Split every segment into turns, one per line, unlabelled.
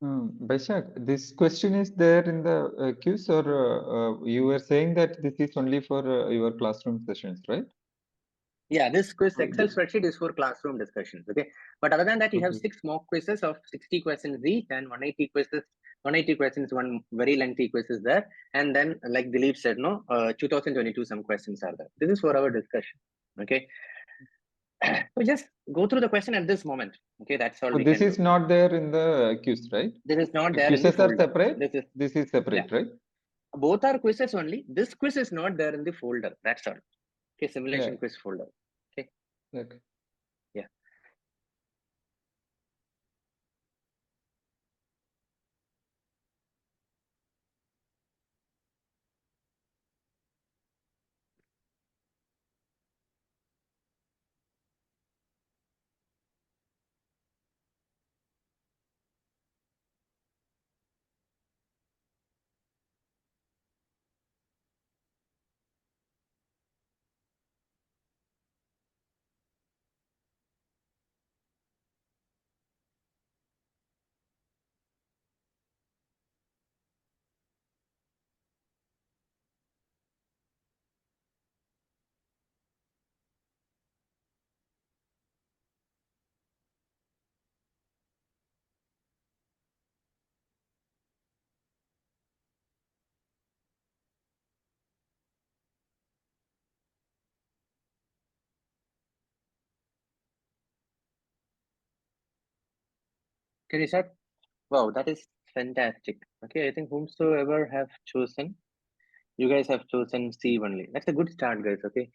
Baishak, this question is there in the quiz, or you were saying that this is only for your classroom sessions, right?
Yeah, this quiz
Oh,
Excel spreadsheet is for classroom discussions. Okay. But other than that, you have
okay.
6 mock quizzes of 60 questions each and 180 quizzes. 180 questions, one very lengthy quiz is there. And then, like Dilip said, no, 2022, some questions are there. This is for our discussion. Okay. So just go through the question at this moment. Okay. That's all
So
we
this
can do.
is not there in the quiz, right?
This is not
The
there in the
quizzes are
folder.
separate.
This is,
This is
yeah,
separate, right?
both are quizzes only. This quiz is not there in the folder. That's all. Okay.
Yeah.
Simulation quiz folder. Okay.
Okay.
Yeah. Can you start? Wow, that is fantastic. Okay, I think whomsoever have chosen, you guys have chosen C only. That's a good start, guys. Okay,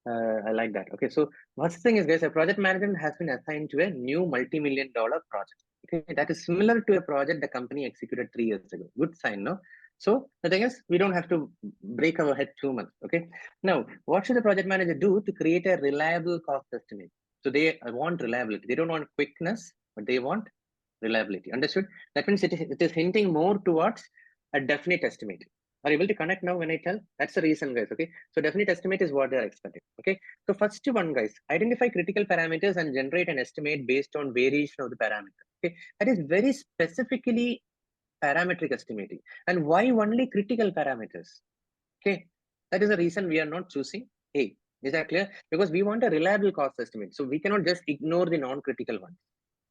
I like that. Okay, so what's the thing is, guys, a project management has been assigned to a new multi-million-dollar project. Okay, that is similar to a project the company executed 3 years ago. Good sign, no? So the thing is, we don't have to break our head too much. Okay, now what should the project manager do to create a reliable cost estimate? So they want reliability. They don't want quickness, but they want reliability. Understood? That means it is hinting more towards a definite estimate. Are you able to connect now when I tell? That's the reason, guys. Okay. So definite estimate is what they're expecting. Okay. So first one, guys, identify critical parameters and generate an estimate based on variation of the parameter. Okay. That is very specifically parametric estimating. And why only critical parameters? Okay. That is the reason we are not choosing A. Is that clear? Because we want a reliable cost estimate. So we cannot just ignore the non-critical ones.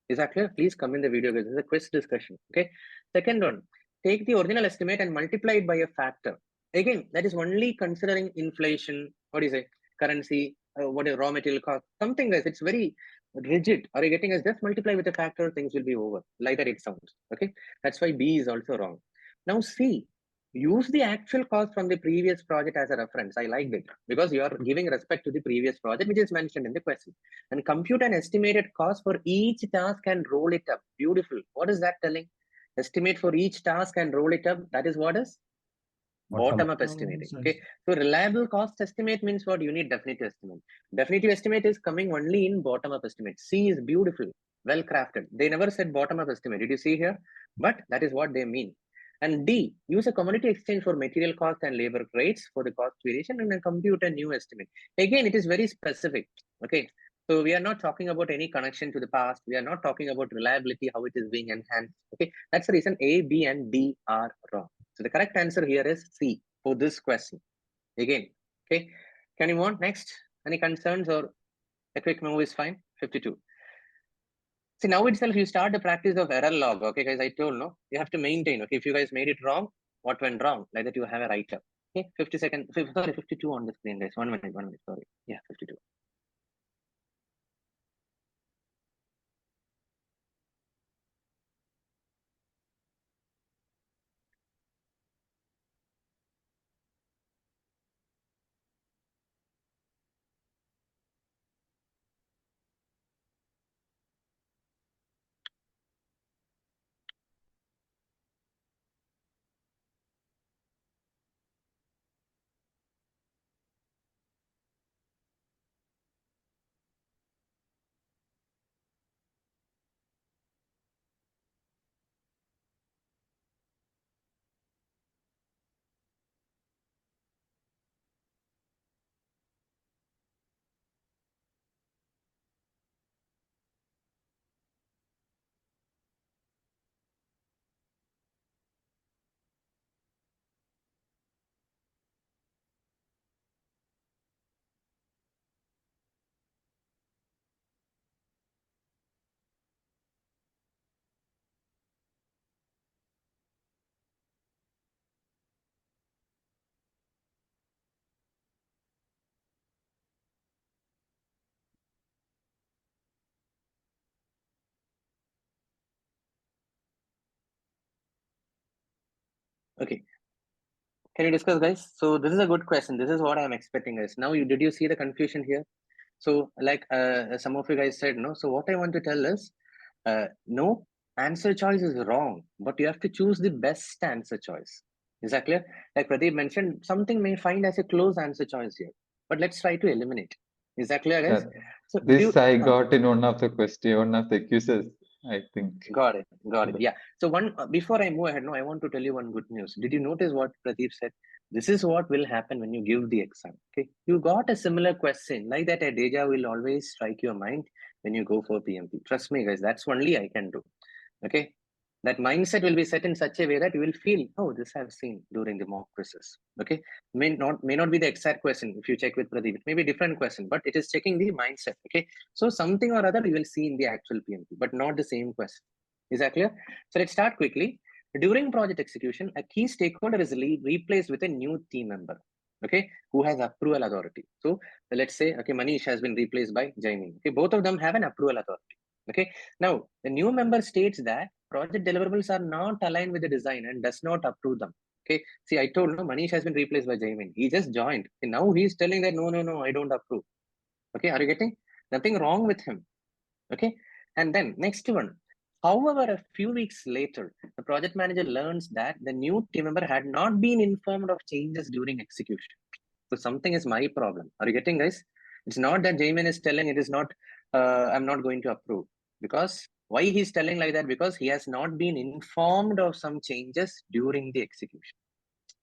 Is that clear? Please come in the video, guys. This is a quiz discussion. Okay. Second one, take the original estimate and multiply it by a factor. Again, that is only considering inflation. What do you say? Currency, what is raw material cost? Something, guys. It's very rigid. Are you getting us? Just multiply with a factor, things will be over. Like that it sounds. Okay. That's why B is also wrong. Now C, use the actual cost from the previous project as a reference. I like it because you are giving respect to the previous project, which is mentioned in the question, and compute an estimated cost for each task and roll it up. Beautiful. What is that telling? Estimate for each task and roll it up. That is what is bottom up estimating. Okay. So reliable cost estimate means what? You need definitive estimate. Definitive estimate is coming only in bottom up estimate. C is beautiful, well crafted. They never said bottom up estimate. Did you see here? But that is what they mean. And D, use a commodity exchange for material cost and labor rates for the cost variation and then compute a new estimate. Again, it is very specific. Okay. So we are not talking about any connection to the past. We are not talking about reliability, how it is being enhanced. Okay. That's the reason A, B, and D are wrong. So the correct answer here is C for this question. Again, okay. Can you want next? Any concerns or a quick move is fine? 52. See, now itself you start the practice of error log. Okay, guys, I told no, you have to maintain. Okay, if you guys made it wrong, what went wrong? Like that, you have a write up. Okay, 50 seconds. Sorry, 52 on the screen, guys. 1 minute, 1 minute. Sorry. Yeah, 52. Okay. Can you discuss, guys? So this is a good question. This is what I'm expecting, guys. Now, did you see the confusion here? So like some of you guys said, no. So what I want to tell is, no answer choice is wrong, but you have to choose the best answer choice. Is that clear? Like Pradeep mentioned, something may find as a close answer choice here, but let's try to eliminate. Is that clear, guys?
Yeah,
So
this I got in one of the question, one of the quizzes, I think.
got it. Yeah. So before I move ahead, no, I want to tell you one good news. Did you notice what Pradeep said? This is what will happen when you give the exam. Okay, you got a similar question like that. A deja will always strike your mind when you go for PMP. Trust me, guys. That's only I can do. Okay, that mindset will be set in such a way that you will feel, oh, this I've seen during the mock quizzes. Okay, may not be the exact question. If you check with Pradeep, it may be a different question, but it is checking the mindset. Okay, so something or other you will see in the actual PMP, but not the same question. Is that clear? So let's start quickly. During project execution, a key stakeholder is replaced with a new team member, okay, who has approval authority. So let's say, okay, Manish has been replaced by Jaimeen. Okay, both of them have an approval authority. Okay, now the new member states that project deliverables are not aligned with the design and does not approve them. Okay, see, I told no, Manish has been replaced by Jaimeen. He just joined. And now he's telling that no, I don't approve. Okay, are you getting? Nothing wrong with him. Okay, and then next one. However, a few weeks later, the project manager learns that the new team member had not been informed of changes during execution. So something is my problem. Are you getting, guys? It's not that Jamin is telling it is not, I'm not going to approve. Because why he's telling like that? Because he has not been informed of some changes during the execution.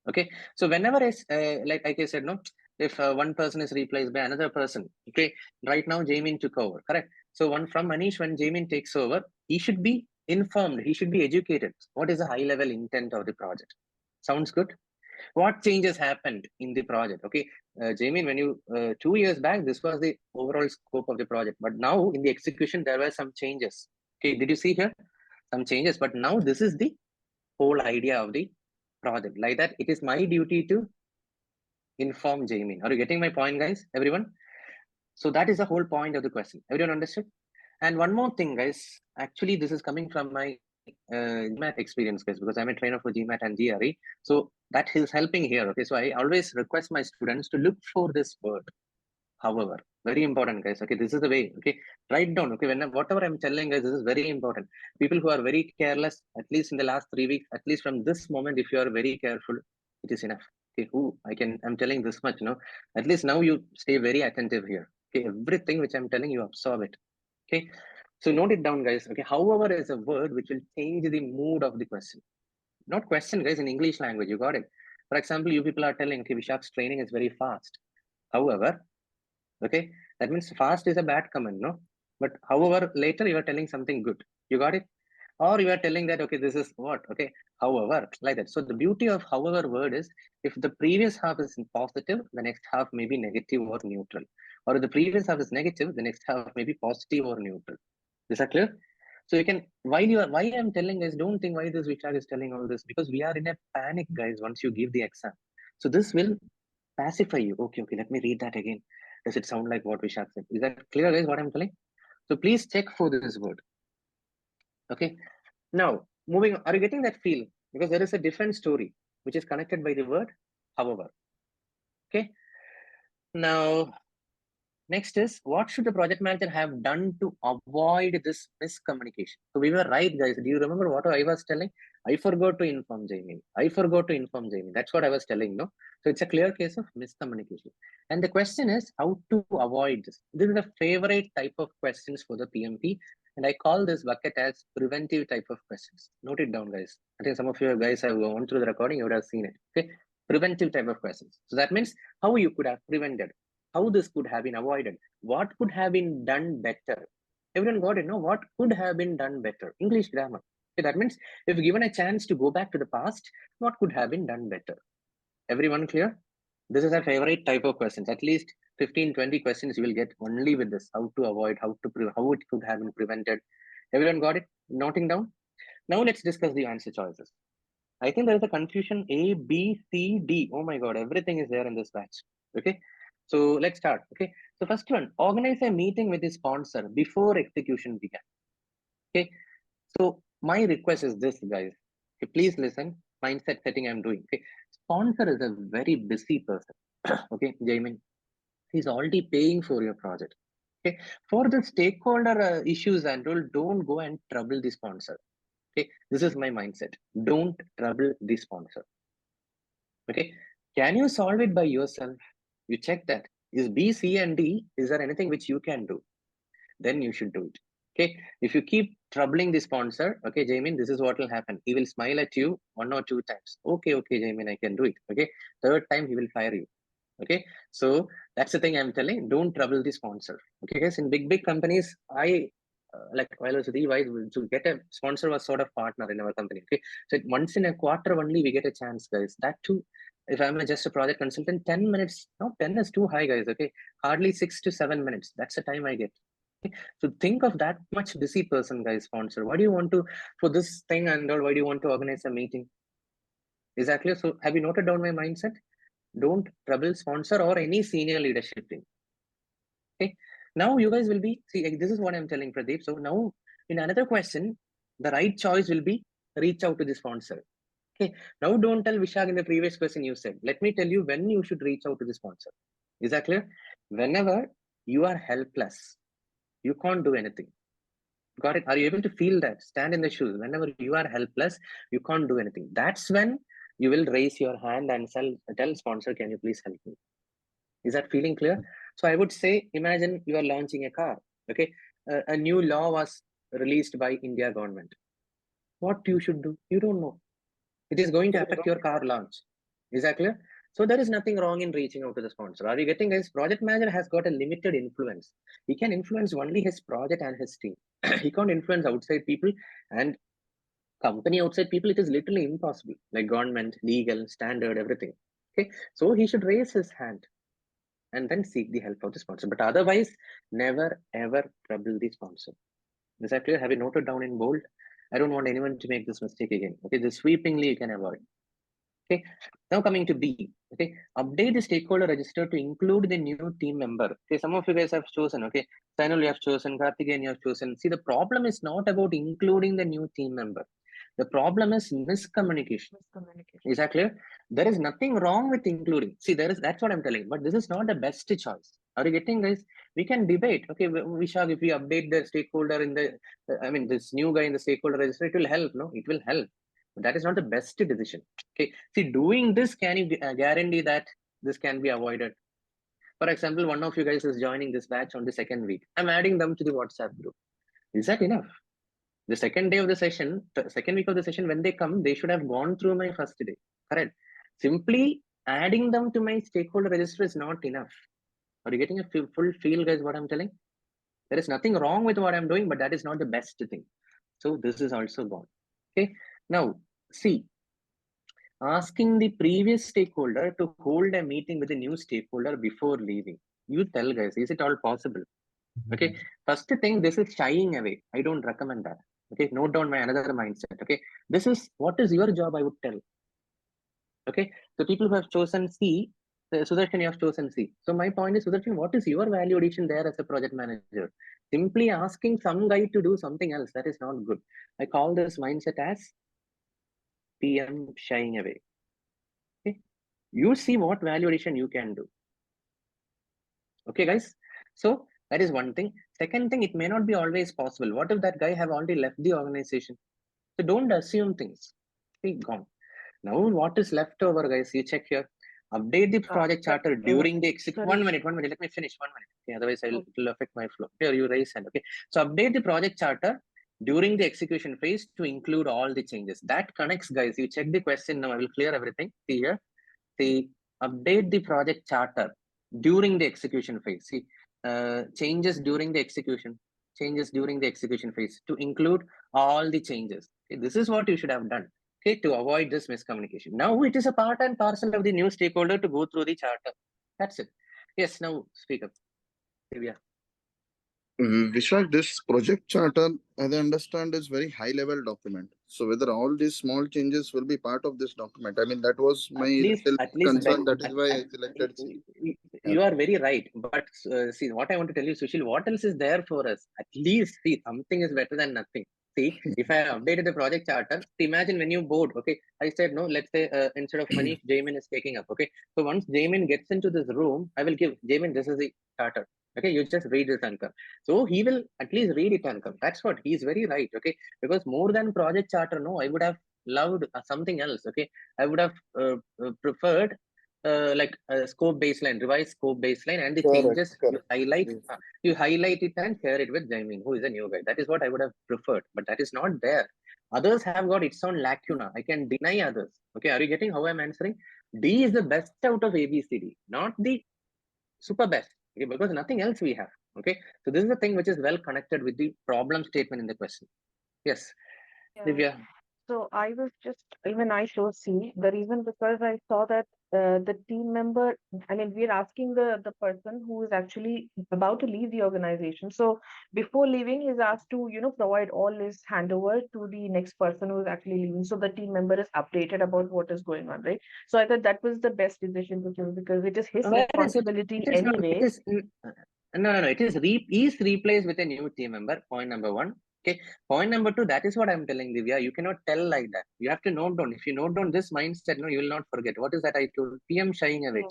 Okay, so whenever like I said, no, if one person is replaced by another person, okay, right now Jamin took over, correct? So one from Manish, when Jamin takes over, he should be informed, he should be educated. What is the high level intent of the project? Sounds good. What changes happened in the project? Okay, Jamin, when you 2 years back, this was the overall scope of the project, but now in the execution there were some changes. Okay, did you see here some changes? But now this is the whole idea of the project. Like that, it is my duty to inform Jamin. Are you getting my point, guys? Everyone? So that is the whole point of the question. Everyone understood? And one more thing, guys. Actually, this is coming from my GMAT experience, guys, because I'm a trainer for GMAT and GRE. So that is helping here. Okay, so I always request my students to look for this word. However, very important, guys. Okay, this is the way. Okay, write down. Okay, whatever I'm telling, guys, this is very important. People who are very careless, at least in the last 3 weeks, at least from this moment, if you are very careful, it is enough. Okay, I'm telling this much, at least now you stay very attentive here. Okay, everything which I'm telling you, absorb it. Okay, so note it down, guys. Okay, however is a word which will change the mood of the question. Not question, guys, in English language. You got it. For example, you people are telling, okay, Vishak's training is very fast. However, okay, that means fast is a bad comment, no? But however, later you are telling something good. You got it? Or you are telling that, okay, this is what? Okay, however, like that. So the beauty of however word is, if the previous half is positive, the next half may be negative or neutral. Or if the previous half is negative, the next half may be positive or neutral. Is that clear? So you can, why I'm telling guys, don't think why this Vishal is telling all this, because we are in a panic, guys, once you give the exam. So this will pacify you. Okay, let me read that again. Does it sound like what Vishal said? Is that clear, guys, what I'm telling? So please check for this word. Okay. Now, moving on, are you getting that feel? Because there is a different story which is connected by the word, however. Okay. Now, next is, what should the project manager have done to avoid this miscommunication? So we were right, guys. Do you remember what I was telling? I forgot to inform Jamie. That's what I was telling, no? So it's a clear case of miscommunication. And the question is how to avoid this. This is a favorite type of questions for the PMP. And I call this bucket as preventive type of questions. Note it down, guys. I think some of you guys have gone through the recording, you would have seen it. Okay. Preventive type of questions. So that means how you could have prevented, how this could have been avoided, what could have been done better. Everyone got it, no? What could have been done better? English grammar. Okay, that means if given a chance to go back to the past, what could have been done better? Everyone clear? This is a favorite type of questions. At least 15-20 questions you will get only with this. How to avoid, how it could have been prevented. Everyone got it? Noting down? Now let's discuss the answer choices. I think there is a confusion A, B, C, D. Oh my God, everything is there in this batch. Okay, so let's start. Okay, so first one, organize a meeting with the sponsor before execution began. Okay, so my request is this, guys. Okay, please listen. mindset setting I'm doing. Okay, sponsor is a very busy person. Okay, Jamin, he's already paying for your project. Okay, for the stakeholder issues and all, don't go and trouble the sponsor. Okay, this is my mindset. Don't trouble the sponsor. Okay, can you solve it by yourself? You check that. Is B, C, and D, is there anything which you can do? Then you should do it. Okay, if you keep troubling the sponsor, okay, Jamin, this is what will happen. He will smile at you 1 or 2 times. Okay, Jamin, I can do it. Okay, third time he will fire you. Okay, so that's the thing I'm telling. Don't trouble the sponsor. Okay, guys, in big companies, I like while I was with EY, to get a sponsor was sort of partner in our company. Okay, so once in a quarter only we get a chance, guys. That too, if I'm just a project consultant, 10 minutes. No, 10 is too high, guys. Okay, hardly 6 to 7 minutes. That's the time I get. Okay? So think of that much busy person, guys. Sponsor. Why do you want to for this thing and all? Why do you want to organize a meeting? Is that clear? So have you noted down my mindset? Don't trouble sponsor or any senior leadership team. Okay, now you guys will be, see, this is what I'm telling Pradeep. So now in another question, the right choice will be reach out to the sponsor. Okay, now don't tell Vishak in the previous question you said. Let me tell you when you should reach out to the sponsor. Is that clear? Whenever you are helpless, you can't do anything. Got it? Are you able to feel that? Stand in the shoes. Whenever you are helpless, you can't do anything. That's when you will raise your hand and tell sponsor, can you please help me? Is that feeling clear? So I would say, imagine you are launching a car. Okay, a new law was released by India government. What you should do? You don't know. It is going to affect your car launch. Is that clear? So there is nothing wrong in reaching out to the sponsor. Are you getting this? Project manager has got a limited influence. He can influence only his project and his team. He can't influence outside people and company outside people. It is literally impossible. Like government, legal, standard, everything. Okay, so he should raise his hand and then seek the help of the sponsor. But otherwise, never ever trouble the sponsor. Is that clear? Have you noted down in bold? I don't want anyone to make this mistake again. Okay, this sweepingly you can avoid. Okay, now coming to B. Okay, update the stakeholder register to include the new team member. Okay, some of you guys have chosen. Okay, Sainul, you have chosen. Karthikeyan, you have chosen. See, the problem is not about including the new team member. The problem is miscommunication. Is that clear? There is nothing wrong with including. See, that's what I'm telling. But this is not the best choice. Are you getting, guys? We can debate. Okay, Vishak, if we update the stakeholder in the, this new guy in the stakeholder register, it will help. No, it will help. But that is not the best decision. Okay, see, doing this, can you guarantee that this can be avoided? For example, one of you guys is joining this batch on the second week. I'm adding them to the WhatsApp group. Is that enough? The second day of the session, the second week of the session, when they come, they should have gone through my first day. Correct. Simply adding them to my stakeholder register is not enough. Are you getting a full feel, guys, what I'm telling? There is nothing wrong with what I'm doing, but that is not the best thing. So this is also gone. Okay. Now, see, asking the previous stakeholder to hold a meeting with the new stakeholder before leaving. You tell, guys, is it all possible? Okay. First thing, this is shying away. I don't recommend that. Okay, note down my another mindset. Okay, this is what is your job, I would tell. Okay, so people who have chosen C, Sudarshan, you have chosen C. So my point is, Sudarshan, what is your value addition there as a project manager? Simply asking some guy to do something else, that is not good. I call this mindset as PM shying away. Okay, you see what value addition you can do. Okay, guys. So that is one thing. Second thing, it may not be always possible. What if that guy have already left the organization? So don't assume things. Okay, gone. Now what is left over, guys? You check here. Update the project charter during the execution. 1 minute. Let me finish 1 minute. Okay, otherwise it will affect my flow. Here you raise hand. Okay. So update the project charter during the execution phase to include all the changes. That connects, guys. You check the question now. I will clear everything. See here. See, update the project charter during the execution phase. See, changes during the execution phase to include all the changes. Okay, this is what you should have done. Okay, to avoid this miscommunication. Now it is a part and parcel of the new stakeholder to go through the charter. That's it. Yes, now speak up. Divya.
Vishak, this project charter, as I understand, is very high level document. So whether all these small changes will be part of this document, I mean, that was my concern. That is why I selected C.
You are very right. But see, what I want to tell you, Sushil, what else is there for us? At least see, something is better than nothing. See, if I updated the project charter, imagine when you board, okay, I said, no, let's say instead of Manish, Jamin is taking up, okay. So once Jamin gets into this room, I will give Jamin, this is the charter. Okay, you just read this and come. So he will at least read it and come. That's what he's very right. Okay, because more than project charter, no, I would have loved something else. Okay, I would have preferred like a scope baseline, revised scope baseline, and the changes you highlight it and share it with Jamin, who is a new guy. That is what I would have preferred, but that is not there. Others have got its own lacuna. I can deny others. Okay, are you getting how I'm answering? D is the best out of ABCD, not the super best. Okay, because nothing else we have. Okay, so this is the thing which is well connected with the problem statement in the question. Yes, Divya.
So I was just, even I chose C. The reason because I saw that the team member, I mean, we're asking the person who is actually about to leave the organization. So before leaving, he's asked to, provide all his handover to the next person who is actually leaving. So the team member is updated about what is going on, right? So I thought that was the best decision to choose because it is his responsibility anyway.
No. It is replaced with a new team member. Point number one. Okay. Point number two, that is what I'm telling Divya. You cannot tell like that. You have to note down. If you note down this mindset, no, you will not forget. What is that I told? PM shying away.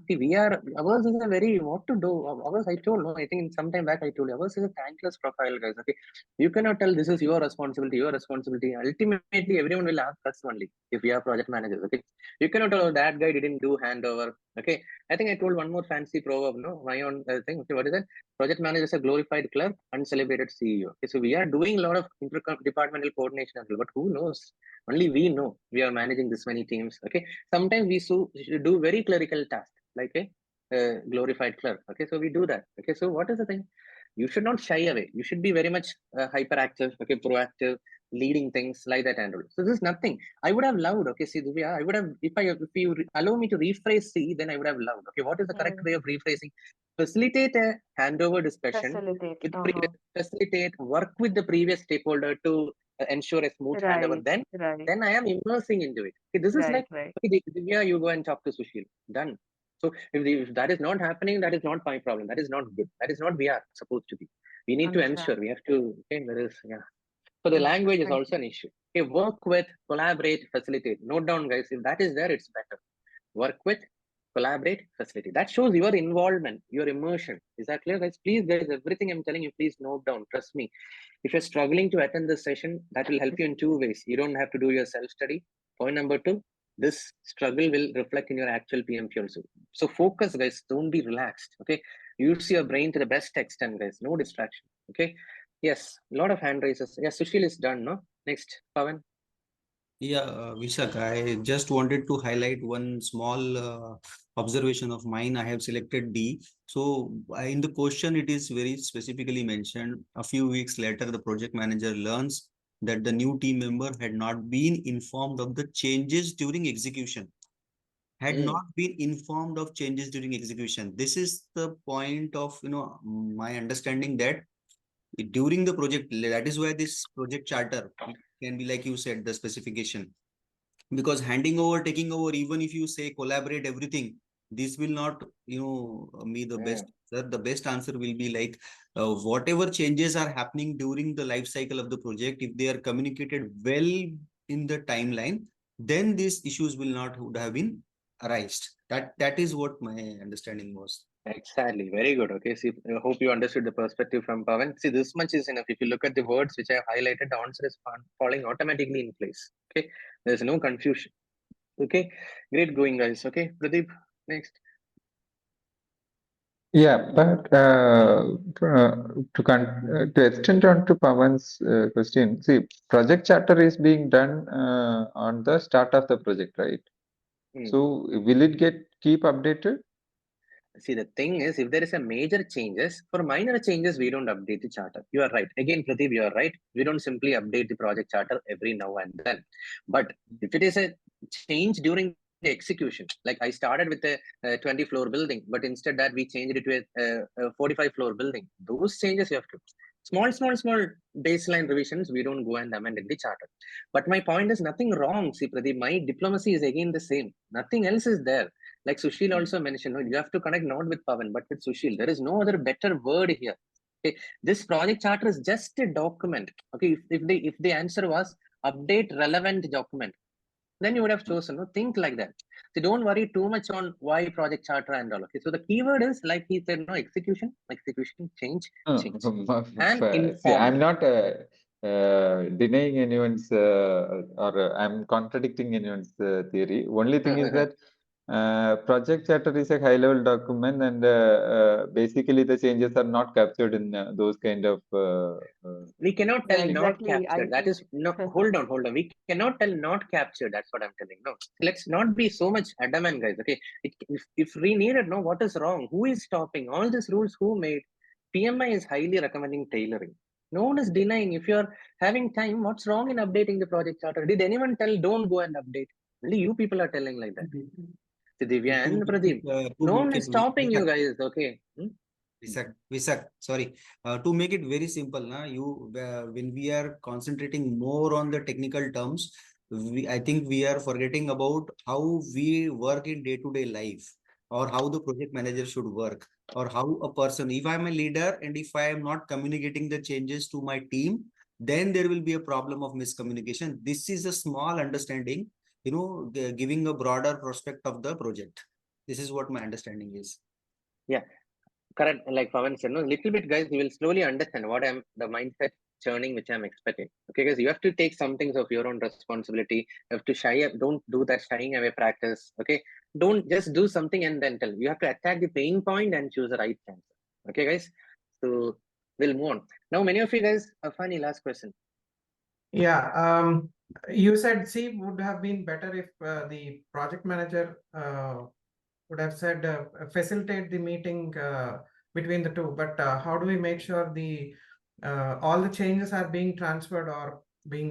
See, ours is a very, what to do? Ours, I told, no, I think sometime back I told you, ours is a thankless profile, guys. Okay. You cannot tell this is your responsibility. Ultimately, everyone will ask us only if we are project managers. Okay. You cannot tell, oh, that guy didn't do handover. Okay. I think I told one more fancy proverb, no? My own thing. Okay, what is that? Project manager is a glorified clerk, uncelebrated CEO. Okay, so we are doing a lot of interdepartmental coordination as well, but who knows? Only we know we are managing this many teams. Okay, sometimes we should do very clerical tasks like a glorified clerk. Okay, so we do that. Okay, so what is the thing? You should not shy away. You should be very much hyperactive. Okay, proactive, leading things like that and all. So this is nothing. I would have loved. Okay, see, Divya, I would have if you allow me to rephrase C, then I would have loved. Okay, what is the correct way of rephrasing? Facilitate a handover discussion facilitate work with the previous stakeholder to ensure a smooth handover. Then I am immersing into it. Okay, this is like okay, Divya, you go and talk to Sushil. Done. So if that is not happening, that is not my problem. That is not good. That is not we are supposed to be. We need to ensure. We have to. Okay, there is So the language is also an issue. Okay, work with, collaborate, facilitate. Note down, guys. If that is there, it's better. Work with, collaborate, facilitate. That shows your involvement, your immersion. Is that clear, guys? Please, guys, everything I'm telling you, please note down. Trust me. If you're struggling to attend this session, that will help you in two ways. You don't have to do your self-study. Point number two, this struggle will reflect in your actual PMP also. So focus, guys. Don't be relaxed. Okay. Use your brain to the best extent, guys. No distraction. Okay. Yes. A lot of hand raises. Yes, Sushil is done, no? Next, Pavan.
Yeah, Vishak, I just wanted to highlight one small observation of mine. I have selected D. So in the question, it is very specifically mentioned. A few weeks later, the project manager learns that the new team member had not been informed of the changes during execution. Not been informed of changes during execution. This is the point of my understanding that during the project, that is why this project charter can be like you said, the specification, because handing over, taking over, even if you say collaborate everything, this will not be the best. The best answer will be like whatever changes are happening during the life cycle of the project, if they are communicated well in the timeline, then these issues will not would have been arised. That is what my understanding was.
Exactly. Very good. Okay. See, I hope you understood the perspective from Pavan. See, this much is enough. If you look at the words which I have highlighted, the answer is falling automatically in place. Okay. There's no confusion. Okay. Great going, guys. Okay. Pradeep, next.
Yeah, but to extend on to Pavan's question, see, project charter is being done on the start of the project, right? So will it keep updated?
See, the thing is, if there is a major changes, for minor changes, we don't update the charter. You are right. Again, Pradeep, you are right. We don't simply update the project charter every now and then. But if it is a change during the execution, like I started with a 20 floor building, but instead that we changed it to a 45 floor building. Those changes you have to. Small baseline revisions, we don't go and amend in the charter. But my point is nothing wrong. See, Pradeep, my diplomacy is again the same. Nothing else is there. Like Sushil also mentioned, you have to connect not with Pavan, but with Sushil. There is no other better word here. Okay, this project charter is just a document. Okay, if the answer was update relevant document, then you would have chosen. No, think like that. So don't worry too much on why project charter and all. Okay, so the keyword is, like he said, no, execution, change. And
See, I'm
informed.
not denying anyone's or I'm contradicting anyone's theory. Only thing is that project charter is a high-level document, and basically the changes are not captured in those kind of.
We cannot tell not
exactly.
captured. That is no. Hold on. We cannot tell not captured. That's what I'm telling. No, let's not be so much adamant, guys. Okay, if we needed know what is wrong, who is stopping all these rules, who made? PMI is highly recommending tailoring. No one is denying. If you're having time, what's wrong in updating the project charter? Did anyone tell don't go and update? Only you people are telling like that. So Divya and Pradeep, no one is stopping you guys. Okay.
Visak, sorry. To make it very simple, when we are concentrating more on the technical terms, I think we are forgetting about how we work in day-to-day life, or how the project manager should work, or how a person, if I'm a leader and if I am not communicating the changes to my team, then there will be a problem of miscommunication. This is a small understanding, giving a broader prospect of the project. This is what my understanding is.
Yeah. Correct, like Pawan said, no, little bit, guys, you will slowly understand what I'm the mindset churning which I'm expecting. Okay, guys, you have to take some things of your own responsibility. You have to don't do that shying away practice. Okay, don't just do something and then tell. You have to attack the pain point and choose the right answer. Okay, guys, so we'll move on. Now, many of you guys, a funny last question.
Yeah, you said C would have been better if the project manager would have said facilitate the meeting between the two, but how do we make sure the all the changes are being transferred or being,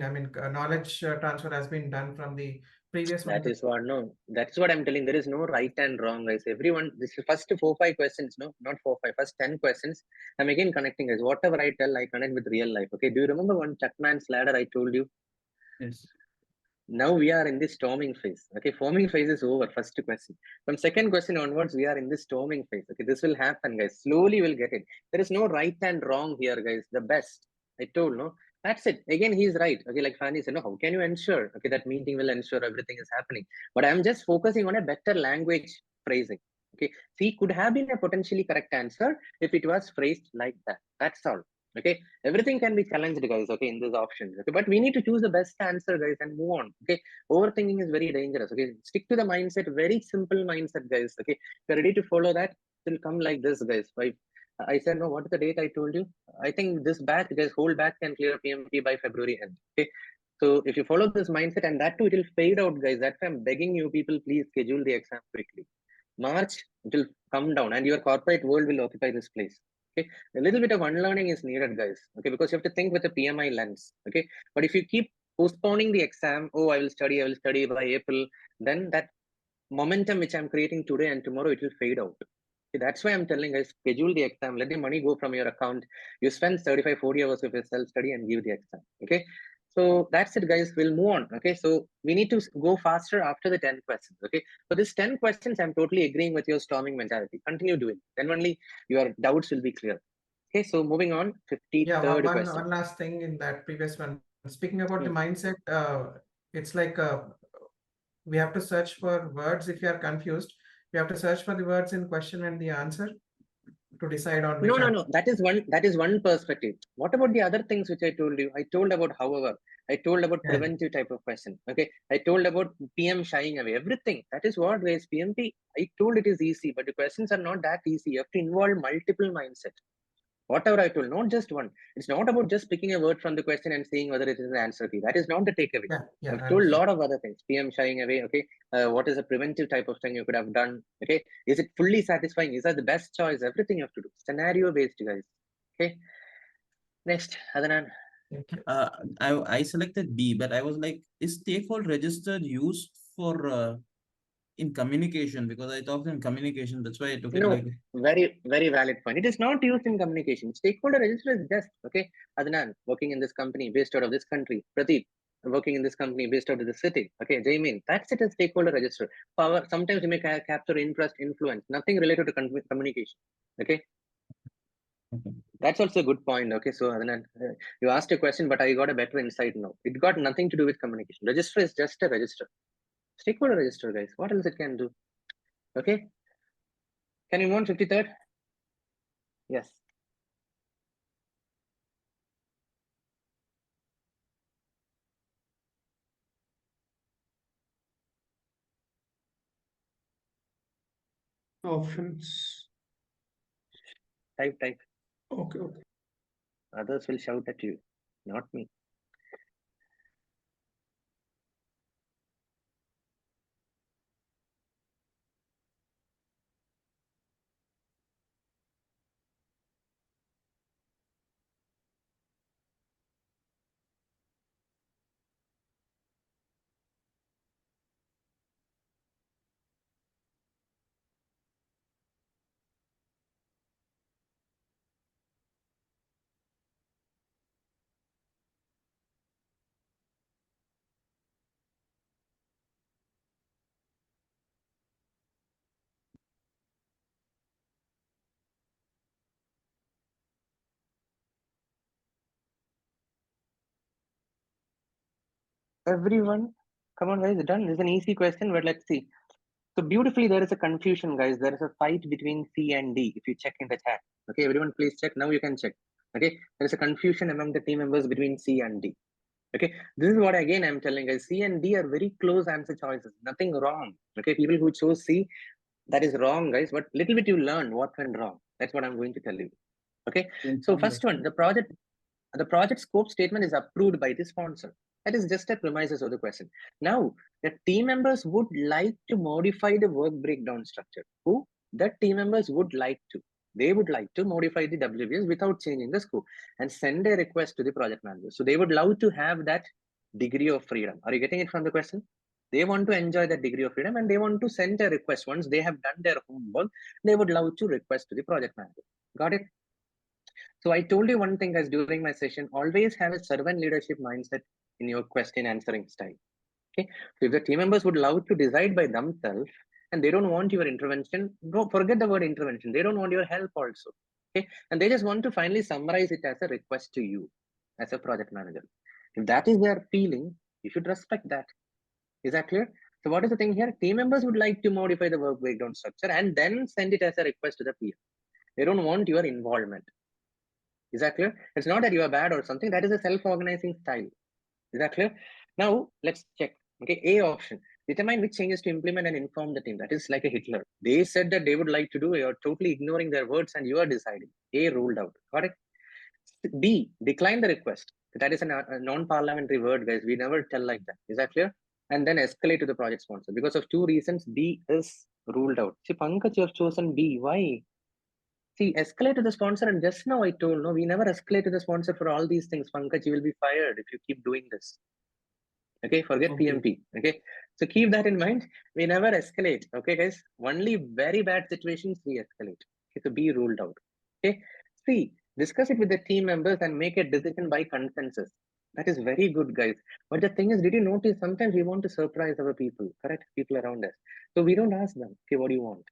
knowledge transfer has been done from the previous one?
That is what I'm telling. There is no right and wrong, guys. Everyone, this is first 4-5 questions, no, not 4-5, first 10 questions. I'm again connecting, guys. Whatever I tell, I connect with real life. Okay, do you remember one Chuckman's ladder I told you?
Yes.
Now we are in this storming phase. Okay, forming phase is over. First question. From second question onwards, we are in this storming phase. Okay, this will happen, guys. Slowly we'll get it. There is no right and wrong here, guys. The best. I told, no. That's it. Again, he's right. Okay, like Fanny said, no, how can you ensure? Okay, that meeting will ensure everything is happening. But I'm just focusing on a better language phrasing. Okay, C could have been a potentially correct answer if it was phrased like that. That's all. Okay, everything can be challenged, guys. Okay, in these options. Okay, but we need to choose the best answer, guys, and move on. Okay, overthinking is very dangerous. Okay, stick to the mindset, very simple mindset, guys. Okay, if you're ready to follow that, it will come like this, guys. I said, no, what is the date I told you? I think this batch, guys, whole batch can clear PMP by February end. Okay, so if you follow this mindset, and that too, it will fade out, guys. That's why I'm begging you people, please schedule the exam quickly. March, it will come down, and your corporate world will occupy this place. Okay, a little bit of unlearning is needed, guys. Okay, because you have to think with a PMI lens. Okay, but if you keep postponing the exam, oh, I will study by April, then that momentum which I'm creating today and tomorrow, it will fade out. Okay, that's why I'm telling guys, schedule the exam, let the money go from your account. You spend 35-40 hours of your self-study and give the exam. Okay, so that's it, guys. We'll move on. Okay, so we need to go faster after the 10 questions. Okay, so this 10 questions, I'm totally agreeing with your storming mentality. Continue doing, then only your doubts will be clear. Okay, so moving on, 53rd question.
One last thing in that previous one. Speaking about the mindset, it's like we have to search for words. If you are confused, you have to search for the words in question and the answer to decide on which.
No. That is one perspective. What about the other things which I told you? I told about however. I told about preventive type of question. Okay. I told about PM shying away. Everything. That is what, guys. PMP. I told it is easy, but the questions are not that easy. You have to involve multiple mindset. Whatever I told, not just one. It's not about just picking a word from the question and seeing whether it is an answer key. That is not the takeaway. I've told a lot of other things. PM shying away. Okay. What is a preventive type of thing you could have done? Okay. Is it fully satisfying? Is that the best choice? Everything you have to do. Scenario based, guys. Okay. Next, Adnan.
I selected B, but I was like, is stakeholder registered used for in communication? Because I thought in communication, that's why I took it.
No, very valid point. It is not used in communication. Stakeholder register is just, okay, Adnan working in this company based out of this country. Pradeep working in this company based out of the city. Okay, Jaimin, that's it as stakeholder register. Power, sometimes you may capture interest, influence, nothing related to communication. Okay. That's also a good point. Okay, so you asked a question, but I got a better insight now. It got nothing to do with communication. Register is just a register. Stakeholder register, guys. What else it can do? Okay. Can you move on 53rd? Yes.
Options.
Type.
Okay.
Others will shout at you, not me. Everyone, come on, guys. Done. This is an easy question, but let's see. So beautifully, there is a confusion, guys. There is a fight between C and D. If you check in the chat, okay, everyone, please check. Now you can check. Okay, there is a confusion among the team members between C and D. Okay, this is what again I'm telling guys. C and D are very close answer choices. Nothing wrong. Okay, people who chose C, that is wrong, guys. But little bit you learn what went wrong. That's what I'm going to tell you. Okay, so first one, the project scope statement is approved by the sponsor. That is just a premises of the question. Now, the team members would like to modify the work breakdown structure. Who? The team members would like to. They would like to modify the WBS without changing the scope and send a request to the project manager. So they would love to have that degree of freedom. Are you getting it from the question? They want to enjoy that degree of freedom and they want to send a request. Once they have done their homework, they would love to request to the project manager. Got it? So I told you one thing, guys, during my session, always have a servant leadership mindset in your question answering style. Okay. So if the team members would love to decide by themselves and they don't want your intervention, don't forget the word intervention. They don't want your help also. Okay. And they just want to finally summarize it as a request to you as a project manager. If that is their feeling, you should respect that. Is that clear? So what is the thing here? Team members would like to modify the work breakdown structure and then send it as a request to the PM. They don't want your involvement. Is that clear? It's not that you are bad or something. That is a self-organizing style. Is that clear? Now let's check. Okay, A option. Determine which changes to implement and inform the team. That is like a Hitler. They said that they would like to do. You're totally ignoring their words and you are deciding. A ruled out. Got it? B, decline the request. That is a non-parliamentary word, guys. We never tell like that. Is that clear? And then escalate to the project sponsor. Because of two reasons, B is ruled out. See, Pankaj, you have chosen B. Why? See, escalate to the sponsor, and just now I told, no, we never escalate to the sponsor for all these things. Pankaj, you will be fired if you keep doing this. Okay, forget PMP. Okay, so keep that in mind. We never escalate. Okay, guys, only very bad situations we escalate. Okay, so be ruled out. Okay, see, discuss it with the team members and make a decision by consensus. That is very good, guys. But the thing is, did you notice sometimes we want to surprise our people, correct? People around us. So we don't ask them, okay, what do you want?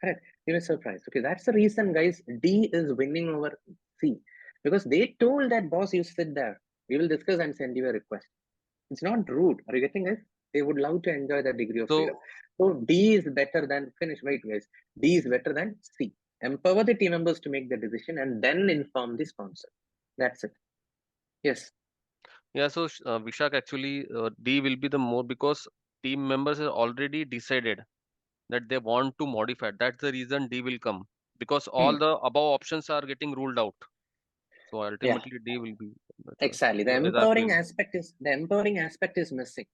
Correct. Give a surprise. Okay, that's the reason, guys. D is winning over C because they told that boss, you sit there. We will discuss and send you a request. It's not rude. Are you getting it? They would love to enjoy that degree of freedom. So D is better than finish. Wait, guys. D is better than C. Empower the team members to make the decision and then inform the sponsor. That's it. Yes.
Yeah, so Vishak, actually D will be the more because team members have already decided that they want to modify. That's the reason D will come because all the above options are getting ruled out. So ultimately D will be better.
Exactly. The empowering aspect is missing.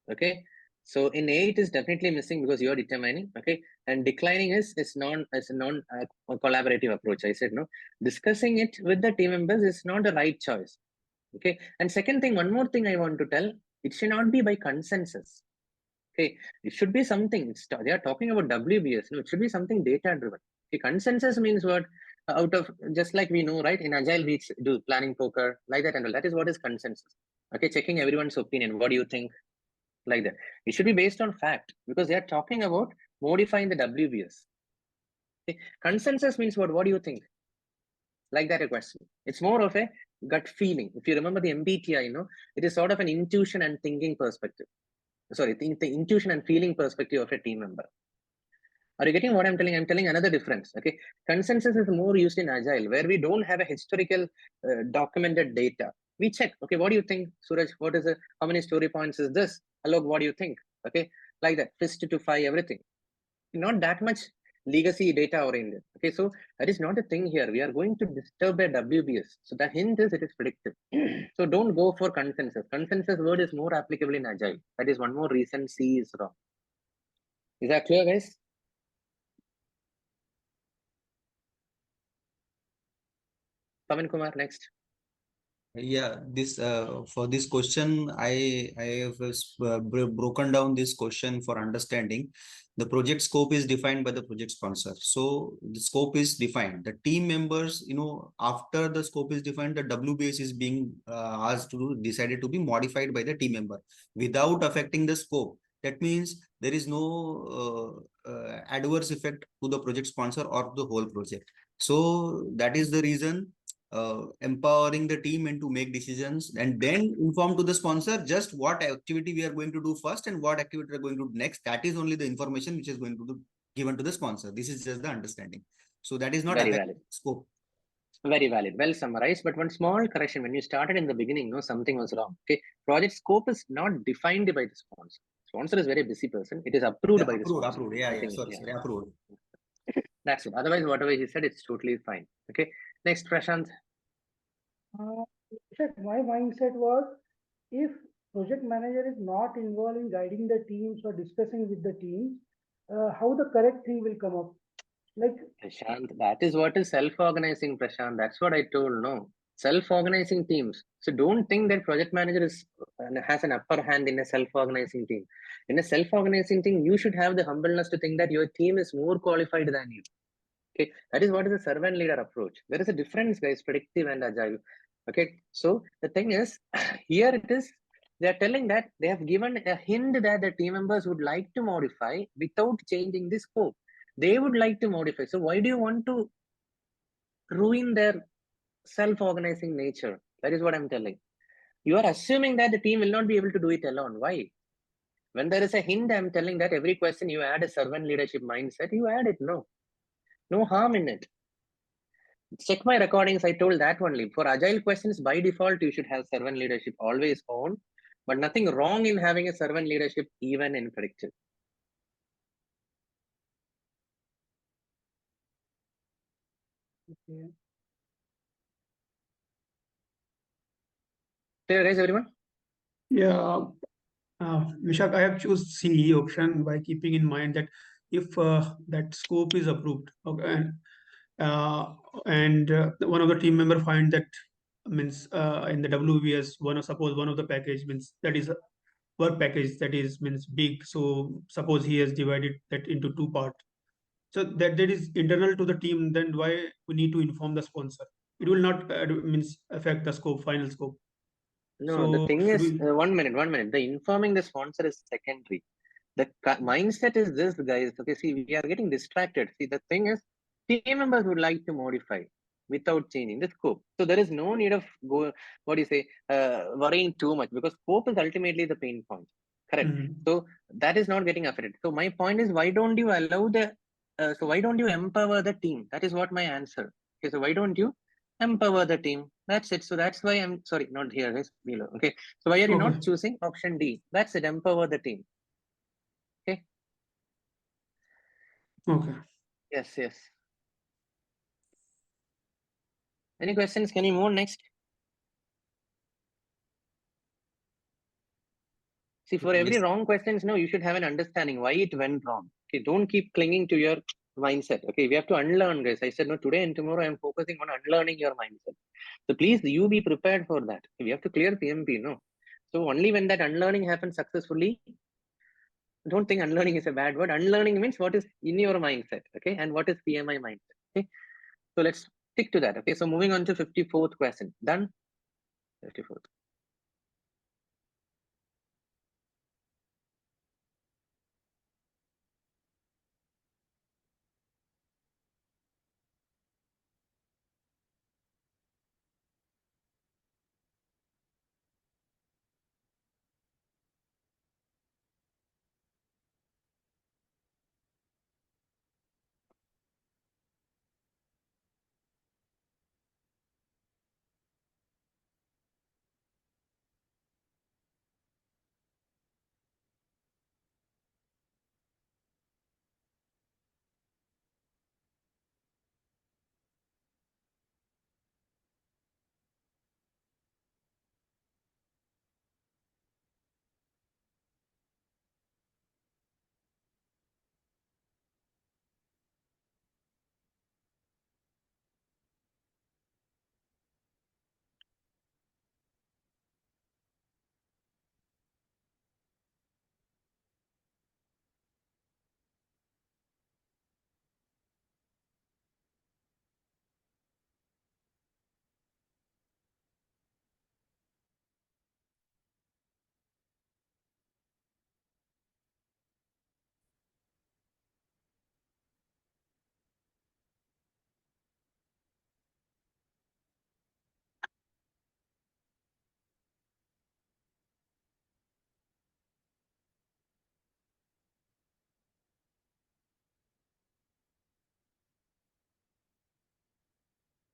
Okay. So in A it is definitely missing because you are determining. Okay. And declining is non collaborative approach. I said no. Discussing it with the team members is not the right choice. Okay. And second thing, one more thing I want to tell, it should not be by consensus. Okay, it should be something. They are talking about WBS. No, it should be something data driven. Okay, consensus means what? Out of just like we know, right? In Agile, we do planning poker, like that and all. That is what is consensus. Okay, checking everyone's opinion. What do you think? Like that. It should be based on fact because they are talking about modifying the WBS. Okay. Consensus means what? What do you think? Like that a question. It's more of a gut feeling. If you remember the MBTI, it is sort of an intuition and thinking perspective. Sorry, the intuition and feeling perspective of a team member. Are you getting what I'm telling? I'm telling another difference. Okay, consensus is more used in Agile, where we don't have a historical documented data. We check. Okay, what do you think, Suraj? What is it? How many story points is this? Alok, what do you think? Okay, like that, fist to five, everything. Not that much legacy data oriented. Okay, so that is not a thing here. We are going to disturb a WBS. So the hint is it is predictive. So don't go for consensus. Consensus word is more applicable in Agile. That is one more reason C is wrong. Is that clear, guys? Pavan Kumar, next.
Yeah, this for this question, I have broken down this question for understanding. The project scope is defined by the project sponsor. So the scope is defined. The team members, after the scope is defined, the WBS is being asked to decided to be modified by the team member without affecting the scope. That means there is no adverse effect to the project sponsor or the whole project. So that is the reason empowering the team and to make decisions and then inform to the sponsor just what activity we are going to do first and what activity we are going to do next. That is only the information which is going to be given to the sponsor. This is just the understanding. So that is not
very valid
scope.
Very valid, well summarized. But one small correction: when you started in the beginning, something was wrong. Okay, project scope is not defined by the sponsor. Sponsor is very busy person. It is approved by the sponsor.
Approved. Sorry, approved.
That's it. Otherwise, whatever he said, it's totally fine. Okay. Next, Prashant.
My mindset was, if project manager is not involved in guiding the teams or discussing with the teams, how the correct thing will come up? Like,
Prashant, that is what is self-organizing, Prashant. That's what I told. No, self-organizing teams. So don't think that project manager has an upper hand in a self-organizing team. In a self-organizing team, you should have the humbleness to think that your team is more qualified than you. Okay, that is what is a servant leader approach. There is a difference, guys, predictive and agile. Okay, so the thing is, here it is, they are telling that they have given a hint that the team members would like to modify without changing the scope. They would like to modify. So why do you want to ruin their self-organizing nature? That is what I'm telling. You are assuming that the team will not be able to do it alone. Why? When there is a hint, I'm telling that every question you add a servant leadership mindset, you add it. No harm in it. Check my recordings. I told that only. For agile questions, by default, you should have servant leadership always on, but nothing wrong in having a servant leadership even in predictive.
okay.
Clear, guys, everyone?
Yeah, Vishak, I have choose C option by keeping in mind that if that scope is approved, okay, and one of the team member find that means in the WBS suppose one of the package means that is a work package that is means big. So suppose he has divided that into two parts. So that is internal to the team. Then why we need to inform the sponsor? It will not means affect the scope, final scope.
No,
So
the thing is, 1 minute. The informing the sponsor is secondary. The mindset is this, guys. Okay, see, we are getting distracted. See, the thing is, team members would like to modify without changing the scope. So there is no need of worrying too much, because scope is ultimately the pain point. Correct. So that is not getting affected. So my point is, why don't you allow why don't you empower the team? That is what my answer. Okay, so why don't you empower the team? That's it. So that's why I'm sorry, not here, guys, below. Okay. So why are you not choosing option D? That's it. Empower the team. Okay.
Okay.
Yes. Any questions? Can you move next? See, for every wrong questions, you should have an understanding why it went wrong. Okay, don't keep clinging to your mindset. Okay, we have to unlearn, guys. I said, no, today and tomorrow I'm focusing on unlearning your mindset. So please, you be prepared for that. We have to clear PMP, no? So only when that unlearning happens successfully, don't think unlearning is a bad word. Unlearning means what is in your mindset, okay, and what is PMI mindset. Okay, so let's stick to that. Okay, so moving on to 54th question. Done. 54th.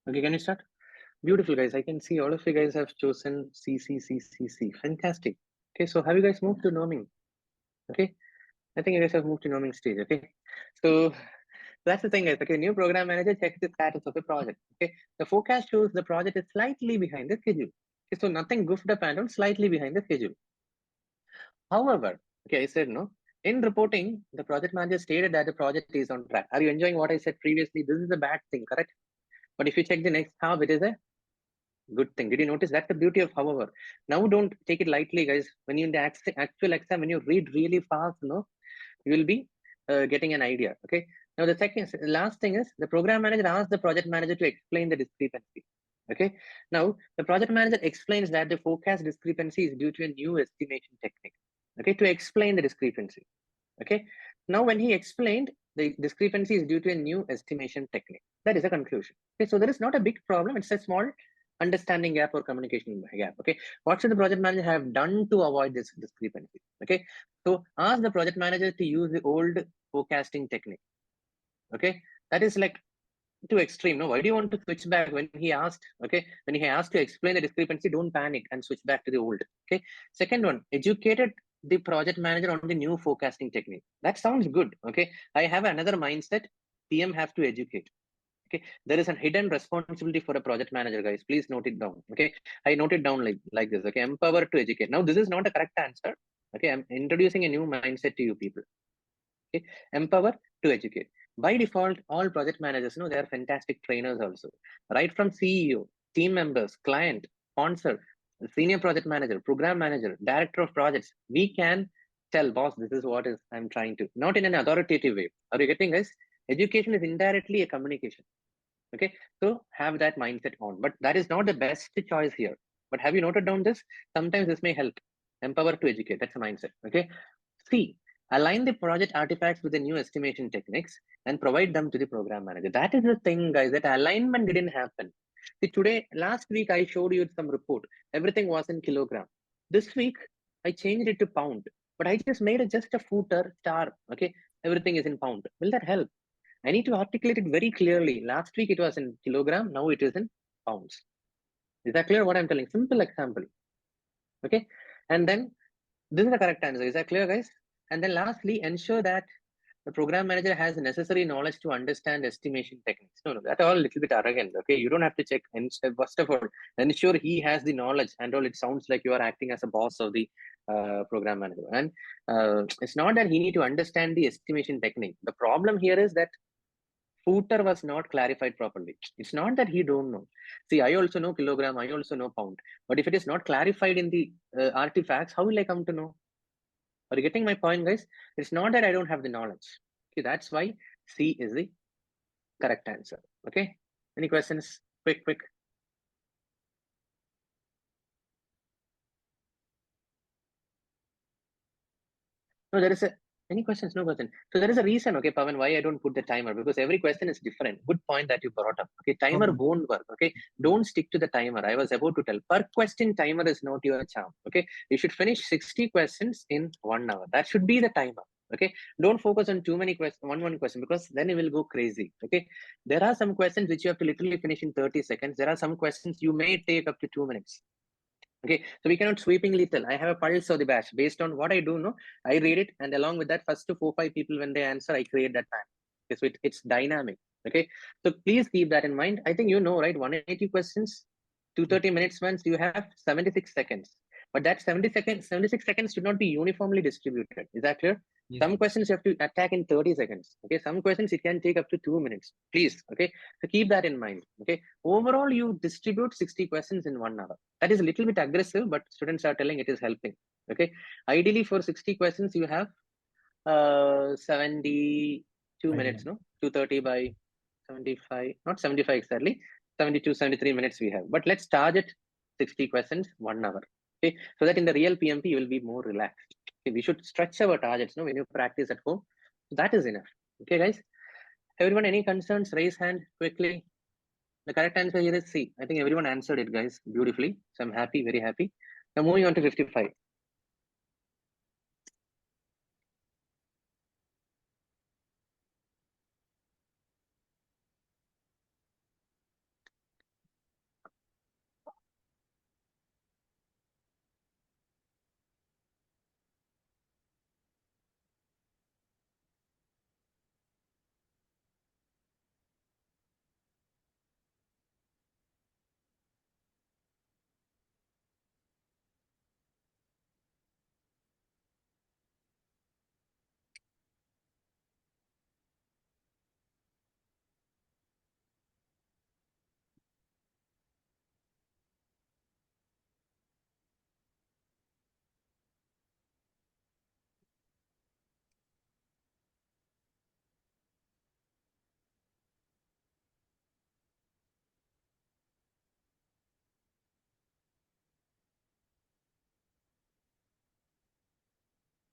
Okay, can you start? Beautiful, guys. I can see all of you guys have chosen C. Fantastic. Okay, so have you guys moved to norming? Okay, I think you guys have moved to norming stage. Okay, so that's the thing, guys. Okay, new program manager checks the status of the project. Okay, the forecast shows the project is slightly behind the schedule. Okay, so nothing goofed up and down, slightly behind the schedule. However, okay, I said no. In reporting, the project manager stated that the project is on track. Are you enjoying what I said previously? This is a bad thing, correct? But if you check the next half, it is a good thing. Did you notice? That's the beauty of however. Now don't take it lightly, guys. When you're in the actual exam, when you read really fast, you will be getting an idea. Okay. Now the last thing is the program manager asks the project manager to explain the discrepancy. Okay. Now the project manager explains that the forecast discrepancy is due to a new estimation technique. Okay, to explain the discrepancy. Okay. Now when he explained the discrepancy is due to a new estimation technique. That is a conclusion. Okay, so there is not a big problem. It's a small understanding gap or communication gap. Okay, what should the project manager have done to avoid this discrepancy? Okay, so ask the project manager to use the old forecasting technique. Okay, that is like too extreme. No, why do you want to switch back when he asked? Okay, when he asked to explain the discrepancy, don't panic and switch back to the old. Okay, second one, educated the project manager on the new forecasting technique. That sounds good. Okay, I have another mindset. PM have to educate. Okay, there is a hidden responsibility for a project manager, guys. Please note it down. Okay, I note it down like this. Okay, empower to educate. Now this is not a correct answer. Okay, I'm introducing a new mindset to you people. Okay, empower to educate. By default, all project managers know they are fantastic trainers also. Right from CEO, team members, client, sponsor, senior project manager, program manager, director of projects, we can tell boss, this is what is I'm trying to, not in an authoritative way. Are you getting guys? Education is indirectly a communication. Okay, so have that mindset on, but that is not the best choice here. But have you noted down this? Sometimes this may help. Empower to educate. That's a mindset. Okay. C, align the project artifacts with the new estimation techniques and provide them to the program manager. That is the thing, guys. That alignment didn't happen. See, last week I showed you some report. Everything was in kilogram. This week I changed it to pound, but I just made it just a footer star. Okay, everything is in pound. Will that help? I need to articulate it very clearly. Last week it was in kilogram, now it is in pounds. Is that clear what I'm telling? Simple example. Okay. And then this is the correct answer. Is that clear, guys? And then lastly, ensure that the program manager has the necessary knowledge to understand estimation techniques. No, that's all a little bit arrogant. Okay. You don't have to check. And first of all, ensure he has the knowledge. And all, it sounds like you are acting as a boss of the program manager. And it's not that he need to understand the estimation technique. The problem here is that footer was not clarified properly. It's not that he don't know. See, I also know kilogram, I also know pound. But if it is not clarified in the artifacts, how will I come to know? Are you getting my point, guys? It's not that I don't have the knowledge. Okay, that's why C is the correct answer. Okay. Any questions? Quick. No, there is any questions? No question. So there is a reason, okay, Pavan, why I don't put the timer, because every question is different. Good point that you brought up. Okay, timer won't work. Okay, don't stick to the timer. I was about to tell. Per question timer is not your charm. Okay, you should finish 60 questions in 1 hour. That should be the timer. Okay, don't focus on too many questions, one question, because then it will go crazy. Okay, there are some questions which you have to literally finish in 30 seconds. There are some questions you may take up to 2 minutes. Okay, so we cannot sweepingly tell. I have a pulse of the batch based on what I do. No, I read it, and along with that, first to 4-5 people when they answer, I create that time. Okay, so it's dynamic. Okay, so please keep that in mind. I think you know, right? 180 questions, 230 minutes once you have 76 seconds. But that 76 seconds should not be uniformly distributed. Is that clear? Yes. Some questions you have to attack in 30 seconds. Okay, some questions it can take up to 2 minutes. Please, okay. So keep that in mind. Okay. Overall, you distribute 60 questions in 1 hour. That is a little bit aggressive, but students are telling it is helping. Okay. Ideally, for 60 questions, you have 72 minutes, no? 230 by 75, not 75 exactly, 72, 73 minutes we have. But let's target 60 questions, 1 hour. Okay, so that in the real PMP you will be more relaxed. Okay, we should stretch our targets, no, when you practice at home. So that is enough. Okay, guys. Everyone, any concerns? Raise hand quickly. The correct answer here is C. I think everyone answered it, guys, beautifully. So I'm happy, very happy. Now moving on to 55.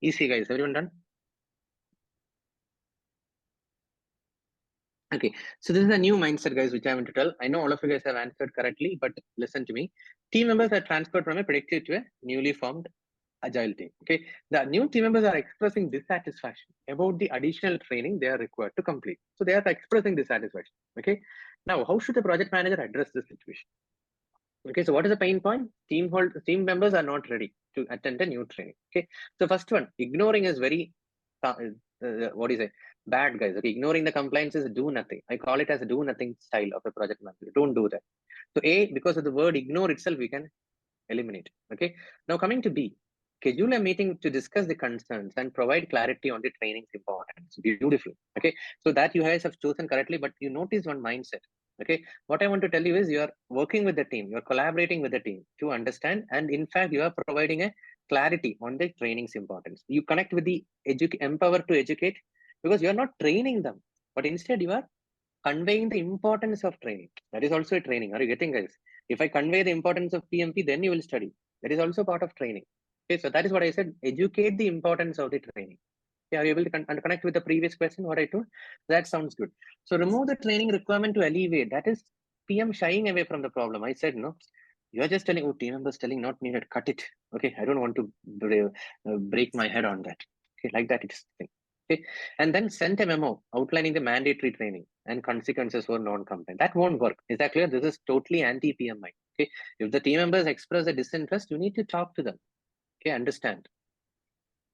Easy, guys. Everyone done? Okay, so this is a new mindset, guys, which I want to tell. I know all of you guys have answered correctly, but listen to me. Team members are transferred from a predictive to a newly formed Agile team. Okay, the new team members are expressing dissatisfaction about the additional training they are required to complete. So they are expressing dissatisfaction. Okay, now how should the project manager address this situation? Okay, so what is the pain point? Team members are not ready to attend a new training. Okay, so first one, ignoring is very what do you say? Bad, guys. Okay, ignoring the compliance is do nothing. I call it as a do nothing style of a project manager. Don't do that. So A, because of the word ignore itself, we can eliminate. Okay, now coming to B, schedule a meeting to discuss the concerns and provide clarity on the training's importance. Beautiful. Okay, so that you guys have chosen correctly, but you notice one mindset. Okay, what I want to tell you is you are working with the team, you're collaborating with the team to understand, and in fact, you are providing a clarity on the training's importance. You connect with the empower to educate, because you're not training them, but instead you are conveying the importance of training. That is also a training. Are you getting, guys? If I convey the importance of PMP, then you will study. That is also part of training. Okay, so that is what I said. Educate the importance of the training. Okay, are you able to connect with the previous question, what I told? That sounds good. So remove the training requirement to alleviate. That is PM shying away from the problem. I said, no, you are just telling, oh, team members telling not needed, cut it. Okay, I don't want to break my head on that. Okay, like that it's thing. Okay, and then send a memo outlining the mandatory training and consequences for non-compliant. That won't work. Is that clear? This is totally anti-PMI. Okay, if the team members express a disinterest, you need to talk to them. Okay, understand.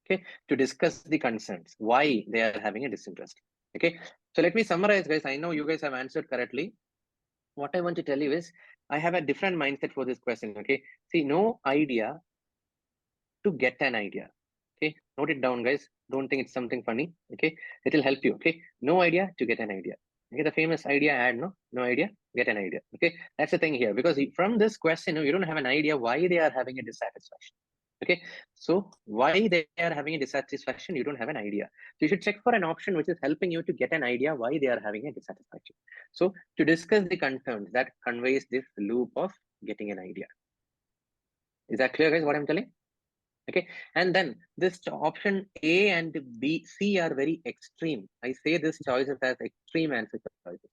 Okay, to discuss the concerns, why they are having a disinterest. Okay, so let me summarize, guys. I know you guys have answered correctly. What I want to tell you is I have a different mindset for this question. Okay, see, no idea to get an idea. Okay, note it down, guys. Don't think it's something funny. Okay, it will help you. Okay, no idea to get an idea. Okay, the famous idea ad, no idea, get an idea. Okay, that's the thing here, because from this question, you don't have an idea why they are having a dissatisfaction. Okay, so why they are having a dissatisfaction, you don't have an idea. So you should check for an option which is helping you to get an idea why they are having a dissatisfaction. So to discuss the concerns, that conveys this loop of getting an idea. Is that clear, guys, what I'm telling? Okay, and then this option A and B, C are very extreme. I say this choices as extreme answer choices.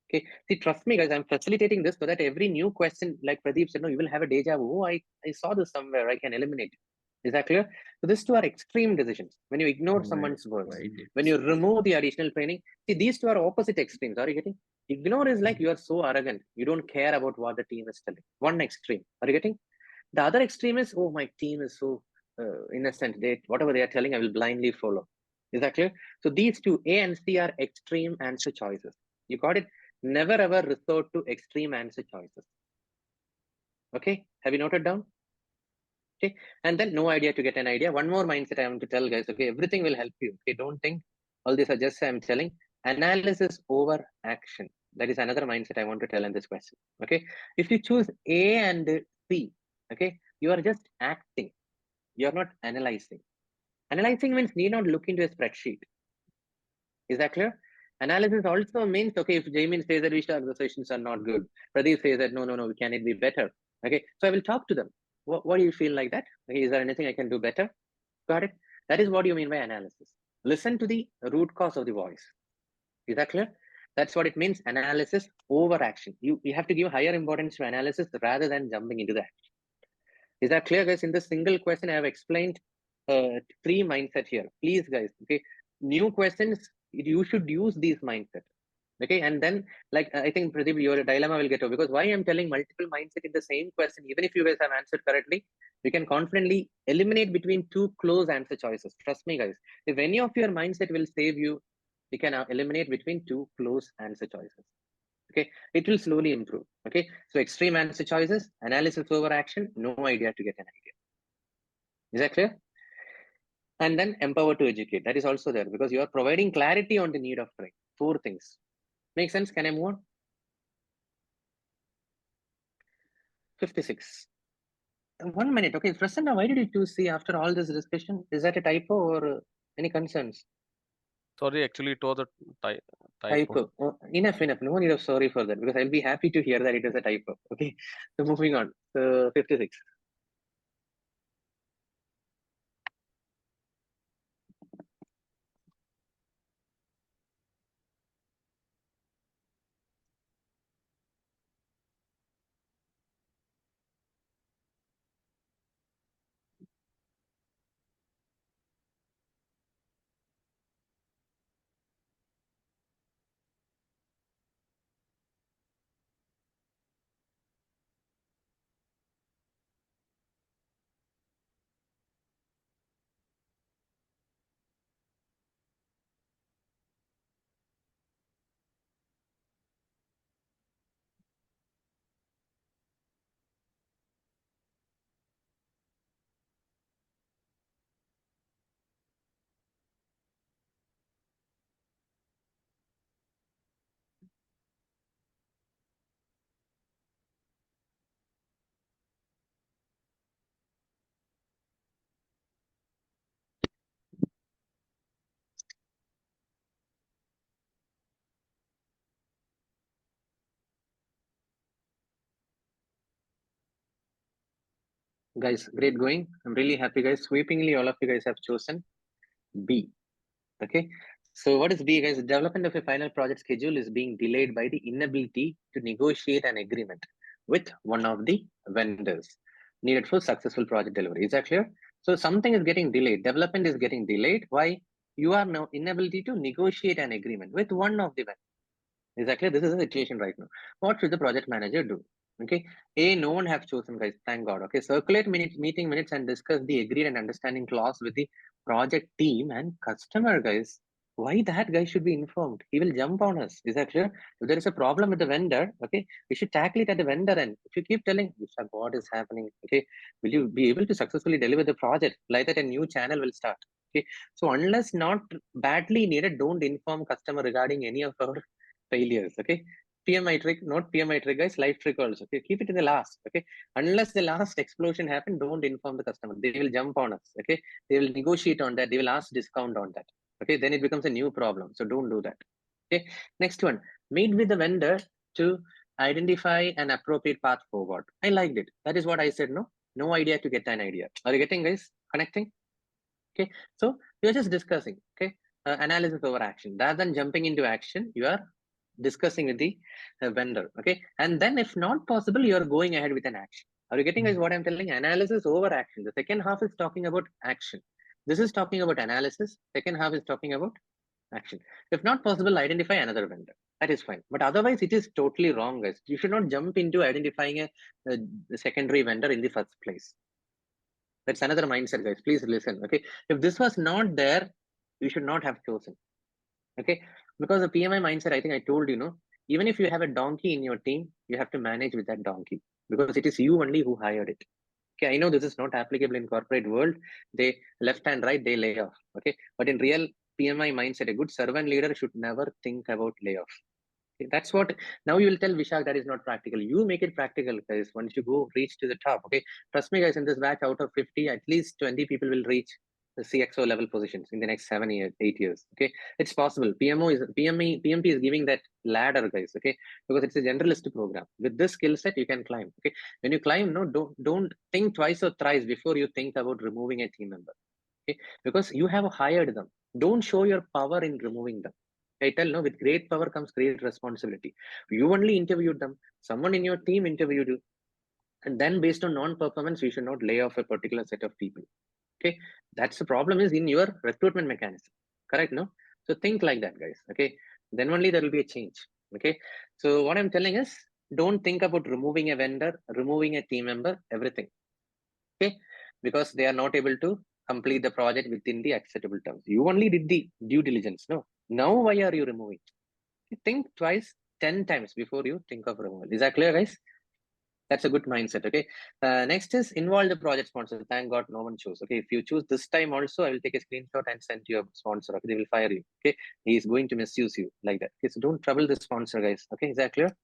Okay, see, trust me, guys, I'm facilitating this so that every new question, like Pradeep said, no, you will have a deja vu. Oh, I saw this somewhere, I can eliminate it. Is that clear? So these two are extreme decisions. When you ignore someone's words, when you remove the additional training, see, these two are opposite extremes. Are you getting? Ignore is like you are so arrogant, you don't care about what the team is telling. One extreme. Are you getting? The other extreme is, oh, my team is so innocent. Whatever they are telling, I will blindly follow. Is that clear? So these two, A and C, are extreme answer choices. You got it? Never ever resort to extreme answer choices. Okay, have you noted down? Okay, and then no idea to get an idea. One more mindset I want to tell, guys. Okay, everything will help you. Okay, don't think all these are just I'm telling. Analysis over action. That is another mindset I want to tell in this question. Okay, if you choose A and C, okay, you are just acting. You are not analyzing. Analyzing means need not look into a spreadsheet. Is that clear? Analysis also means, okay, if Jamin says that Vishal, the sessions are not good, Pradeep says that no, can it be better? Okay, so I will talk to them. What do you feel like that? Okay, is there anything I can do better? Got it? That is what you mean by analysis. Listen to the root cause of the voice. Is that clear? That's what it means, analysis over action. You have to give higher importance to analysis rather than jumping into the action. Is that clear, guys? In this single question, I have explained 3 mindset here. Please, guys, okay, new questions, you should use these mindset. Okay, and then like I think Pradeep, your dilemma will get over, because why I'm telling multiple mindset in the same question, even if you guys have answered correctly, you can confidently eliminate between 2 close answer choices. Trust me, guys. If any of your mindset will save you, you can eliminate between 2 close answer choices. Okay, it will slowly improve. Okay, so extreme answer choices, analysis over action, no idea to get an idea. Is that clear? And then empower to educate. That is also there, because you are providing clarity on the need of training. 4 things. Make sense? Can I move on? 56. 1 minute. Okay, Prasanna, why did you choose C after all this discussion? Is that a typo or any concerns?
Sorry, actually it was a
typo. Oh, enough. No need of sorry for that, because I'll be happy to hear that it is a typo. Okay, so moving on. So 56. Guys, great going. I'm really happy, guys. Sweepingly, all of you guys have chosen B. Okay. So what is B, guys? The development of a final project schedule is being delayed by the inability to negotiate an agreement with one of the vendors needed for successful project delivery. Is that clear? So something is getting delayed. Development is getting delayed. Why? You are now inability to negotiate an agreement with one of the vendors. Exactly. This is the situation right now. What should the project manager do? Okay. A, no one have chosen, guys. Thank God. Okay. Circulate meeting minutes and discuss the agreed and understanding clause with the project team and customer, guys. Why that guy should be informed? He will jump on us. Is that clear? If there is a problem with the vendor, okay, we should tackle it at the vendor end. If you keep telling, what is happening? Okay, will you be able to successfully deliver the project? Like that, a new channel will start. Okay. So unless not badly needed, don't inform customer regarding any of our failures. Okay, PMI trick, not PMI trick, guys. Life trick also. Okay, keep it in the last. Okay, unless the last explosion happened, don't inform the customer. They will jump on us. Okay, they will negotiate on that. They will ask discount on that. Okay, then it becomes a new problem. So don't do that. Okay, next one. Meet with the vendor to identify an appropriate path forward. I liked it. That is what I said. No idea to get an idea. Are you getting, guys? Connecting? Okay, so we are just discussing. Okay, analysis over action. Rather than jumping into action, you are discussing with the vendor. Okay, and then if not possible, you are going ahead with an action. Are you getting, guys, what I'm telling? Analysis over action. The second half is talking about action. This is talking about analysis. Second half is talking about action. If not possible, identify another vendor. That is fine. But otherwise, it is totally wrong, guys. You should not jump into identifying a secondary vendor in the first place. That's another mindset, guys. Please listen. Okay, if this was not there, you should not have chosen. Okay, because the PMI mindset, I think I told you, even if you have a donkey in your team, you have to manage with that donkey because it is you only who hired it. Okay, I know this is not applicable in corporate world. They left and right, they lay off. Okay, but in real PMI mindset, a good servant leader should never think about layoff. Okay, that's what now you will tell Vishak that is not practical. You make it practical, guys. Once you go reach to the top, okay. Trust me, guys. In this batch, out of 50, at least 20 people will reach the CXO level positions in the next 7 years, 8 years. Okay, it's possible. PMP is giving that ladder, guys. Okay, because it's a generalist program. With this skill set, you can climb. Okay, when you climb, don't think twice or thrice before you think about removing a team member. Okay, because you have hired them. Don't show your power in removing them. I tell with great power comes great responsibility. You only interviewed them. Someone in your team interviewed you. And then based on non-performance, you should not lay off a particular set of people. Okay. That's the problem is in your recruitment mechanism. Correct, no? So think like that, guys. Okay. Then only there will be a change. Okay. So what I'm telling is don't think about removing a vendor, removing a team member, everything. Okay. Because they are not able to complete the project within the acceptable terms. You only did the due diligence. No. Now why are you removing? Think twice, 10 times before you think of removal. Is that clear, guys? That's a good mindset. Okay. Next is involve the project sponsor. Thank God no one chose. Okay. If you choose this time also, I will take a screenshot and send to your sponsor. Okay. They will fire you. Okay. He is going to misuse you like that. Okay. So don't trouble the sponsor, guys. Okay. Is that clear?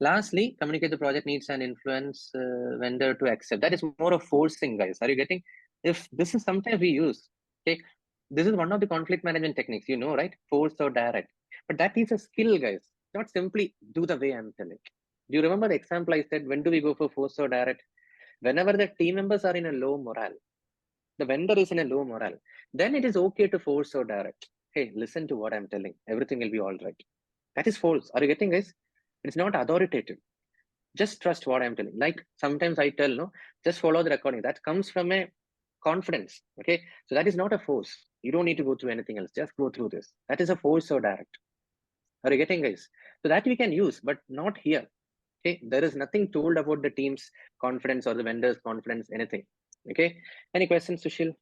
Lastly, communicate the project needs and influence vendor to accept. That is more of forcing, guys. Are you getting? If this is sometimes we use. Okay. This is one of the conflict management techniques, right? Force or direct. But that is a skill, guys. Not simply do the way I'm telling. Do you remember the example I said? When do we go for force or direct? Whenever the team members are in a low morale, the vendor is in a low morale, then it is okay to force or direct. Hey, listen to what I'm telling. Everything will be all right. That is false. Are you getting, guys? It's not authoritative. Just trust what I'm telling. Like sometimes I tell, just follow the recording. That comes from a confidence. Okay. So that is not a force. You don't need to go through anything else. Just go through this. That is a force or direct. Are you getting, guys? So that we can use, but not here. Okay. There is nothing told about the team's confidence or the vendor's confidence, anything. Okay. Any questions, Sushil?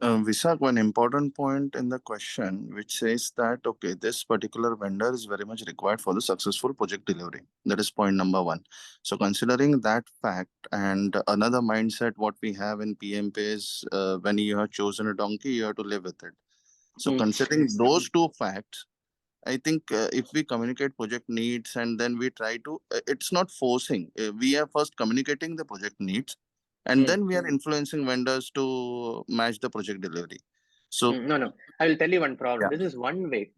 Vishak, one important point in the question which says that, okay, this particular vendor is very much required for the successful project delivery. That is point number one. So considering that fact and another mindset, what we have in PMP is when you have chosen a donkey, you have to live with it. So considering those two facts, I think if we communicate project needs and then we try to, it's not forcing. We are first communicating the project needs and then we are influencing vendors to match the project delivery. So
no, I will tell you one problem. Yeah. This is one way.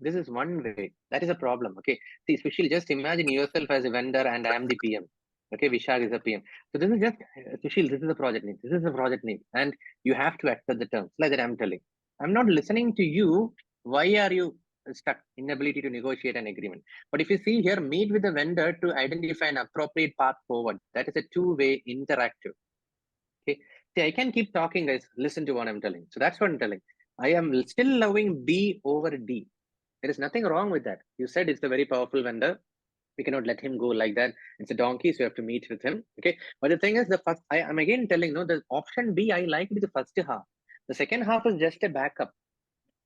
That is a problem. Okay. See, especially just imagine yourself as a vendor and I am the PM. Okay, Vishak is a PM. So this is just, Sushil, this is the project name. This is the project name. And you have to accept the terms. Like that I'm telling. I'm not listening to you. Why are you stuck? Inability to negotiate an agreement. But if you see here, meet with the vendor to identify an appropriate path forward. That is a two-way interactive. Okay. See, I can keep talking, guys. Listen to what I'm telling. So that's what I'm telling. I am still loving B over D. There is nothing wrong with that. You said it's a very powerful vendor. We cannot let him go like that. It's a donkey, so you have to meet with him. Okay. But the thing is, the first, I'm again telling, no, the option B, I like the first half. The second half is just a backup.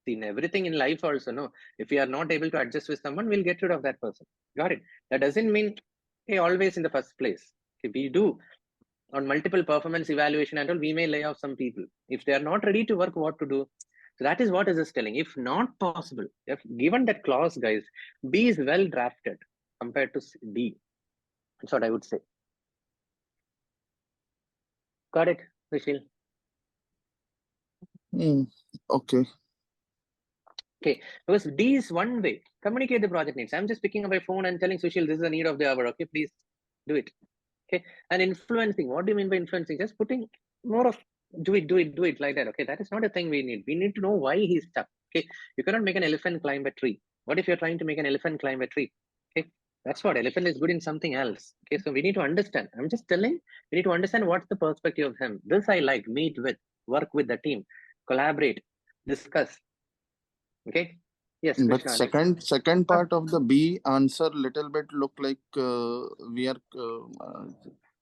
See, in everything in life also, no, if we are not able to adjust with someone, we'll get rid of that person. Got it? That doesn't mean, hey, always in the first place. Okay, we do on multiple performance evaluation and all, we may lay off some people. If they are not ready to work, what to do? So that is what is this telling. If not possible, if given that clause, guys, B is well drafted compared to D. That's what I would say. Got it, Vishil?
Okay.
Okay, because D is one way. Communicate the project needs. I'm just picking up my phone and telling Sushil, this is the need of the hour. Okay, please do it. Okay, and influencing. What do you mean by influencing? Just putting more of do it like that. Okay, that is not a thing we need. We need to know why he's stuck. Okay, you cannot make an elephant climb a tree. What if you're trying to make an elephant climb a tree? Okay, that's what elephant is good in something else. Okay, so we need to understand. I'm just telling, we need to understand what's the perspective of him. This I like, meet with, work with the team, collaborate, discuss. Okay. Yes,
But
Krishna.
second part of the B answer little bit look like we are.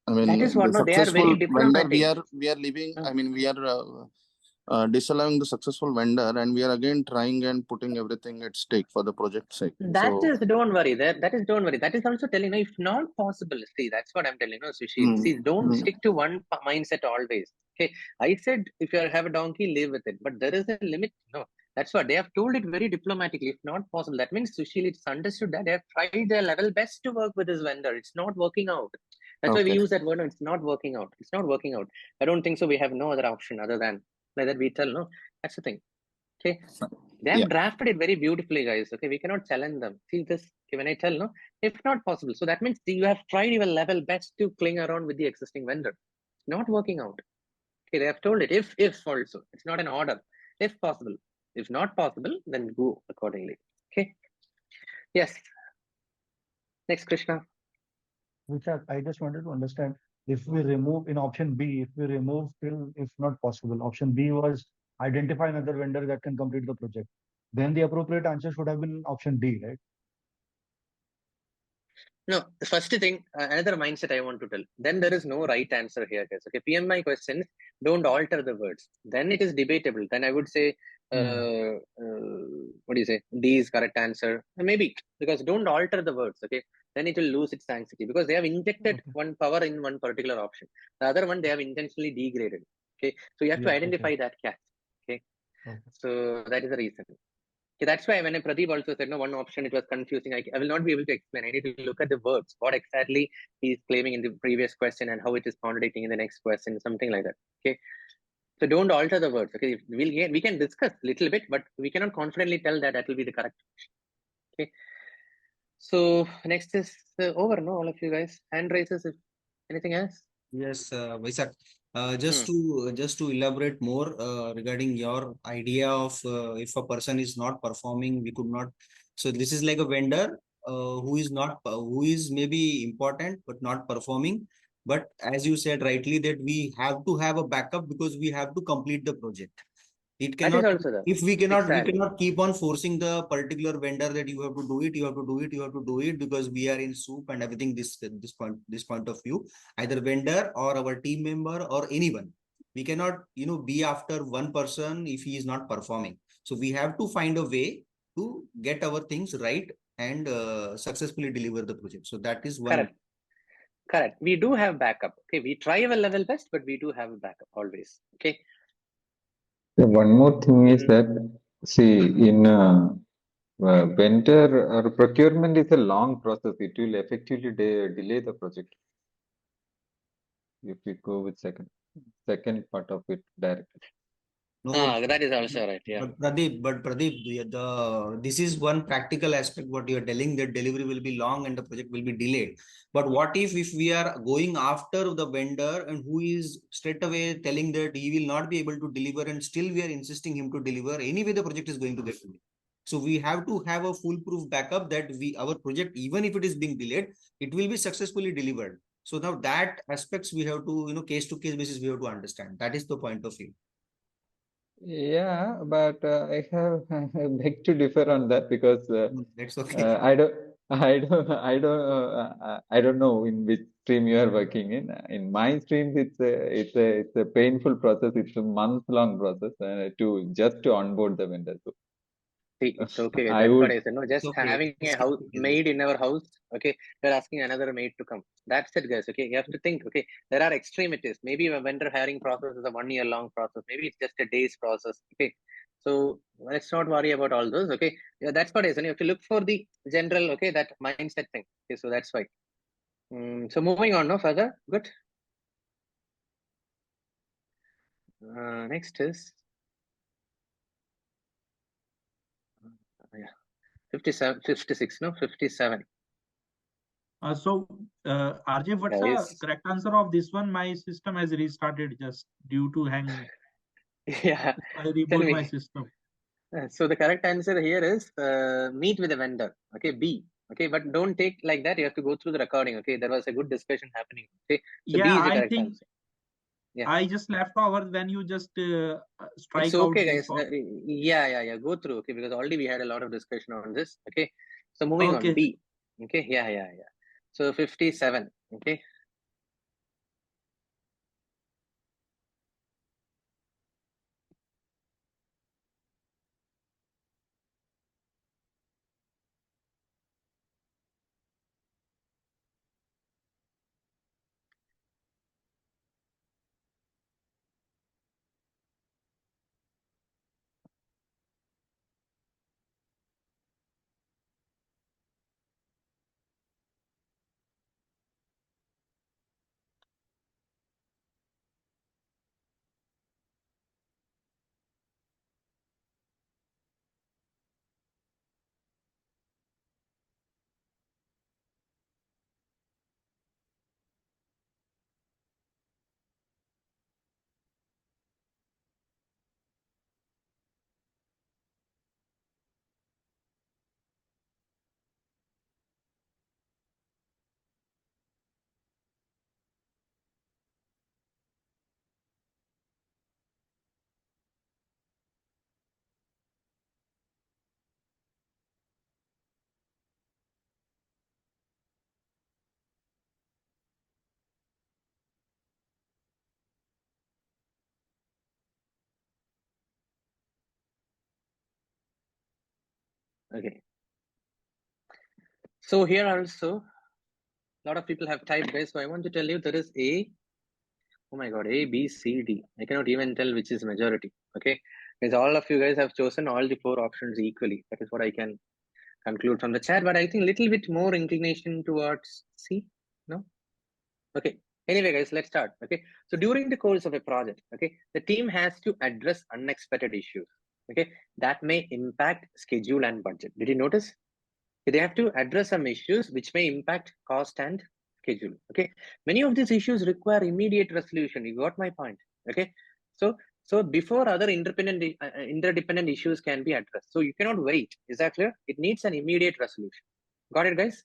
I mean,
That is what,
the
no, they are
successful
very
vendor.
diplomatic.
We are leaving. I mean, we are disallowing the successful vendor, and we are again trying and putting everything at stake for the project sake.
That is, don't worry. That is, don't worry. That is also telling, if not possible, see, that's what I'm telling, no, Sushil. See, don't stick to one mindset always. Okay. I said, if you have a donkey, live with it. But there is a limit. No, that's what they have told it very diplomatically. If not possible, that means, Sushil, it's understood that they have tried their level best to work with this vendor. It's not working out. That's why we use that word. No, it's not working out. It's not working out. I don't think so. We have no other option other than like that. We tell, no, that's the thing. Okay. They have drafted it very beautifully, guys. Okay, we cannot challenge them. See this, okay, when I tell, no, if not possible. So that means you have tried your level best to cling around with the existing vendor. Not working out. Okay, they have told it. If also, it's not an order. If possible. If not possible, then go accordingly. Okay. Yes. Next, Krishna.
Vishak, I just wanted to understand if we remove in option B, if we remove till if not possible, option B was identify another vendor that can complete the project. Then the appropriate answer should have been option D, right?
No, the first thing, another mindset I want to tell. Then there is no right answer here, guys. Okay, PMI questions don't alter the words. Then it is debatable. Then I would say, what do you say? D is correct answer. Maybe because don't alter the words. Okay, then it will lose its sanctity because they have injected one power in one particular option. The other one they have intentionally degraded. Okay, so you have to identify that catch. Okay, so that is the reason. Okay, that's why when Pradeep also said, no, one option, it was confusing. I will not be able to explain. I need to look at the words, what exactly he's claiming in the previous question and how it is contradicting in the next question, something like that. Okay. So don't alter the words. Okay. We can discuss a little bit, but we cannot confidently tell that will be the correct option. Okay. So next is over, no, all of you guys. Hand raises, if anything else.
Yes, Vaisak. Just to elaborate more regarding your idea of if a person is not performing, we could not. So this is like a vendor who is maybe important but not performing. But as you said rightly, that we have to have a backup because we have to complete the project. It cannot, if we cannot keep on forcing the particular vendor that you have to do it because we are in soup and everything. This point of view, either vendor or our team member or anyone, we cannot be after one person if he is not performing. So we have to find a way to get our things right and successfully deliver the project. So that is one.
Correct. We do have backup. Okay, we try our level best, but we do have a backup always. Okay.
One more thing is that, see, in vendor or procurement is a long process. It will effectively delay the project if we go with second part of it directly.
No,
that is also right. Yeah.
But Pradeep, this is one practical aspect what you are telling, that delivery will be long and the project will be delayed. But what if we are going after the vendor and who is straight away telling that he will not be able to deliver, and still we are insisting him to deliver, anyway the project is going to get delayed. So we have to have a foolproof backup that our project, even if it is being delayed, it will be successfully delivered. So now that aspects we have to, case to case basis, we have to understand. That is the point of view.
Yeah, but I have I beg to differ on that, because
That's okay.
I don't know in which stream you are working in. In my streams, it's a painful process. It's a month-long process to onboard the vendor. So
See, it's okay.
I
That's what
would.
I said. No, just
Okay.
having a house maid in our house. Okay, you're asking another maid to come. That's it, guys. Okay, you have to think. Okay, there are extremities. Maybe a vendor hiring process is a 1 year long process. Maybe it's just a day's process. Okay, so let's not worry about all those. Okay, yeah, that's what I said. You have to look for the general. Okay, that mindset thing. Okay, so that's why. So moving on. No further. Good. Next is. Yeah, 57, 56. No, 57.
RJ, what's the correct answer of this one? My system has restarted just due to hang.
Yeah,
I reboot my system.
So the correct answer here is meet with a vendor. Okay, B. Okay, but don't take like that. You have to go through the recording. Okay, there was a good discussion happening. Okay, so B is the correct answer. Yeah,
I just left over when you just strike
it's okay,
out.
guys. Yeah. Go through. Okay, because already we had a lot of discussion on this. Okay, so moving on. B. Okay, yeah. So 57. Okay. Okay. So here also, a lot of people have typed this. So I want to tell you there is A. Oh my God, A, B, C, D. I cannot even tell which is majority. Okay, because all of you guys have chosen all the 4 options equally. That is what I can conclude from the chat. But I think a little bit more inclination towards C. No. Okay. Anyway, guys, let's start. Okay. So during the course of a project, okay, the team has to address unexpected issues. Okay, that may impact schedule and budget. Did you notice? They have to address some issues which may impact cost and schedule. Okay, many of these issues require immediate resolution. You got my point. Okay, so before other interdependent issues can be addressed, so you cannot wait. Is that clear? It needs an immediate resolution. Got it, guys?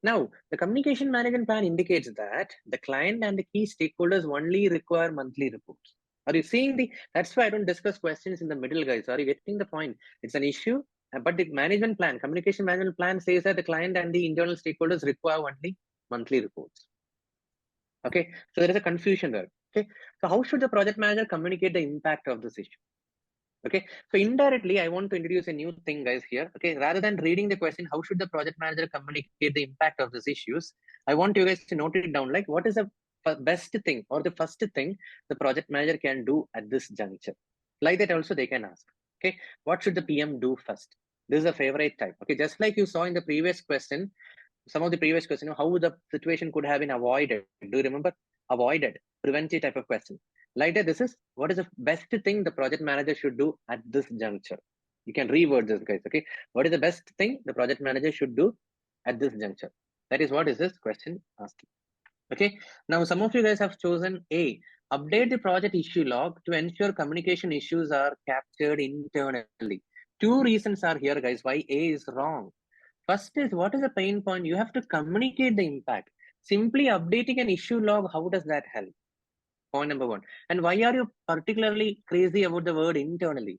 Now, the communication management plan indicates that the client and the key stakeholders only require monthly reports. Are you seeing that's why I don't discuss questions in the middle, guys. Are you getting the point? It's an issue, but the management plan, communication management plan says that the client and the internal stakeholders require only monthly reports. Okay, so there is a confusion there. Okay, so how should the project manager communicate the impact of this issue? Okay, so indirectly, I want to introduce a new thing, guys, here. Okay, rather than reading the question, how should the project manager communicate the impact of these issues? I want you guys to note it down, like what is the best thing or the first thing the project manager can do at this juncture? Like that also they can ask, okay, what should the PM do first? This is a favorite type. Okay, just like you saw in the previous question, some of the previous question, how the situation could have been avoided. Do you remember? Avoided, preventive type of question. Like that, this is what is the best thing the project manager should do at this juncture. You can reword this, guys. Okay, what is the best thing the project manager should do at this juncture? That is what is this question asking. Okay, now some of you guys have chosen A. Update the project issue log to ensure communication issues are captured internally. Two reasons are here, guys, why A is wrong. First is, what is the pain point? You have to communicate the impact. Simply updating an issue log, how does that help? Point number one. And why are you particularly crazy about the word internally?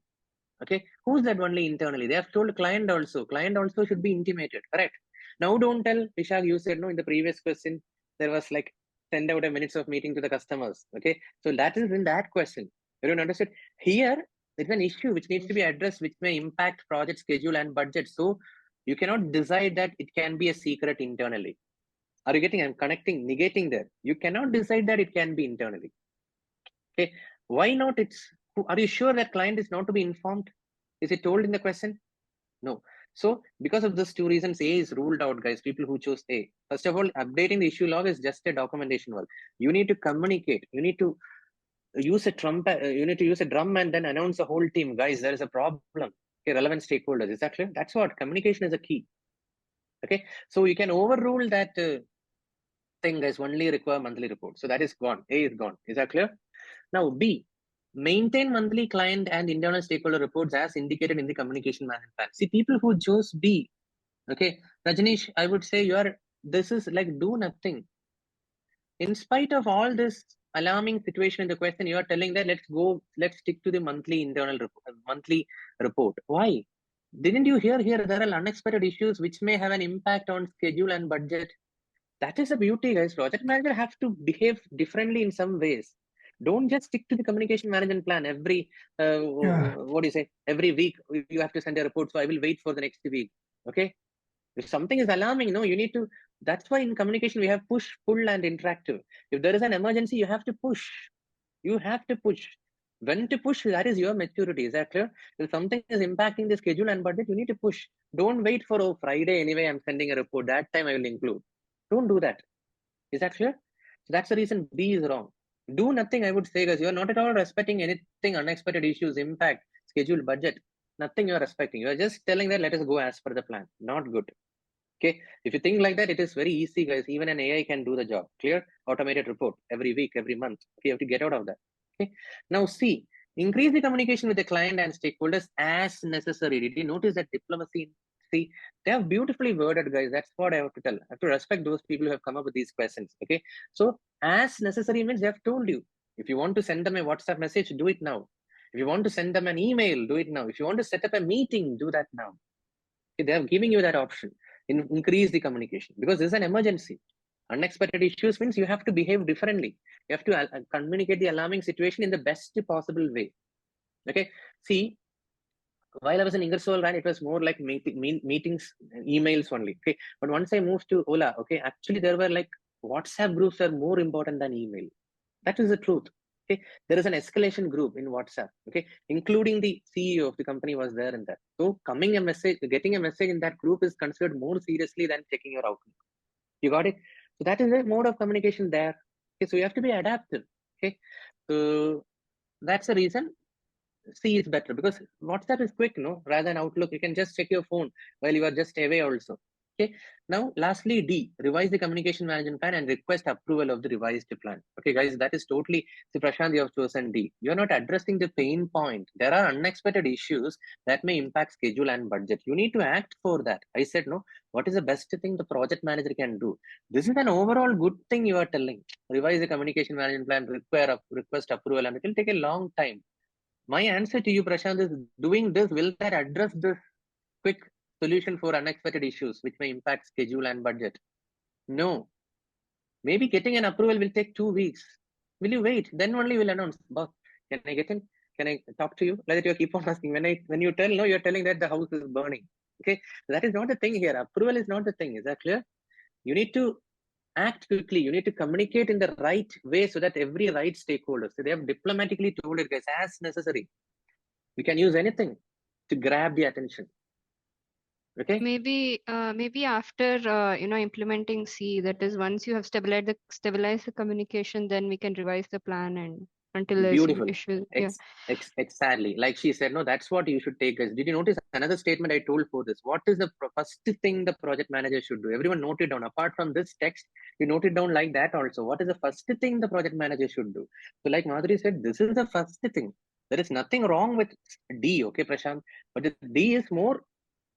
Okay, who's that only internally? They have told client also. Client also should be intimated, correct? Now don't tell, Vishak, you said no in the previous question, there was like send out a minutes of meeting to the customers. Okay, so that is in that question. You don't understand. Here, it's an issue which needs to be addressed, which may impact project schedule and budget. So you cannot decide that it can be a secret internally. Are you getting? I'm connecting, negating there. You cannot decide that it can be internally. Okay, why not? Are you sure that client is not to be informed? Is it told in the question? No. So because of these two reasons, A is ruled out, guys. People who chose A. First of all, updating the issue log is just a documentation work. You need to communicate. You need to use a trumpet. You need to use a drum and then announce the whole team, guys. There is a problem. Okay, relevant stakeholders. Is that clear? That's what communication is a key. Okay, so you can overrule that thing, guys. Only require monthly report. So that is gone. A is gone. Is that clear? Now B, maintain monthly client and internal stakeholder reports as indicated in the communication management plan. See, people who chose B, okay, Rajanish, I would say this is like do nothing. In spite of all this alarming situation in the question, you are telling that let's stick to the monthly report. Why? Didn't you hear here there are unexpected issues which may have an impact on schedule and budget? That is the beauty, guys. Project manager have to behave differently in some ways. Don't just stick to the communication management plan every what do you say, every week you have to send a report, so I will wait for the next week. Okay, if something is alarming, no, you need to. That's why in communication we have push, pull, and interactive. If there is an emergency, you have to push. You have to push. When to push, that is your maturity. Is that clear? If something is impacting the schedule and budget, you need to push. Don't wait for Friday anyway, I'm sending a report, that time I will include. Don't do that. Is that clear? So that's the reason B is wrong. Do nothing, I would say, guys. You're not at all respecting anything, unexpected issues, impact, schedule, budget. Nothing you're respecting. You're just telling that let us go as per the plan. Not good. Okay. If you think like that, it is very easy, guys. Even an AI can do the job. Clear? Automated report every week, every month. Okay, you have to get out of that. Okay. Now C, increase the communication with the client and stakeholders as necessary. Did you notice that diplomacy? See, they have beautifully worded, guys. That's what I have to tell. I have to respect those people who have come up with these questions. Okay. So as necessary means they have told you. If you want to send them a WhatsApp message, do it now. If you want to send them an email, do it now. If you want to set up a meeting, do that now. Okay, they are giving you that option. Increase the communication because this is an emergency. Unexpected issues means you have to behave differently. You have to communicate the alarming situation in the best possible way. Okay. See, while I was in Ingersoll, right, it was more like meetings, emails only. Okay. But once I moved to Ola, okay, actually there were like WhatsApp groups are more important than email. That is the truth. Okay. There is an escalation group in WhatsApp. Okay. Including the CEO of the company was there in that. So getting a message in that group is considered more seriously than checking your Outlook. You got it? So that is a mode of communication there. Okay. So you have to be adaptive. Okay. So that's the reason C is better because WhatsApp is quick, no? Rather than Outlook, you can just check your phone while you are just away also. Okay. Now, lastly, D, revise the communication management plan and request approval of the revised plan. Okay, guys, that is totally, see, Prashant, you have chosen D. You're not addressing the pain point. There are unexpected issues that may impact schedule and budget. You need to act for that. I said, no, what is the best thing the project manager can do? This is an overall good thing you are telling. Revise the communication management plan, request approval, and it will take a long time. My answer to you, Prashant, is doing this, will that address this quick solution for unexpected issues which may impact schedule and budget? No. Maybe getting an approval will take 2 weeks. Will you wait? Then only we'll announce. Boss, can I get in? Can I talk to you? Like that you keep on asking. When you tell no, you're telling that the house is burning. Okay. That is not the thing here. Approval is not the thing. Is that clear? You need to act quickly. You need to communicate in the right way so that every right stakeholder, so they have diplomatically told it, guys, as necessary. We can use anything to grab the attention. Okay.
Maybe after implementing C, that is once you have stabilized the communication, then we can revise the plan and until there's
Beautiful.
issue.
Exactly. Like she said, no, that's what you should take, guys. Did you notice another statement I told for this? What is the first thing the project manager should do? Everyone note it down. Apart from this text, you note it down like that also. What is the first thing the project manager should do? So like Madhuri said, this is the first thing. There is nothing wrong with D, okay, Prashant? But the D is more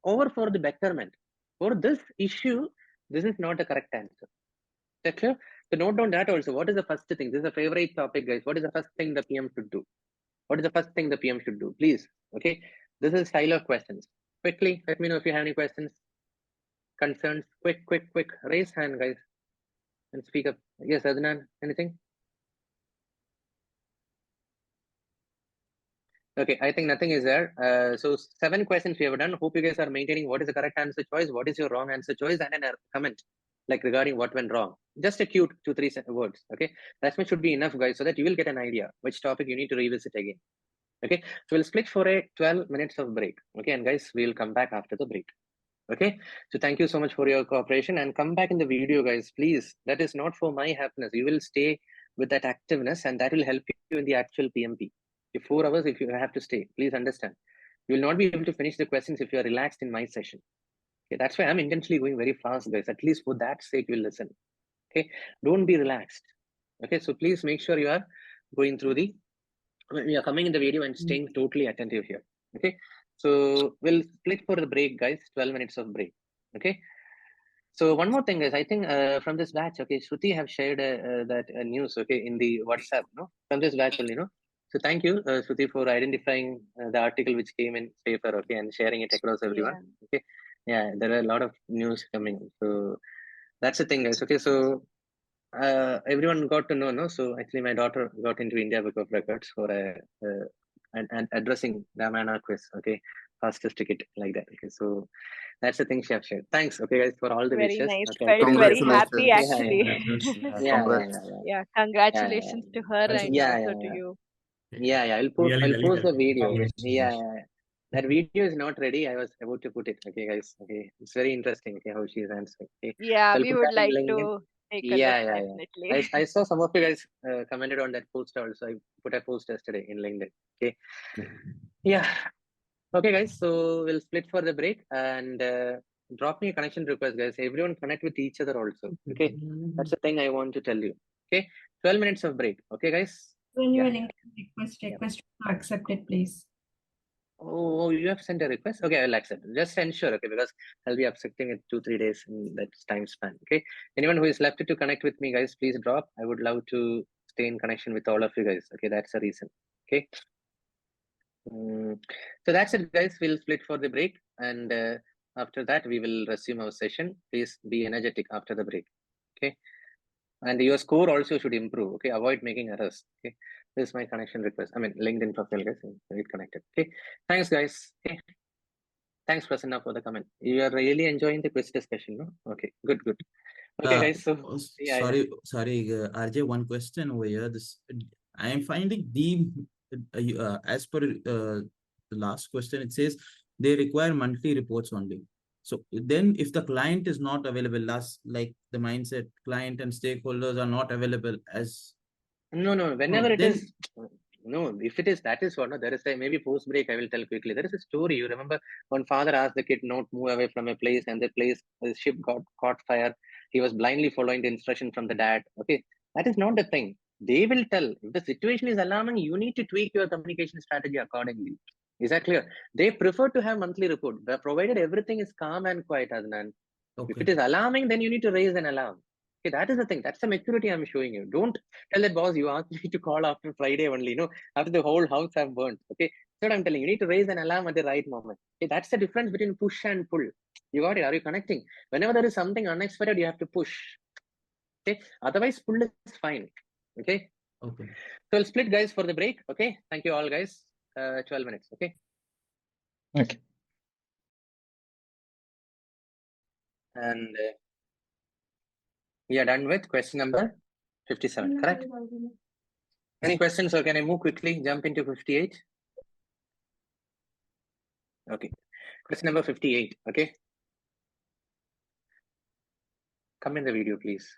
over for the betterment. For this issue, this is not the correct answer. Is that clear? So note down that also. What is the first thing? This is a favorite topic, guys. What is the first thing the PM should do? What is the first thing the PM should do? Please. Okay. This is style of questions. Quickly, let me know if you have any questions, concerns. Quick. Raise hand, guys, and speak up. Yes, Adnan, anything? Okay, I think nothing is there. So 7 questions we have done. Hope you guys are maintaining what is the correct answer choice, what is your wrong answer choice, and then a comment like regarding what went wrong. Just a cute 2-3 words. Okay, that much should be enough, guys, so that you will get an idea which topic you need to revisit again. Okay, so we'll split for a 12 minutes of break. Okay, and guys, we'll come back after the break. Okay, so thank you so much for your cooperation, and come back in the video, guys, please. That is not for my happiness. You will stay with that activeness, and that will help you in the actual PMP. 4 hours if you have to stay, please understand. You will not be able to finish the questions if you are relaxed in my session. Okay, that's why I'm intentionally going very fast, guys. At least for that sake, you will listen. Okay, don't be relaxed. Okay, so please make sure you are going through you are coming in the video and staying totally attentive here. Okay, so we'll split for the break, guys. 12 minutes of break. Okay, so one more thing, guys. I think from this batch, okay, Shruti have shared that news, okay, in the WhatsApp, no, from this batch only, no. So thank you, Shruti, for identifying the article which came in paper, okay, and sharing it across everyone. Okay, yeah, there are a lot of news coming. So that's the thing, guys. Okay, so everyone got to know, no. So actually, my daughter got into India Book of Records for and addressing Ramayana quiz. Okay, fastest ticket like that. Okay, so that's the thing she have shared. Thanks, okay, guys, for all the
Very
wishes.
nice.
Okay,
Felt very happy
Congratulations.
actually.
yeah.
Congratulations to her and also to you.
Yeah. I'll post the video. Yeah. That video is not ready. I was about to put it. Okay, guys. Okay, it's very interesting. Okay, how she is answering. Okay,
Yeah,
so I'll
we
put
would
that in
like
link.
to take a look,
Yeah.
definitely.
I saw some of you guys commented on that post also. I put a post yesterday in LinkedIn. Okay. Yeah. Okay, guys. So we'll split for the break and drop me a connection request, guys. Everyone connect with each other also. Okay, that's the thing I want to tell you. Okay, 12 minutes of break. Okay, guys.
When you link request to accept it, please.
Oh, you have sent a request? Okay, I'll accept it. Just ensure, okay, because I'll be accepting it 2-3 days in that time span. Okay, anyone who is left to connect with me, guys, please drop. I would love to stay in connection with all of you guys. Okay, that's the reason. Okay. So that's it, guys. We'll split for the break, and after that we will resume our session. Please be energetic after the break. Okay, and your score also should improve. Okay, avoid making errors. Okay, this is my connection request. I mean LinkedIn profile, guys. Get connected. Okay, thanks, guys. Okay, thanks, Prasanna, for the comment. You are really enjoying the quiz discussion, no? Okay, good. Okay, guys. So
sorry, RJ. One question over here. I am finding as per the last question, it says they require monthly reports only. So then, if the client is not available, like the mindset, client and stakeholders are not available as.
No. Whenever it is. No, if it is, that is what. No, there is a maybe post break. I will tell quickly. There is a story. You remember one father asked the kid not move away from a place, and the ship caught fire. He was blindly following the instruction from the dad. Okay, that is not the thing. They will tell if the situation is alarming. You need to tweak your communication strategy accordingly. Is that clear? They prefer to have monthly report, provided everything is calm and quiet, Adnan. Okay. If it is alarming, then you need to raise an alarm. Okay, that is the thing. That's the maturity I'm showing you. Don't tell that boss you asked me to call after Friday only. No, after the whole house have burnt. Okay, that's what I'm telling you. You need to raise an alarm at the right moment. Okay, that's the difference between push and pull. You got it? Are you connecting? Whenever there is something unexpected, you have to push. Okay, otherwise pull is fine. Okay.
Okay.
So I'll split, guys, for the break. Okay. Thank you all, guys. 12 minutes. Okay.
Okay.
And we are done with question number 57, correct? Any questions, or can I move quickly, jump into 58? Okay. Question number 58, okay? Come in the video, please.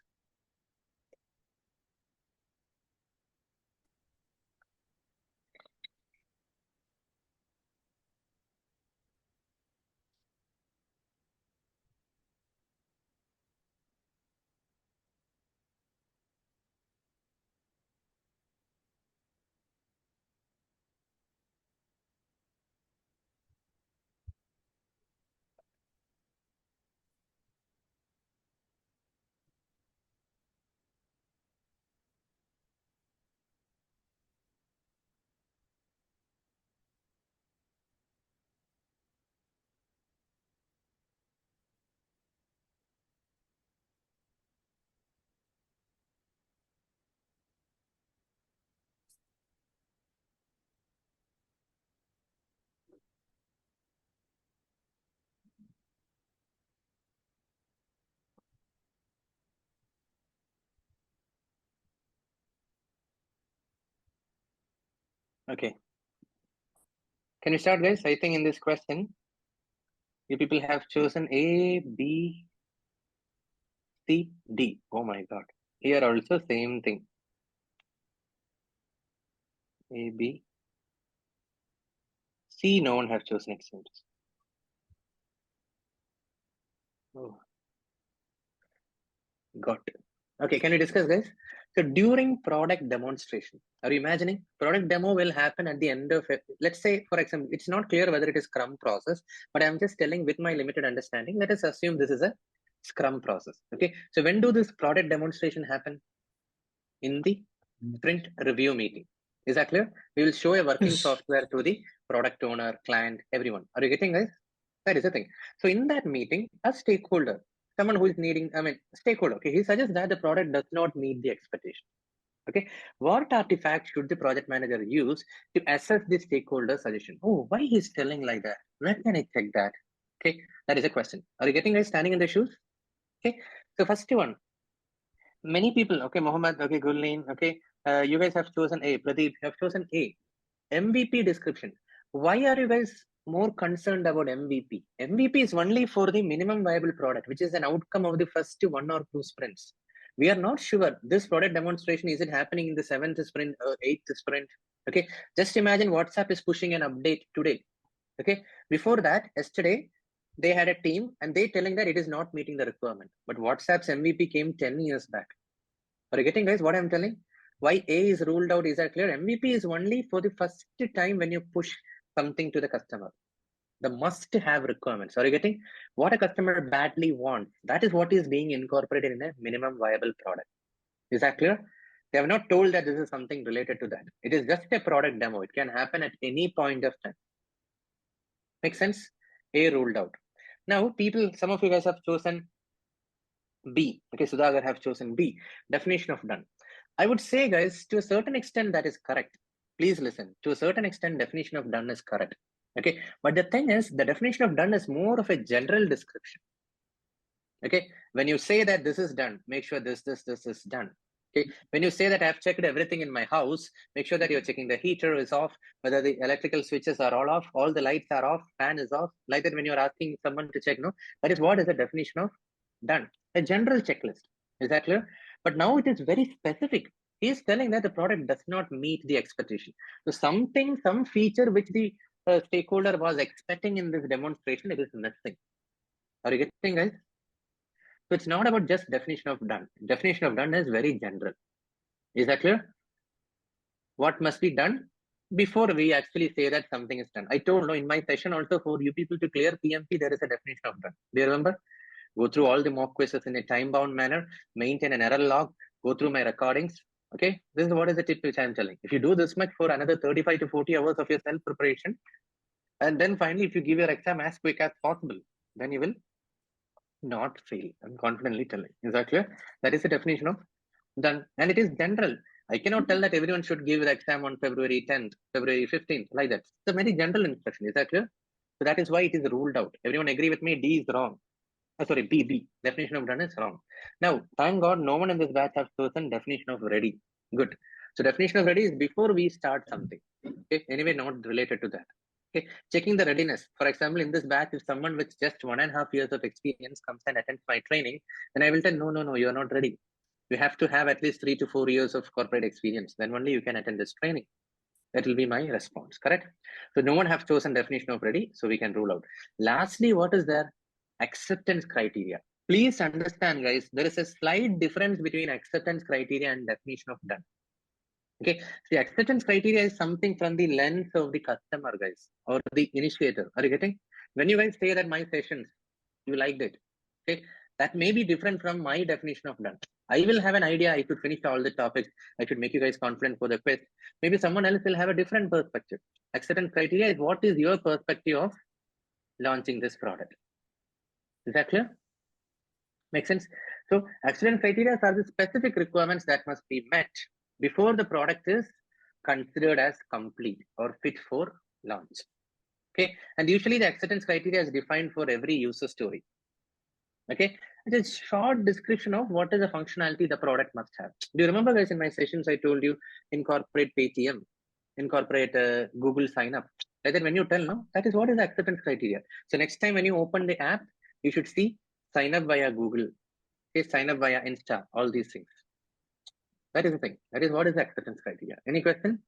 Okay. Can we start, guys? I think in this question, you people have chosen A, B, C, D. Oh my God. Here also same thing. A, B, C, no one have chosen it seems. Oh. Got it. Okay, can we discuss, guys? So during product demonstration, are you imagining product demo will happen at the end of it? Let's say, for example, it's not clear whether it is Scrum process, but I'm just telling with my limited understanding, let us assume this is a Scrum process. Okay, so when do this product demonstration happen? In the sprint review meeting. Is that clear? We will show a working software to the product owner, client, everyone. Are you getting, guys? That is the thing. So in that meeting, a stakeholder, someone who is needing, stakeholder, okay, he suggests that the product does not meet the expectation. Okay, what artifact should the project manager use to assess the stakeholder suggestion? Oh, why he's telling like that? Where can I check that? Okay, that is a question. Are you getting, guys, standing in the shoes? Okay, so first one, many people, okay, Mohammed, okay, Gulleen, okay, you guys have chosen A. Pradeep, you have chosen A. MVP description. Why are you guys more concerned about MVP? MVP is only for the minimum viable product, which is an outcome of the first 1 or 2 sprints. We are not sure this product demonstration, is it happening in the 7th sprint or 8th sprint? Okay, just imagine WhatsApp is pushing an update today. Okay, before that, yesterday, they had a team and they telling that it is not meeting the requirement. But WhatsApp's MVP came 10 years back. Are you getting, guys, what I'm telling? Why A is ruled out? Is that clear? MVP is only for the first time when you push something to the customer. The must have requirements. Are you getting? What a customer badly wants, that is what is being incorporated in a minimum viable product. Is that clear? They have not told that this is something related to that. It is just a product demo. It can happen at any point of time. Make sense? A ruled out. Now, people, some of you guys have chosen B. Okay, Sudhagar have chosen B. Definition of done. I would say, guys, to a certain extent, that is correct. Please listen. To a certain extent, definition of done is correct. Okay, but the thing is, the definition of done is more of a general description. Okay, when you say that this is done, make sure this is done. Okay, when you say that I've checked everything in my house, make sure that you're checking the heater is off, whether the electrical switches are all off, all the lights are off, fan is off. Like that, when you're asking someone to check, no, that is what is the definition of done. A general checklist. Is that clear? But now it is very specific. He is telling that the product does not meet the expectation. So something, some feature which the stakeholder was expecting in this demonstration, it is missing. Are you getting, guys? So it's not about just definition of done. Definition of done is very general. Is that clear? What must be done before we actually say that something is done? I told you in my session also, for you people to clear PMP, there is a definition of done. Do you remember? Go through all the mock quizzes in a time-bound manner, maintain an error log, go through my recordings. Okay, this is what is the tip which I'm telling. If you do this much for another 35 to 40 hours of your self-preparation, and then finally, if you give your exam as quick as possible, then you will not fail. I'm confidently telling. Is that clear? That is the definition of done. And it is general. I cannot tell that everyone should give the exam on February 10th, February 15th, like that. It's a very general instruction. Is that clear? So that is why it is ruled out. Everyone agree with me? D is wrong. Sorry, B. Definition of done is wrong. Now, thank God, no one in this batch has chosen definition of ready. Good. So definition of ready is before we start something. Okay. Anyway, not related to that. Okay. Checking the readiness. For example, in this batch, if someone with just 1.5 years of experience comes and attends my training, then I will tell, no, you are not ready. You have to have at least 3 to 4 years of corporate experience. Then only you can attend this training. That will be my response. Correct? So no one have chosen definition of ready, so we can rule out. Lastly, what is there? Acceptance criteria. Please understand, guys, there is a slight difference between acceptance criteria and definition of done. Okay, the acceptance criteria is something from the lens of the customer, guys, or the initiator. Are you getting? When you guys say that my sessions, you liked it. Okay, that may be different from my definition of done. I will have an idea. I should finish all the topics. I should make you guys confident for the quiz. Maybe someone else will have a different perspective. Acceptance criteria is what is your perspective of launching this product. Is that clear? Make sense? So acceptance criteria are the specific requirements that must be met before the product is considered as complete or fit for launch. Okay, and usually the acceptance criteria is defined for every user story. Okay, it's a short description of what is the functionality the product must have. Do you remember, guys, in my sessions I told you incorporate Paytm? incorporate Google sign up. Like that when you tell, no, that is what is the acceptance criteria. So next time when you open the app, you should see sign up via Google, okay, sign up via Insta, all these things. That is the thing. That is what is the acceptance criteria. Any question?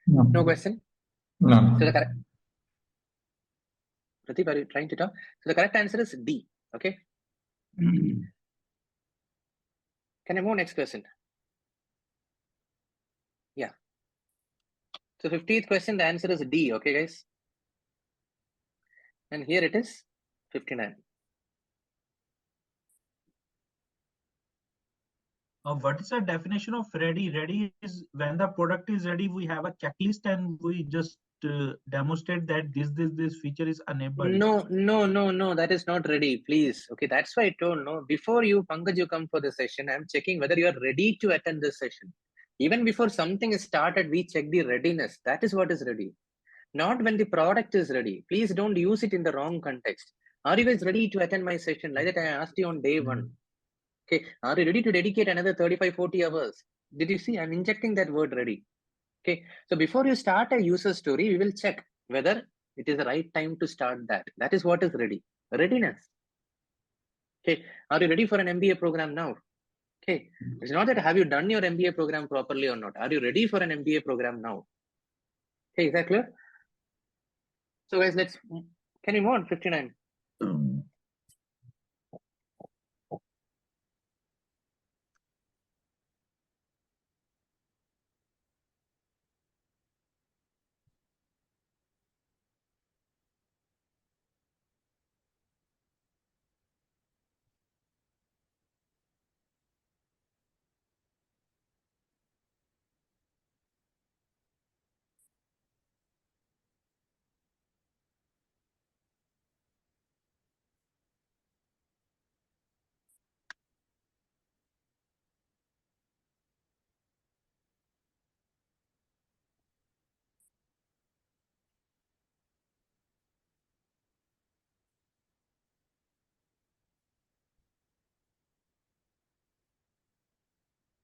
No question?
No.
So the correct, Pradeep, are you trying to talk? So the correct answer is D. Okay. Can I move next question? Yeah. So 50th question, the answer is D. Okay, guys. And here it is 59.
What is the definition of ready? Ready is when the product is ready, we have a checklist and we just demonstrate that this feature is enabled.
No, that is not ready, please. Okay, that's why I told, no, before you, Pankaj, you come for the session, I'm checking whether you are ready to attend this session. Even before something is started, we check the readiness. That is what is ready. Not when the product is ready. Please don't use it in the wrong context. Are you guys ready to attend my session? Like that I asked you on day one. Okay, are you ready to dedicate another 35-40 hours? Did you see? I'm injecting that word ready. Okay, so before you start a user story, we will check whether it is the right time to start that. That is what is ready. Readiness. Okay, are you ready for an MBA program now? Okay, it's not that have you done your MBA program properly or not. Are you ready for an MBA program now? Okay, is that clear? So guys, can you move on 59?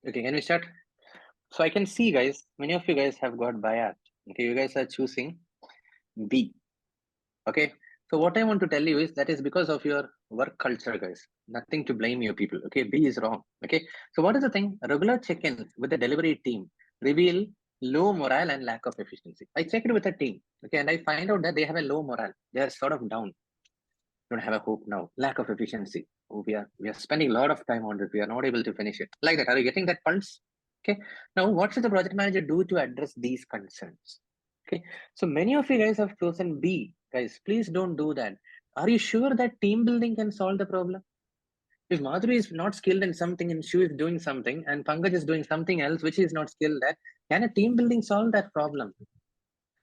Okay, can we start? So I can see, guys, many of you guys have got biased. Okay, you guys are choosing B. Okay, so what I want to tell you is that is because of your work culture, guys. Nothing to blame you people. Okay, B is wrong. Okay, so what is the thing? Regular check-ins with the delivery team reveal low morale and lack of efficiency. I checked with the team. Okay, and I find out that they have a low morale. They are sort of down. Don't have a hope now. Lack of efficiency. Oh, we are spending a lot of time on it. We are not able to finish it. Like that. Are you getting that pulse? Okay. Now, what should the project manager do to address these concerns? Okay. So many of you guys have chosen B. Guys, please don't do that. Are you sure that team building can solve the problem? If Madhuri is not skilled in something and she is doing something and Pankaj is doing something else which he is not skilled at, can a team building solve that problem?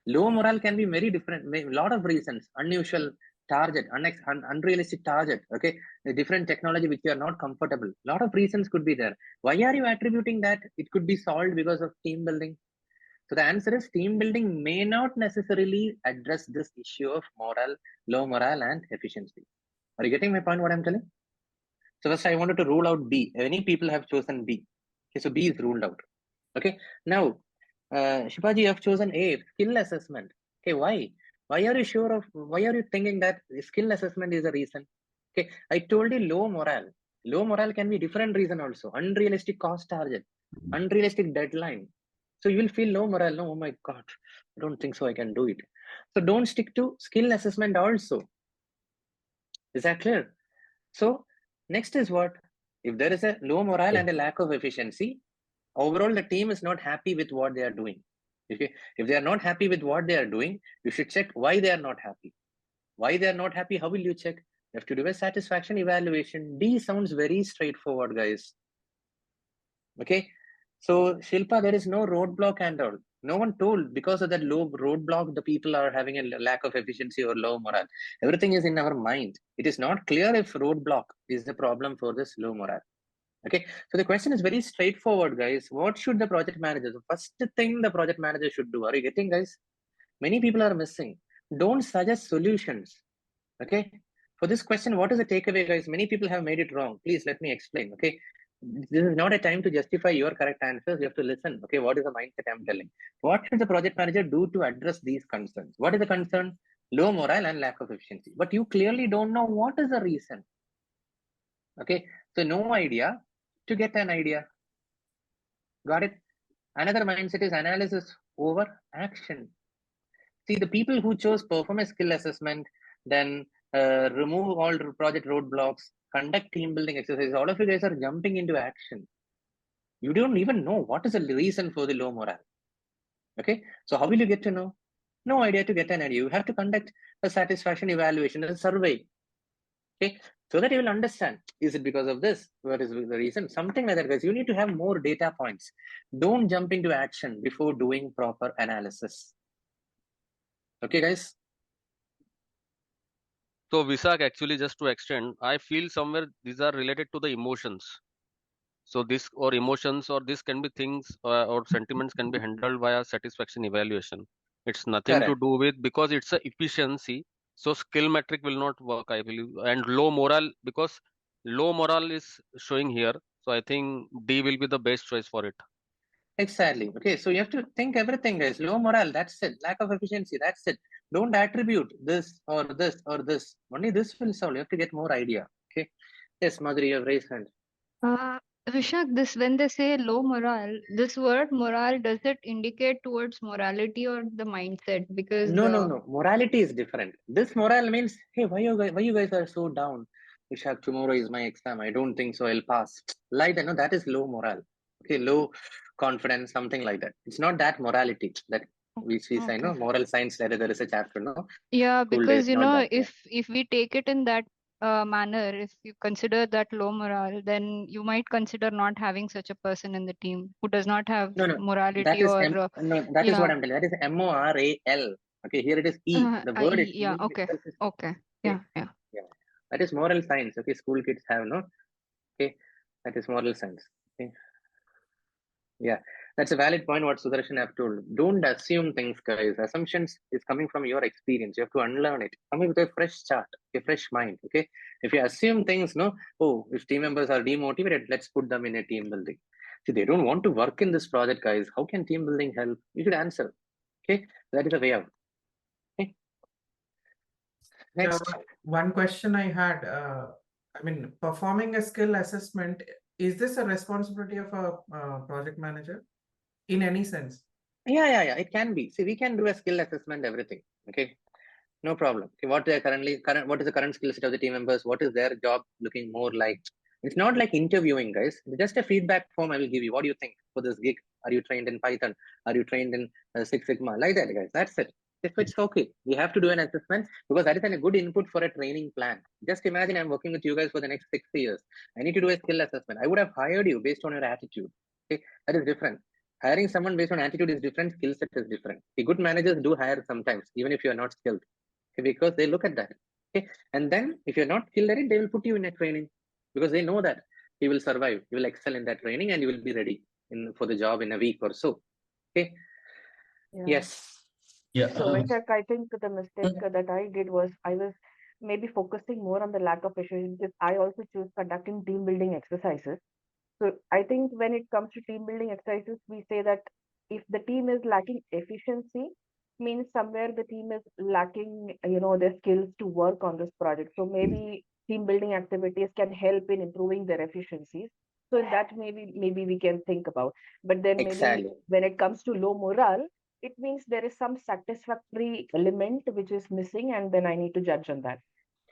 Low morale can be very different, a lot of reasons. Unusual target, unrealistic target, okay, a different technology which you are not comfortable. A lot of reasons could be there. Why are you attributing that it could be solved because of team building? So the answer is team building may not necessarily address this issue of morale, low morale and efficiency. Are you getting my point, what I'm telling? So first I wanted to rule out B. Many people have chosen B. Okay, so B is ruled out. Okay, now Shipaji, you have chosen A, skill assessment. Okay, why? Why are you thinking that skill assessment is a reason? Okay, I told you low morale. Low morale can be different reason also. Unrealistic cost target, unrealistic deadline. So you will feel low morale. No, oh my God, I don't think so I can do it. So don't stick to skill assessment also. Is that clear? So next is what? If there is a low morale and a lack of efficiency, overall the team is not happy with what they are doing. Okay, if they are not happy with what they are doing, you should check why they are not happy. Why they are not happy? How will you check? You have to do a satisfaction evaluation. D sounds very straightforward, guys. Okay, so Shilpa, there is no roadblock and all. No one told because of that low roadblock the people are having a lack of efficiency or low morale. Everything is in our mind. It is not clear if roadblock is the problem for this low morale. Okay, so the question is very straightforward, guys. What should the project manager? The first thing the project manager should do. Are you getting, guys? Many people are missing. Don't suggest solutions. Okay, for this question, what is the takeaway, guys? Many people have made it wrong. Please let me explain. Okay, This is not a time to justify your correct answers. You have to listen. Okay, what is the mindset I'm telling? What should the project manager do to address these concerns? What is the concern? Low morale and lack of efficiency. But you clearly don't know what is the reason. Okay, so no idea to get an idea. Got it? Another mindset is analysis over action. See, the people who chose perform a skill assessment, then remove all project roadblocks, conduct team building exercises, all of you guys are jumping into action. You don't even know what is the reason for the low morale. Okay, so how will you get to know? No idea to get an idea. You have to conduct a satisfaction evaluation, a survey. Okay, so that you will understand, is it because of this? What is the reason? Something like that, guys. You need to have more data points. Don't jump into action before doing proper analysis. Okay, guys.
So Vishak, actually, just to extend, I feel somewhere these are related to the emotions. So this or emotions or this can be things or sentiments can be handled via satisfaction evaluation. It's nothing to do with, because it's a efficiency. So skill metric will not work, I believe, and low morale, because low morale is showing here. So I think D will be the best choice for it.
Exactly. Okay, so you have to think everything, guys. Low morale, that's it. Lack of efficiency, that's it. Don't attribute this or this or this. Only this will solve. You have to get more idea. Okay. Yes, Madhuri, you have raised hand.
Vishak, this when they say low morale, this word morale, does it indicate towards morality or the mindset? Because
No. Morality is different. This morale means, hey, why you guys are so down? Vishak, tomorrow is my exam. I don't think so. I'll pass. Like that, no, that is low morale. Okay, low confidence, something like that. It's not that morality that we say, no, moral science, there is a chapter, no?
Yeah,
School
because
days, not that,
if we take it in that manner, if you consider that low morale, then you might consider not having such a person in the team who does not have
No,
morality
that is
or
that is what I'm telling. That is MORAL. Okay, here it is E. The word is
yeah,
E
okay,
itself is
okay, yeah.
That is moral science. Okay, school kids have, no. Okay, that is moral science. Okay. Yeah, that's a valid point what Sudarshan have told. Don't assume things, guys. Assumptions is coming from your experience. You have to unlearn it. Come with a fresh chart, a fresh mind. Okay. If you assume things, no, oh, if team members are demotivated, let's put them in a team building. See, they don't want to work in this project, guys. How can team building help? You should answer. Okay, that is the way out. Okay. Next.
One question I had, I mean, performing a skill assessment, is this a responsibility of a project manager in any sense?
Yeah. It can be. See, we can do a skill assessment, everything. Okay. No problem. Okay, what is the current skill set of the team members? What is their job looking more like? It's not like interviewing, guys. It's just a feedback form I will give you. What do you think for this gig? Are you trained in Python? Are you trained in Six Sigma? Like that, guys. That's it. If it's okay, we have to do an assessment because that is a good input for a training plan. Just imagine I'm working with you guys for the next 6 years. I need to do a skill assessment. I would have hired you based on your attitude. Okay, that is different. Hiring someone based on attitude is different. Skill set is different. The good managers do hire sometimes, even if you are not skilled. Because they look at that. Okay, and then if you're not skilled at it, they will put you in a training because they know that you will survive, you will excel in that training, and you will be ready for the job in a week or so. Okay.
Yeah.
Yes.
Yeah. So Vishak, I think the mistake that I did was I was maybe focusing more on the lack of efficiency because I also choose conducting team building exercises. So I think when it comes to team building exercises, we say that if the team is lacking efficiency, means somewhere the team is lacking, their skills to work on this project. So maybe team building activities can help in improving their efficiencies. So that maybe we can think about. But then maybe when it comes to low morale, it means there is some satisfactory element which is missing, and then I need to judge on that.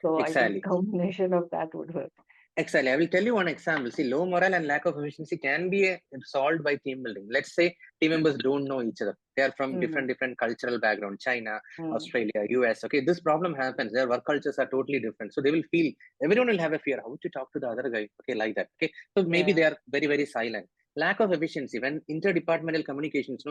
So I think combination of that would work.
Exactly. I will tell you one example. See, low morale and lack of efficiency can be solved by team building. Let's say team members don't know each other. They are from different cultural background, China, Australia, US. Okay, this problem happens. Their work cultures are totally different. So they will feel, everyone will have a fear how to talk to the other guy. Okay, like that. Okay, so maybe they are very, very silent. Lack of efficiency when interdepartmental communications,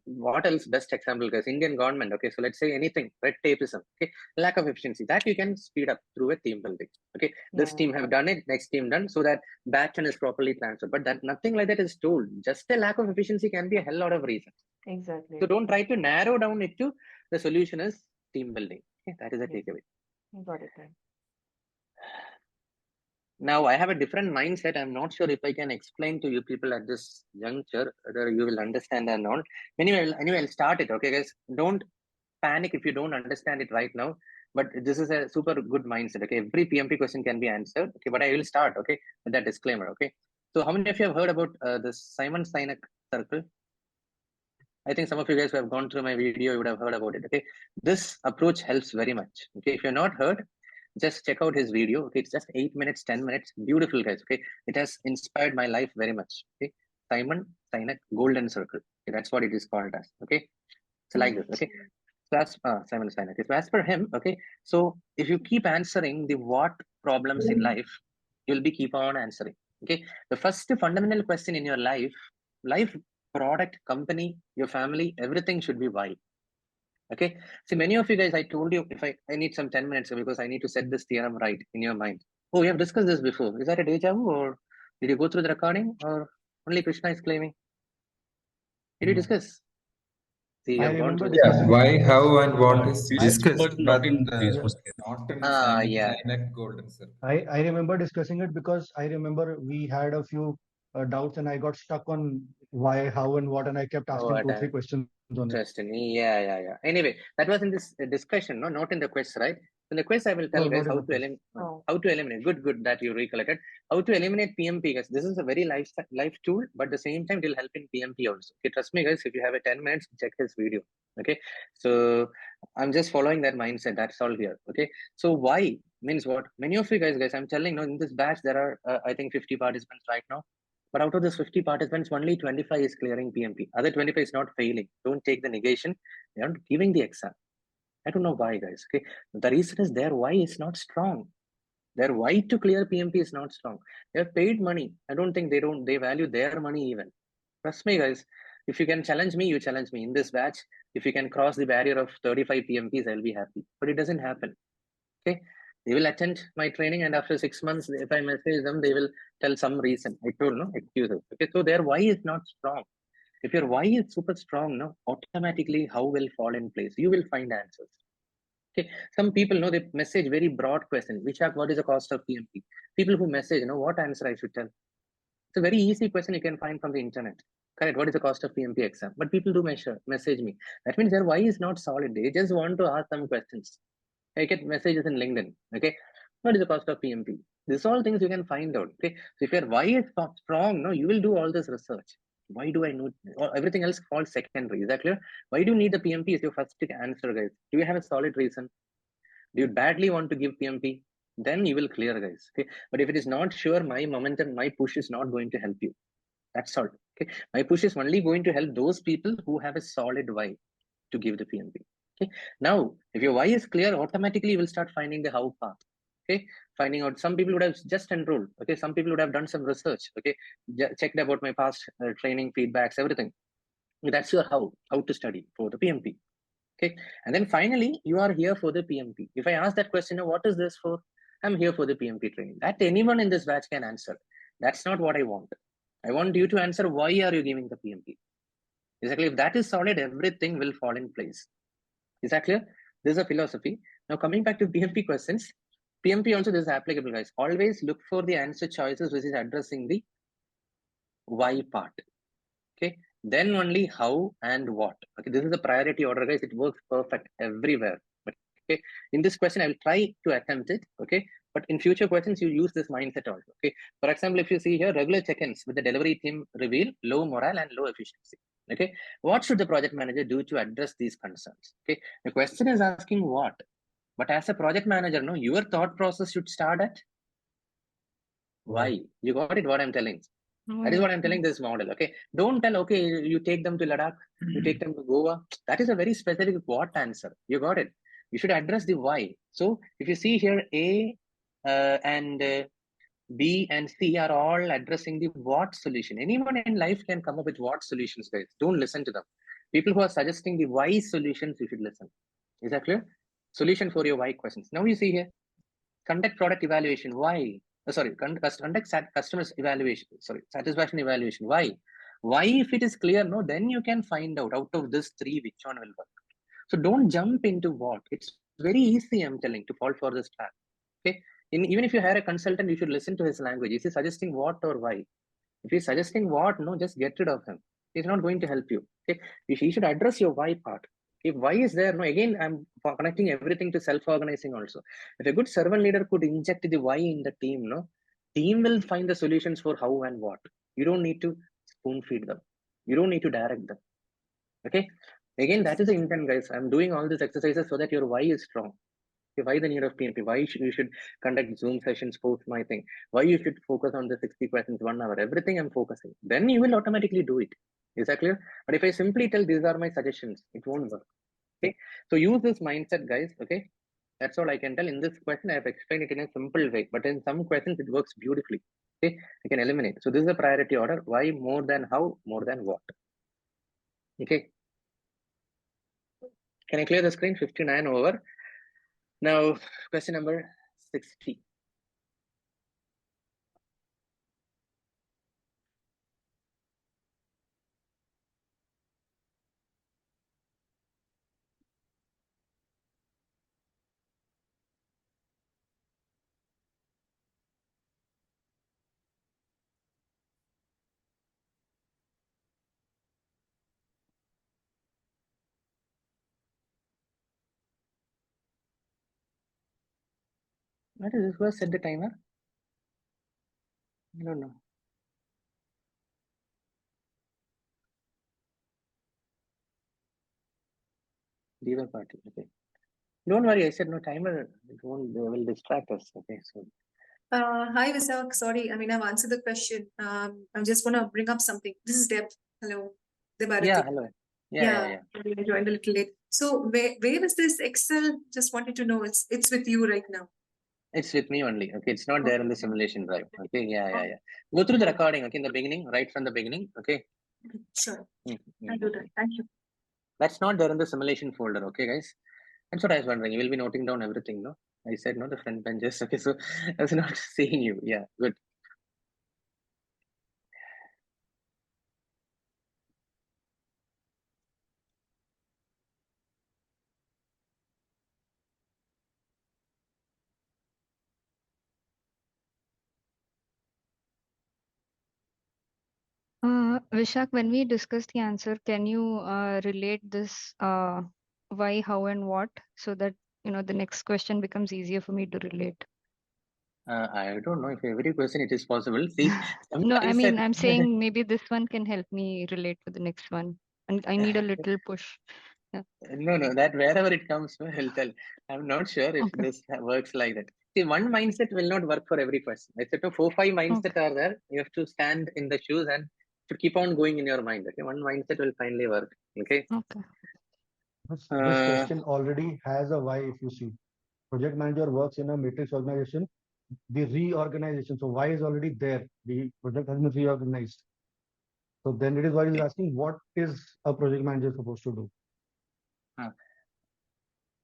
what else? Best example, guys, Indian government. Okay, so let's say anything, red tapeism. Okay, lack of efficiency that you can speed up through a team building. Okay, this team have done it, next team done, so that baton is properly transferred. But that nothing like that is told. Just a lack of efficiency can be a hell lot of reasons.
Exactly.
So don't try to narrow down it to the solution is team building. Okay, that is a takeaway.
Got it.
Now I have a different mindset. I'm not sure if I can explain to you people at this juncture whether you will understand or not. Anyway, I'll start it. Okay, guys, don't panic if you don't understand it right now. But this is a super good mindset. Okay, every PMP question can be answered. Okay, but I will start. Okay, with that disclaimer. Okay, so how many of you have heard about this Simon Sinek circle? I think some of you guys who have gone through my video, you would have heard about it. Okay, this approach helps very much. Okay, if you're not heard, just check out his video. Okay, it's just 8 minutes, 10 minutes. Beautiful, guys. Okay, it has inspired my life very much. Okay, Simon Sinek Golden Circle. Okay, that's what it is called as. Okay, so like this. Okay, so as Simon Sinek. So as per him, okay, so if you keep answering the what problems in life, you'll be keep on answering. Okay, the first fundamental question in your life, product, company, your family, everything should be why. Okay, see, many of you guys, I told you, if I need some 10 minutes because I need to set this theorem right in your mind. Oh, we have discussed this before. Is that a deja vu, or did you go through the recording, or only Krishna is claiming? Did you discuss? See,
I remember
discussing why, how, and what is
discussed,
but not in
yeah.
Sinek Golden Circle.
I remember discussing it because I remember we had a few doubts and I got stuck on why, how, and what, and I kept asking 2-3 questions on it.
Interesting. Yeah. Anyway, that was in this discussion, no, not in the quiz, right? In the quiz, I will tell guys how to eliminate. Good that you recollected. How to eliminate PMP, guys. This is a very life tool, but at the same time, it will help in PMP also. Okay, trust me, guys. If you have a 10 minutes, check his video. Okay, so I'm just following that mindset. That's all here. Okay, so why means what? Many of you guys, I'm telling, no, in this batch there are I think 50 participants right now. But out of those 50 participants, only 25 is clearing PMP. Other 25 is not failing. Don't take the negation. They aren't giving the exam. I don't know why, guys. Okay, the reason is their why is not strong. Their why to clear PMP is not strong. They have paid money. I don't think they value their money even. Trust me, guys. If you can challenge me, you challenge me in this batch. If you can cross the barrier of 35 PMPs, I'll be happy. But it doesn't happen. Okay, they will attend my training, and after 6 months, if I message them, they will tell some reason. I told no excuses. Okay, so their why is not strong. If your why is super strong, no, automatically how will fall in place. You will find answers. Okay, some people know they message very broad question. Vishak, what is the cost of PMP? People who message, you know, what answer I should tell. It's a very easy question you can find from the internet. Correct. What is the cost of PMP exam? But people do message me. That means their why is not solid. They just want to ask some questions. I get messages in LinkedIn. Okay, what is the cost of PMP? These all things you can find out. Okay, so if your why is strong, no, you will do all this research. Why do I know? Everything else falls secondary. Is that clear? Why do you need the PMP? Is your first answer, guys. Do you have a solid reason? Do you badly want to give PMP? Then you will clear, guys. Okay, but if it is not sure, my momentum, my push is not going to help you. That's all. Okay, my push is only going to help those people who have a solid why to give the PMP. Okay, now if your why is clear, automatically you will start finding the how path. Okay, finding out, some people would have just enrolled. Okay, some people would have done some research. Okay, checked about my past training feedbacks, everything. That's your how to study for the PMP. Okay, and then finally you are here for the PMP. If I ask that question, what is this for? I'm here for the PMP training. That anyone in this batch can answer. That's not what I want. I want you to answer, why are you giving the PMP? Exactly. If that is solid, everything will fall in place. Is that clear? This is a philosophy. Now coming back to PMP questions, PMP also this is applicable, guys. Always look for the answer choices which is addressing the why part. Okay, then only how and what. Okay, this is the priority order, guys. It works perfect everywhere. Okay, in this question, I will try to attempt it. Okay, but in future questions, you use this mindset also. Okay, for example, if you see here, regular check-ins with the delivery team reveal low morale and low efficiency. Okay, what should the project manager do to address these concerns? Okay, the question is asking what, but as a project manager, no, your thought process should start at why. You got it? What I'm telling. That is what I'm telling this model. Okay, don't tell, okay, you take them to Ladakh, you take them to Goa. That is a very specific what answer. You got it? You should address the why. So if you see here, A and B and C are all addressing the what solution. Anyone in life can come up with what solutions, guys. Don't listen to them. People who are suggesting the why solutions, you should listen. Is that clear? Solution for your why questions. Now you see here, conduct product evaluation. Why? Conduct customers evaluation. Satisfaction evaluation. Why? Why, if it is clear, no, then you can find out of this three which one will work. So don't jump into what. It's very easy, I'm telling, to fall for this trap. Okay, Even if you hire a consultant, you should listen to his language. Is he suggesting what or why? If he's suggesting what, no, just get rid of him. He's not going to help you. Okay, he should address your why part. If why is there, no, again, I'm connecting everything to self-organizing also. If a good servant leader could inject the why in the team, no, team will find the solutions for how and what. You don't need to spoon feed them. You don't need to direct them. Okay, again, that is the intent, guys. I'm doing all these exercises so that your why is strong. Okay, why the need of PMP? Why you should conduct Zoom sessions post my thing? Why you should focus on the 60 questions, 1 hour? Everything I'm focusing. Then you will automatically do it. Is that clear? But if I simply tell these are my suggestions, it won't work. Okay, so use this mindset, guys. Okay, that's all I can tell. In this question, I have explained it in a simple way, but in some questions it works beautifully. Okay, you can eliminate. So this is a priority order. Why more than how, more than what? Okay, can I clear the screen? 59 over. Now, question number 60. What is this? Who has set the timer? I don't know. Diva party. Okay. Don't worry. I said no timer. It won't. They will distract us. Okay. So.
Hi, Visak. Sorry. I mean, I've answered the question. I'm just going to bring up something. This is Deb. Hello. Deb.
Yeah. Hello. Yeah.
I joined a little late. So where is this Excel? Just wanted to know. It's with you right now.
It's with me only. Okay. It's not there in the simulation drive. Okay. Yeah. Go through the recording. Okay. In the beginning, right from the beginning. Okay.
Sure. I'll do that. Thank you.
That's not there in the simulation folder. Okay, guys. That's what I was wondering. You will be noting down everything, no? I said no, the front benches. Okay. So I was not seeing you. Yeah. Good.
Vishak, when we discuss the answer, can you relate this why, how, and what, so that the next question becomes easier for me to relate?
I don't know if every question it is possible. See,
no, I mean, I'm saying maybe this one can help me relate to the next one, and I need a little push. Yeah.
No, that wherever it comes, I'll tell. I'm not sure if this works like that. See, one mindset will not work for every question. I said, 4-5 mindset are there. You have to stand in the shoes and to keep on going in your mind. Okay, one mindset will finally work. Okay.
This question already has a why. If you see, project manager works in a matrix organization. The reorganization. So why is already there? The project has been reorganized. So then it is why he's asking, what is a project manager supposed to do?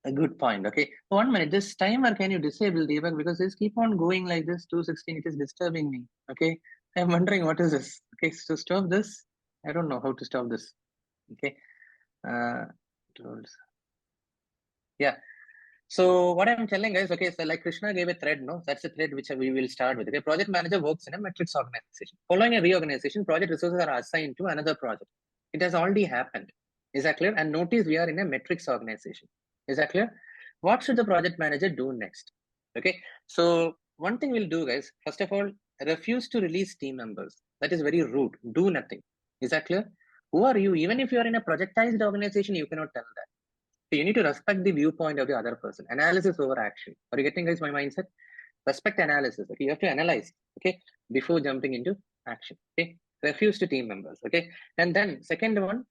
A good point. Okay, 1 minute. This timer, can you disable debug, because this keep on going like this 216. It is disturbing me. Okay, I'm wondering what is this. Okay, so stop this. I don't know how to stop this. Okay, tools. Yeah. So what I'm telling guys, okay, so like Krishna gave a thread, no? That's a thread which we will start with. Okay, project manager works in a matrix organization. Following a reorganization, project resources are assigned to another project. It has already happened. Is that clear? And notice we are in a matrix organization. Is that clear? What should the project manager do next? Okay, so one thing we'll do, guys, first of all, refuse to release team members. That is very rude. Do nothing. Is that clear? Who are you? Even if you are in a projectized organization, you cannot tell that. So you need to respect the viewpoint of the other person. Analysis over action. Are you getting, guys, my mindset? Respect analysis. Okay, you have to analyze. Okay, before jumping into action. Okay, refuse to team members. Okay, and then second one,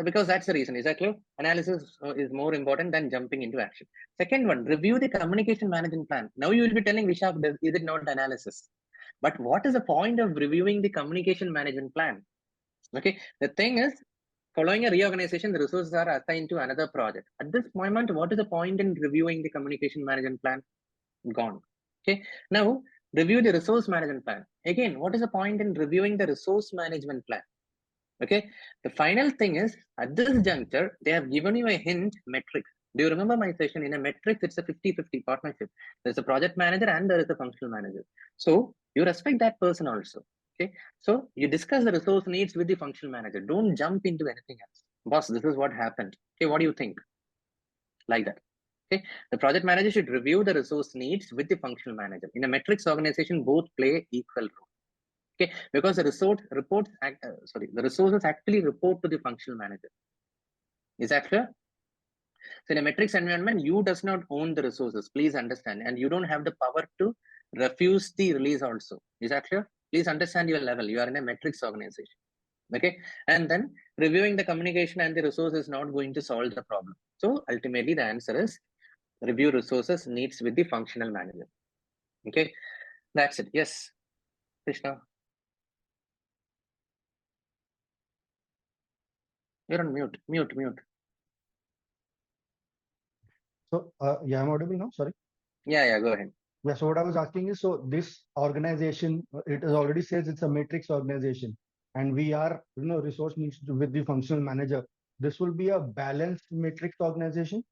because that's the reason. Is that clear? Analysis is more important than jumping into action. Second one, review the communication management plan. Now you will be telling Vishak, is it not analysis? But what is the point of reviewing the communication management plan? Okay, the thing is, following a reorganization, the resources are assigned to another project. At this moment, what is the point in reviewing the communication management plan? Gone. Okay. Now, review the resource management plan. Again, what is the point in reviewing the resource management plan? Okay. The final thing is, at this juncture, they have given you a hint metric. Do you remember my session? In a metrics, it's a 50-50 partnership. There's a project manager and there is a functional manager. So you respect that person also. Okay. So you discuss the resource needs with the functional manager. Don't jump into anything else. Boss, this is what happened. Okay, what do you think? Like that. Okay. The project manager should review the resource needs with the functional manager. In a metrics organization, both play equal role. Okay, because the the resources actually report to the functional manager. Is that clear? So in a metrics environment, you does not own the resources. Please understand, and you don't have the power to refuse the release also. Is that clear? Please understand your level. You are in a metrics organization. Okay, and then reviewing the communication and the resource is not going to solve the problem. So ultimately, the answer is review resources needs with the functional manager. Okay, that's it. Yes, Krishna. You're on mute. Mute.
So, yeah, I'm audible now. Sorry.
Yeah, go ahead.
Yeah, so what I was asking is, so this organization, it already says it's a matrix organization, and we are, resource needs to with the functional manager. This will be a balanced matrix organization.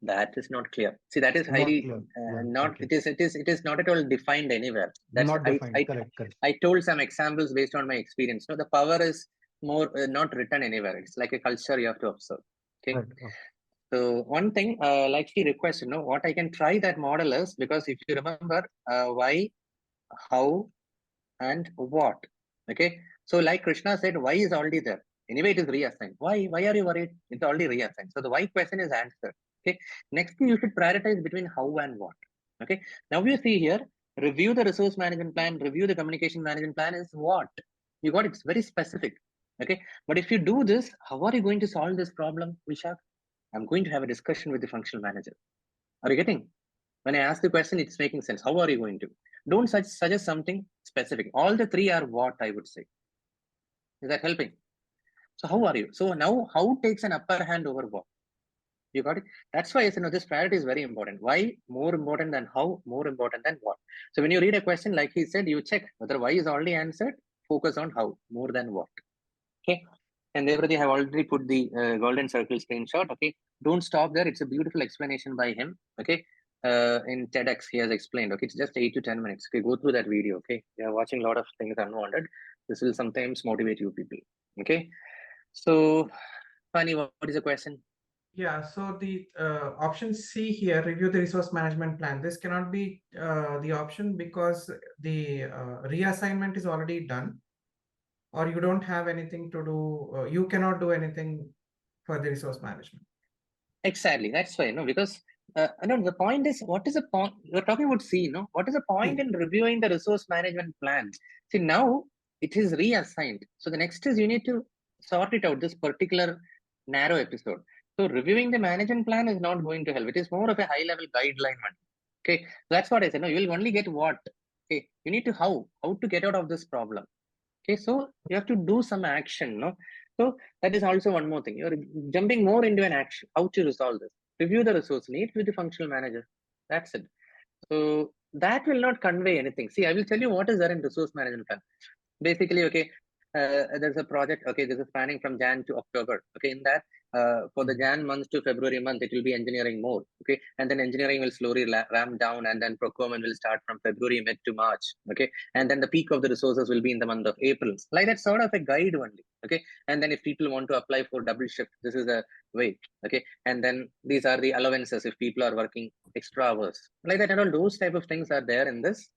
That is not clear. See, that is highly
okay.
It is not at all defined anywhere. That's
not defined. Correct.
I told some examples based on my experience. No, the power is more not written anywhere. It's like a culture you have to observe. Okay.
Right.
So one thing, like she requested, what I can try that model is, because if you remember, why, how, and what. Okay. So like Krishna said, why is already there. Anyway, it is reassigned. Why are you worried? It's already reassigned. So the why question is answered. Okay. Next, you should prioritize between how and what. Okay. Now you see here, review the resource management plan, review the communication management plan is what? You got it's very specific. Okay. But if you do this, how are you going to solve this problem, Vishak? I'm going to have a discussion with the functional manager. Are you getting? When I ask the question, it's making sense. How are you going to? Don't suggest something specific. All the three are what I would say. Is that helping? So how are you? So now how takes an upper hand over what? You got it? That's why I said, this priority is very important. Why more important than how, more important than what? So when you read a question, like he said, you check whether why is already answered, focus on how, more than what. Okay. And everything have already put the golden circle screenshot. Okay. Don't stop there. It's a beautiful explanation by him. Okay. In TEDx, he has explained. Okay. It's just 8 to 10 minutes. Okay. Go through that video. Okay. You are watching a lot of things unwanted. This will sometimes motivate you people. Okay. So, Fanny, what is the question?
Yeah, so the option C here, review the resource management plan. This cannot be the option because the reassignment is already done, or you don't have anything to do. You cannot do anything for the resource management.
Exactly. That's why, because the point is, what is the point? You're talking about C, what is the point in reviewing the resource management plan? See, now it is reassigned. So the next is you need to sort it out, this particular narrow episode. So reviewing the management plan is not going to help. It is more of a high level guideline. Okay. That's what I said. No, you will only get what? Okay. You need to how to get out of this problem. Okay. So you have to do some action. So that is also one more thing. You're jumping more into an action. How to resolve this? Review the resource needs with the functional manager. That's it. So that will not convey anything. See, I will tell you what is there in resource management plan. Basically, okay, there's a project. Okay, this is planning from Jan to October. Okay, in that, for the Jan month to February month, it will be engineering mode. Okay, and then engineering will slowly ramp down, and then procurement will start from February mid to March. Okay, and then the peak of the resources will be in the month of April. Like that, sort of a guide only. Okay, and then if people want to apply for double shift, this is a way. Okay, and then these are the allowances if people are working extra hours. Like that, and all those type of things are there in this.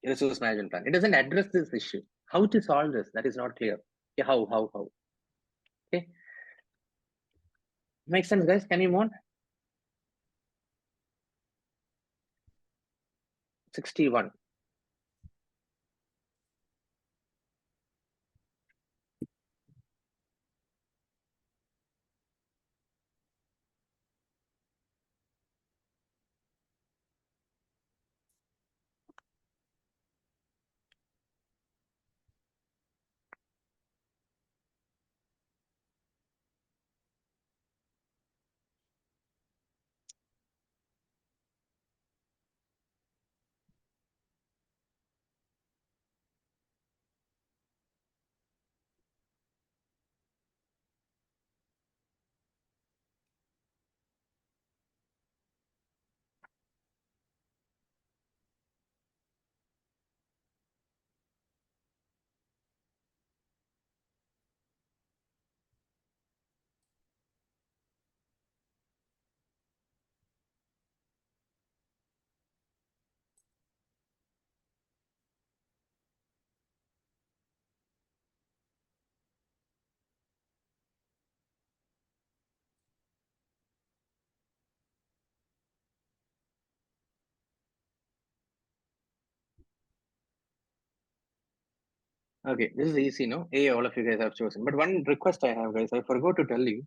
Resource management plan. It doesn't address this issue. How to solve this? That is not clear. Okay, how? Okay. Makes sense, guys? Can you move on? 61. Okay, this is easy, no? A, all of you guys have chosen. But one request I have, guys, I forgot to tell you.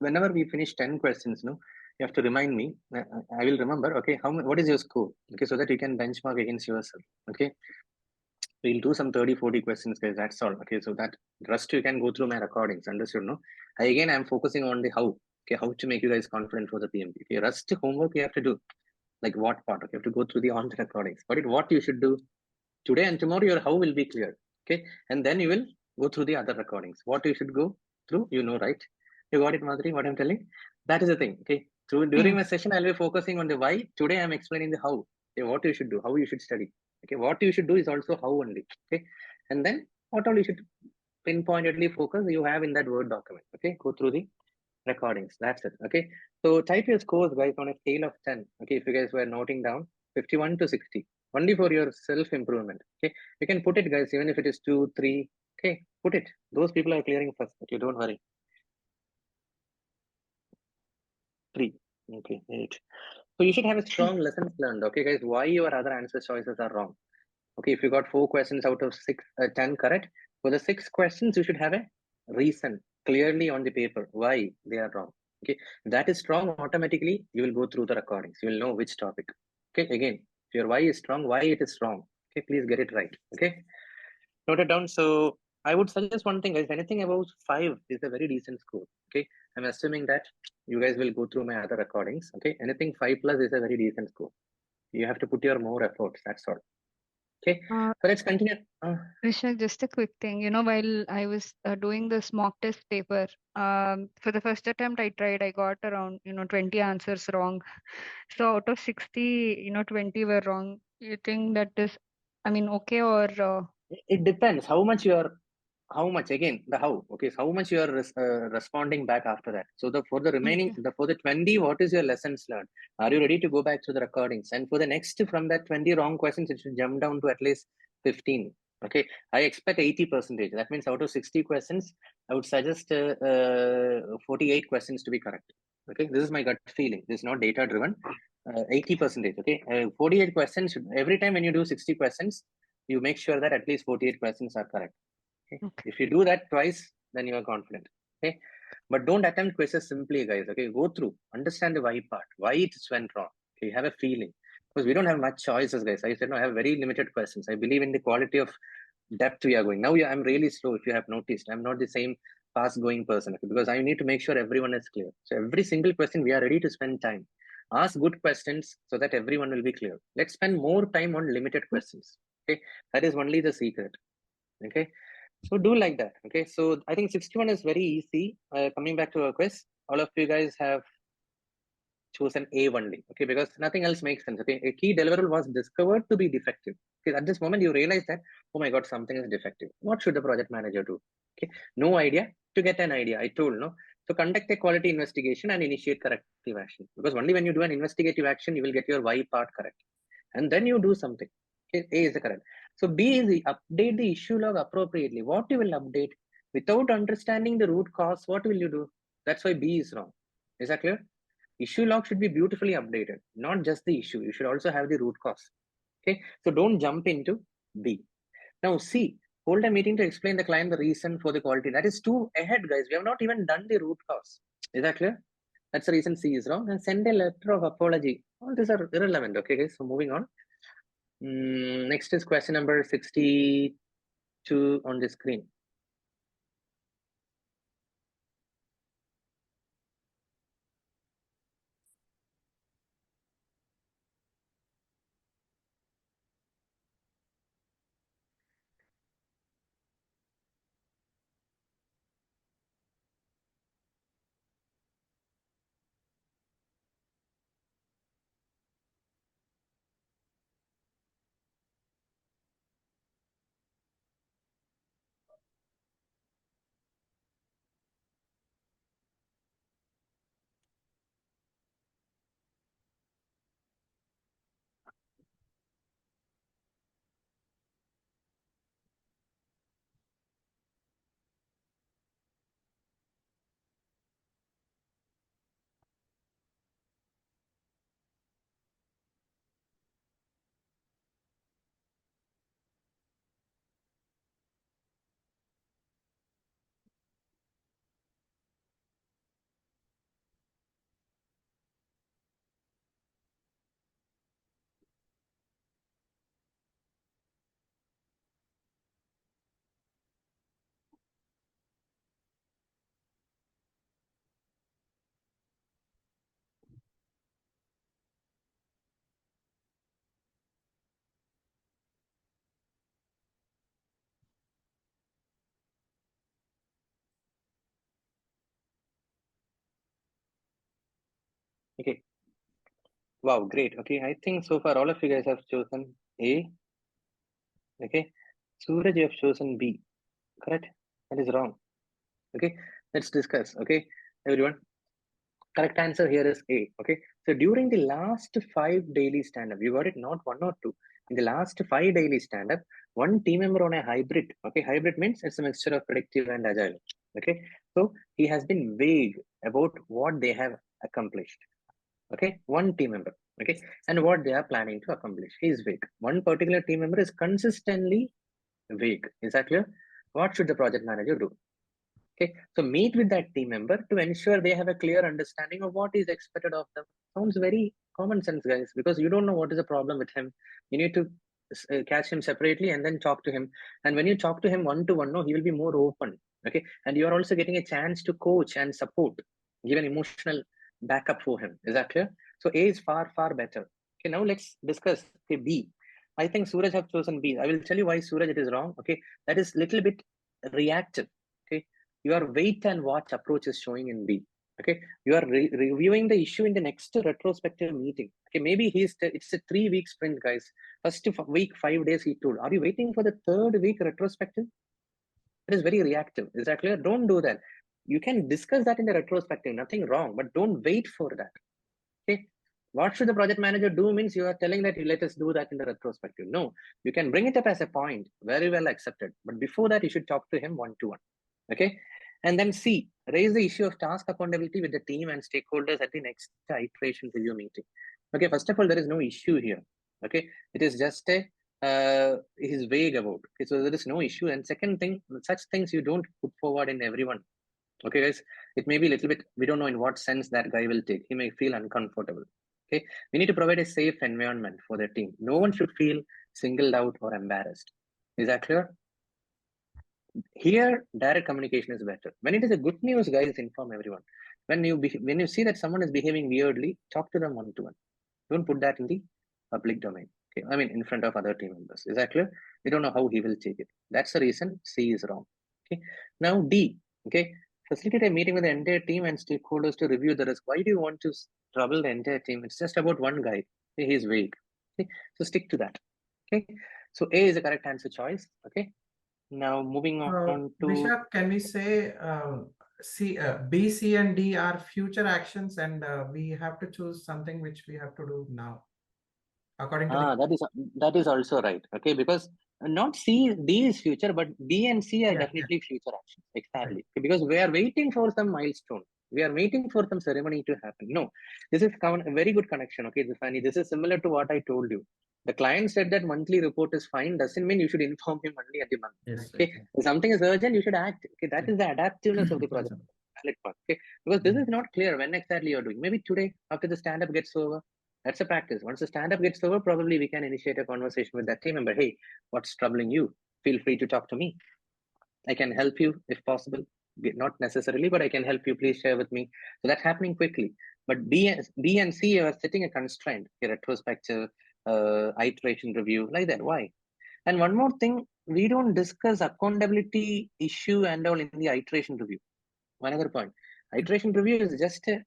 Whenever we finish 10 questions, no, you have to remind me. I will remember. Okay, what is your score? Okay, so that you can benchmark against yourself. Okay, we'll do some 30-40 questions, guys. That's all. Okay, so that rest you can go through my recordings. Understood? No. Again, I'm focusing on the how. Okay, how to make you guys confident for the PMP. Okay, rest homework you have to do. Like what part? Okay, you have to go through the on the recordings. But what you should do today and tomorrow, your how will be clear. Okay, and then you will go through the other recordings. What you should go through, you know, right? You got it, Madhuri? What I'm telling? That is the thing. Okay, during my session, I'll be focusing on the why. Today, I'm explaining the how. Okay, what you should do, how you should study. Okay, what you should do is also how only. Okay, and then what all you should pinpointedly focus you have in that Word document. Okay, go through the recordings. That's it. Okay, so type your scores, guys, on a scale of 10. Okay, if you guys were noting down 51 to 60, only for your self improvement. Okay, you can put it, guys, even if it is 2, 3. Okay, put it. Those people are clearing first. Okay, don't worry. 3. Okay, 8. So you should have a strong lessons learned. Okay, guys, why your other answer choices are wrong. Okay, if you got 4 questions out of 10 correct, for the 6 questions, you should have a reason clearly on the paper why they are wrong. Okay, that is strong. Automatically, you will go through the recordings. You will know which topic. Okay, again, if your why is strong, why it is wrong. Okay, please get it right. Okay, note it down. So I would suggest one thing, guys. Anything above 5 is a very decent score. Okay, I'm assuming that you guys will go through my other recordings. Okay, anything 5 plus is a very decent score. You have to put your more efforts. That's all. Okay, so let's continue.
Vishak, just a quick thing. You know, while I was doing this mock test paper, for the first attempt I tried, I got around 20 answers wrong. So out of 60, 20 were wrong. You think that is, I mean, okay, or
it depends how much you are, how much again the how. Okay, so how much you are responding back after that. So for the remaining, for the 20, what is your lessons learned? Are you ready to go back to the recordings? And for the next, from that 20 wrong questions, it should jump down to at least 15. Okay, I expect 80%. That means out of 60 questions, I would suggest 48 questions to be correct. Okay, this is my gut feeling. This is not data driven. 80%. Okay, 48 questions. Every time when you do 60 questions, you make sure that at least 48 questions are correct. Okay? If you do that twice, then you are confident. Okay, but don't attempt quizzes simply, guys. Okay, go through, understand the why part, why it went wrong. Okay, you have a feeling, because we don't have much choices, guys. I said no, I have very limited questions. I believe in the quality of depth we are going. Now I'm really slow. If you have noticed, I'm not the same fast going person. Okay? Because I need to make sure everyone is clear. So every single question we are ready to spend time. Ask good questions so that everyone will be clear. Let's spend more time on limited questions. Okay, that is only the secret. Okay, so do like that. Okay, so I think 61 is very easy. Coming back to our quiz, all of you guys have chosen A only. Okay, because nothing else makes sense. Okay, a key deliverable was discovered to be defective. Okay, at this moment you realize that, oh my god, something is defective. What should the project manager do? Okay, no idea. To get an idea, I told no. So conduct a quality investigation and initiate corrective action. Because only when you do an investigative action, you will get your why part correct, and then you do something. Okay, A is the correct. So B is the update the issue log appropriately. What you will update without understanding the root cause? What will you do? That's why B is wrong. Is that clear? Issue log should be beautifully updated, not just the issue. You should also have the root cause. Okay, so don't jump into B. Now C, hold a meeting to explain the client the reason for the quality. That is too ahead, guys. We have not even done the root cause. Is that clear? That's the reason C is wrong. And send a letter of apology. All these are irrelevant. Okay, guys. So moving on. Next is question number 62 on the screen. Okay. Wow, great. Okay, I think so far all of you guys have chosen A. Okay, Suraj, you have chosen B. Correct? That is wrong. Okay, let's discuss. Okay, everyone. Correct answer here is A. Okay, so during the last 5 daily stand-up, you got it, not 1 or 2. In the last 5 daily stand-up, one team member on a hybrid. Okay, hybrid means it's a mixture of predictive and agile. Okay, so he has been vague about what they have accomplished. Okay, one team member. Okay, and what they are planning to accomplish. He is vague. One particular team member is consistently vague. Is that clear? What should the project manager do? Okay, so meet with that team member to ensure they have a clear understanding of what is expected of them. Sounds very common sense, guys, because you don't know what is the problem with him. You need to catch him separately and then talk to him. And when you talk to him one to one, no, he will be more open. Okay, and you are also getting a chance to coach and support, give an emotional backup for him. Is that clear? So A is far, far better. Okay, now let's discuss B. I think Suraj have chosen B. I will tell you why Suraj it is wrong. Okay, that is little bit reactive. Okay, your wait and watch approach is showing in B. Okay, you are reviewing the issue in the next retrospective meeting. Okay, maybe it's a 3-week sprint, guys. First week, 5 days he told. Are you waiting for the 3rd week retrospective? It is very reactive. Is that clear? Don't do that. You can discuss that in the retrospective, nothing wrong, but don't wait for that. Okay, what should the project manager do means you are telling that let us do that in the retrospective. No, you can bring it up as a point, very well accepted. But before that, you should talk to him 1-to-1. Okay, and then C, raise the issue of task accountability with the team and stakeholders at the next iteration review meeting. Okay, first of all, there is no issue here. Okay, it is just a he's vague about. Okay, so there is no issue. And second thing, such things you don't put forward in everyone. Okay, guys, it may be a little bit, we don't know in what sense that guy will take. He may feel uncomfortable. Okay, we need to provide a safe environment for the team. No one should feel singled out or embarrassed. Is that clear? Here, direct communication is better. When it is a good news, guys, inform everyone. When you see that someone is behaving weirdly, talk to them 1-to-1. Don't put that in the public domain. Okay, I mean in front of other team members. Is that clear? We don't know how he will take it. That's the reason C is wrong. Okay. Now D. Okay. Facilitate a meeting with the entire team and stakeholders to review the risk. Why do you want to trouble the entire team? It's just about one guy. Okay, he's vague. Okay, so stick to that. Okay. So A is the correct answer choice. Okay. Now moving on to
Vishak, can we say B, C, and D are future actions, and we have to choose something which we have to do now, according to
that is also right. Okay, because not C, D is future, but B and C are definitely future actions. Exactly, okay. Because we are waiting for some milestone. We are waiting for some ceremony to happen. No, this is a very good connection. Okay, Zafani, this is similar to what I told you. The client said that monthly report is fine, doesn't mean you should inform him only at the month.
Yes,
okay, if something is urgent, you should act. Okay, that is the adaptiveness of the project. Valid part. Okay, because this is not clear when exactly you're doing. Maybe today after the stand-up gets over. That's a practice. Once the stand-up gets over, probably we can initiate a conversation with that team member. Hey, what's troubling you? Feel free to talk to me. I can help you if possible. Not necessarily, but I can help you. Please share with me. So that's happening quickly. But B and C are setting a constraint, a retrospective, iteration review, like that. Why? And one more thing, we don't discuss accountability issue and all in the iteration review. Another point, iteration review is just a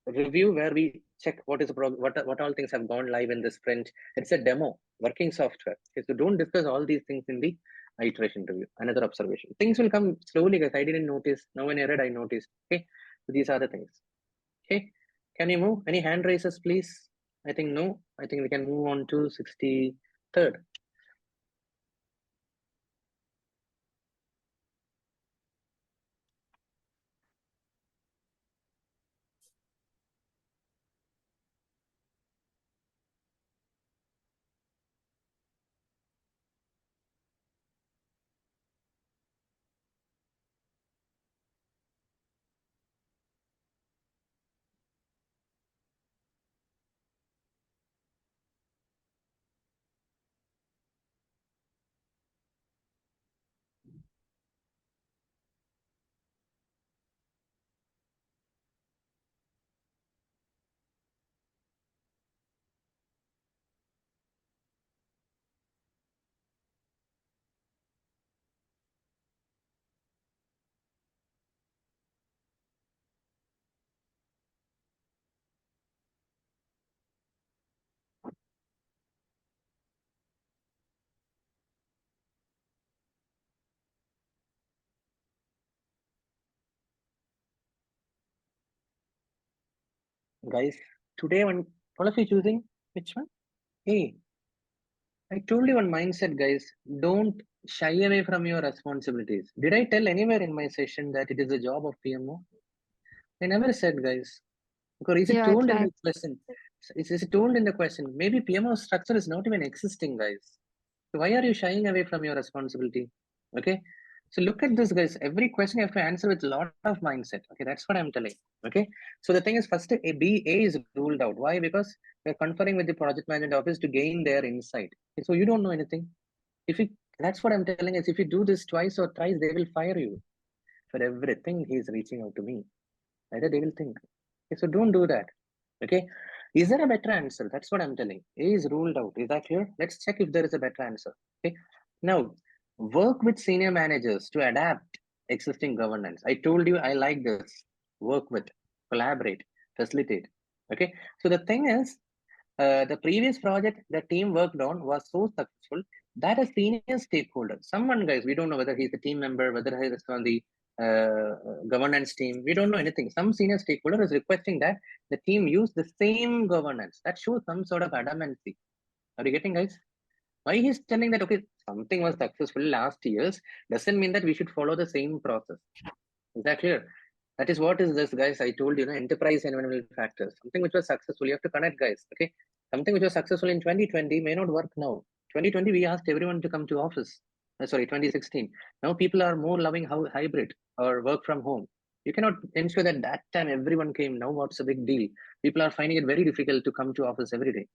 review where we check what is the what all things have gone live in the sprint. It's a demo, working software. Okay, so don't discuss all these things in the iteration review. Another observation. Things will come slowly, guys. I didn't notice. Now when I read, I noticed. Okay, so these are the things. Okay, can you move? Any hand raises, please? I think no. I think we can move on to 63rd. Guys, today all of you choosing which one? Hey, I told you one mindset, guys. Don't shy away from your responsibilities. Did I tell anywhere in my session that it is the job of PMO? I never said, guys. Because is it told in the question? Is it told in the question? Maybe PMO structure is not even existing, guys. So why are you shying away from your responsibility? Okay. So look at this, guys. Every question you have to answer with a lot of mindset. Okay, that's what I'm telling. Okay. So the thing is, first A is ruled out. Why? Because we're conferring with the project management office to gain their insight. Okay, so you don't know anything. That's what I'm telling is, if you do this twice or thrice, they will fire you for everything. He's reaching out to me. Either they will think. Okay, so don't do that. Okay. Is there a better answer? That's what I'm telling. A is ruled out. Is that clear? Let's check if there is a better answer. Okay. Now, work with senior managers to adapt existing governance. I told you I like this. Work with, collaborate, facilitate. Okay. So the thing is, the previous project the team worked on was so successful that a senior stakeholder, someone, guys, we don't know whether he's a team member, whether he's on the governance team, we don't know anything. Some senior stakeholder is requesting that the team use the same governance. That shows some sort of adamancy. Are you getting, guys? Why he's telling that, okay, something was successful last years doesn't mean that we should follow the same process. Is that clear? That is what is this, guys. I told you, enterprise environmental factors. Something which was successful, you have to connect, guys. Okay, something which was successful in 2020 may not work now. 2020, we asked everyone to come to office. Sorry, 2016. Now people are more loving how hybrid or work from home. You cannot ensure that time everyone came. Now what's the big deal? People are finding it very difficult to come to office every day.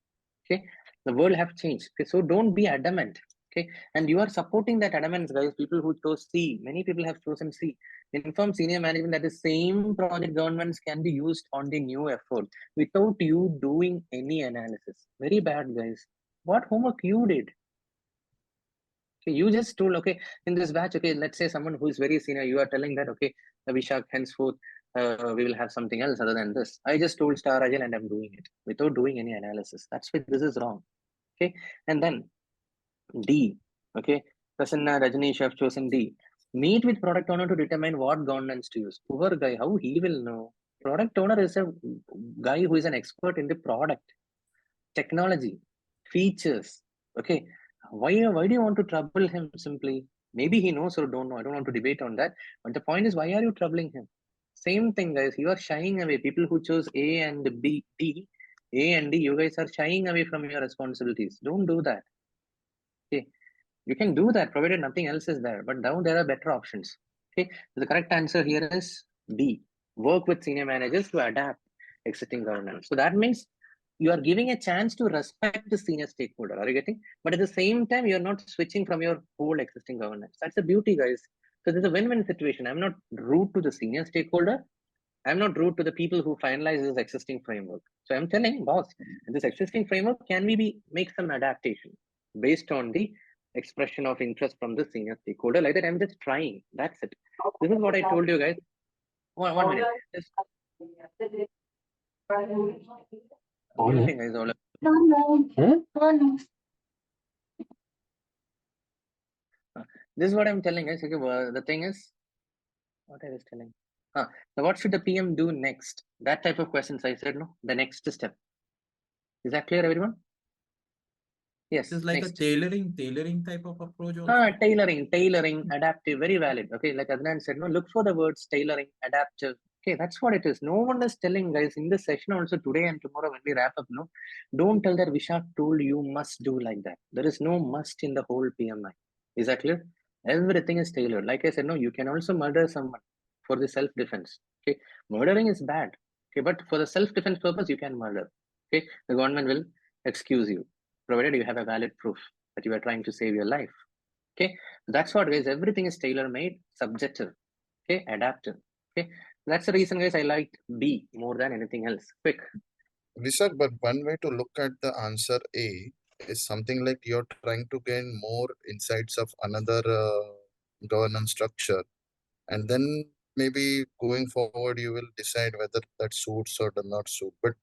Okay, the world have changed. Okay, so don't be adamant. Okay, and you are supporting that adamance, guys. People who chose C, many people have chosen C. Inform senior management that the same project governance can be used on the new effort without you doing any analysis. Very bad, guys. What homework you did? Okay, you just told, okay, in this batch, okay, let's say someone who is very senior, you are telling that, okay, Vishak, henceforth, we will have something else other than this. I just told Star Agile and I'm doing it without doing any analysis. That's why this is wrong. Okay, and then D. Okay, Prasanna, Rajneesh have chosen D. Meet with product owner to determine what governance to use. Poor guy, how he will know? Product owner is a guy who is an expert in the product, technology, features. Okay, why do you want to trouble him simply? Maybe he knows or don't know. I don't want to debate on that. But the point is, why are you troubling him? Same thing, guys. You are shying away. People who chose A and B, D, A and D, you guys are shying away from your responsibilities. Don't do that. Okay, you can do that provided nothing else is there, but now there are better options. Okay, so the correct answer here is B. Work with senior managers to adapt existing governance. So that means you are giving a chance to respect the senior stakeholder. Are you getting? But at the same time, you're not switching from your whole existing governance. That's the beauty, guys. So there's a win-win situation. I'm not rude to the senior stakeholder. I'm not rude to the people who finalize this existing framework. So I'm telling, boss, this existing framework, can we make some adaptation based on the expression of interest from the senior stakeholder? Like that, I'm just trying. That's it. This is what I told you, guys. One minute. Muting, guys, all. This is what I'm telling, guys. Okay, well, the thing is, what I was telling. Now, what should the PM do next? That type of questions I said, no? The next step. Is that clear, everyone? Yes.
It's like a tailoring type of approach also.
Tailoring, adaptive, very valid. Okay, like Adnan said, no, look for the words tailoring, adaptive. Okay, that's what it is. No one is telling, guys, in this session also today and tomorrow when we wrap up, no, don't tell that Vishak told you must do like that. There is no must in the whole PMI. Is that clear? Everything is tailored. Like I said, no, you can also murder someone for the self-defense. Okay, murdering is bad. Okay, but for the self-defense purpose, you can murder. Okay, the government will excuse you, provided you have a valid proof that you are trying to save your life. Okay, that's what, guys. Everything is tailor-made, subjective. Okay, adaptive. Okay, that's the reason, guys, I liked B more than anything else. Quick.
Vishak, but one way to look at the answer A is something like you're trying to gain more insights of another governance structure, and then maybe going forward you will decide whether that suits or does not suit. But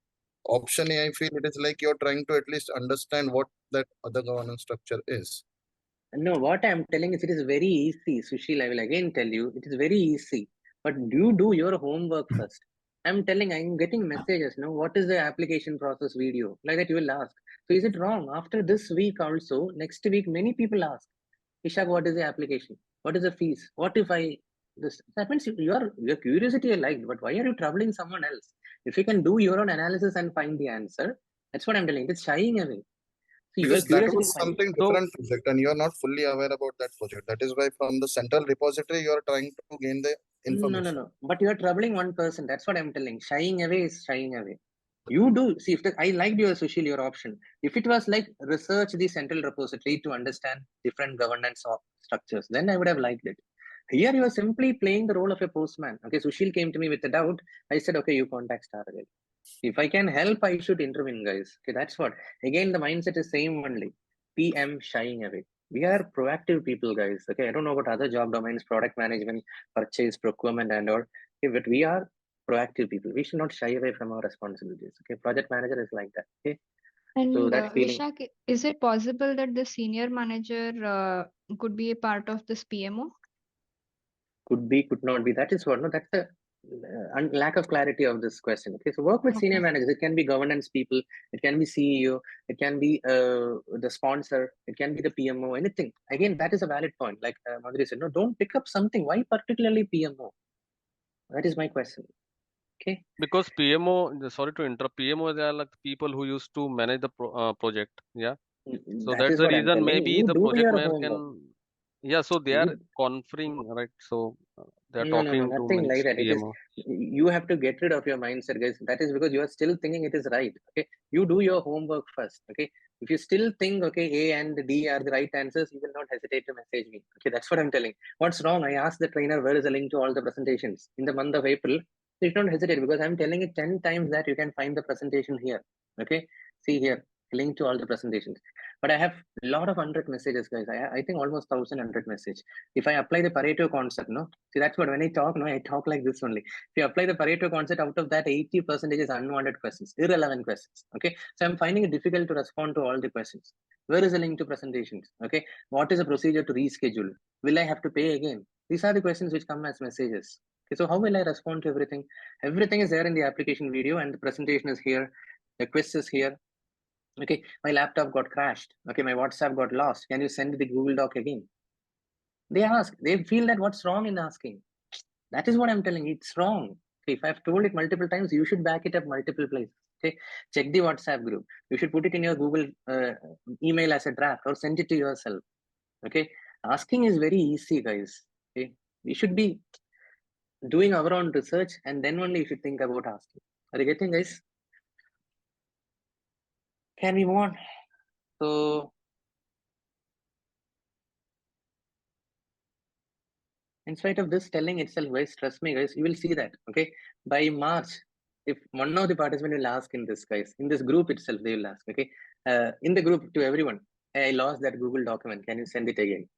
option A, I feel it is like you're trying to at least understand what that other governance structure is.
No, what I'm telling is it is very easy, Sushil. I will again tell you, it is very easy. But you do your homework first. I'm telling, I'm getting messages, no, what is the application process video? Like that you will ask. So is it wrong? After this week also, next week, many people ask, Ishak, what is the application? What is the fees? What if this? That means your curiosity I liked, but why are you troubling someone else? If you can do your own analysis and find the answer, that's what I'm telling. It's shying away. So
because
your
that
curiosity
was
is fine.
something different project and you are not fully aware about that project. That is why from the central repository, you are trying to gain the information.
No. But you are troubling one person. That's what I'm telling. Shying away is shying away. You do see if I liked your Sushil, your option. If it was like research the central repository to understand different governance of structures, then I would have liked it. Here you are simply playing the role of a postman. Okay, Sushil came to me with a doubt. I said, okay, you contact Stargate. If I can help, I should intervene, guys. Okay, that's what. Again, the mindset is same only. PM shying away. We are proactive people, guys. Okay, I don't know about other job domains, product management, purchase, procurement, and all. Okay, but we are proactive people. We should not shy away from our responsibilities. Okay, project manager is like that. Okay,
And
so that feeling
Vishak, is it possible that the senior manager could be a part of this PMO?
could be, could not be. That is what. No, that's the lack of clarity of this question. Okay, so work with senior managers. It can be governance people. It can be CEO. It can be the sponsor. It can be the PMO. Anything. Again, that is a valid point. Like Madhuri said, no, don't pick up something. Why particularly PMO? That is my question. Okay.
Because PMO, sorry to interrupt, PMO they are like people who used to manage the project. Yeah. So
That
that's
is
the
what I'm
reason
telling.
maybe
You
the
do
project
your
manager
homework.
can. Yeah. So they are conferring, right? So they are
No,
talking to
nothing like that. It is
PMO.
you have to get rid of your mindset, guys. That is because you are still thinking it is right. Okay, you do your homework first. Okay, if you still think okay A and D are the right answers, you will not hesitate to message me. Okay, that's what I'm telling. What's wrong? I asked the trainer where is the link to all the presentations in the month of April. Please don't hesitate because I'm telling it 10 times that you can find the presentation here. Okay, see here, link to all the presentations. But I have a lot of 100 messages, guys. I think almost 1,100 message. If I apply the Pareto concept, no, see that's what when I talk, no, I talk like this only. If you apply the Pareto concept, out of that 80% is unwanted questions, irrelevant questions. Okay, so I'm finding it difficult to respond to all the questions. Where is the link to presentations? Okay, what is the procedure to reschedule? Will I have to pay again? These are the questions which come as messages. Okay, so how will I respond to everything? Everything is there in the application video, and the presentation is here. The quiz is here. Okay, my laptop got crashed. Okay, my WhatsApp got lost. Can you send the Google Doc again? They ask. They feel that what's wrong in asking. That is what I'm telling you. It's wrong. Okay, if I've told it multiple times, you should back it up multiple places. Okay, check the WhatsApp group. You should put it in your Google email as a draft or send it to yourself. Okay, asking is very easy, guys. Okay, we should be doing our own research and then only you should think about asking. Are you getting, guys? Can we move on? So in spite of this telling itself, guys, trust me, guys, you will see that. Okay, by March, if one of the participants will ask in this, guys, in this group itself, they will ask. Okay, in the group to everyone, hey, I lost that Google document. Can you send it again?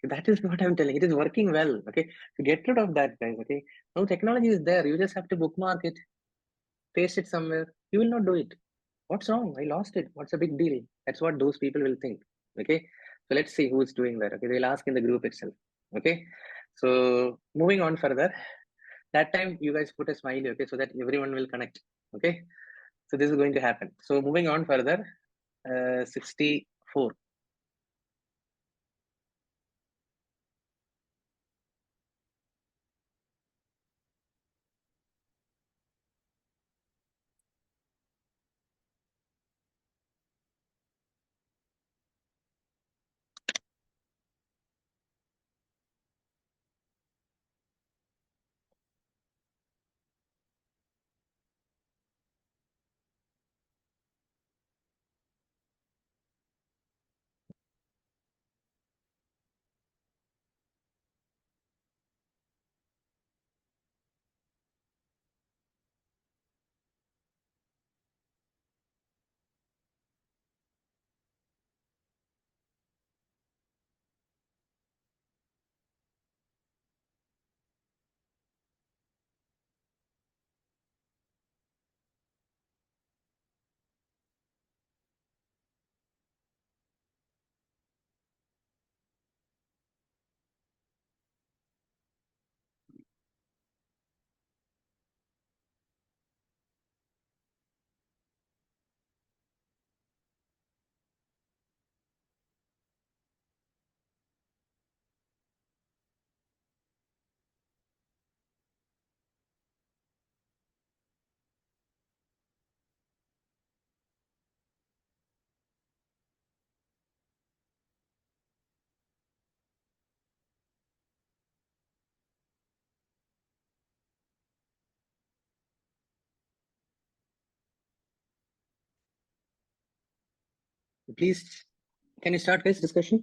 That is what I'm telling. It is working well. Okay, to get rid of that, guys. Okay, now technology is there. You just have to bookmark it, paste it somewhere. You will not do it. What's wrong? I lost it. What's a big deal? That's what those people will think. Okay, so let's see who's doing that. Okay, they'll ask in the group itself. Okay, so moving on further. That time you guys put a smiley. Okay, so that everyone will connect. Okay, so this is going to happen. So moving on further. 64. please, can you start guys discussion?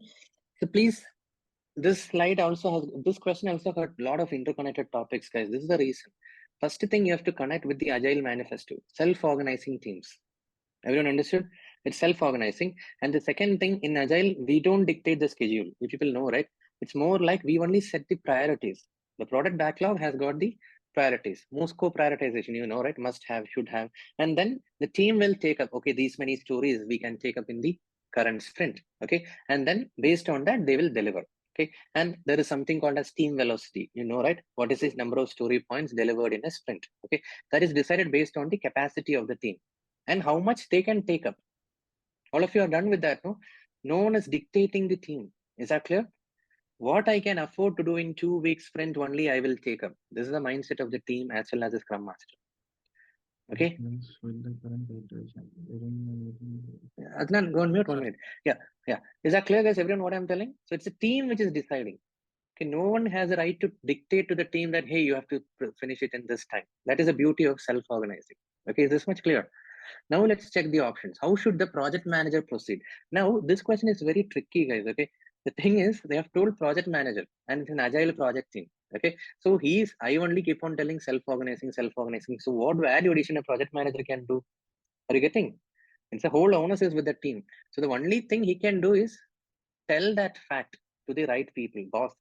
So please, this slide also has, this question also got a lot of interconnected topics, guys. This is the reason. First thing, you have to connect with the Agile manifesto, self-organizing teams. Everyone understood? It's self-organizing. And the second thing, in Agile, we don't dictate the schedule. You people know, right? It's more like we only set the priorities. The product backlog has got the priorities. Musco prioritization, you know, right? Must have, should have. And then the team will take up, okay, these many stories we can take up in the current sprint. Okay. And then based on that, they will deliver. Okay. And there is something called as team velocity. You know, right? What is this number of story points delivered in a sprint? Okay. That is decided based on the capacity of the team and how much they can take up. All of you are done with that, no? No one is dictating the team. Is that clear? What I can afford to do in 2 weeks sprint only, I will take up. This is the mindset of the team as well as the Scrum Master. Okay? Adnan, go on mute 1 minute. Yeah. Is that clear, guys? Everyone, what I'm telling? So it's a team which is deciding. Okay, no one has a right to dictate to the team that, hey, you have to finish it in this time. That is the beauty of self-organizing. Okay, is this much clear? Now let's check the options. How should the project manager proceed? Now, this question is very tricky, guys. Okay, the thing is, they have told project manager, and it's an agile project team. Okay, so I only keep on telling self-organizing. So what value addition a project manager can do? Are you getting? It's a whole onus is with the team. So the only thing he can do is tell that fact to the right people. Boss,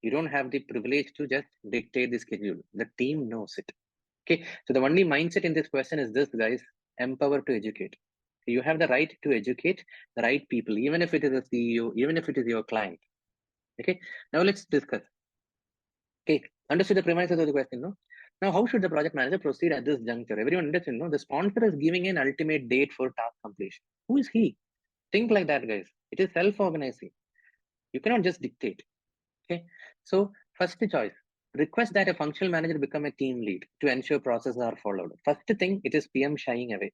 you don't have the privilege to just dictate the schedule. The team knows it. Okay, so the only mindset in this question is this, guys: empower to educate. You have the right to educate the right people, even if it is a CEO, even if it is your client. Okay, now let's discuss. Okay, understood the premises of the question, no? Now, how should the project manager proceed at this juncture? Everyone understand, no? The sponsor is giving an ultimate date for task completion. Who is he? Think like that, guys. It is self-organizing. You cannot just dictate. Okay, so first choice, request that a functional manager become a team lead to ensure processes are followed. First thing, it is PM shying away.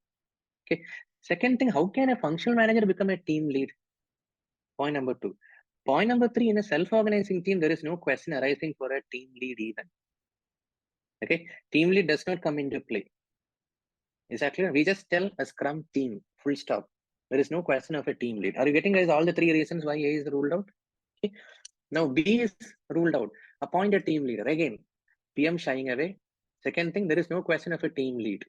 Okay, second thing, how can a functional manager become a team lead? Point number 2. Point number 3, in a self-organizing team, there is no question arising for a team lead even. Okay, team lead does not come into play. Is that clear? We just tell a Scrum team, full stop. There is no question of a team lead. Are you getting, guys, all the 3 reasons why A is ruled out? Okay. Now B is ruled out. Appoint a team leader. Again, PM shying away. Second thing, there is no question of a team lead.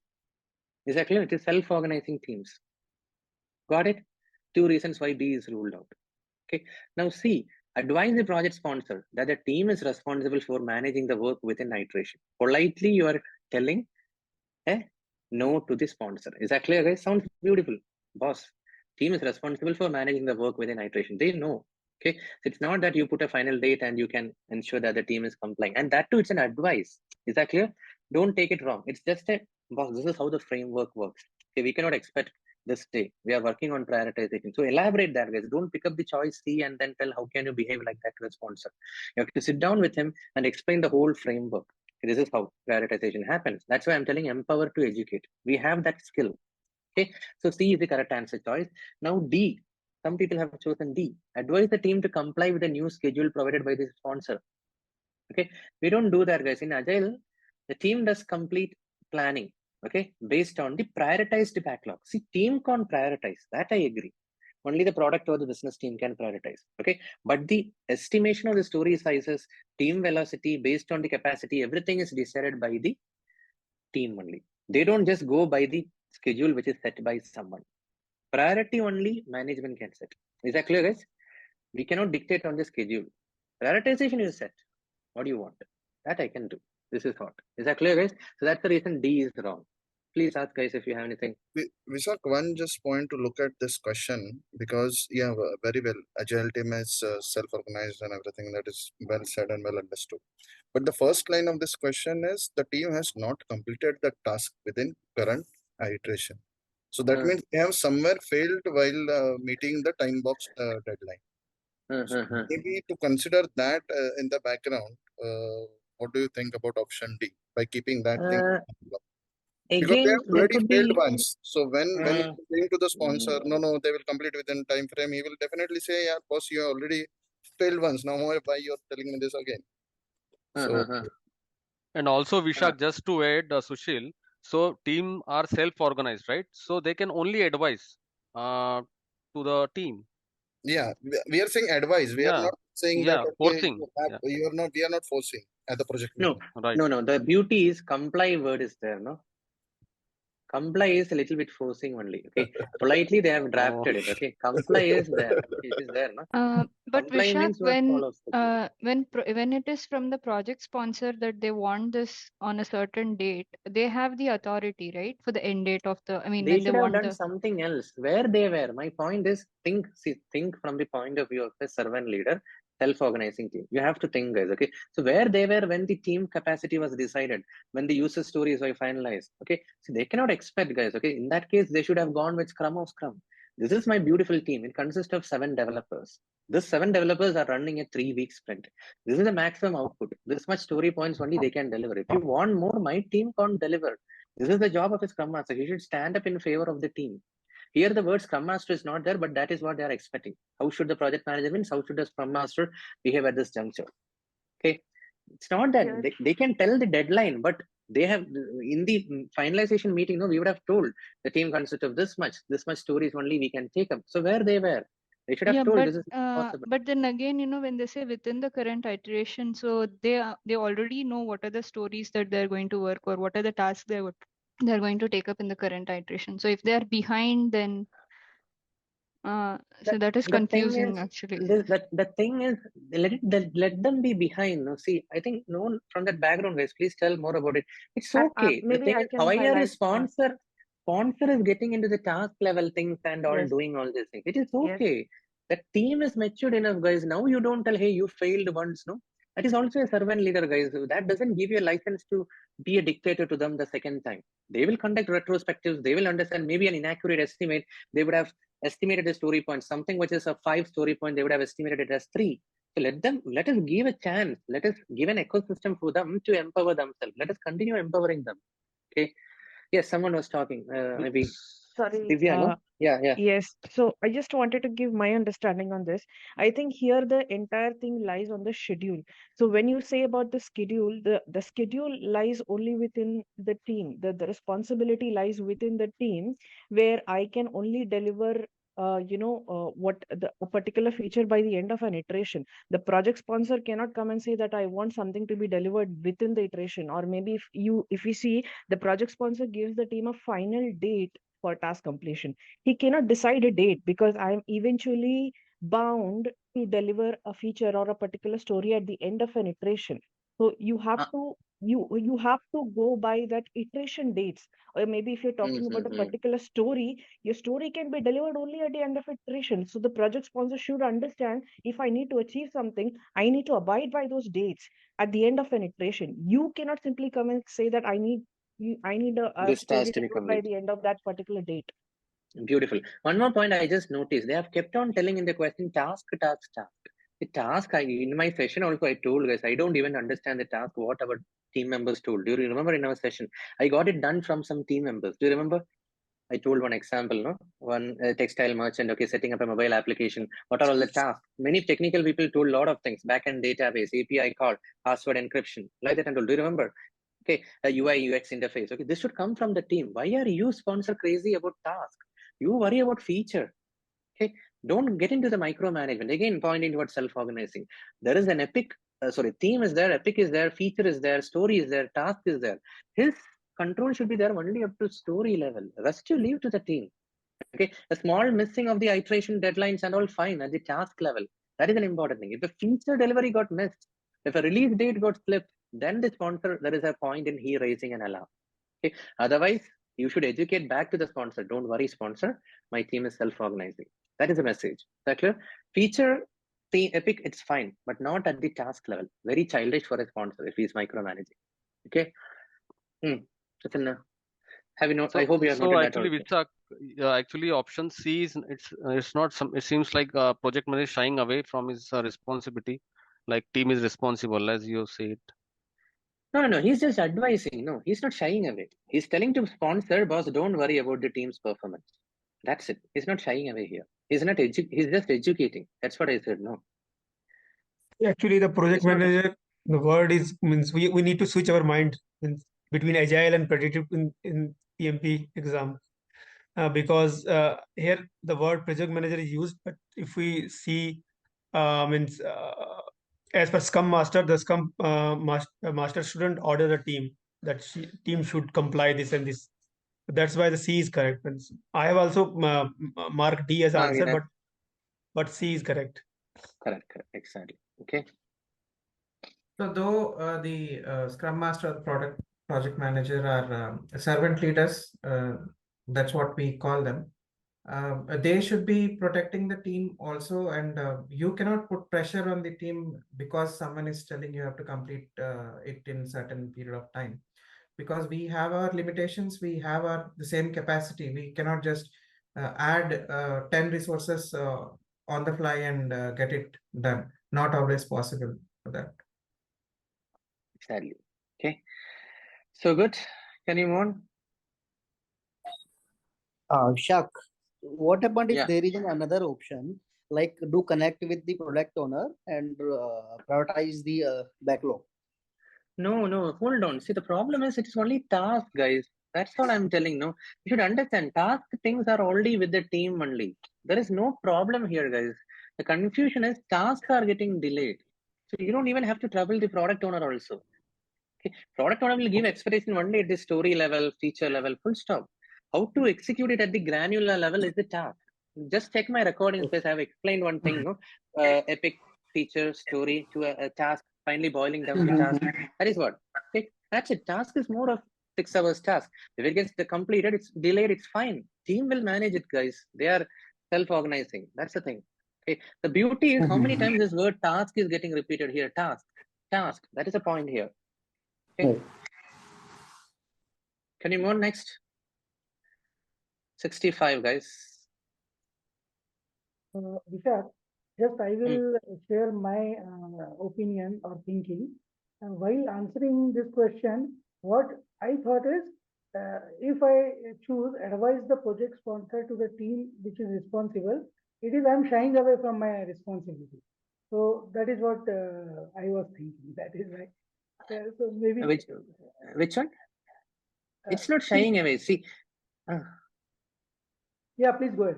Is that clear? It is self-organizing teams. Got it? 2 reasons why B is ruled out. Okay. Now C, advise the project sponsor that the team is responsible for managing the work within iteration. Politely, you are telling no to the sponsor. Is that clear, guys? Sounds beautiful. Boss, team is responsible for managing the work within iteration. They know. Okay, so it's not that you put a final date and you can ensure that the team is complying. And that too, it's an advice. Is that clear? Don't take it wrong. It's just a, boss, this is how the framework works. Okay, we cannot expect this day. We are working on prioritization. So elaborate that, guys. Don't pick up the choice C and then tell how can you behave like that to the sponsor. You have to sit down with him and explain the whole framework. This is how prioritization happens. That's why I'm telling empower to educate. We have that skill. Okay, so C is the correct answer choice. Now D, some people have chosen D. Advise the team to comply with the new schedule provided by the sponsor. Okay, we don't do that, guys. In Agile, the team does complete planning. Okay, based on the prioritized backlog. See, team can't prioritize. That I agree. Only the product or the business team can prioritize. Okay, but the estimation of the story sizes, team velocity based on the capacity, everything is decided by the team only. They don't just go by the schedule which is set by someone. Priority only management can set. Is that clear, guys? We cannot dictate on the schedule. Prioritization is set. What do you want? That I can do. This is what. Is that clear, guys? So that's the reason D is wrong. Please ask, guys, if you have anything.
Vishak, one just point to look at this question, because yeah, very well, Agile team is self-organized and everything. That is well said and well understood. But the first line of this question is the team has not completed the task within current iteration. So that means they have somewhere failed while meeting the time box deadline. So maybe to consider that in the background, what do you think about option D by keeping that thing? Because they have already failed once. So when you saying to the sponsor, no, they will complete within time frame, he will definitely say, yeah, boss, you have already failed once. Now why you're telling me this again? So
and also Vishak, just to add, Sushil, so team are self-organized, right? So they can only advise. to the team.
Yeah, we are saying advice. We are
Yeah,
not saying
yeah,
that okay,
forcing. Yeah,
you are not. We are not forcing at the project
No,
manager.
right.
no. The beauty is comply word is there, no? Comply is a little bit forcing only. Okay, politely they have
Oh,
drafted it. Okay, comply is there. Okay, it is there, no?
But
Comply
Vishak,
means what follows.
when it is from the project sponsor that they want this on a certain date, they have the authority, right, for the end date of the. I mean,
They
when they
should have
want
done
the.
something else. Where they were. My point is, think from the point of view of a servant leader, self-organizing team. You have to think, guys. Okay, so where they were when the team capacity was decided, when the user stories were finalized. Okay, so they cannot expect, guys. Okay, in that case, they should have gone with Scrum of Scrum. This is my beautiful team. It consists of 7 developers. These 7 developers are running a 3-week sprint. This is the maximum output. This much story points only they can deliver. If you want more, my team can't deliver. This is the job of a Scrum Master. He should stand up in favor of the team. Here, the word Scrum Master is not there, but that is what they are expecting. How should the project manager mean? How should the Scrum Master behave at this juncture? Okay, it's not that they can tell the deadline, but they have in the finalization meeting. No, we would have told the team consists of this much stories only we can take up. So where they were, they should have told this is possible.
But then again, when they say within the current iteration, so they already know what are the stories that they're going to work, or what are the tasks they're going to take up in the current iteration. So if they're behind, then so that is confusing actually.
The thing is, let them be behind. No, see, I think no one from that background, guys, please tell more about it. It's okay. The
Maybe
thing
I
is,
can
why are
highlight.
sponsor is getting into the task level things and all
Yes.
doing all these things. It is
Yes.
okay. The team is matured enough, guys. Now you don't tell, hey, you failed once, no. That is also a servant leader, guys. That doesn't give you a license to be a dictator to them the second time. They will conduct retrospectives. They will understand maybe an inaccurate estimate. They would have estimated a story point, something which is a 5 story point, they would have estimated it as 3. So let us give a chance. Let us give an ecosystem for them to empower themselves. Let us continue empowering them. Okay. Yes, someone was talking. Maybe
Sorry.
Divya, no? Yeah.
Yes. So I just wanted to give my understanding on this. I think here the entire thing lies on the schedule. So when you say about the schedule, the schedule lies only within the team. The responsibility lies within the team, where I can only deliver what a particular feature by the end of an iteration. The project sponsor cannot come and say that I want something to be delivered within the iteration. Or maybe if you see, the project sponsor gives the team a final date for task completion. He cannot decide a date because I am eventually bound to deliver a feature or a particular story at the end of an iteration. So you have to you have to go by that iteration dates. Or maybe if you're talking about a particular story, your story can be delivered only at the end of iteration. So the project sponsor should understand, if I need to achieve something, I need to abide by those dates at the end of an iteration. You cannot simply come and say that I need a
This
story
has to be
delivered by
complete.
the end of that particular date.
Beautiful. One more point I just noticed. They have kept on telling in the question task. The task, in my session also I told, guys, I don't even understand the task, what our team members told. Do you remember in our session? I got it done from some team members. Do you remember? I told one example, no? One textile merchant, okay, setting up a mobile application. What are all the tasks? Many technical people told a lot of things. Backend database, API call, password encryption, like that and all. Do you remember? Okay, a UI UX interface. Okay, this should come from the team. Why are you sponsor crazy about task? You worry about feature. Okay, don't get into the micromanagement. Again, pointing towards self-organizing. There is an epic, theme is there, epic is there, feature is there, story is there, task is there. His control should be there only up to story level. Rest you leave to the team. Okay, a small missing of the iteration deadlines and all fine at the task level. That is an important thing. If the feature delivery got missed, if a release date got slipped, then the sponsor, there is a point in he raising an alarm. Okay, otherwise you should educate back to the sponsor. Don't worry, sponsor. My team is self-organizing. That is the message. Is that clear? Feature, the epic, it's fine, but not at the task level. Very childish for a sponsor if he's micromanaging. Okay. Have you not? I hope you have noted
actually,
that also.
Actually, option C is it's not some. It seems like project manager is shying away from his responsibility. Like team is responsible, as you say it.
No. He's just advising. No, he's not shying away. He's telling to sponsor, boss, don't worry about the team's performance. That's it. He's not shying away here. He's not he's just educating. That's what I said. No.
Actually, the project manager, the word means we need to switch our mind between agile and predictive in PMP exam. because here the word project manager is used, but if we see means as per Scrum Master, the Scrum master shouldn't order the team that team should comply this and this. That's why the C is correct. And I have also marked D as answer, but C is correct.
Correct, exactly. Okay.
So though the Scrum Master, project manager are servant leaders, that's what we call them. They should be protecting the team also, and you cannot put pressure on the team because someone is telling you have to complete it in certain period of time. Because we have our limitations, we have the same capacity. We cannot just add 10 resources on the fly and get it done. Not always possible for that.
Exactly. Okay. So good. Can you move on?
Shak, what about if there is another option, like do connect with the product owner and prioritize the backlog?
No, hold on. See, the problem is it is only task, guys. That's what I'm telling. No, you should understand task things are already with the team only. There is no problem here, guys. The confusion is tasks are getting delayed. So you don't even have to trouble the product owner also. Okay. Product owner will give expectation only at the story level, feature level, full stop. How to execute it at the granular level is the task. Just check my recording space. I have explained one thing, no? Epic feature story to a task, finally boiling down to task. That is what. Okay. That's it. Task is more of 6 hours task. If it gets completed, it's delayed, it's fine. Team will manage it, guys. They are self-organizing. That's the thing. Okay. The beauty is how many times this word task is getting repeated here. Task. That is a point here. Okay. Can you move on next? 65, guys.
Vishak, just I will share my opinion or thinking. While answering this question, what I thought is, if I choose advise the project sponsor to the team which is responsible, it is I'm shying away from my responsibility. So that is what I was thinking. That is right. So maybe
which one? It's not shying away. See.
Yeah, please go ahead.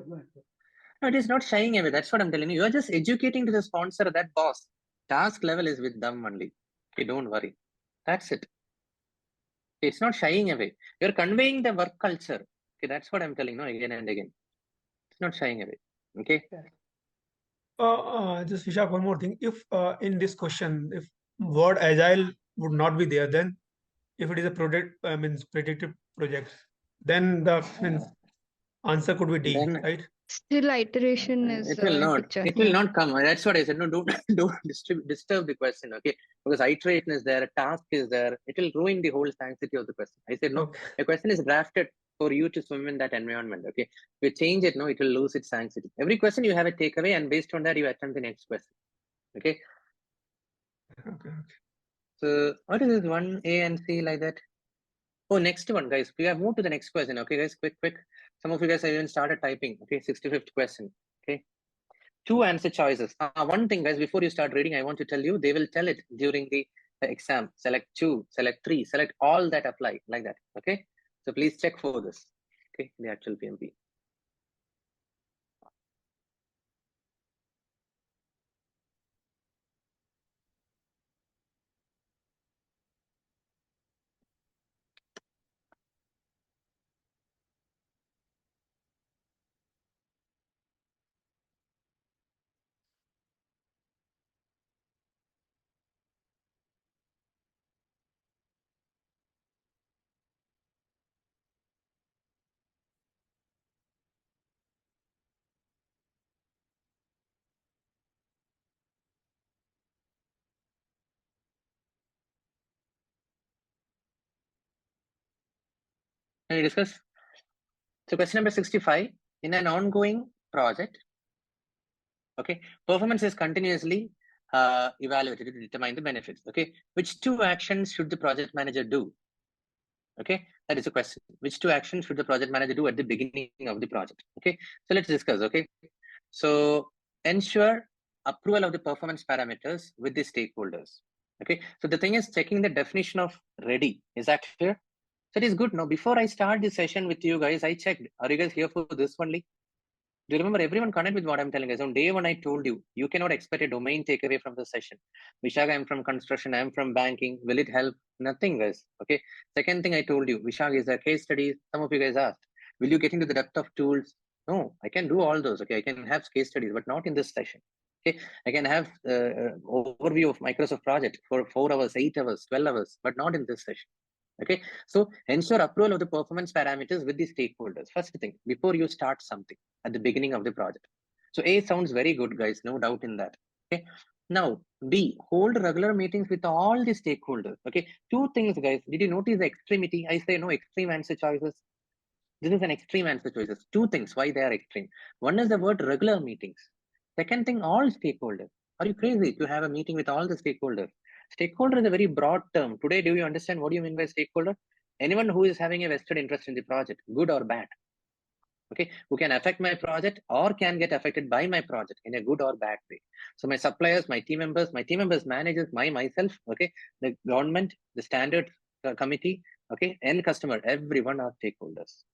No, it is not shying away. That's what I'm telling you. You are just educating to the sponsor, that boss. Task level is with them only. Okay, don't worry. That's it. It's not shying away. You're conveying the work culture. Okay, that's what I'm telling you again and again. It's not shying away. Okay.
Just Vishak, one more thing. If in this question, if word agile would not be there, then if it is a project, means predictive project, then the answer could be D, right?
Still, iteration is
it will not.
picture.
It will not come. That's what I said. No, don't disturb the question. Okay, because iteration is there, a task is there. It will ruin the whole sanctity of the question. I said no. Okay. The question is drafted for you to swim in that environment. Okay, if you change it, no, it will lose its sanctity. Every question you have a takeaway, and based on that, you attempt the next question. Okay.
Okay.
So what is this 1A and C like that? Oh, next one, guys. We have moved to the next question. Okay, guys, quick. Some of you guys have even started typing. Okay, 65th question. Okay, 2 answer choices. One thing, guys, before you start reading, I want to tell you, they will tell it during the exam. Select 2, select 3, select all that apply like that. Okay, so please check for this. Okay, the actual PMP. Can we discuss? So question number 65, in an ongoing project, okay, performance is continuously evaluated to determine the benefits. Okay, which 2 actions should the project manager do? Okay, that is a question. Which 2 actions should the project manager do at the beginning of the project? Okay, so let's discuss. Okay, so ensure approval of the performance parameters with the stakeholders. Okay, so the thing is checking the definition of ready. Is that clear? So it is good. Now, before I start this session with you guys, I checked. Are you guys here for this only? Do you remember? Everyone connect with what I'm telling guys. On day one, I told you, you cannot expect a domain takeaway from the session. Vishak, I'm from construction, I'm from banking. Will it help? Nothing, guys. Okay. Second thing I told you, Vishak is a case study. Some of you guys asked, will you get into the depth of tools? No, I can do all those. Okay. I can have case studies, but not in this session. Okay. I can have overview of Microsoft project for 4 hours, 8 hours, 12 hours, but not in this session. Okay, so ensure approval of the performance parameters with the stakeholders. First thing, before you start something at the beginning of the project. So A sounds very good, guys, no doubt in that. Okay, now B, hold regular meetings with all the stakeholders. Okay, 2 things, guys. Did you notice the extremity? I say no extreme answer choices. This is an extreme answer choices. 2 things why they are extreme. One is the word regular meetings. Second thing, all stakeholders. Are you crazy to have a meeting with all the stakeholders? Stakeholder is a very broad term. Today, do you understand what do you mean by stakeholder? Anyone who is having a vested interest in the project, good or bad. Okay, who can affect my project or can get affected by my project in a good or bad way. So my suppliers, my team members, managers, myself, okay, the government, the standard committee, okay, and customer, everyone are stakeholders.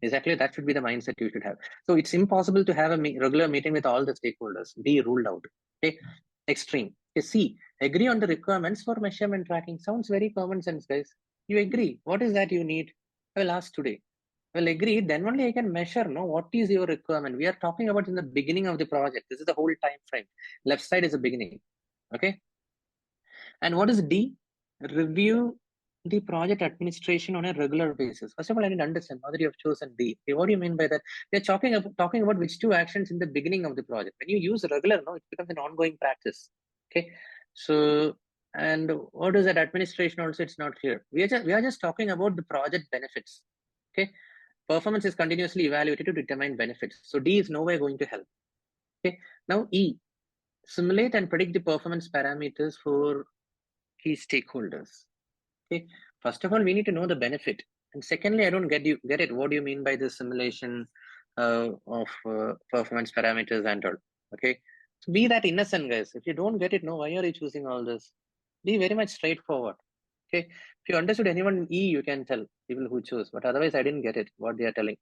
Exactly, that should be the mindset you should have. So it's impossible to have a regular meeting with all the stakeholders. Be ruled out. Okay, extreme. Okay, C, agree on the requirements for measurement tracking. Sounds very common sense, guys. You agree. What is that you need? I will ask today. Well, agree. Then only I can measure. No, what is your requirement? We are talking about in the beginning of the project. This is the whole time frame. Left side is the beginning. Okay. And what is D? Review the project administration on a regular basis. First of all, I didn't understand whether you have chosen D. Okay, what do you mean by that? We're talking about which 2 actions in the beginning of the project. When you use regular, no, it becomes an ongoing practice. Okay, so and what is that administration? Also, it's not clear. We are just talking about the project benefits. Okay, performance is continuously evaluated to determine benefits. So D is no way going to help. Okay, now E, simulate and predict the performance parameters for key stakeholders. Okay, first of all, we need to know the benefit, and secondly, I don't get it. What do you mean by the simulation of performance parameters and all? Okay, so be that innocent, guys. If you don't get it, no, why are you choosing all this? Be very much straightforward. Okay, if you understood anyone in E, you can tell people who chose, but otherwise, I didn't get it. What they are telling.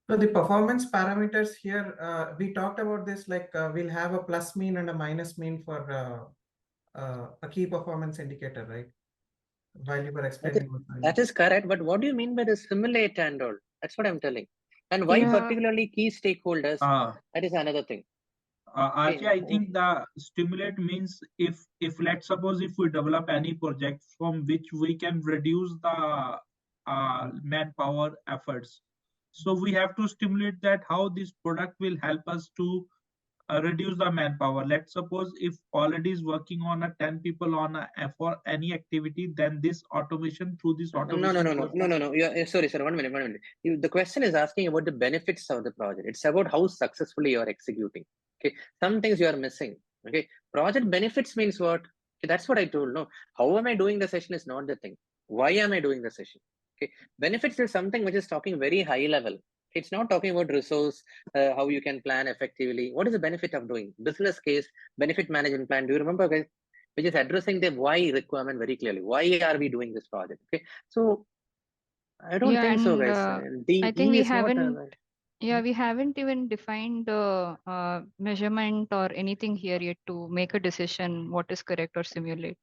So the performance parameters here, we talked about this, like we'll have a plus mean and a minus mean for a key performance indicator, right? While you were explaining.
That is correct, but what do you mean by the simulate and all? That's what I'm telling. And why particularly key stakeholders? That is another thing.
Actually, I think the stimulate means if let's suppose if we develop any project from which we can reduce the manpower efforts, so we have to stimulate that how this product will help us to reduce the manpower. Let's suppose if already is working on a 10 people on for any activity, then this automation through this automation.
No. Sorry, sir. 1 minute. The question is asking about the benefits of the project. It's about how successfully you are executing. Okay, some things you are missing. Okay, project benefits means what? Okay, that's what I told. No, how am I doing the session is not the thing. Why am I doing the session? Okay, benefits is something which is talking very high level. It's not talking about resource, how you can plan effectively. What is the benefit of doing? Business case, benefit management plan. Do you remember, guys? Which is addressing the why requirement very clearly. Why are we doing this project? Okay, so I don't think so, guys.
I think we haven't. Yeah, we haven't even defined the measurement or anything here yet to make a decision what is correct or simulate.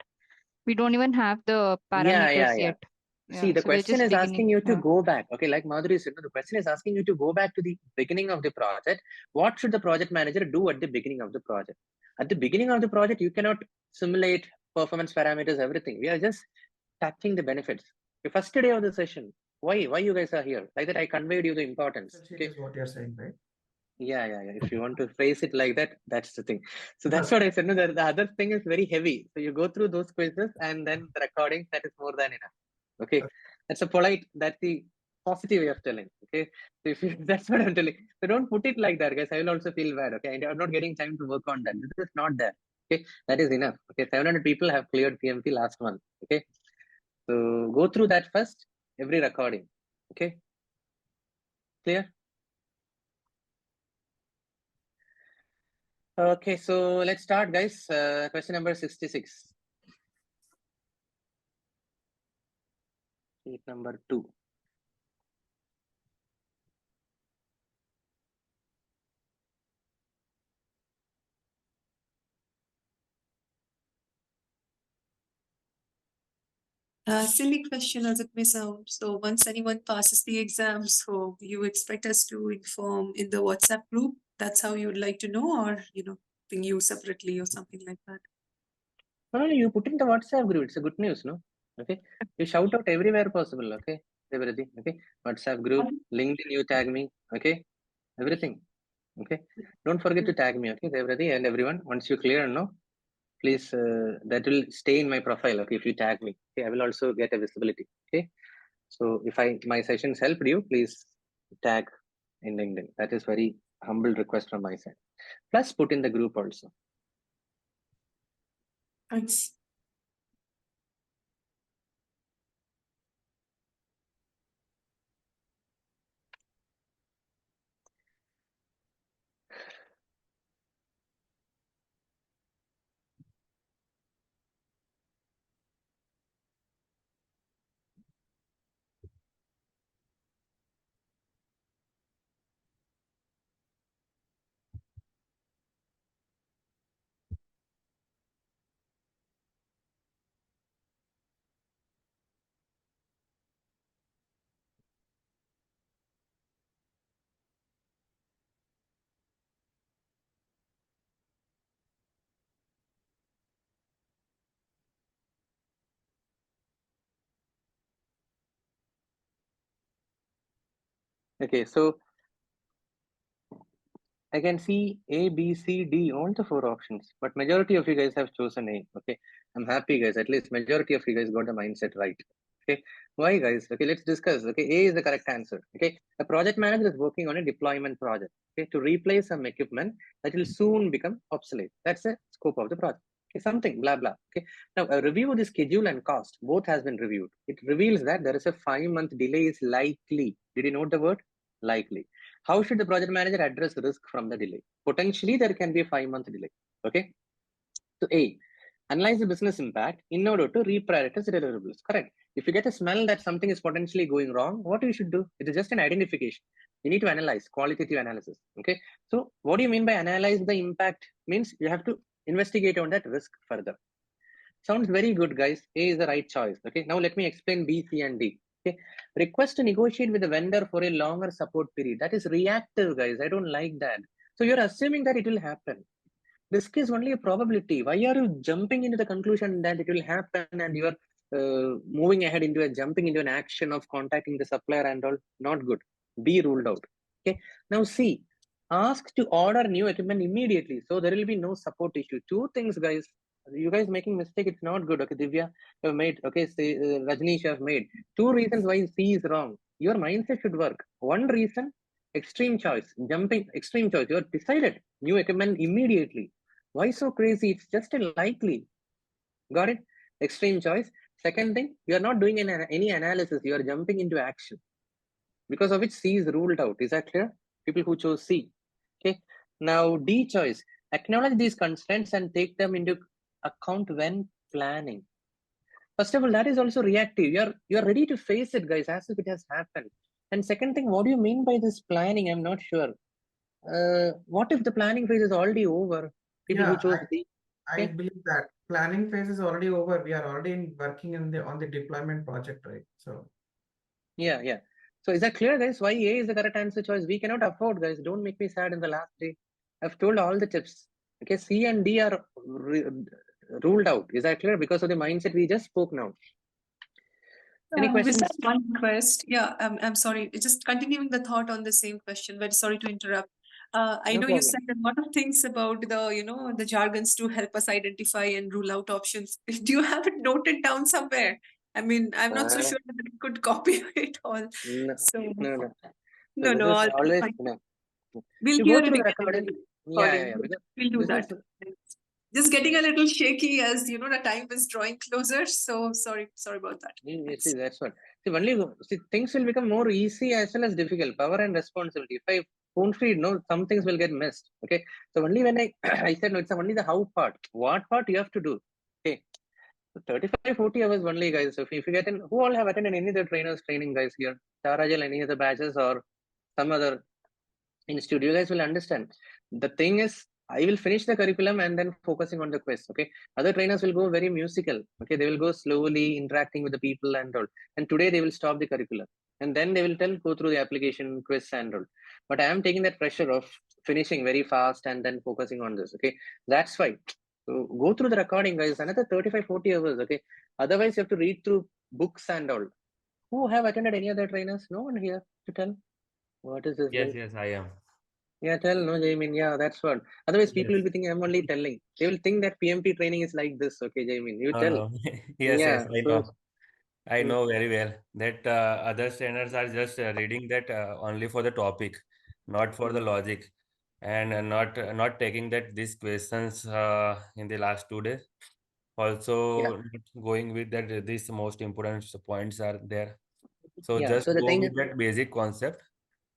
We don't even have the parameters yet.
See, the question is asking you to go back. Okay, like Madhuri said, the question is asking you to go back to the beginning of the project. What should the project manager do at the beginning of the project? At the beginning of the project, you cannot simulate performance parameters, everything. We are just touching the benefits. The first day of the session, why you guys are here? Like that, I conveyed you the importance.
Okay, is what you're saying, right?
Yeah. If you want to phrase it like that, that's the thing. So that's what I said. No, the other thing is very heavy. So you go through those quizzes and then the recordings, that is more than enough. Okay, that's a polite, that's the positive way of telling. Okay, so if you, that's what I'm telling. So don't put it like that, guys. I will also feel bad. Okay, and I'm not getting time to work on that. This is not there. Okay, that is enough. Okay, 700 people have cleared PMP last month. Okay, so go through that first, every recording. Okay, clear? Okay, so let's start, guys. Question number 66. Sheet number 2.
Silly question as it may sound. So once anyone passes the exam, so you expect us to inform in the WhatsApp group? That's how you would like to know, or ping you separately or something like that?
No, you put in the WhatsApp group. It's a good news, no? Okay. You shout out everywhere possible. Okay. Everything. Okay. WhatsApp group, LinkedIn, you tag me. Okay. Everything. Okay. Don't forget to tag me. Okay. Everything and everyone. Once you clear, no, please. That will stay in my profile. Okay. If you tag me, okay, I will also get a visibility. Okay. So if my sessions helped you, please tag in LinkedIn. That is very humble request from my side. Plus, put in the group also.
Thanks.
Okay, so I can see A, B, C, D, all the 4 options, but majority of you guys have chosen A. Okay, I'm happy, guys. At least majority of you guys got the mindset right. Okay, why, guys? Okay, let's discuss. Okay, A is the correct answer. Okay, the project manager is working on a deployment project. Okay, to replace some equipment that will soon become obsolete. That's the scope of the project. Okay, something blah blah. Okay, now a review of the schedule and cost both has been reviewed. It reveals that there is a 5-month delay is likely. Did you note the word likely? How should the project manager address risk from the delay? Potentially, there can be a 5-month delay. Okay. So A, analyze the business impact in order to reprioritize deliverables. Correct. If you get a smell that something is potentially going wrong, what you should do? It is just an identification. You need to analyze, qualitative analysis. Okay. So what do you mean by analyze the impact? Means you have to investigate on that risk further. Sounds very good, guys. A is the right choice. Okay. Now let me explain B, C, and D. Okay. Request to negotiate with the vendor for a longer support period. That is reactive, guys. I don't like that. So you're assuming that it will happen. Risk is only a probability. Why are you jumping into the conclusion that it will happen and you are moving ahead into jumping into an action of contacting the supplier and all? Not good. B ruled out. Okay. Now C, ask to order new equipment immediately. So there will be no support issue. 2 things, guys. You guys making mistake. It's not good. Okay, Divya, you have made. Okay, say Rajneesh, you have made 2 reasons why C is wrong. Your mindset should work. 1 reason, extreme choice, jumping extreme choice. You have decided new equipment immediately. Why so crazy? It's just a likely. Got it? Extreme choice. Second thing, you are not doing any analysis. You are jumping into action. Because of which C is ruled out. Is that clear? People who chose C. Okay. Now D choice. Acknowledge these constraints and take them into account when planning. First of all, that is also reactive. You're ready to face it, guys, as if it has happened. And second thing, what do you mean by this planning? I'm not sure. What if the planning phase is already over? People who chose D.
I believe that planning phase is already over. We are already working on the deployment project, right? So
yeah. So is that clear, guys? Why A is the correct answer choice? We cannot afford, guys. Don't make me sad in the last day. I've told all the tips. Okay, C and D are ruled out. Is that clear? Because of the mindset we just spoke now. Any questions?
With one request, yeah, I'm sorry, just continuing the thought on the same question. Very sorry to interrupt. I know you said a lot of things about the jargons to help us identify and rule out options. Do you have it noted down somewhere? I mean, I'm not so sure that I could copy it all.
No.
So
No.
All
Always
fine.
no.
We'll
You
hear
go
it
through the
again.
recording. Yeah.
We'll do that. Just getting a little shaky as the time is drawing closer. So sorry about that.
See, that's what. Things will become more easy as well as difficult. Power and responsibility. If I phone feed, some things will get missed. Okay. So only when I said no, it's only the how part. What part you have to do. Okay. 35, 40 hours only, guys. So if you get in, who all have attended any other trainers training, guys, here? Agile, any other batches or some other institute, you guys will understand. The thing is, I will finish the curriculum and then focusing on the quiz. Okay. Other trainers will go very musical. Okay. They will go slowly interacting with the people and all. And today they will stop the curriculum. And then they will go through the application quiz and all. But I am taking that pressure of finishing very fast and then focusing on this. Okay. That's why. So go through the recording, guys, another 35, 40 hours. Okay. Otherwise, you have to read through books and all. Who have attended any other trainers? No one here to tell. What is this?
Yes,
guys?
yes, I am.
Yeah, tell, no, Jaimin. Yeah, that's what. Otherwise, people
Yes.
will be thinking I'm only telling. They will think that PMP training is like this. Okay, Jaimin, you
No,
tell.
no. Yes,
Yeah,
yes, I
so
know. I know very well that other trainers are just reading that only for the topic, not for the logic, and not taking that these questions in the last 2 days. Also, not going with that these most important points are there. So
yeah.
just
So the
go
thing is,
with that basic concept,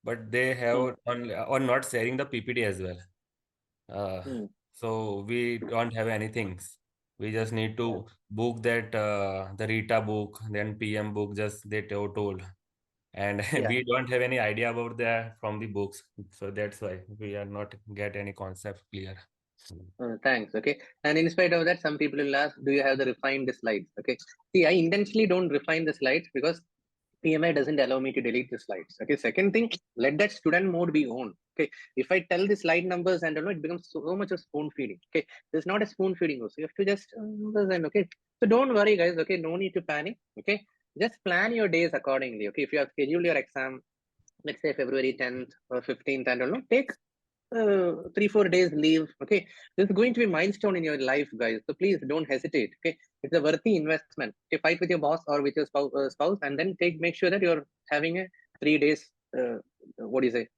but they have on or not sharing the PPT as well. So we don't have anything. We just need to book that the Rita book, then PM book, just they told. And
yeah.
we don't have any idea about that from the books. So that's why we are not get any concept clear.
Thanks. Okay. And in spite of that, some people will ask, do you have the refined slides? Okay. See, I intentionally don't refine the slides because PMI doesn't allow me to delete the slides. Okay. Second thing, let that student mode be on. Okay. If I tell the slide numbers and all, it becomes so much of spoon feeding. Okay. There's not a spoon feeding also. You have to just okay. So don't worry, guys. Okay. No need to panic. Okay. Just plan your days accordingly. Okay. If you have scheduled your exam, let's say February 10th or 15th, and all, take 3-4 days leave. Okay, this is going to be a milestone in your life, guys, so please don't hesitate. Okay, it's a worthy investment. Okay, fight with your boss or with your spouse and then make sure that you're having a 3 days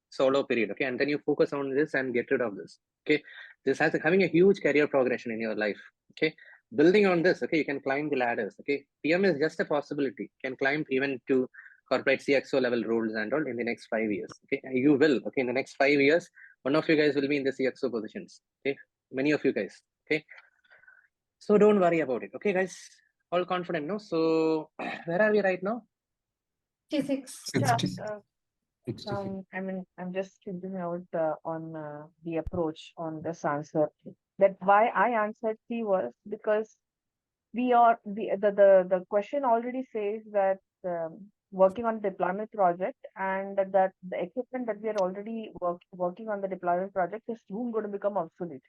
solo period. Okay, and then you focus on this and get rid of this. Okay, this has having a huge career progression in your life. Okay, building on this, okay, you can climb the ladders. Okay, PM is just a possibility. You can climb even to corporate CXO level roles and all in the next 5 years. Okay, you will. Okay, in the next 5 years, one of you guys will be in the CXO positions. Okay, many of you guys. Okay, so don't worry about it. Okay, guys, all confident, no? So where are we right now?
66.
I mean, I'm just thinking out on the approach on this answer. That why I answered C was because we are the question already says that working on deployment project and that the equipment that we are already working on the deployment project is soon going to become obsolete.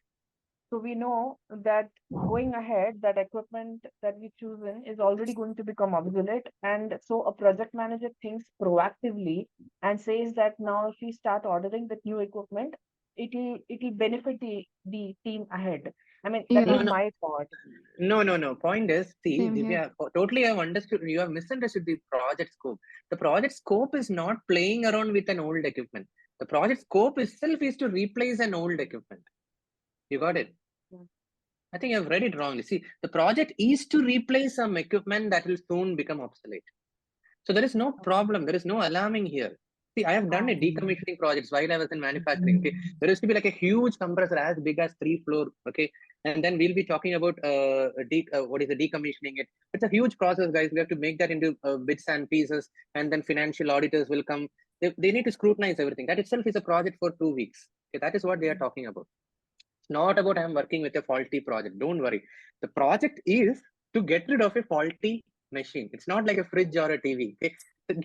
So we know that going ahead, that equipment that we chosen is already going to become obsolete. And so a project manager thinks proactively and says that now if we start ordering the new equipment, it'll benefit the team ahead. I mean, that is my thought.
No. Point is, see,
Same
Divya, totally I've understood. You have misunderstood the project scope. The project scope is not playing around with an old equipment. The project scope itself is to replace an old equipment. You got it? I think I've read it wrongly. See, the project is to replace some equipment that will soon become obsolete. So there is no problem. There is no alarming here. See, I have done a decommissioning projects while I was in manufacturing. Okay, there used to be like a huge compressor as big as 3 floors. Okay, and then we'll be talking about what is the decommissioning it. It's a huge process, guys. We have to make that into bits and pieces, and then financial auditors will come. They need to scrutinize everything. That itself is a project for 2 weeks. Okay, that is what they are talking about. It's not about I'm working with a faulty project. Don't worry. The project is to get rid of a faulty machine. It's not like a fridge or a TV. Okay,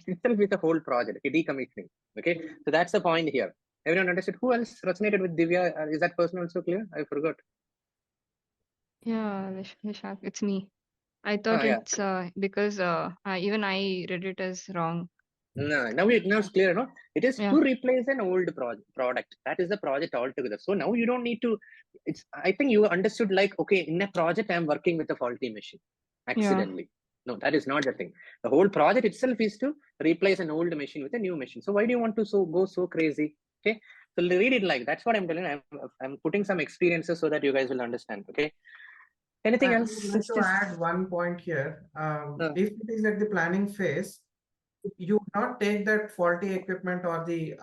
itself is a whole project. Okay, decommissioning. Okay, so that's the point here. Everyone understood? Who else resonated with Divya? Is that person also clear? I forgot.
Yeah, Vishak, it's me. I thought it's because even I read it as wrong.
No, now it's clear, no? It is to replace an old product. That is the project altogether. So now you don't need to. I think you understood. Like, okay, in a project, I'm working with a faulty machine accidentally. No, that is not the thing. The whole project itself is to replace an old machine with a new machine. So why do you want to go so crazy? Okay, so read it like that's what I'm telling. I'm putting some experiences so that you guys will understand. Okay. Anything else?
I would like to add one point here. If it is at the planning phase, you would not take that faulty equipment or the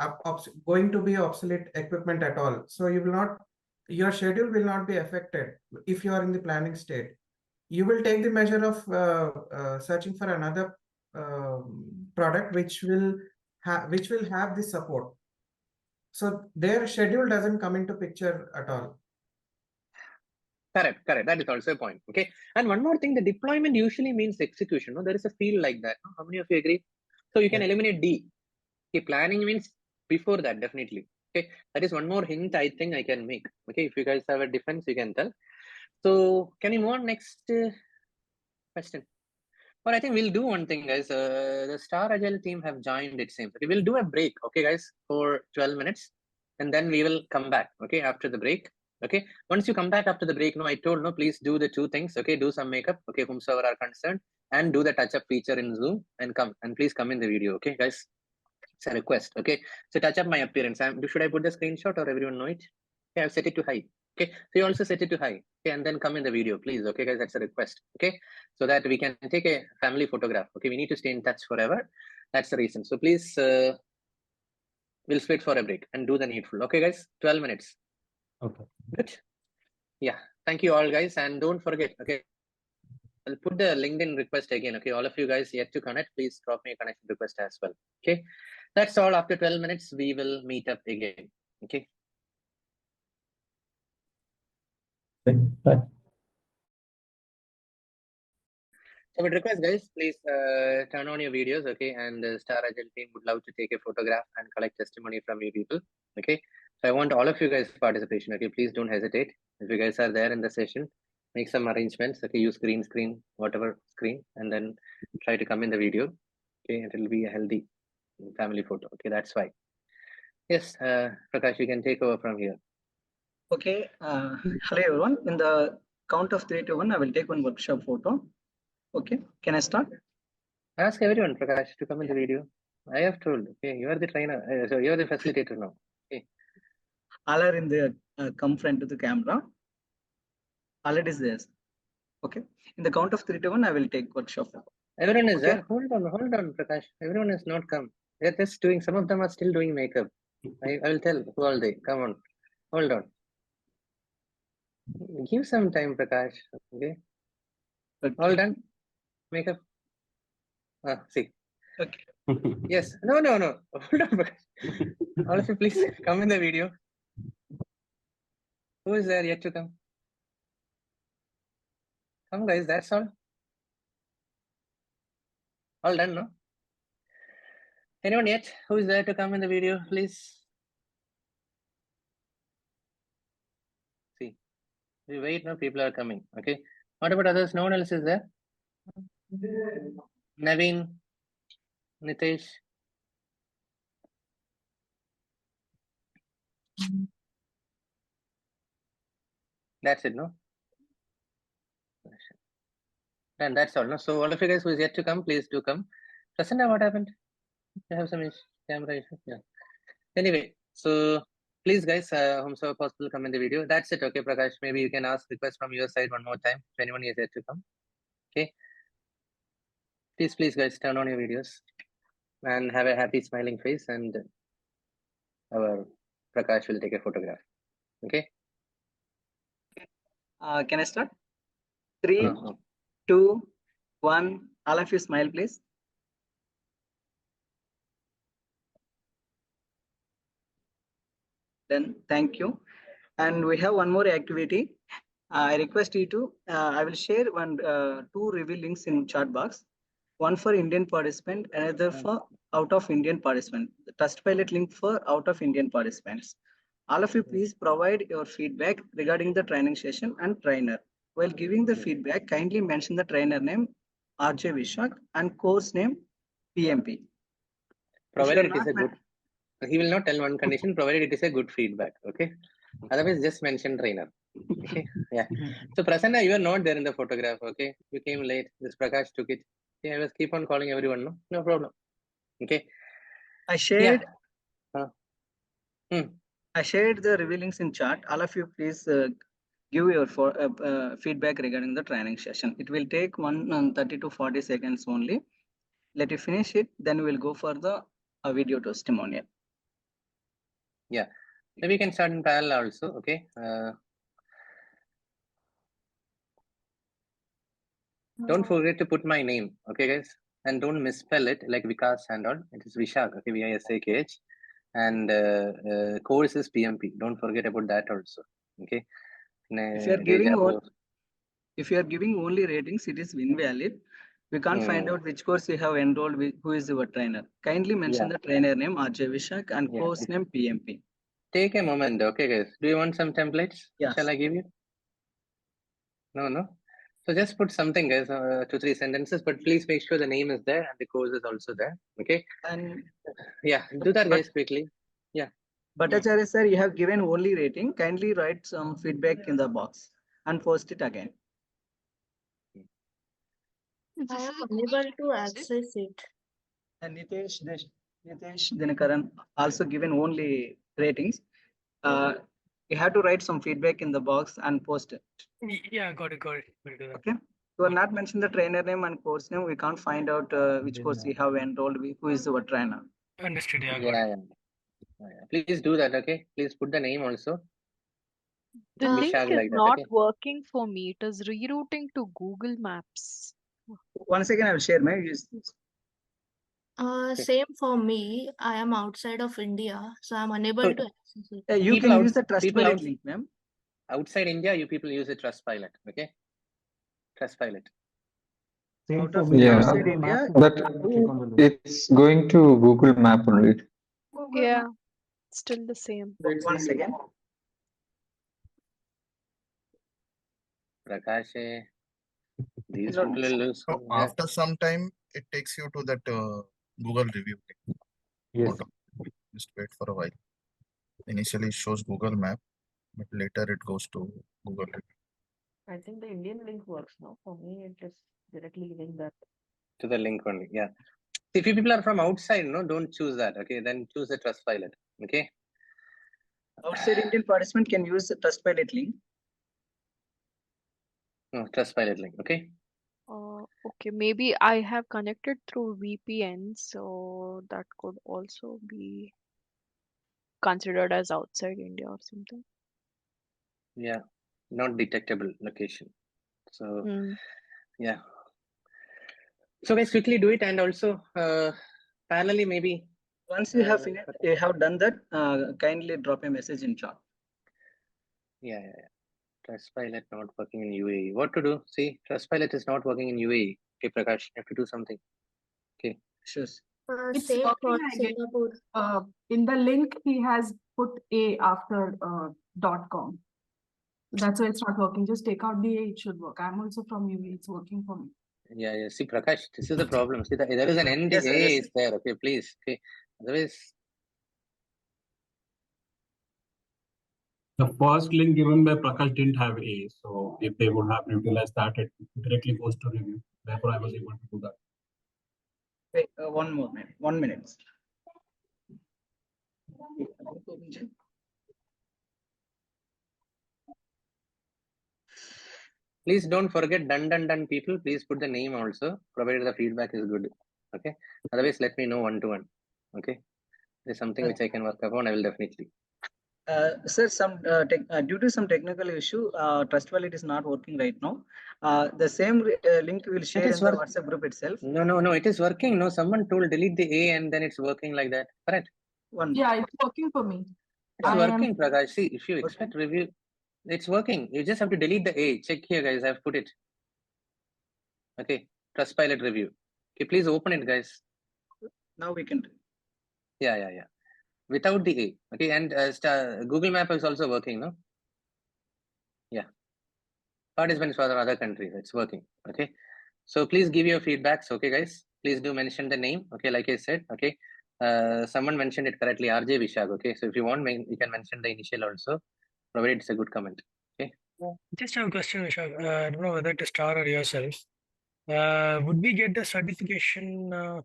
going to be obsolete equipment at all. So you will not, your schedule will not be affected if you are in the planning state. you will take the measure of searching for another product which will have the support. So their schedule doesn't come into picture at all.
Correct. That is also a point. Okay. And one more thing, the deployment usually means execution. No, there is a feel like that. No? How many of you agree? So you can eliminate D. Okay, planning means before that, definitely. Okay, that is one more hint I think I can make. Okay, if you guys have a defense, you can tell. So can you move on next question? Well, I think we'll do one thing, guys. The Star Agile team have joined, it seems. Okay, we'll do a break, okay, guys, for 12 minutes. And then we will come back, okay, after the break. Okay, once you come back after the break, no, I told, no, please do the two things. Okay, do some makeup, okay, whomsoever are concerned, and do the touch-up feature in Zoom and come. And please come in the video, okay, guys? It's a request, okay? So touch up my appearance. Should I put the screenshot or everyone know it? Okay, I've set it to high. Okay, so you also set it to high. Okay, and then come in the video, please. Okay, guys, that's a request. Okay, so that we can take a family photograph. Okay, we need to stay in touch forever. That's the reason. So please, we'll split for a break and do the needful. Okay, guys, 12 minutes.
Okay.
Good. Yeah, thank you all, guys, and don't forget. Okay, I'll put the LinkedIn request again. Okay, all of you guys yet to connect, please drop me a connection request as well. Okay, that's all. After 12 minutes, we will meet up again. Okay.
Bye.
So I would request, guys, please turn on your videos, okay? And the Star Agile team would love to take a photograph and collect testimony from you people, okay? So I want all of you guys' participation, okay? Please don't hesitate. If you guys are there in the session, make some arrangements, okay? Use green screen, whatever screen, and then try to come in the video, okay? It will be a healthy family photo, okay? That's why. Yes, Prakash, you can take over from here.
Okay. Hello, everyone. In the count of 3 to 1, I will take one workshop photo. Okay, can I start?
Ask everyone, Prakash, to come in the video. I have told. Okay, you are the trainer. So you are the facilitator now. Okay.
All are in the come front to the camera. All it is there. Okay. In the count of 3 to 1, I will take workshop.
Everyone is
okay.
there. Hold on, Prakash. Everyone has not come. They're just doing. Some of them are still doing makeup. I will tell who all they. Come on. Hold on. Give some time, Prakash. Okay. All done. Makeup. See.
Okay.
Yes. No. Hold on, Prakash. All of you, please come in the video. Who is there yet to come? Come, guys. That's all. All done, no? Anyone yet? Who is there to come in the video, please? See. We wait now. People are coming. Okay. What about others? No one else is there? Naveen, Nitesh. That's it, no? And that's all, no? So all of you guys who is yet to come, please do come. Prasanna, what happened? You have some camera issue? Yeah. Anyway, so please guys, whomsoever possible, come in the video. That's it, okay, Prakash? Maybe you can ask request from your side one more time if anyone is yet to come. Okay. Please guys, turn on your videos and have a happy smiling face, and our Prakash will take a photograph. Okay.
Can I start? 3, 2, 1. All of you smile, please. Then thank you. And we have one more activity. I request you to, I will share 2 review links in chat box. One for Indian participant, another for out of Indian participant. The Trustpilot link for out of Indian participants. All of you, please provide your feedback regarding the training session and trainer. While giving the feedback, kindly mention the trainer name, RJ Vishak, and course name, PMP.
Provided it is a good, he will not tell one condition, provided it is a good feedback, okay? Otherwise, just mention trainer. Okay, yeah. So Prasanna, you are not there in the photograph, okay? You came late. This Prakash took it. Yeah, I was keep on calling everyone, no problem. Okay.
I shared.
Yeah.
I shared the review links in chat. All of you, please give your feedback regarding the training session. It will take 30 to 40 seconds only. Let you finish it, then we'll go for the video testimonial.
Yeah, maybe we can start in parallel also. Okay. Don't forget to put my name, okay, guys? And don't misspell it like Vikas and all. It is Vishak, okay, Vishakh. And course is PMP. Don't forget about that also, okay?
If you are giving only ratings, it is invalid. We can't find out which course you have enrolled with, who is your trainer. Kindly mention the trainer name, RJ Vishak, and course name PMP.
Take a moment, okay, guys? Do you want some templates?
Yes.
Shall I give you? No. So just put something, guys, 2-3 sentences, but please make sure the name is there and the course is also there, okay?
And
yeah, do that, guys, quickly. Yeah.
Bhattacharya sir, you have given only rating. Kindly write some feedback in the box and post it again.
I am unable to access it.
And Nitesh Dinakaran also given only ratings. You have to write some feedback in the box and post it.
Yeah, got it. We'll do that.
Okay. You are not mentioning the trainer name and course name. We can't find out which course you have enrolled with, who is our trainer.
Understood. Yeah,
Yeah. Please do that, okay? Please put the name also.
The link
Vishak
is
like that,
not
okay?
working for me. It is rerouting to Google Maps.
Once again, I will share my use.
Same for me. I am outside of India, so I'm unable to access it.
You can use the Trustpilot link, ma'am.
Outside India, you people use a Trustpilot, okay? Trustpilot.
Out of outside India,
but it's going to Google Map only.
Yeah, still the same.
Once again.
Prakash, these
No,
people will lose.
so after some time, it takes you to that Google review.
Yes.
Just wait for a while. Initially, it shows Google Map, but later it goes to Google review.
I think the Indian link works now. For me, it just directly link that
to the link only. Yeah. If you people are from outside, no, don't choose that. Okay, then choose the Trustpilot. Okay.
Outside Indian participant can use the Trustpilot link.
No, Trustpilot link. Okay.
Okay, maybe I have connected through VPN, so that could also be considered as outside India or something.
Yeah, not detectable location. So yeah. So guys, quickly do it, and also parallelly maybe.
Once you have finished, you have done that, kindly drop a message in chat.
Yeah. Trustpilot not working in UAE. What to do? See, Trustpilot is not working in UAE. Okay, Prakash, you have to do something. Okay.
Sure.
It's working, I guess.
In the link, he has put A after .com. That's why it's not working. Just take out the A, it should work. I'm also from UAE. It's working for me.
Yeah. See, Prakash, this is the problem. See, there is an NDA is there. Okay, please. Okay. Otherwise.
The first link given by Prakash didn't have A, so if they would have utilized that, it directly goes to review. Therefore, I was able to do that.
Wait, 1 minute.
Please don't forget done people. Please put the name also, provided the feedback is good. Okay. Otherwise, let me know one-to-one. Okay. There's something which I can work upon. I will definitely.
Sir, due to some technical issue, Trustpilot is not working right now. The same link we will share in the WhatsApp group itself.
No, it is working. No, someone told delete the A and then it's working like that. Correct?
Yeah, it's working for me.
It's working, Prakash. See, if you expect review, it's working. You just have to delete the A. Check here, guys. I've put it. Okay. Trustpilot review. Okay, please open it, guys.
Now we can.
Yeah. Without the A. Okay, and Google Map is also working, no? Yeah. Participants for other countries, it's working. Okay. So please give your feedbacks. Okay, guys. Please do mention the name. Okay, like I said. Okay. Someone mentioned it correctly, RJ Vishak. Okay, so if you want, you can mention the initial also, provided it's a good comment. Okay.
Just have a question, Vishak. I don't know whether to start or yourself. Would we get the certification?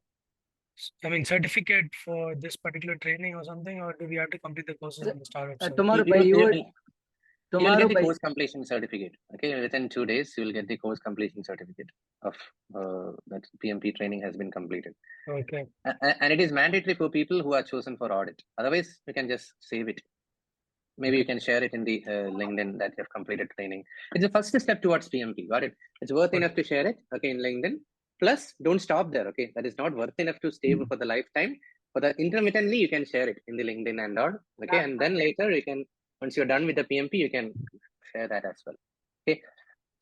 Certificate for this particular training or something, or do we have to complete the courses at the start?
Tomorrow
You'll get the course completion certificate. Okay, within 2 days, you will get the course completion certificate of that PMP training has been completed.
Okay.
And it is mandatory for people who are chosen for audit. Otherwise, you can just save it. maybe you can share it in the LinkedIn that you have completed training. It's the first step towards PMP. Got it? It's worth enough to share it. Okay, in LinkedIn. Plus, don't stop there. Okay, that is not worth enough to stay for the lifetime. For the intermittently, you can share it in the LinkedIn and all. Okay, and then later you can, once you're done with the PMP, you can share that as well. Okay.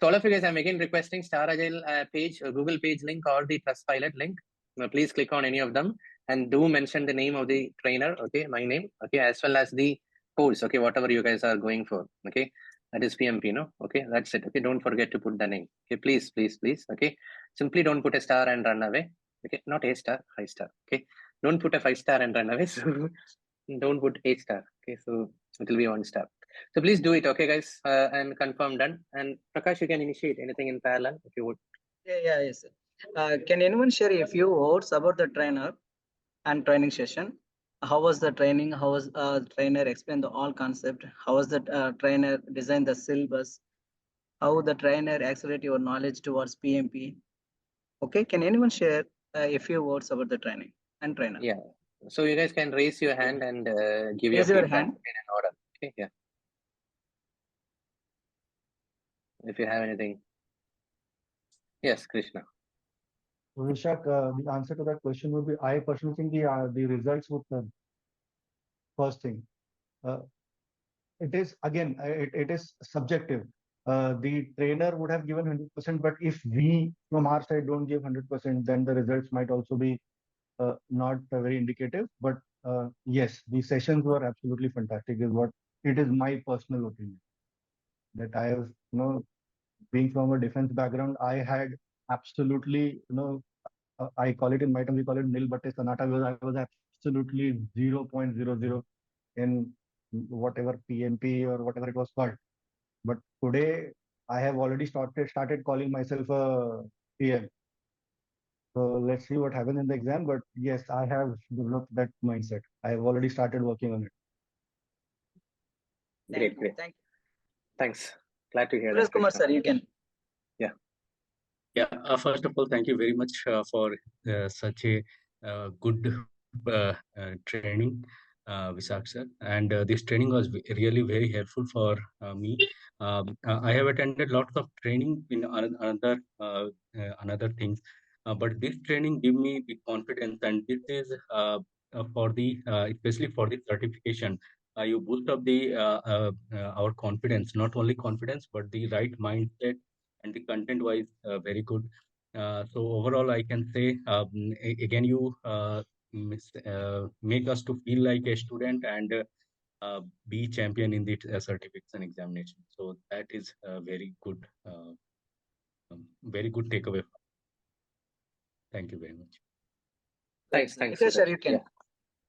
So all of you guys, I'm again requesting Star Agile page, Google page link, or the Trustpilot link. Now, please click on any of them and do mention the name of the trainer. Okay, my name. Okay, as well as the course. Okay, whatever you guys are going for. Okay, that is PMP. No. Okay, that's it. Okay, don't forget to put the name. Okay, please, please, please. Okay, simply don't put a star and run away. Okay, not a star, 5 star. Okay, don't put a 5 star and run away. So don't put 8 star. Okay, so it will be 1 star. So please do it, okay, guys, and confirm done. And Prakash, you can initiate anything in parallel if you would.
Yes. Can anyone share a few words about the trainer and training session? How was the training? How was trainer explain the all concept? How was the trainer design the syllabus? How the trainer accelerate your knowledge towards PMP? Okay, can anyone share a few words about the training and trainer?
Yeah. So you guys can raise your hand and give
Raise
your
your
feedback
hand.
in an order. Okay, yeah. If you have anything. Yes, Krishna.
Vishak, the answer to that question would be, I personally think the results would first thing. It is again, it is subjective. The trainer would have given 100%, but if we from our side don't give 100%, then the results might also be not very indicative. But yes, the sessions were absolutely fantastic. Is what it is my personal opinion. That I have, being from a defense background, I had absolutely, I call it in my term, we call it nil but sanata, because I was absolutely 0.00 in whatever PMP or whatever it was called. But today I have already started calling myself a PM. So let's see what happens in the exam. But yes, I have developed that mindset. I have already started working on it.
Great.
Thank you.
Thanks. Glad to hear
Suresh
that.
Kumar
Krishna.
sir, you can.
Yeah, first of all, thank you very much for such a good training, Vishak sir. And this training was really very helpful for me. I have attended lots of training in another things, but this training gave me the confidence, and this is for the especially for the certification. You boost up the our confidence, not only confidence, but the right mindset, and the content wise very good. So overall, I can say again, you make us to feel like a student and be champion in the certificates and examination. So that is very good takeaway. Thank you very much.
Thanks.
Sir, you can.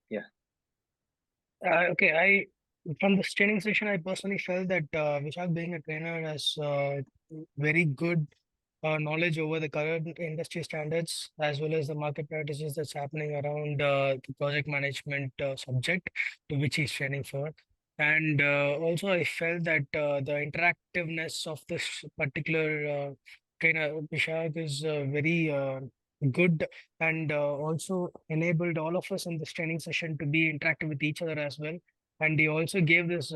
Yeah.
Okay, from this training session, I personally felt that Vishak being a trainer has very good knowledge over the current industry standards as well as the market practices that's happening around the project management subject to which he's training for. And also, I felt that the interactiveness of this particular trainer, Vishak, is very good, and also enabled all of us in this training session to be interactive with each other as well. And he also gave this,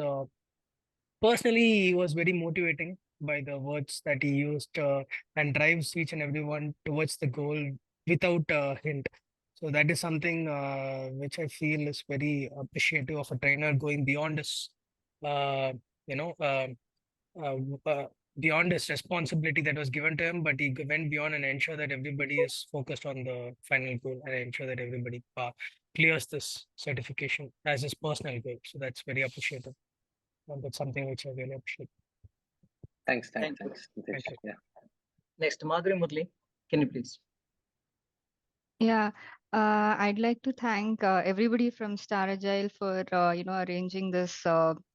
personally, he was very motivating by the words that he used and drives each and everyone towards the goal without a hint. So that is something which I feel is very appreciative of a trainer going beyond his, uh, you know, beyond his responsibility that was given to him, but he went beyond and ensure that everybody is focused on the final goal and ensure that everybody clears this certification as his personal goal. So that's very appreciative. And that's something which I really appreciate.
Thanks.
Thank you.
Yeah.
Next, Madhuri Murli, can you please?
Yeah, I'd like to thank everybody from Star Agile for arranging this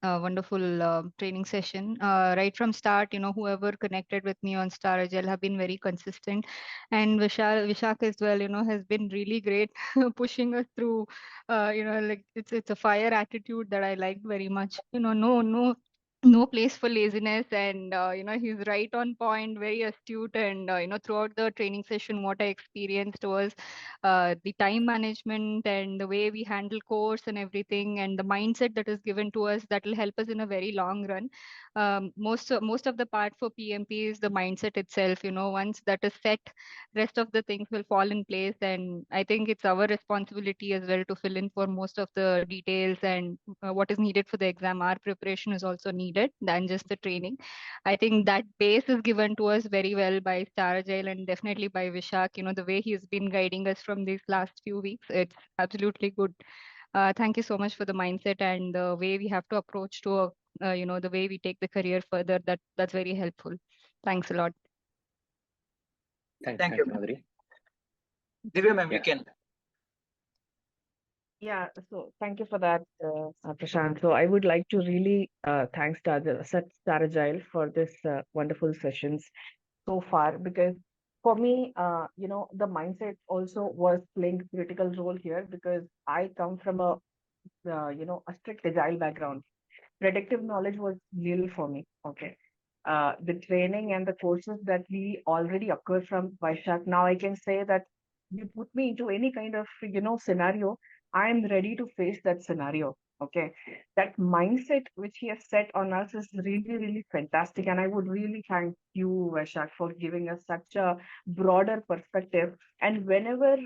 wonderful training session. Right from start, whoever connected with me on Star Agile have been very consistent, and Vishak as well, has been really great pushing us through. Like it's a fire attitude that I liked very much. No no place for laziness, and he's right on point, very astute, and throughout the training session what I experienced was the time management and the way we handle course and everything, and the mindset that is given to us that will help us in a very long run. Most of the part for PMP is the mindset itself. Once that is set, rest of the things will fall in place, and I think it's our responsibility as well to fill in for most of the details and what is needed for the exam. Our preparation is also needed than just the training. I think that base is given to us very well by Star Agile and definitely by Vishak. The way he's been guiding us from these last few weeks, it's absolutely good. Thank you so much for the mindset and the way we have to approach to the way we take the career further. That's very helpful. Thanks a lot.
Thank you, Madhuri.
Divya ma'am, you can.
Yeah, so thank you for that, Prashant. So I would like to really thank Star Agile for this wonderful sessions so far, because for me, the mindset also was playing a critical role here, because I come from a strict agile background. Predictive knowledge was new for me. Okay. The training and the courses that we already occur from Vaishak, now I can say that you put me into any kind of scenario, I am ready to face that scenario. Okay, that mindset which he has set on us is really, really fantastic, and I would really thank you, Vaishak, for giving us such a broader perspective. And whenever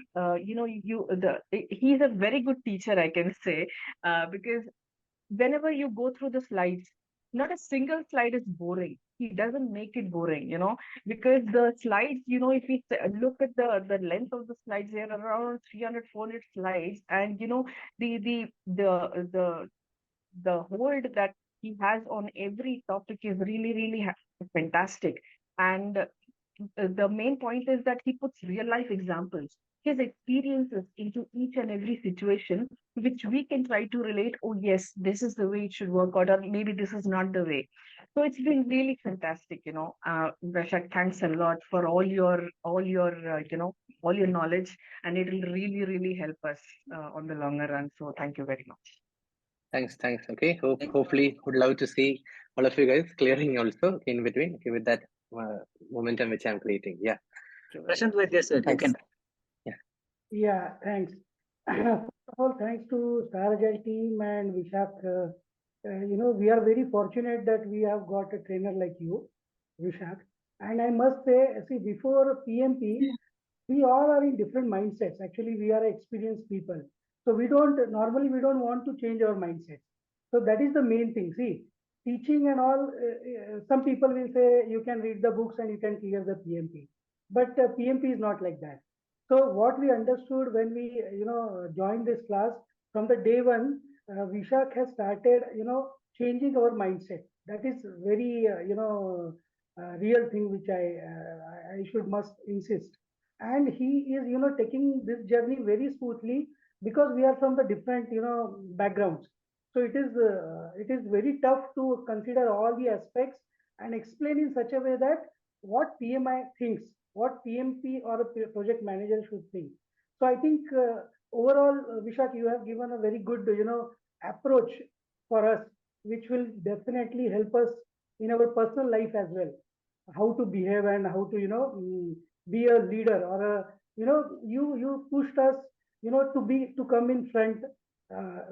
he's a very good teacher, I can say, because whenever you go through the slides, not a single slide is boring. He doesn't make it boring, because the slides, if we look at the length of the slides, they are around 300, 400 slides, and the hold that he has on every topic is really, really fantastic. And the main point is that he puts real life examples, his experiences into each and every situation, which we can try to relate. Oh yes, this is the way it should work out, or maybe this is not the way. So it's been really fantastic. Vashak, thanks a lot for all your knowledge, and it will really, really help us on the longer run. So thank you very much.
Thanks. Okay. Hopefully, would love to see all of you guys clearing also in between. Okay, with that momentum which I'm creating. Yeah.
Prashant, with this, you can.
Yeah, thanks. First of all, thanks to Star Agile team and Vishak. We are very fortunate that we have got a trainer like you, Vishak. And I must say, see, before PMP, we all are in different mindsets. Actually, we are experienced people. So we don't want to change our mindset. So that is the main thing. See, teaching and all, some people will say you can read the books and you can clear the PMP. But PMP is not like that. So what we understood when we, joined this class, from the day one, Vishak has started, changing our mindset. That is very, real thing which I must insist. And he is, taking this journey very smoothly, because we are from the different, backgrounds. So it is very tough to consider all the aspects and explain in such a way that what PMI thinks, what PMP or a project manager should think. So I think overall, Vishak, you have given a very good, approach for us, which will definitely help us in our personal life as well. How to behave and how to, be a leader, or a, you pushed us, to come in front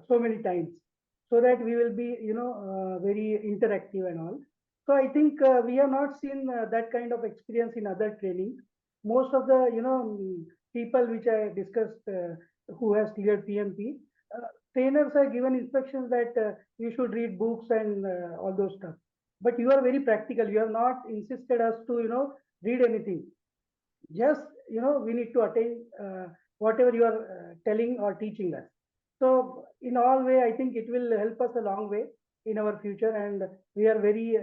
so many times, so that we will be, very interactive and all. So I think we have not seen that kind of experience in other trainings. Most of the, people which I discussed who has cleared PMP, trainers are given instructions that you should read books and all those stuff. But you are very practical. You have not insisted us to, read anything. Just, we need to attain whatever you are telling or teaching us. So in all way, I think it will help us a long way in our future, and we are very,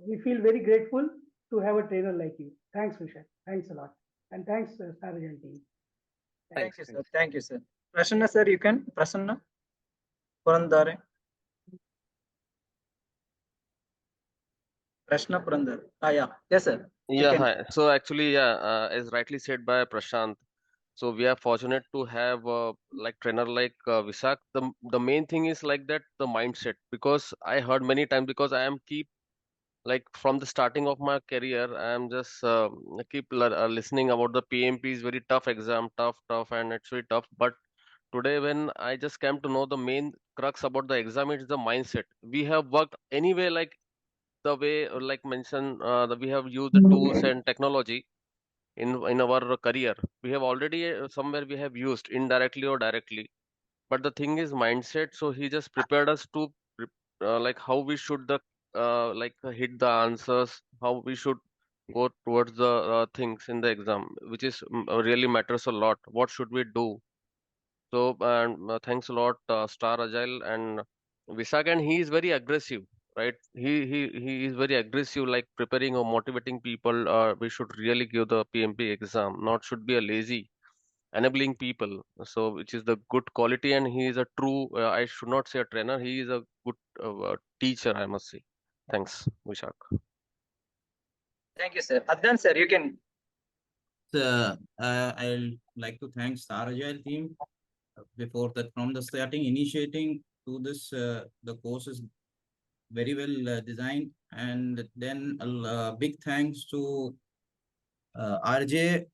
we feel very grateful to have a trainer like you. Thanks, Vishak. Thanks a lot. And thanks, Star Agile team.
Thank you, sir. Thank you, sir. Prasanna, sir, you can. Prasanna Purandare. Prashna Purandare. Yeah. Yes, sir.
Yeah, hi. So actually, as rightly said by Prashant, So we are fortunate to have like trainer like Visak. The main thing is like that, the mindset, because I heard many times, because I am keep like from the starting of my career, I am just keep listening about the PMP is very tough exam, tough, and it's very tough. But today when I just came to know the main crux about the exam, it's the mindset. We have worked anyway, like the way like mentioned, that we have used the tools and technology in our career. We have already somewhere we have used indirectly or directly. But the thing is mindset. So he just prepared us to like how we should the like hit the answers, how we should go towards the things in the exam, which is really matters a lot. What should we do? So and thanks a lot, Star Agile and Visak, and he is very aggressive, right? He is very aggressive, like preparing or motivating people. We should really give the PMP exam, not should be a lazy enabling people. So which is the good quality, and he is a true. I should not say a trainer. He is a good teacher, I must say. Thanks, Vishak.
Thank you, sir. Adnan, sir, you can.
I'll like to thank Star Agile team before that, from the starting initiating to this. The course is very well designed, and then a big thanks to RJ.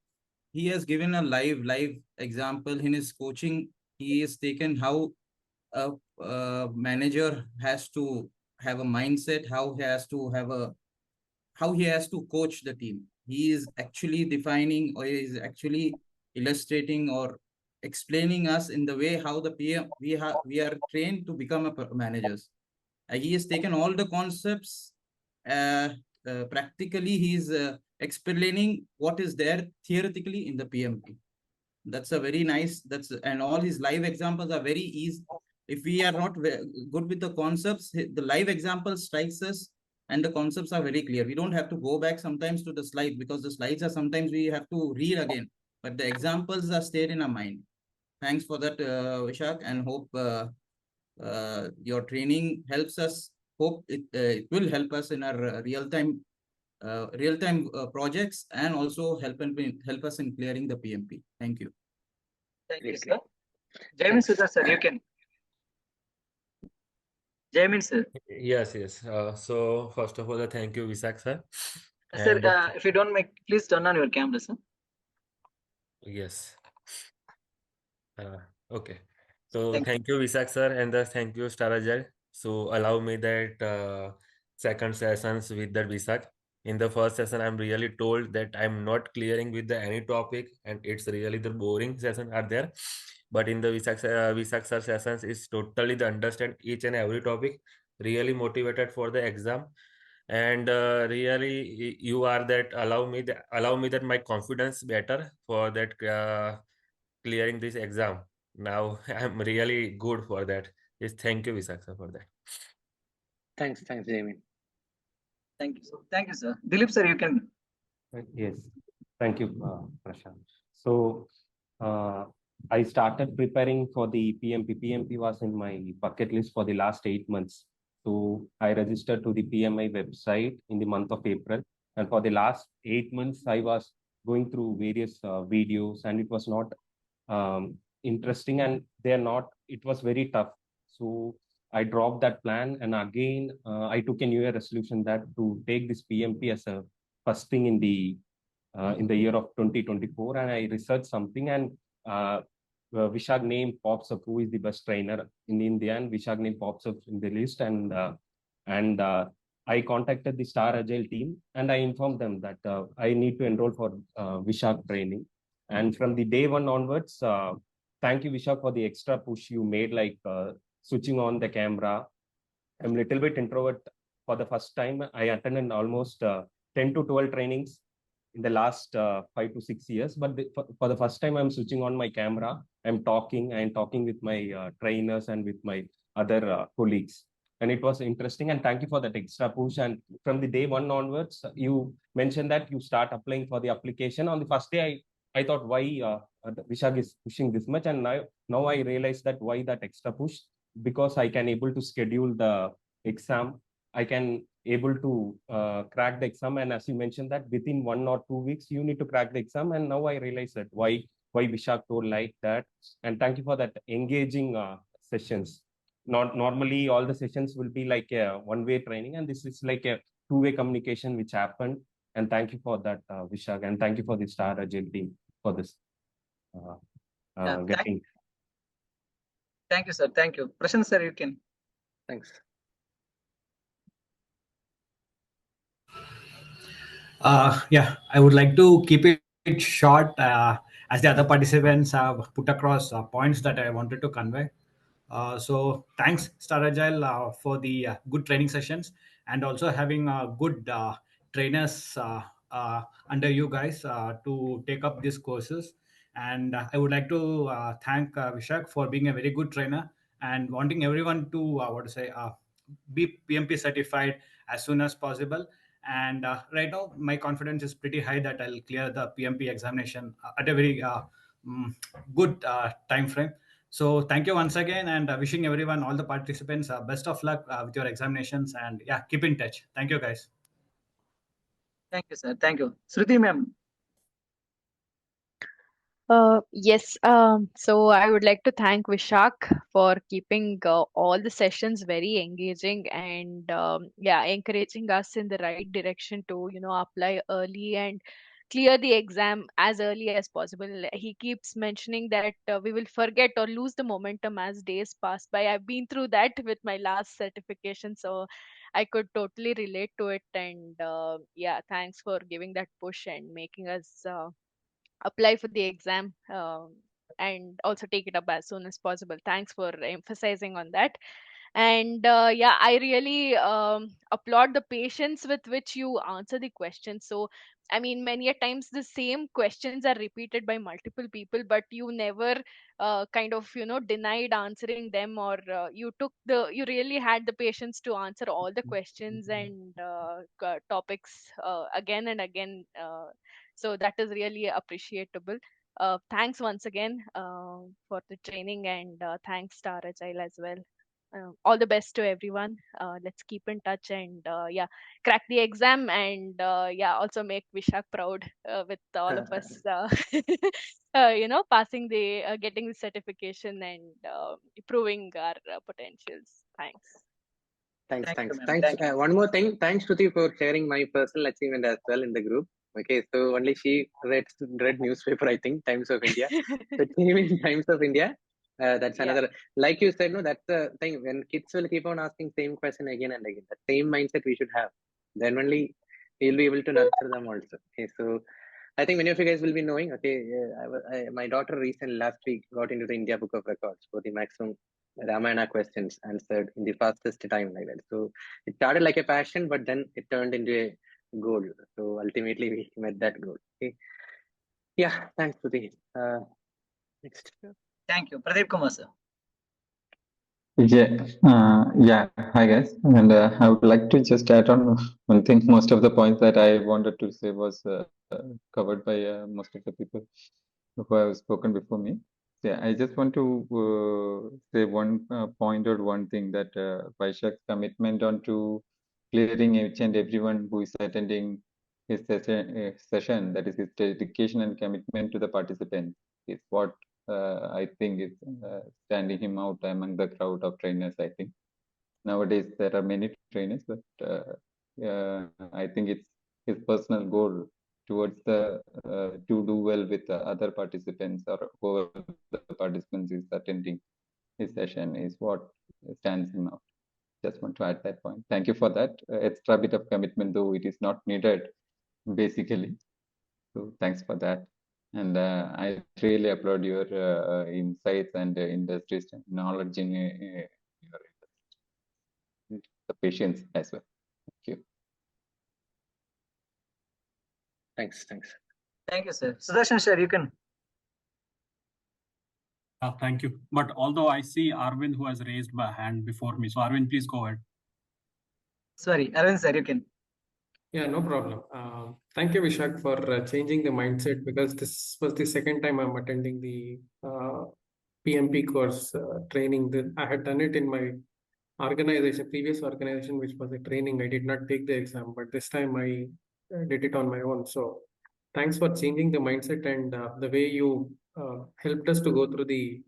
He has given a live example in his coaching. He has taken how a manager has to have a mindset, how he has to coach the team. He is actually defining, or is actually illustrating or explaining us in the way how the PM we are trained to become a managers. He has taken all the concepts. Practically, he is explaining what is there theoretically in the PMP. That's a very nice. And all his live examples are very easy. If we are not good with the concepts, the live example strikes us, and the concepts are very clear. We don't have to go back sometimes to the slide, because the slides are sometimes we have to read again, but the examples are stayed in our mind. Thanks for that, Vishak, and hope your training helps us. Hope it will help us in our real-time projects, and also help us in clearing the PMP. Thank you.
Thank you, sir. Jaimin Sudha, sir, you can. Jaimin, sir.
Yes. So first of all, thank you, Visak sir.
Sir, if you don't make, please turn on your camera, sir.
Yes. Okay. So thank you, Visak sir, and thank you, Star Agile. So allow me that second sessions with the Visak. In the first session, I'm really told that I'm not clearing with any topic, and it's really the boring session are there. But in the Visak sir sessions, is totally the understand each and every topic, really motivated for the exam, and really you are that allow me that my confidence better for that clearing this exam. Now I'm really good for that. Yes, thank you, Visakha, for that.
Thanks, Jamie.
Thank you, sir. Dilip, sir, you can.
Yes, thank you, Prashant. So I started preparing for the PMP. PMP was in my bucket list for the last 8 months. So I registered to the PMI website in the month of April. And for the last 8 months, I was going through various videos, and it was not interesting, and it was very tough. So I dropped that plan, and again I took a new year resolution that to take this PMP as a first thing in the year of 2024, and I researched something, and Vishak name pops up, who is the best trainer in India, and Vishak name pops up in the list, and I contacted the Star Agile team, and I informed them that I need to enroll for Vishak training. And from the day one onwards, thank you, Vishak, for the extra push you made, like switching on the camera. I'm a little bit introvert. For the first time, I attended almost 10 to 12 trainings in the last 5 to 6 years. But for the first time, I'm switching on my camera. I'm talking with my trainers and with my other colleagues. And it was interesting. And thank you for that extra push. And from the day one onwards, you mentioned that you start applying for the application. On the first day, I thought, why Vishak is pushing this much? And now I realized that why that extra push, because I can able to schedule the exam. I can able to crack the exam, and as you mentioned that within 1 or 2 weeks you need to crack the exam, and now I realize that why why Vishak told like that. And thank you for that engaging sessions. Not normally all the sessions will be like a one-way training, and this is like a two-way communication which happened. And thank you for that, Vishak, and thank you for the Star Agile team for this getting.
Thank you, sir. Thank you. Prashant, sir, you can.
Thanks.
Yeah, I would like to keep it short as the other participants have put across points that I wanted to convey. So thanks, Star Agile, for the good training sessions and also having good trainers under you guys to take up these courses. And I would like to thank Vishak for being a very good trainer and wanting everyone to be PMP certified as soon as possible. And right now, my confidence is pretty high that I'll clear the PMP examination at a very good time frame. So thank you once again, and wishing everyone, all the participants, best of luck with your examinations. And yeah, keep in touch. Thank you, guys.
Thank you, sir. Thank you. Shruti ma'am.
Yes, so I would like to thank Vishak for keeping all the sessions very engaging and yeah, encouraging us in the right direction to, apply early and clear the exam as early as possible. He keeps mentioning that we will forget or lose the momentum as days pass by. I've been through that with my last certification, so I could totally relate to it. And yeah, thanks for giving that push and making us apply for the exam and also take it up as soon as possible. Thanks for emphasizing on that. And yeah, I really applaud the patience with which you answer the questions. So I mean, many a times the same questions are repeated by multiple people, but you never kind of denied answering them, or you really had the patience to answer all the questions and topics again and again. So that is really appreciable. Thanks once again for the training, and thanks Star Agile as well. All the best to everyone. Let's keep in touch and yeah, crack the exam and yeah, also make Vishak proud with all of us. Passing the getting the certification and improving our potentials. Thanks.
Thanks. One more thing. Thanks, Shruti, for sharing my personal achievement as well in the group. Okay, so only she read newspaper, I think, Times of India. So team in Times of India. That's another, like you said, no, that's the thing. When kids will keep on asking same question again and again, the same mindset we should have. Then only we'll be able to nurture them also. Okay, so I think many of you guys will be knowing. Okay, my daughter recently last week got into the India Book of Records for the maximum Ramayana questions answered in the fastest time, like that. So it started like a passion, but then it turned into a goal. So ultimately, we met that goal. Okay. Yeah. Thanks, Shruti. Next.
Thank you, Pradeep Kumar sir.
Yeah. Hi guys, and I would like to just add on one thing. Most of the points that I wanted to say was covered by most of the people who have spoken before me. Yeah, I just want to say one point or one thing that Vaishak's commitment on to clearing each and everyone who is attending his session, that is his dedication and commitment to the participants, is what I think is standing him out among the crowd of trainers. I think nowadays there are many trainers, but I think it's his personal goal towards the to do well with the other participants or whoever the participants is attending his session is what stands him out. Just want to add that point. Thank you for that extra bit of commitment, though it is not needed basically. So thanks for that. And I really applaud your insights and industry knowledge in your the patience as well. Thank you.
Thanks.
Thank you, sir. Sudarshan sir, you can.
Thank you. But although I see Arvind who has raised my hand before me, so Arvind, please go ahead.
Sorry, Arvind sir, you can.
Yeah, no problem. Thank you, Vishak, for changing the mindset, because this was the second time I'm attending the PMP course training. I had done it in my previous organization, which was a training. I did not take the exam, but this time I did it on my own. So thanks for changing the mindset and the way you helped us to go through the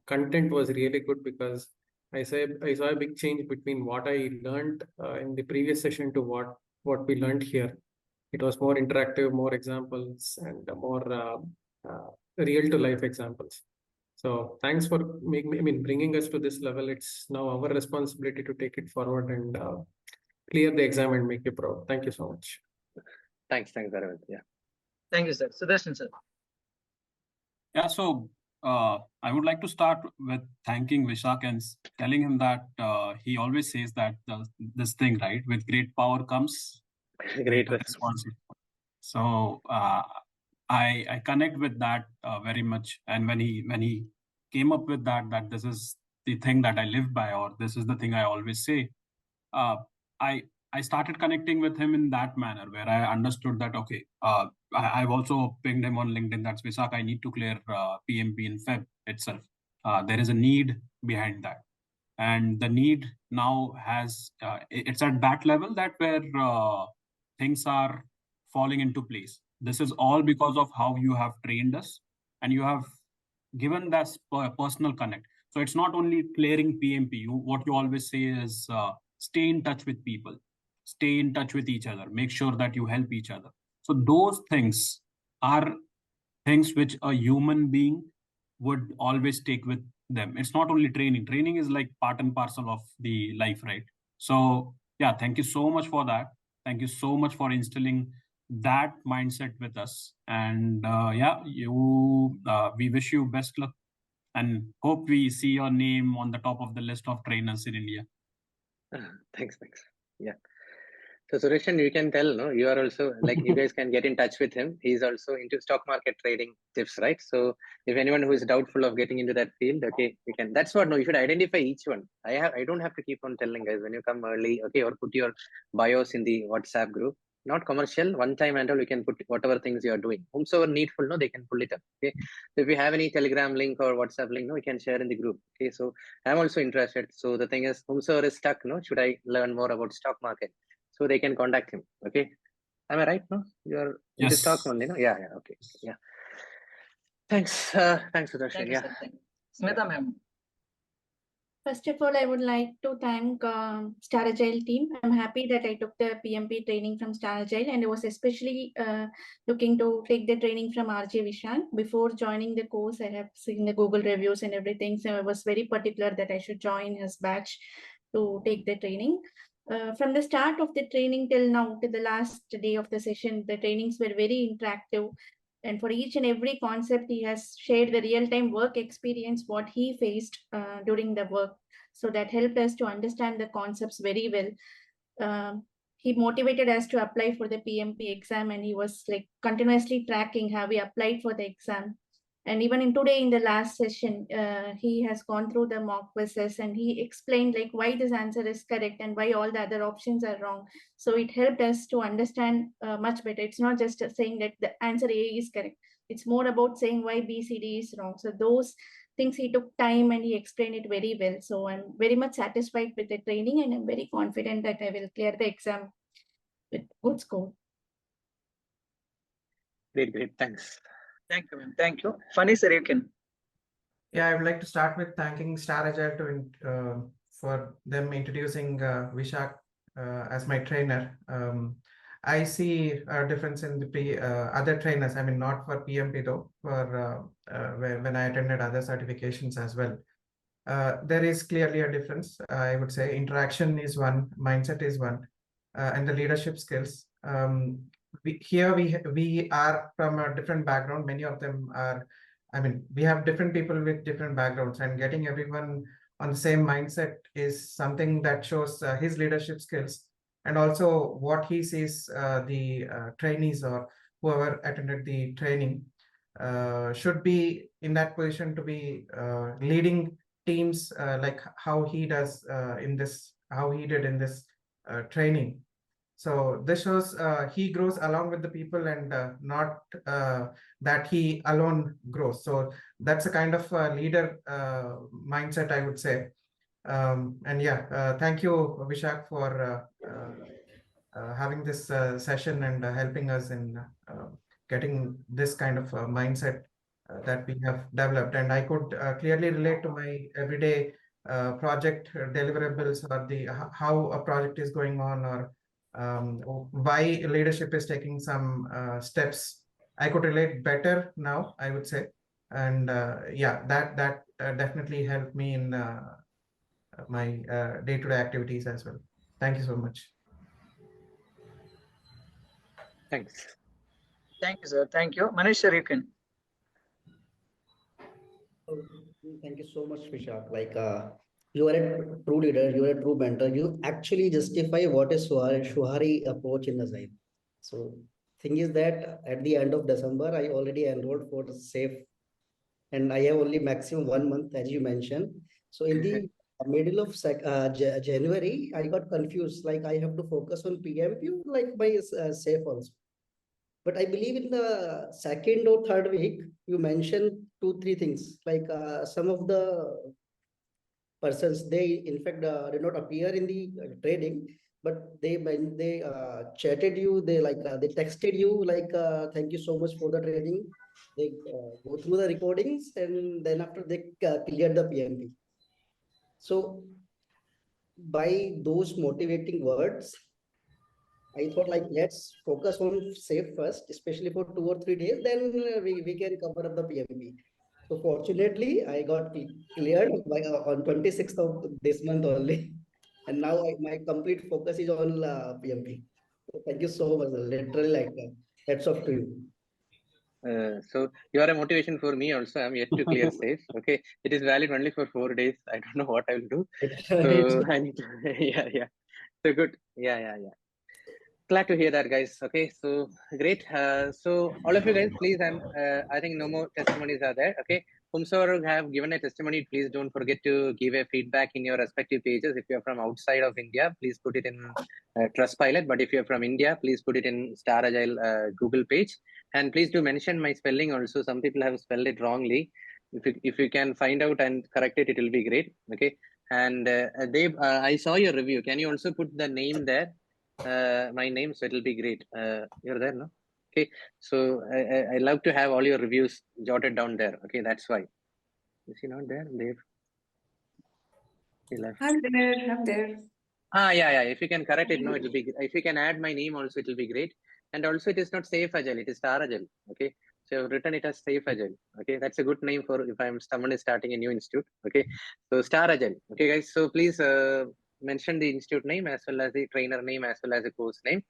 content was really good, because I saw a big change between what I learned in the previous session to what we learned here. It was more interactive, more examples, and more real to life examples. So thanks for bringing us to this level. It's now our responsibility to take it forward and clear the exam and make you proud. Thank you so much.
Thanks, Aravind. Yeah.
Thank you, sir. Sudarshan, sir.
Yeah, so I would like to start with thanking Vishak and telling him that he always says that this thing, right? With great power comes
great
responsibility. So I connect with that very much. And when he came up with that this is the thing that I live by, or this is the thing I always say, I started connecting with him in that manner, where I understood that, okay, I've also pinged him on LinkedIn, that's Vishak, I need to clear PMP in Feb itself. There is a need behind that. And the need now has, it's at that level that where things are falling into place. This is all because of how you have trained us and you have given us personal connect. So it's not only clearing PMP. What you always say is stay in touch with people, stay in touch with each other, make sure that you help each other. So those things are things which a human being would always take with them. It's not only training. Training is like part and parcel of the life, right? So yeah, thank you so much for that. Thank you so much for instilling that mindset with us. And yeah, we wish you best luck and hope we see your name on the top of the list of trainers in India.
Thanks. Yeah. So Sudarshan, you can tell, no, you are also, like, you guys can get in touch with him. He's also into stock market trading tips, right? So if anyone who is doubtful of getting into that field, okay, you can. That's what, no, you should identify each one. I don't have to keep on telling guys when you come early, okay, or put your bios in the WhatsApp group. Not commercial, one time and all, you can put whatever things you are doing. Whomsoever needful, no, they can pull it up. Okay. So if you have any Telegram link or WhatsApp link, no, you can share in the group. Okay. So I'm also interested. So the thing is, whomsoever is stuck, no, should I learn more about stock market? So they can contact him. Okay. Am I right? No? You're into stock only, no? Yeah, okay. Yeah. Thanks. Thanks, Sudarshan.
Thank you,
Yeah.
sir. Smita ma'am.
First of all, I would like to thank Star Agile team. I'm happy that I took the PMP training from Star Agile, and I was especially looking to take the training from RJ Vishal. Before joining the course, I have seen the Google reviews and everything, so I was very particular that I should join his batch to take the training. From the start of the training till now, to the last day of the session, the trainings were very interactive. And for each and every concept, he has shared the real-time work experience, what he faced during the work. So that helped us to understand the concepts very well. He motivated us to apply for the PMP exam, and he was like continuously tracking how we applied for the exam. And even in today, in the last session, he has gone through the mock quizzes and he explained like why this answer is correct and why all the other options are wrong. So it helped us to understand much better. It's not just saying that the answer A is correct. It's more about saying why B, C, D is wrong. So those things he took time and he explained it very well. So I'm very much satisfied with the training and I'm very confident that I will clear the exam with good score.
Great. Thanks.
Thank you, ma'am. Thank you. Funny, sir, you can.
Yeah, I would like to start with thanking Star Agile for them introducing Vishak as my trainer. I see a difference in the other trainers. I mean, not for PMP though, for when I attended other certifications as well. There is clearly a difference. I would say interaction is one, mindset is one, and the leadership skills. We are from a different background. Many of them are, I mean, we have different people with different backgrounds, and getting everyone on the same mindset is something that shows his leadership skills and also what he sees the trainees or whoever attended the training should be in that position to be leading teams like how he does how he did in this training. So this shows he grows along with the people and not that he alone grows. So that's a kind of leader mindset, I would say. And yeah, thank you, Vishak, for having this session and helping us in getting this kind of mindset that we have developed, and I could clearly relate to my everyday project deliverables, or the how a project is going on, or why leadership is taking some steps. I could relate better now, I would say, and yeah, that definitely helped me in my day-to-day activities as well. Thank you so much.
Thanks.
Thank you, sir. Thank you. Manish, sir, you can.
Thank you so much, Vishak. You are a true leader, you are a true mentor. You actually justify what is Shuhari approach in Agile. So, thing is that at the end of December, I already enrolled for SAFE, and I have only maximum 1 month, as you mentioned. So, in the middle of January, I got confused. Like I have to focus on PMP, like my SAFE also. But I believe in the second or third week, you mentioned 2-3 things. Like some of the persons, they in fact did not appear in the trading, but they chatted you, they they texted you like thank you so much for the training. They go through the recordings, and then after they cleared the PMP. So by those motivating words, I thought like let's focus on SAFE first, especially for 2 or 3 days. Then we can cover up the PMP. So fortunately, I got cleared on 26th of this month only, and now my complete focus is on PMP. So thank you so much. Literally, hats off to you.
So you are a motivation for me also. I'm yet to clear SAFE. Okay, it is valid only for 4 days. I don't know what I will do. So I need to, yeah. So good. Yeah. Glad to hear that, guys. Okay, so great. So all of you guys, please, I think no more testimonies are there. Okay, whomsoever have given a testimony, please don't forget to give a feedback in your respective pages. If you're from outside of India, please put it in Trustpilot. But if you're from India, please put it in Star Agile Google page. And please do mention my spelling also. Some people have spelled it wrongly. If you can find out and correct it, it will be great. Okay. And Dave, I saw your review. Can you also put the name there? My name, so it'll be great. You're there, no? Okay. So I love to have all your reviews jotted down there. Okay, that's why. Is he not there, Dave? He left.
I'm there.
Yeah. If you can correct it, no, it'll be. If you can add my name also, it'll be great. And also, it is not Safe Agile; it is Star Agile. Okay, so I've written it as Safe Agile. Okay, that's a good name for if someone is starting a new institute. Okay, so Star Agile. Okay, guys. So please mention the institute name as well as the trainer name as well as the course name.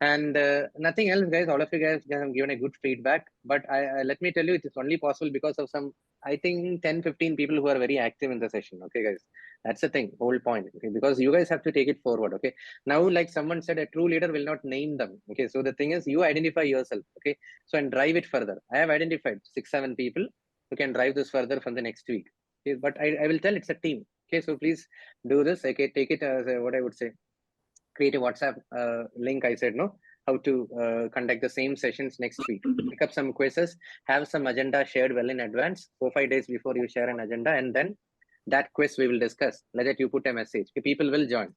And nothing else, guys. All of you guys have given a good feedback. But let me tell you, it is only possible because of some, I think, 10-15 people who are very active in the session. Okay, guys. That's the thing, whole point. Okay, because you guys have to take it forward. Okay. Now, like someone said, a true leader will not name them. Okay. So the thing is, you identify yourself. Okay. So and drive it further. I have identified 6-7 people who can drive this further from the next week. Okay. But I will tell it's a team. Okay. So please do this. Okay. Take it as what I would say. Create a WhatsApp link. I said no. How to conduct the same sessions next week. Pick up some quizzes. Have some agenda shared well in advance. 4-5 days before you share an agenda, and then that quiz we will discuss. Let it you put a message. People will join.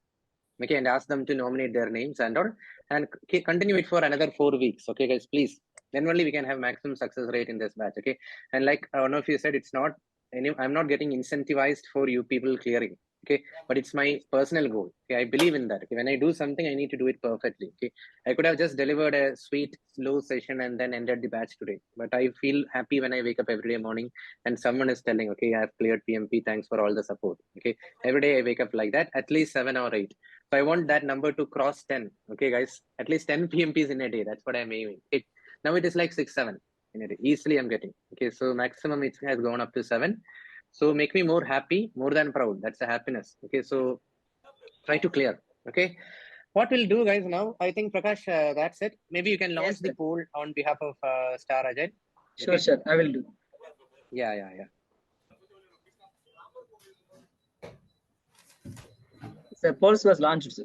Okay, and ask them to nominate their names and all, and continue it for another 4 weeks. Okay, guys, please. Then only we can have maximum success rate in this batch. Okay, and like one of you said, it's not I'm not getting incentivized for you people clearing. Okay, but it's my personal goal. Okay, I believe in that. Okay, when I do something, I need to do it perfectly. Okay, I could have just delivered a sweet, slow session and then ended the batch today. But I feel happy when I wake up every day morning and someone is telling, okay, I have cleared PMP. Thanks for all the support. Okay, every day I wake up like that, at least 7 or 8. So I want that number to cross 10. Okay, guys, at least 10 PMPs in a day. That's what I'm aiming. Now it is like 6-7 in a day. Easily I'm getting. Okay, so maximum it has gone up to 7. So make me more happy, more than proud. That's a happiness. Okay, so try to clear. Okay, what we'll do, guys, now, I think, Prakash, that's it. Maybe you can launch the poll on behalf of Star Agile.
Sure, sure. I will do.
Yeah.
The polls was launched, sir.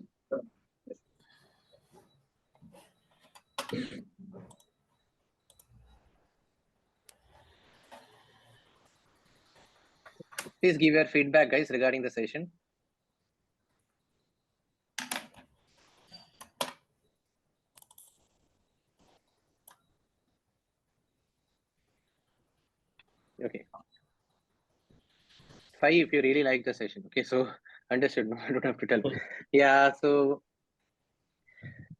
Please give your feedback, guys, regarding the session. Okay. 5 if you really like the session. Okay, so understood. No, I don't have to tell. Yeah, so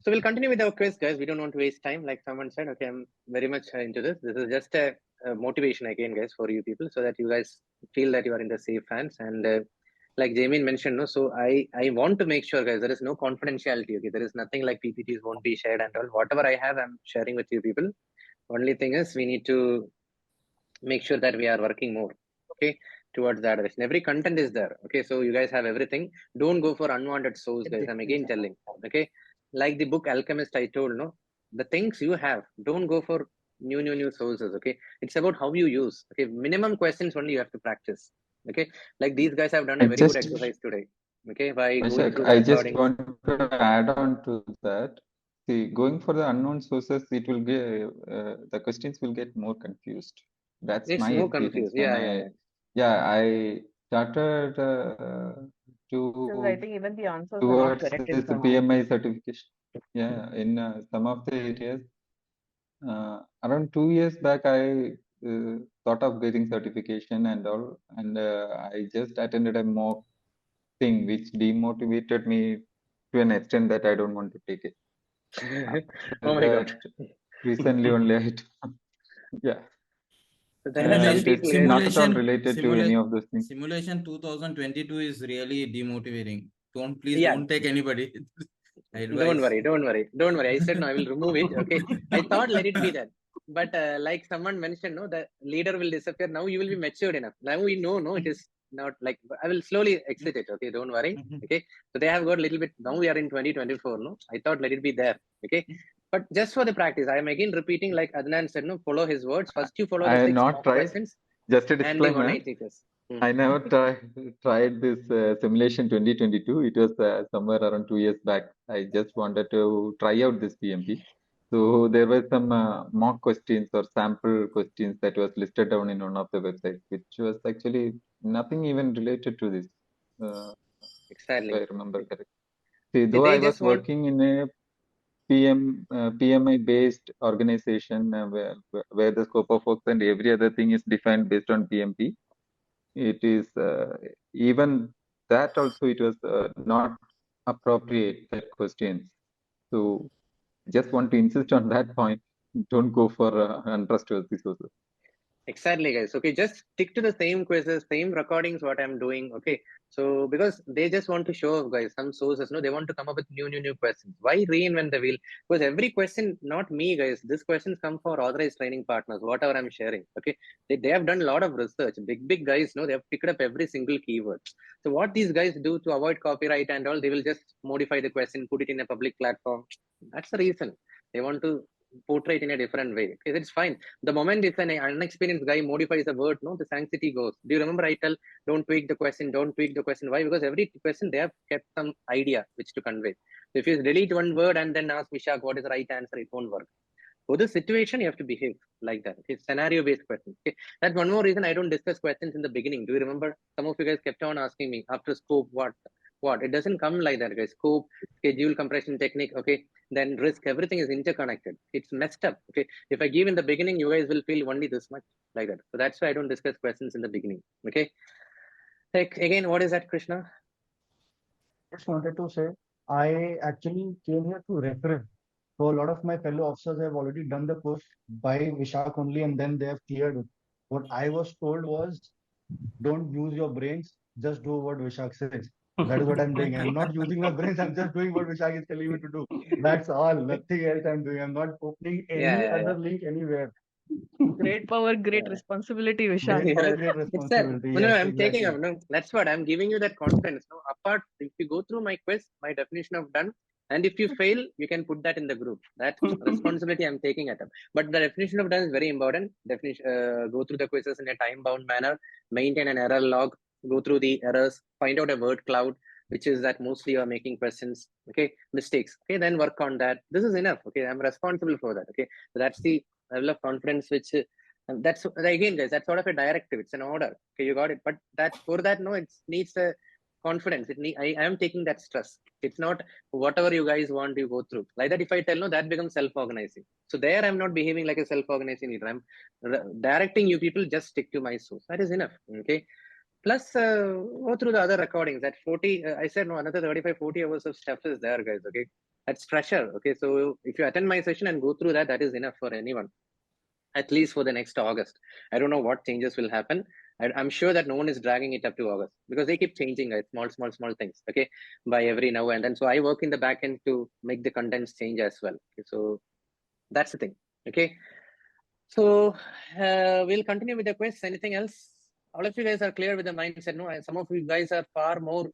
we'll continue with our quiz, guys. We don't want to waste time, like someone said. Okay, I'm very much into this. This is just a motivation again, guys, for you people, so that you guys feel that you are in the safe hands. And like Jamie mentioned, no, so I want to make sure, guys, there is no confidentiality. Okay, there is nothing like PPTs won't be shared and all. Whatever I have, I'm sharing with you people. Only thing is we need to make sure that we are working more, okay, towards that direction. Every content is there. Okay, so you guys have everything. Don't go for unwanted source, guys. I'm again telling. Okay, like the book Alchemist, I told, no, the things you have, don't go for new sources. Okay, it's about how you use. Okay, minimum questions only you have to practice. Okay, like these guys have done a very good exercise today. Okay, by going through the
I just
recordings.
want to add on to that. See, going for the unknown sources, it will get the questions will get more confused. That's
It's
my
more
experience.
confused.
When I started
Because I
to
think even the answers are not
towards
correct in
this
some
PMI certification. Yeah, in some of the areas, around 2 years back, I thought of getting certification and all, and I just attended a mock thing which demotivated me to an extent that I don't want to take it.
Oh my God.
Recently only yeah.
So there are some
It is
people, guys.
not at all related to any of those things.
Simulation 2022 is really demotivating. Please
Yeah.
don't take anybody.
Don't worry. I said no, I will remove it. Okay. I thought let it be that. But like someone mentioned, no, the leader will disappear. Now you will be matured enough. Now we know, no, it is not like I will slowly exit it. Okay, don't worry. Okay. So they have got a little bit. Now we are in 2024. No, I thought let it be there. Okay. But just for the practice, I am again repeating, like Adnan said, no, follow his words. First, you follow
I
the
have
6
not
mock
tried.
questions
Just a
and the
disclaimer.
180 quiz.
I never tried this simulation 2022. It was somewhere around 2 years back. I just wanted to try out this PMP. So there were some mock questions or sample questions that was listed down in one of the websites, which was actually nothing even related to this.
Exactly.
If I remember correctly. See,
See,
though
they
I was
just want.
working in a PMI based organization where the scope of work and every other thing is defined based on PMP. It is even that also it was not appropriate that questions. So just want to insist on that point. Don't go for untrustworthy sources.
Exactly, guys. Okay, just stick to the same quizzes, same recordings, what I'm doing. Okay, so because they just want to show off, guys, some sources, no, they want to come up with new questions. Why reinvent the wheel? Because every question, not me, guys, this questions come for authorized training partners, whatever I'm sharing. Okay, they have done a lot of research. Big guys, no, they have picked up every single keyword. So what these guys do to avoid copyright and all, they will just modify the question, put it in a public platform. That's the reason they want to portray it in a different way. Okay, it's fine. The moment if an unexperienced guy modifies a word, no, the sanctity goes. Do you remember I tell, don't tweak the question. Why? Because every question they have kept some idea which to convey. So if you delete one word and then ask Vishak what is the right answer, it won't work. For this situation, you have to behave like that. Okay, scenario-based questions. Okay, that's one more reason I don't discuss questions in the beginning. Do you remember? Some of you guys kept on asking me after scope, what? It doesn't come like that, guys. Scope, schedule, compression technique. Okay, then risk. Everything is interconnected. It's messed up. Okay, if I give in the beginning, you guys will feel only this much like that. So that's why I don't discuss questions in the beginning. Okay. Like again, what is that, Krishna?
Just wanted to say, I actually came here to reference. So a lot of my fellow officers have already done the course by Vishak only, and then they have cleared it. What I was told was, don't use your brains, just do what Vishak says. That is what I'm doing. I'm not using my brains, I'm just doing what Vishak is telling me to do. That's all, nothing else I'm doing. I'm not opening any other link anywhere.
Great power, great responsibility, Vishak.
Great power, great
It's that.
responsibility.
No,
Yes,
I'm taking
exactly.
up. No, that's what I'm giving you that confidence. No, apart, if you go through my quiz, my definition of done, and if you fail, you can put that in the group. That responsibility I'm taking at up. But the definition of done is very important. Definition. Go through the quizzes in a time-bound manner. Maintain an error log. Go through the errors. Find out a word cloud, which is that mostly you are making questions. Okay, mistakes. Okay, then work on that. This is enough. Okay, I'm responsible for that. Okay, so that's the level of confidence which. And that's again, guys, that's sort of a directive. It's an order. Okay, you got it. But that for that, no, it needs a confidence. I am taking that stress. It's not whatever you guys want, you go through. Like that, if I tell no, that becomes self-organizing. So there, I'm not behaving like a self-organizing leader. I'm directing you people, just stick to my source. That is enough. Okay. Plus, go through the other recordings. That 40, I said no, another 35, 40 hours of stuff is there, guys. Okay. That's pressure. Okay. So if you attend my session and go through that, that is enough for anyone. At least for the next August. I don't know what changes will happen. I'm sure that no one is dragging it up to August because they keep changing small things, okay, by every now and then. So I work in the back end to make the contents change as well. Okay, so that's the thing, okay. So we'll continue with the quiz. Anything else? All of you guys are clear with the mindset, no? Some of you guys are far more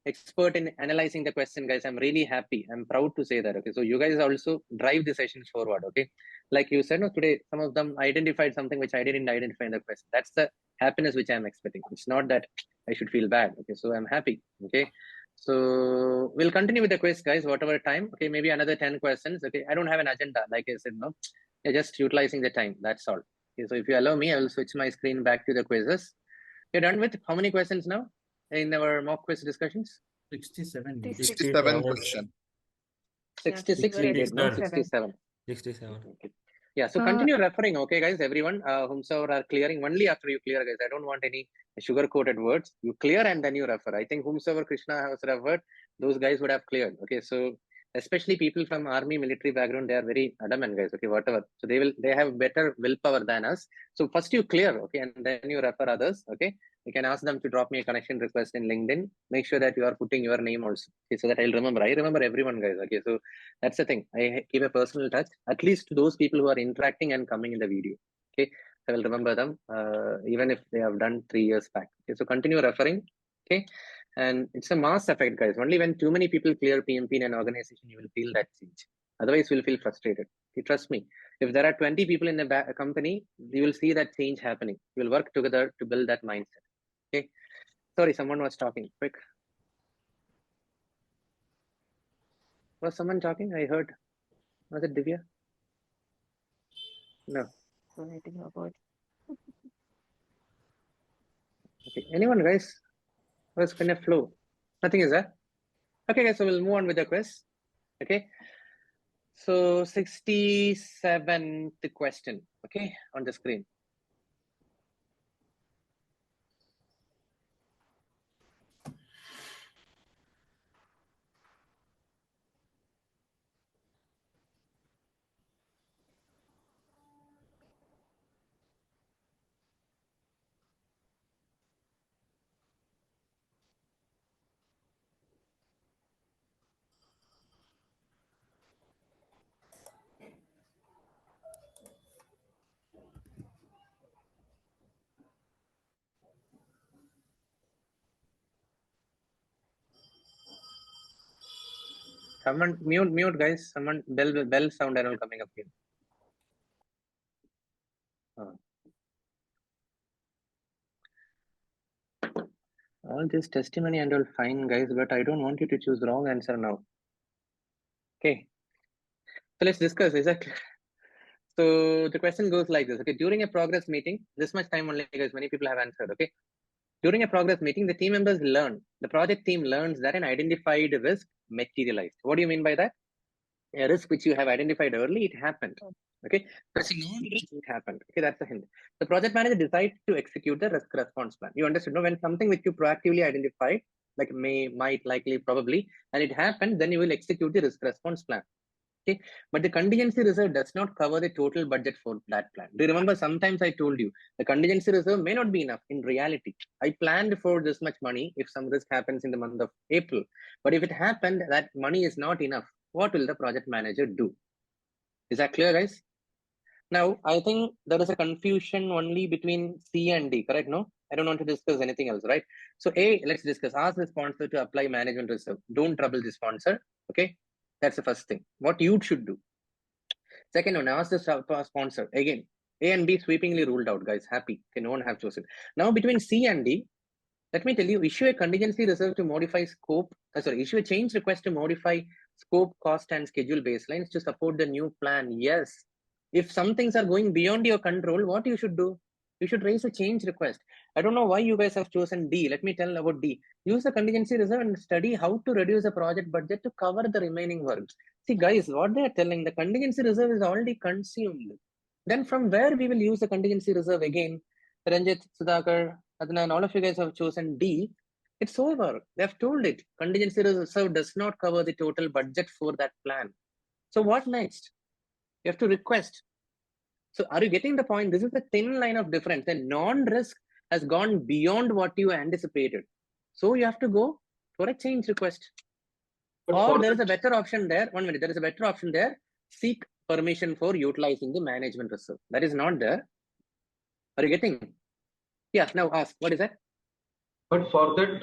expert in analyzing the question, guys. I'm really happy. I'm proud to say that, okay. So you guys also drive the sessions forward, okay. Like you said, no, today, some of them identified something which I didn't identify in the question. That's the happiness which I'm expecting. It's not that I should feel bad, okay. So I'm happy, okay. So we'll continue with the quiz, guys, whatever time, okay. Maybe another 10 questions, okay. I don't have an agenda, like I said, no. You're just utilizing the time, that's all. Okay, so if you allow me, I will switch my screen back to the quizzes. You're done with how many questions now in our mock quiz discussions?
67.
67 question.
66 we did, no? 67.
67.
Okay. Yeah, so continue referring, okay, guys, everyone, whomsoever are clearing, only after you clear, guys. I don't want any sugar-coated words. You clear and then you refer. I think whomsoever Krishna has referred, those guys would have cleared. Okay, so especially people from army, military background, they are very adamant, guys. Okay, whatever. So they have better willpower than us. So first you clear, okay, and then you refer others, okay. You can ask them to drop me a connection request in LinkedIn. Make sure that you are putting your name also, okay, so that I'll remember. I remember everyone, guys. Okay, so that's the thing. I keep a personal touch, at least to those people who are interacting and coming in the video. Okay, I will remember them, even if they have done 3 years back. Okay, so continue referring. Okay, and it's a mass effect, guys. Only when too many people clear PMP in an organization, you will feel that change. Otherwise, you will feel frustrated. Okay, trust me. If there are 20 people in a company, you will see that change happening. You will work together to build that mindset. Okay. Sorry, someone was talking. Quick. Was someone talking? I heard. Was it Divya? No. Okay. Anyone, guys? Was in a flow. Nothing is there. Okay, guys. So we'll move on with the quiz. Okay. So 67th question. Okay, on the screen. Someone mute, guys. Someone bell sound and all coming up here. All this testimony and all fine, guys, but I don't want you to choose wrong answer now. Okay. So let's discuss. Is that clear? So the question goes like this. Okay, during a progress meeting, this much time only, guys. Many people have answered. Okay. During a progress meeting, the team members learn. The project team learns that an identified risk materialized. What do you mean by that? A risk which you have identified early, it happened. Okay, pressing on risk, it happened. Okay, that's the hint. The project manager decides to execute the risk response plan. You understood? No, when something which you proactively identified, like might, likely, probably, and it happened, then you will execute the risk response plan. Okay, but the contingency reserve does not cover the total budget for that plan. Do you remember? Sometimes I told you the contingency reserve may not be enough. In reality, I planned for this much money if some risk happens in the month of April, but if it happened, that money is not enough. What will the project manager do? Is that clear, guys? Now, I think there is a confusion only between C and D, correct? No, I don't want to discuss anything else, right? So A, let's discuss. Ask the sponsor to apply management reserve. Don't trouble the sponsor, okay? That's the first thing. What you should do. Second one, ask the sponsor. Again, A and B sweepingly ruled out, guys. Happy. Okay, no one have chosen. Now, between C and D, let me tell you, issue a contingency reserve to modify scope. Issue a change request to modify scope, cost, and schedule baselines to support the new plan. Yes. If some things are going beyond your control, what you should do? You should raise a change request. I don't know why you guys have chosen D. Let me tell about D. Use the contingency reserve and study how to reduce the project budget to cover the remaining works. See, guys, what they are telling, the contingency reserve is already consumed. Then from where we will use the contingency reserve again? Ranjit, Sudhakar, Adnan, all of you guys have chosen D. It's over. They have told it. Contingency reserve does not cover the total budget for that plan. So what next? You have to request. So are you getting the point? This is a thin line of difference. The non-risk has gone beyond what you anticipated. So you have to go for a change request. Or there is a better option there. 1 minute. There is a better option there. Seek permission for utilizing the management reserve. That is not there. Are you getting? Yeah. Now ask. What is that?
But for that,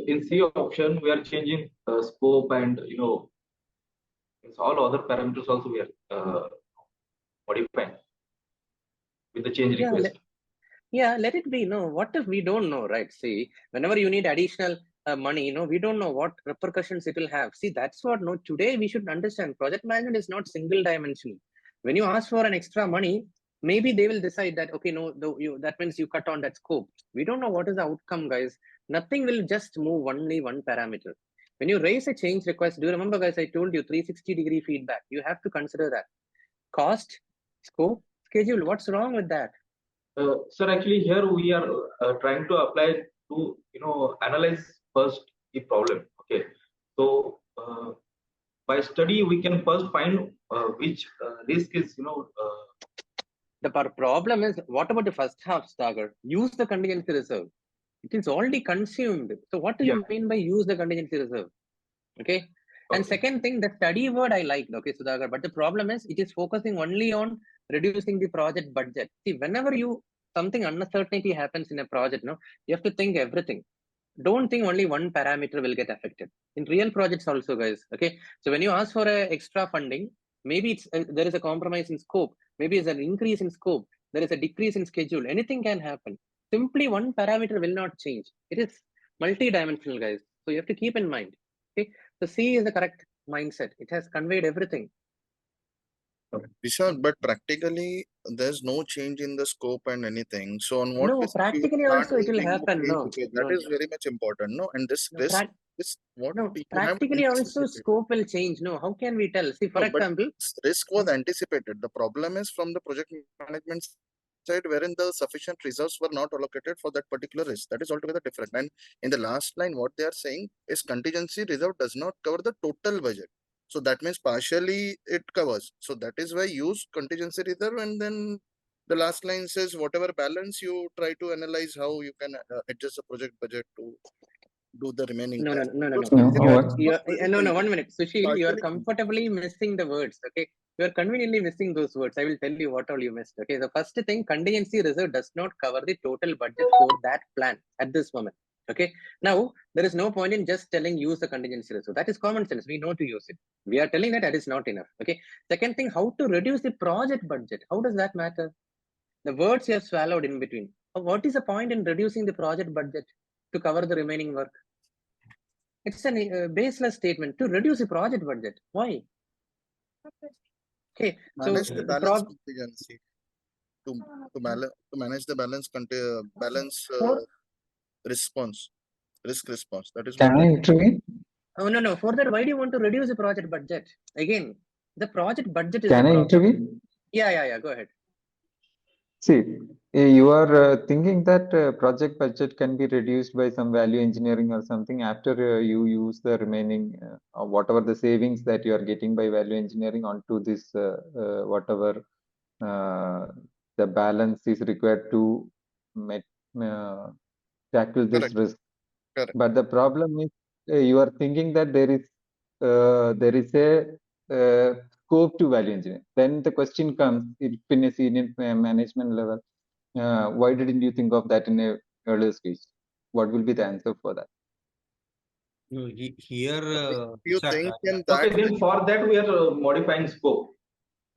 in C option, we are changing scope and it's all other parameters also we are modifying with the change request.
Let it be. No, what if we don't know, right? See, whenever you need additional money, we don't know what repercussions it will have. See, that's what. No, today we should understand. Project management is not single dimensional. When you ask for an extra money, maybe they will decide that okay, no, that means you cut on that scope. We don't know what is the outcome, guys. Nothing will just move only one parameter. When you raise a change request, do you remember, guys? I told you 360-degree feedback. You have to consider that cost, scope, schedule. What's wrong with that?
Sir, actually here we are trying to apply to analyze first the problem. Okay, so by study we can first find which risk is
The problem is, what about the first half, Sagar? Use the contingency reserve. It is already consumed. So what do you mean by use the contingency reserve? Okay. And second thing, the study word I liked, okay, Sudhakar, but the problem is it is focusing only on reducing the project budget. See, whenever something uncertainty happens in a project, you have to think everything. Don't think only one parameter will get affected. In real projects also, guys, okay? So when you ask for a extra funding, maybe there is a compromise in scope, maybe it's an increase in scope, there is a decrease in schedule, anything can happen. Simply one parameter will not change. It is multi-dimensional, guys. So you have to keep in mind, okay? So C is the correct mindset. It has conveyed everything.
Vishal, but practically there's no change in the scope and anything. So on what basis
practically also it will happen.
That is very much important. No, and this risk,
practically also scope will change. No, how can we tell? See, for example,
risk was anticipated. The problem is from the project management side, wherein the sufficient reserves were not allocated for that particular risk. That is altogether different. And in the last line, what they are saying is contingency reserve does not cover the total budget. So that means partially it covers. So that is why use contingency reserve, and then the last line says whatever balance you try to analyze how you can adjust the project budget to do the remaining.
No. 1 minute. Sushil, you are comfortably missing the words. Okay, you are conveniently missing those words. I will tell you what all you missed. Okay, the first thing, contingency reserve does not cover the total budget for that plan at this moment. Okay, now there is no point in just telling use the contingency reserve. That is common sense. We know to use it. We are telling that is not enough. Okay, second thing, how to reduce the project budget? How does that matter? The words you have swallowed in between. What is the point in reducing the project budget to cover the remaining work? It's a baseless statement to reduce the project budget. Why? Okay,
manage the balance contingency to manage the balance risk response. That is.
Can I intervene?
Oh no. For that, why do you want to reduce the project budget? Again, the project budget is.
Can I intervene?
Yeah. Go ahead.
See, you are thinking that project budget can be reduced by some value engineering or something after you use the remaining whatever the savings that you are getting by value engineering onto this whatever the balance is required to tackle this risk.
Correct.
But the problem is you are thinking that there is a scope to value engineering. Then the question comes, in a senior management level, why didn't you think of that in a earlier stage? What will be the answer for that?
No, here
you think in that.
Okay, then for that we are modifying scope.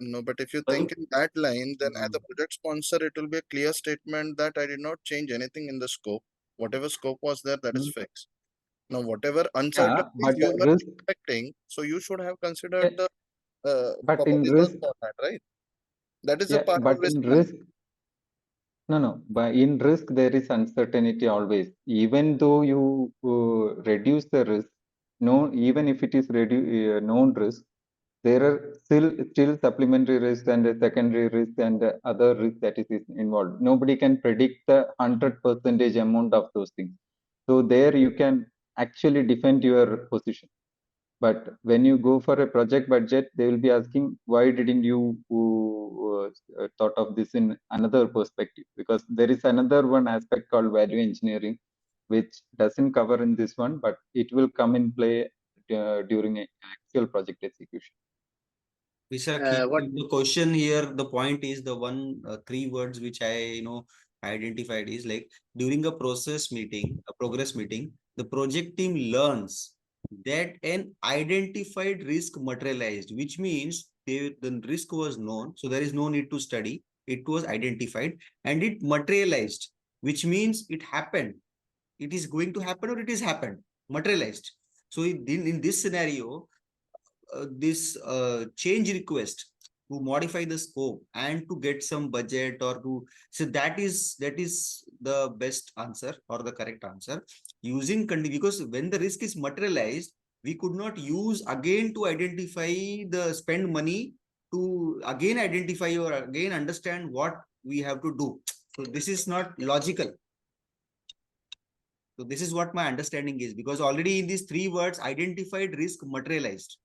No, but if you think in that line, then as a project sponsor, it will be a clear statement that I did not change anything in the scope. Whatever scope was there, that is fixed. Now, whatever uncertainties you were expecting, so you should have considered the
but in risk,
for that, right? That is a part of risk.
No. But in risk, there is uncertainty always. Even though you reduce the risk, even if it is known risk, there are still supplementary risk and a secondary risk and other risk that is involved. Nobody can predict the 100% amount of those things. So there you can actually defend your position. But when you go for a project budget, they will be asking, why didn't you thought of this in another perspective? Because there is another one aspect called value engineering, which doesn't cover in this one, but it will come in play during actual project execution.
Vishak,
What?
the question here, the point is the three words which I identified is like during a progress meeting, the project team learns that an identified risk materialized, which means the risk was known, so there is no need to study. It was identified and it materialized, which means it happened. It is going to happen or it is happened, materialized. So in this scenario, this change request to modify the scope and to get some budget or to, so that is the best answer or the correct answer using because when the risk is materialized, we could not use again to identify the spend money to again identify or again understand what we have to do. So this is not logical. So this is what my understanding is, because already in these three words, identified, risk, materialized.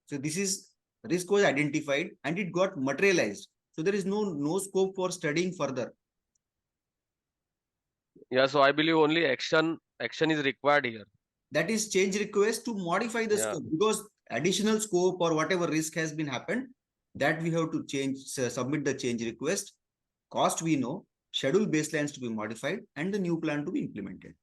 So this is risk was identified and it got materialized. So there is no scope for studying further.
Yeah, so I believe only action is required here.
That is change request to modify the scope, because additional scope or whatever risk has been happened, that we have to change, submit the change request. Cost we know, schedule baselines to be modified, and the new plan to be implemented.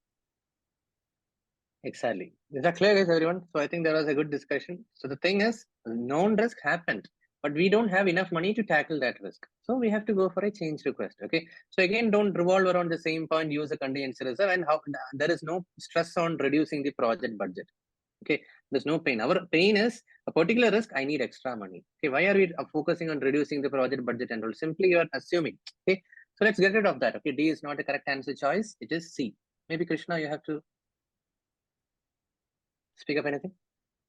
Exactly. Is that clear, guys, everyone? So I think there was a good discussion. So the thing is, known risk happened, but we don't have enough money to tackle that risk. So we have to go for a change request. Okay. So again, don't revolve around the same point, use a contingency reserve, and how there is no stress on reducing the project budget. Okay. There's no pain. Our pain is a particular risk, I need extra money. Okay. Why are we focusing on reducing the project budget and all? Simply you are assuming. Okay. So let's get rid of that. Okay. D is not a correct answer choice. It is C. Maybe Krishna, you have to speak up anything?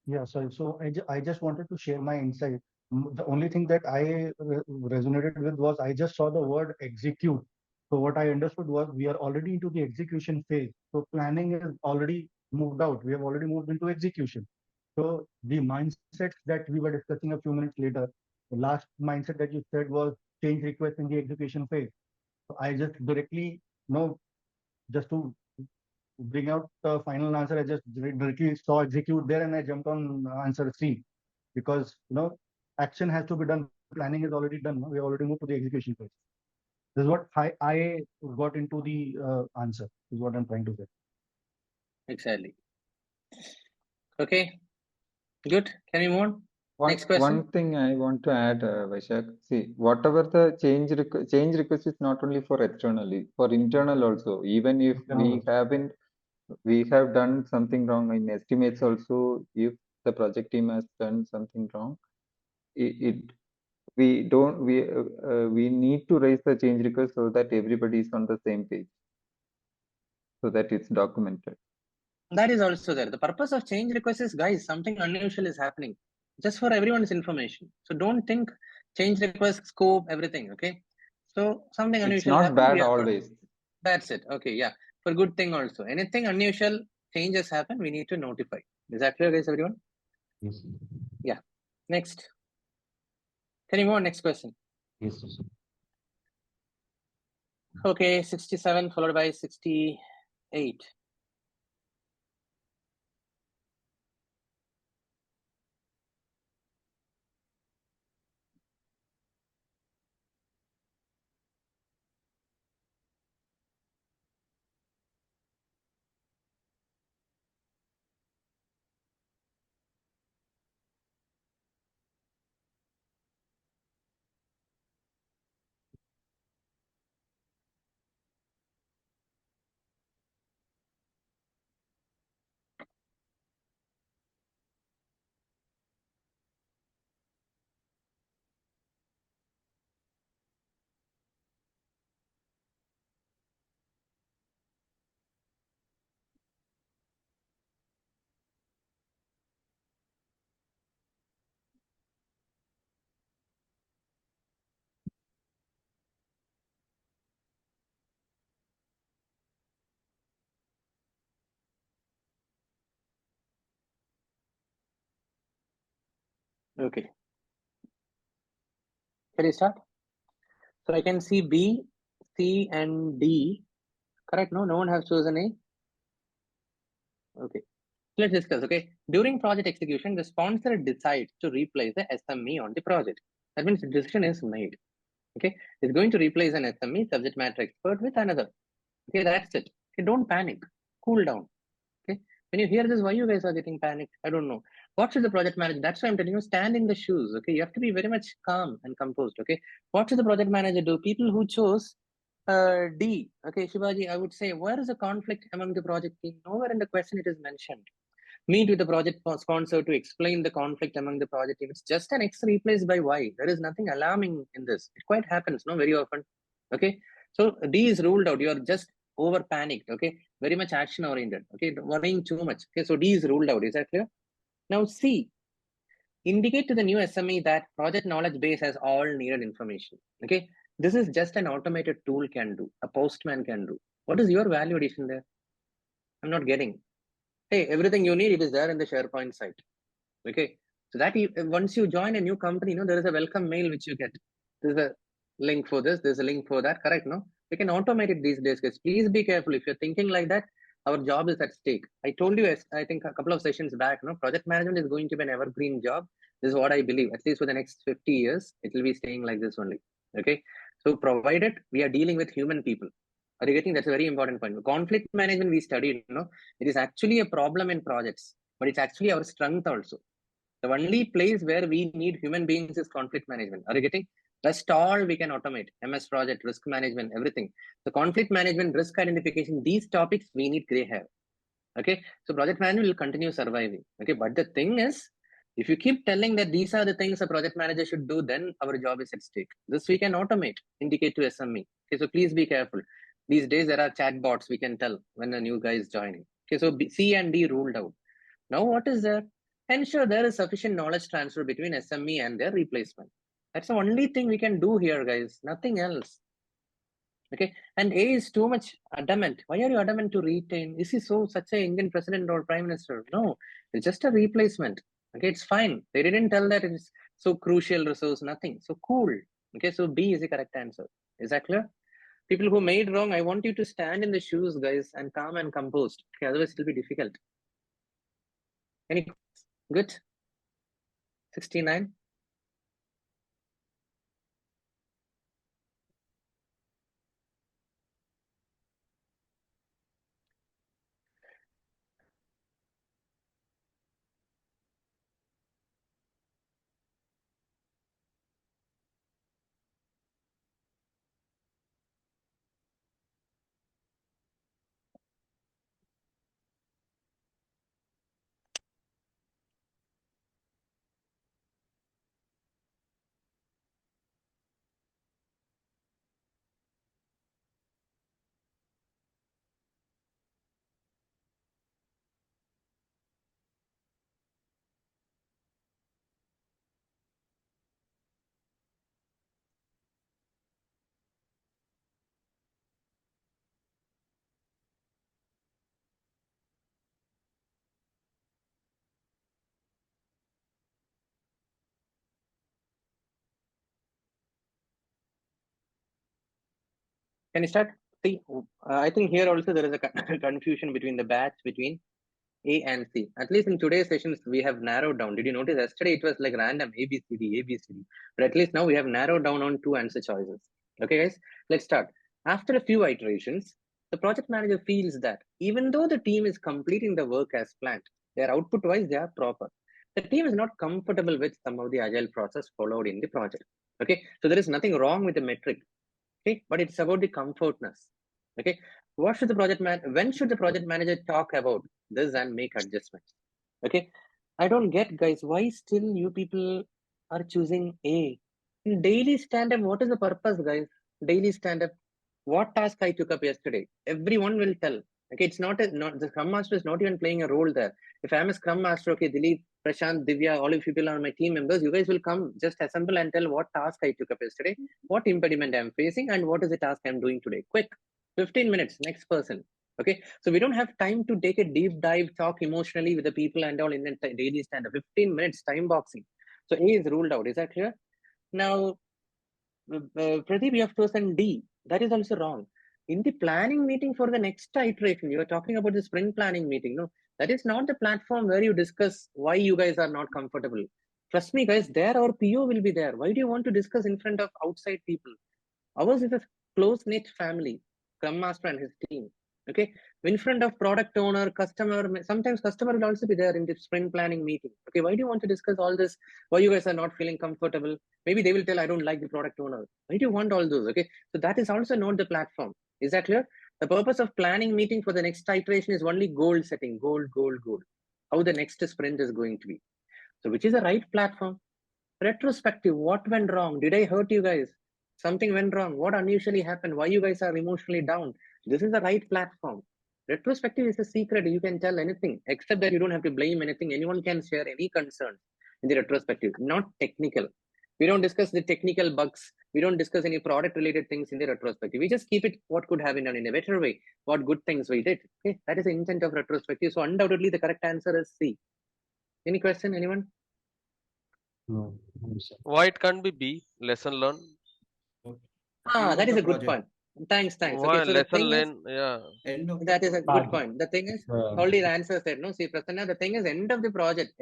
Yeah, sorry. So I just wanted to share my insight. The only thing that I resonated with was I just saw the word execute. So what I understood was we are already into the execution phase. So planning is already moved out. We have already moved into execution. So the mindsets that we were discussing a few minutes later, the last mindset that you said was change request in the execution phase. So I just directly, just to bring out the final answer, I just directly saw execute there and I jumped on answer C, because action has to be done. Planning is already done. We already moved to the execution phase. This is what I got into the answer, is what I'm trying to say.
Exactly. Okay, good. Can we move on? Next question.
One thing I want to add, Vaishak, see, whatever the change request is not only for externally, for internal also. Even if we have done something wrong in estimates also, if the project team has done something wrong, we need to raise the change request so that everybody is on the same page, so that it's documented.
That is also there. The purpose of change request is, guys, something unusual is happening, just for everyone's information. So don't think change request, scope, everything. Okay. So something unusual.
It's not bad always.
That's it. Okay. Yeah. For good thing also. Anything unusual changes happen, we need to notify. Is that clear, guys, everyone?
Yes.
Yeah. Next. Can you move on? Next question.
Yes, sir.
Okay. 67 followed by 68. Okay. Can you start? So I can see B, C, and D. Correct? No, no one has chosen A. Okay. Let's discuss. Okay. During project execution, the sponsor decides to replace the SME on the project. That means the decision is made. Okay. It's going to replace an SME, subject matter expert, with another. Okay, that's it. Okay, don't panic. Cool down. Okay. When you hear this, why you guys are getting panicked? I don't know. What should the project manager? That's why I'm telling you, stand in the shoes. Okay. You have to be very much calm and composed. Okay. What should the project manager do? People who chose D. Okay, Shivaji, I would say, where is the conflict among the project team? Nowhere in the question it is mentioned. Meet with the project sponsor to explain the conflict among the project team. It's just an X replaced by Y. There is nothing alarming in this. It quite happens, no, very often. Okay. So D is ruled out. You are just over panicked. Okay. Very much action oriented. Okay. Worrying too much. Okay. So D is ruled out. Is that clear? Now C. Indicate to the new SME that project knowledge base has all needed information. Okay. This is just an automated tool can do. A postman can do. What is your value addition there? I'm not getting. Hey, everything you need, it is there in the SharePoint site. Okay. So that once you join a new company, there is a welcome mail which you get. There's a link for this, there's a link for that, correct? No? You can automate it these days, guys. Please be careful. If you're thinking like that, our job is at stake. I told you, I think a couple of sessions back, project management is going to be an evergreen job. This is what I believe. At least for the next 50 years, it will be staying like this only. Okay. So provided we are dealing with human people. Are you getting? That's a very important point. Conflict management we studied, it is actually a problem in projects, but it's actually our strength also. The only place where we need human beings is conflict management. Are you getting? Rest all we can automate. MS project, risk management, everything. So conflict management, risk identification, these topics we need gray hair. Okay. So project management will continue surviving. Okay. But the thing is, if you keep telling that these are the things a project manager should do, then our job is at stake. This we can automate, indicate to SME. Okay. So please be careful. These days there are chatbots we can tell when a new guy is joining. Okay. So C and D ruled out. Now what is there? Ensure there is sufficient knowledge transfer between SME and their replacement. That's the only thing we can do here, guys. Nothing else. Okay. And A is too much adamant. Why are you adamant to retain? Is he such a Indian president or prime minister? No, it's just a replacement. Okay, it's fine. They didn't tell that it's so crucial resource, nothing. So cool. Okay, so B is the correct answer. Is that clear? People who made wrong, I want you to stand in the shoes, guys, and calm and composed. Okay, otherwise it will be difficult. Any good? 69. Can you start? See, I think here also there is a confusion between the batch between A and C. At least in today's sessions, we have narrowed down. Did you notice yesterday it was like random A, B, C, D, A, B, C, D. But at least now we have narrowed down on 2 answer choices. Okay, guys, let's start. After a few iterations, the project manager feels that even though the team is completing the work as planned, their output wise, they are proper. The team is not comfortable with some of the agile process followed in the project. Okay, so there is nothing wrong with the metric. Okay, but it's about the comfortness. Okay, what should the when should the project manager talk about this and make adjustments? Okay, I don't get, guys, why still you people are choosing A? In daily stand-up, what is the purpose, guys? Daily stand-up, what task I took up yesterday? Everyone will tell. Okay, it's not the Scrum Master is not even playing a role there. If I'm a Scrum Master, okay, Dilip, Prashant, Divya, all of you people are my team members. You guys will come, just assemble and tell what task I took up yesterday, what impediment I'm facing, and what is the task I'm doing today. Quick, 15 minutes, next person. Okay, so we don't have time to take a deep dive, talk emotionally with the people and all in a daily stand-up. 15 minutes, time boxing. So A is ruled out. Is that clear? Now, Pradeep, you have chosen D. That is also wrong. In the planning meeting for the next iteration, you are talking about the sprint planning meeting. No, that is not the platform where you discuss why you guys are not comfortable. Trust me, guys, there our PO will be there. Why do you want to discuss in front of outside people? Ours is a close-knit family, Scrum Master and his team. Okay, in front of product owner, customer, sometimes customer will also be there in the sprint planning meeting. Okay, why do you want to discuss all this? Why you guys are not feeling comfortable? Maybe they will tell, I don't like the product owner. Why do you want all those? Okay, so that is also not the platform. Is that clear? The purpose of planning meeting for the next iteration is only goal setting, goal. How the next sprint is going to be. So which is the right platform? Retrospective, what went wrong? Did I hurt you guys? Something went wrong. What unusually happened? Why you guys are emotionally down? This is the right platform. Retrospective is a secret. You can tell anything, except that you don't have to blame anything. Anyone can share any concerns in the retrospective, not technical. We don't discuss the technical bugs. We don't discuss any product related things in the retrospective. We just keep it what could have been done in a better way, what good things we did. Okay, that is the intent of retrospective. So undoubtedly the correct answer is C. Any question, anyone?
No.
Why it can't be B? Lesson learned.
That is a good point. Thanks.
Why
Okay, so the
lesson
thing is,
learned? Yeah.
that is a good point. The thing is, already the answer said, no, see, Prasanna, the thing is end of the project,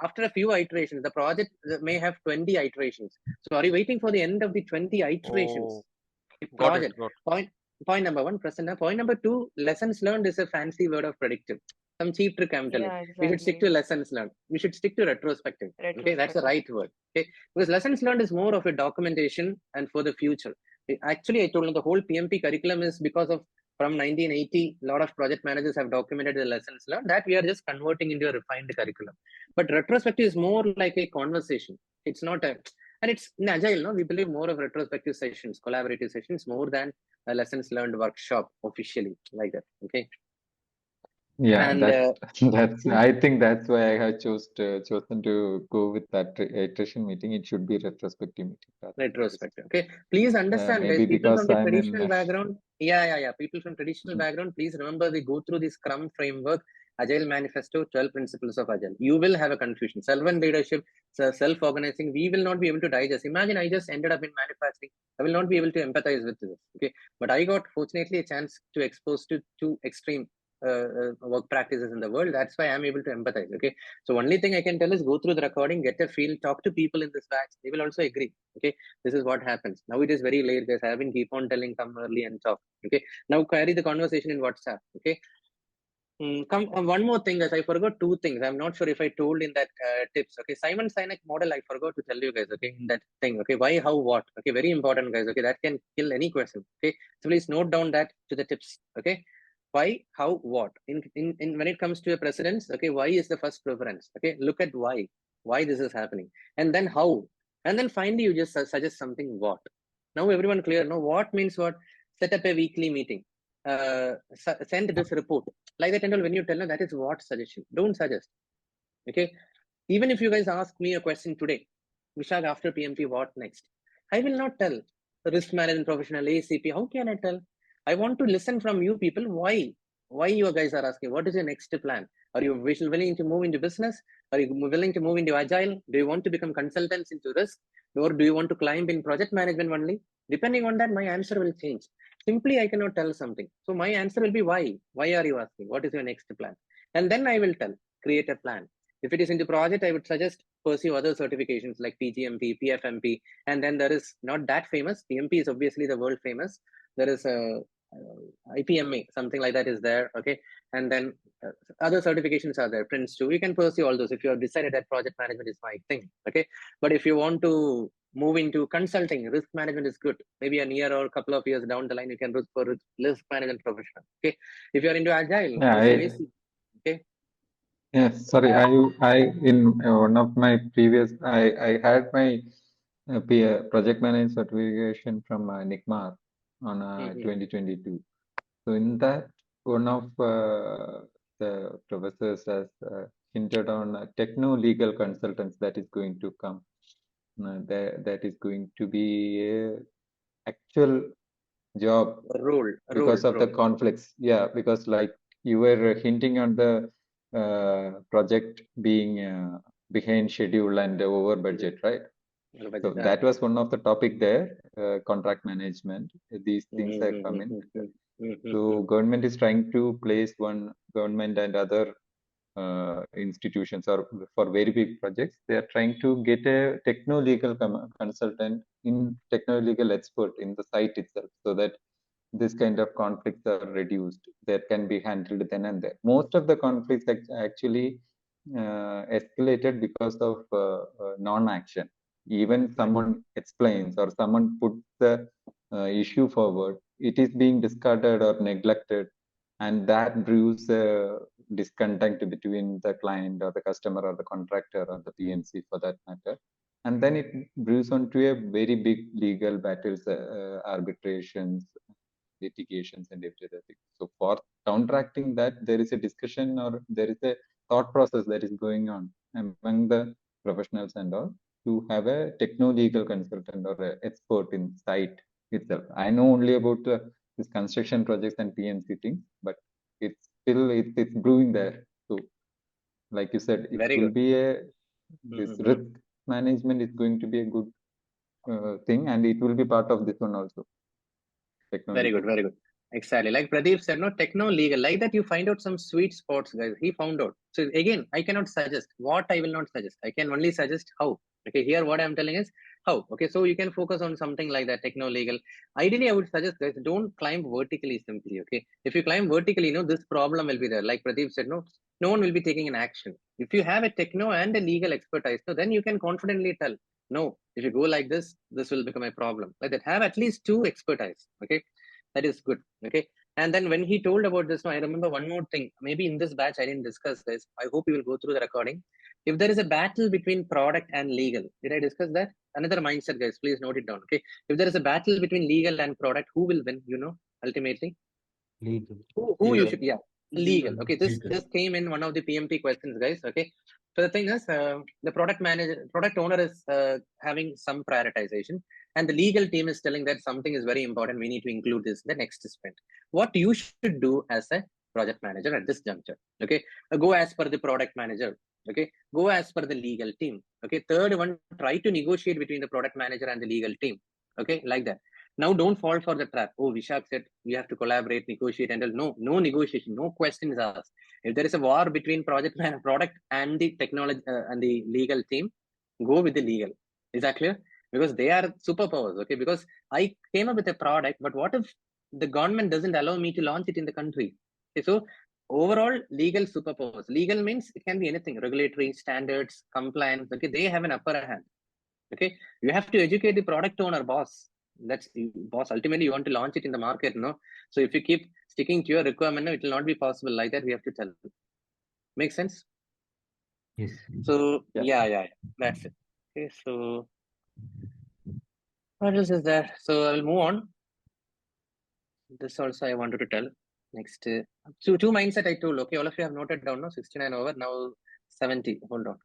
after a few iterations, the project may have 20 iterations. So are you waiting for the end of the 20 iterations?
Oh,
The
got it.
project. Point number one, Prasanna. Point number two, lessons learned is a fancy word of predictive. Some cheap trick I'm telling.
Yeah,
We should stick to lessons learned. We should stick to retrospective. Okay, that's the right word. Okay, because lessons learned is more of a documentation and for the future. Actually, I told you the whole PMP curriculum is because of from 1980, a lot of project managers have documented the lessons learned that we are just converting into a refined curriculum. But retrospective is more like a conversation. It's not a, and it's in Agile, no, we believe more of retrospective sessions, collaborative sessions, more than a lessons learned workshop officially like that. Okay.
Yeah,
And
that's I think that's why I have chosen to go with that iteration meeting. It should be retrospective meeting.
Retrospective. Okay, please understand,
Maybe
guys. People
because
from the
I'm in
traditional background, people from traditional background, please remember we go through the Scrum framework, Agile Manifesto, 12 principles of Agile. You will have a confusion. Servant leadership, self-organizing. We will not be able to digest. Imagine I just ended up in manufacturing. I will not be able to empathize with this. Okay, but I got fortunately a chance to expose to two extreme work practices in the world. That's why I'm able to empathize. Okay, so only thing I can tell is go through the recording, get a feel, talk to people in this batch. They will also agree. Okay, this is what happens. Now it is very late, guys. I have been keep on telling, come early and talk. Okay, now carry the conversation in WhatsApp. Okay. One more thing, guys. I forgot two things. I'm not sure if I told in that tips. Okay, Simon Sinek model. I forgot to tell you guys. Okay, in that thing. Okay, why, how, what. Okay, very important, guys. Okay, that can kill any question. Okay, so please note down that to the tips. Okay, why, how, what. In when it comes to a precedence. Okay, why is the first preference. Okay, look at why this is happening, and then how, and then finally you just suggest something what. Now everyone clear? No, what means what? Set up a weekly meeting. Send this report like that and all. When you tell them, that is what suggestion. Don't suggest. Okay, even if you guys ask me a question today, Vishak, after PMP, what next? I will not tell. Risk management professional, ACP, how can I tell? I want to listen from you people. Why you guys are asking? What is your next plan? Are you willing to move into business? Are you willing to move into Agile? Do you want to become consultants into risk? Or do you want to climb in project management only? Depending on that, my answer will change. Simply, I cannot tell something. So my answer will be why? Why are you asking? What is your next plan? And then I will tell, create a plan. If it is into project, I would suggest pursue other certifications like PGMP, PFMP, and then there is not that famous. PMP is obviously the world famous. There is a IPMA, something like that is there. Okay, and then other certifications are there. Prince 2. You can pursue all those if you have decided that project management is my thing. Okay, but if you want to move into consulting, risk management is good. Maybe a year or a couple of years down the line, you can look for risk management professional. Okay, if you are into Agile, okay.
Yes, sorry. I in one of my previous, I had my project management certification from NICMAR on 2022. So in that, one of the professors has hinted on techno-legal consultants that is going to come. That is going to be a actual job because of the conflicts. Yeah, because like you were hinting on the project being behind schedule and over budget, right?
Over
So
budget,
that was one of the topic there, contract management. These things are coming. So government is trying to place one government and other institutions, or for very big projects, they are trying to get a techno-legal consultant in techno-legal expert in the site itself, so that this kind of conflicts are reduced. That can be handled then and there. Most of the conflicts actually escalated because of non-action. Even someone explains or someone puts the issue forward, it is being discarded or neglected, and that brews discontent between the client or the customer or the contractor or the PMC for that matter. And then it brews onto a very big legal battles, arbitrations, litigations, and everything. So for counteracting that, there is a discussion or there is a thought process that is going on among the professionals and all, to have a techno-legal consultant or an expert in site itself. I know only about this construction projects and PMC things, but it's still it's brewing there. So, like you said, it
Very
will
good.
be a this risk management is going to be a good thing, and it will be part of this one also.
Very good, very good. Exactly. Like Pradeep said, no, techno-legal, like that you find out some sweet spots, guys. He found out. So again, I cannot suggest what I will not suggest. I can only suggest how. Okay, here what I'm telling is how. Okay, so you can focus on something like that, techno-legal. Ideally, I would suggest, guys, don't climb vertically simply. Okay, if you climb vertically, you know, this problem will be there. Like Pradeep said, no one will be taking an action. If you have a techno and a legal expertise, so then you can confidently tell, no, if you go like this will become a problem. Like that, have at least two expertise. Okay, that is good. Okay, and then when he told about this, I remember one more thing. Maybe in this batch I didn't discuss this. I hope you will go through the recording. If there is a battle between product and legal, did I discuss that? Another mindset, guys. Please note it down. Okay, if there is a battle between legal and product, who will win? You know, ultimately.
Legal.
Who you should, yeah, legal. Okay, this came in one of the PMP questions, guys. Okay, so the thing is, the product owner is having some prioritization, and the legal team is telling that something is very important. We need to include this in the next sprint. What you should do as a project manager at this juncture? Okay, go as per the product manager. Okay, go as per the legal team. Okay, third one, try to negotiate between the product manager and the legal team. Okay, like that. Now, don't fall for the trap. Oh, Vishak said we have to collaborate, negotiate, and no negotiation, no questions asked. If there is a war between product and the technology and the legal team, go with the legal. Is that clear? Because they are superpowers. Okay, because I came up with a product, but what if the government doesn't allow me to launch it in the country? Okay, so overall, legal superpowers. Legal means it can be anything: regulatory standards, compliance. Okay, they have an upper hand. Okay, you have to educate the product owner, boss. That's boss. Ultimately, you want to launch it in the market, no? So if you keep sticking to your requirement, no, it will not be possible. Like that, we have to tell. Make sense?
Yes.
So yeah, that's it. Okay, so what else is there? So I will move on. This also I wanted to tell. Next, two mindset I told. Okay, all of you have noted down. No, 69 over now 70. Hold on.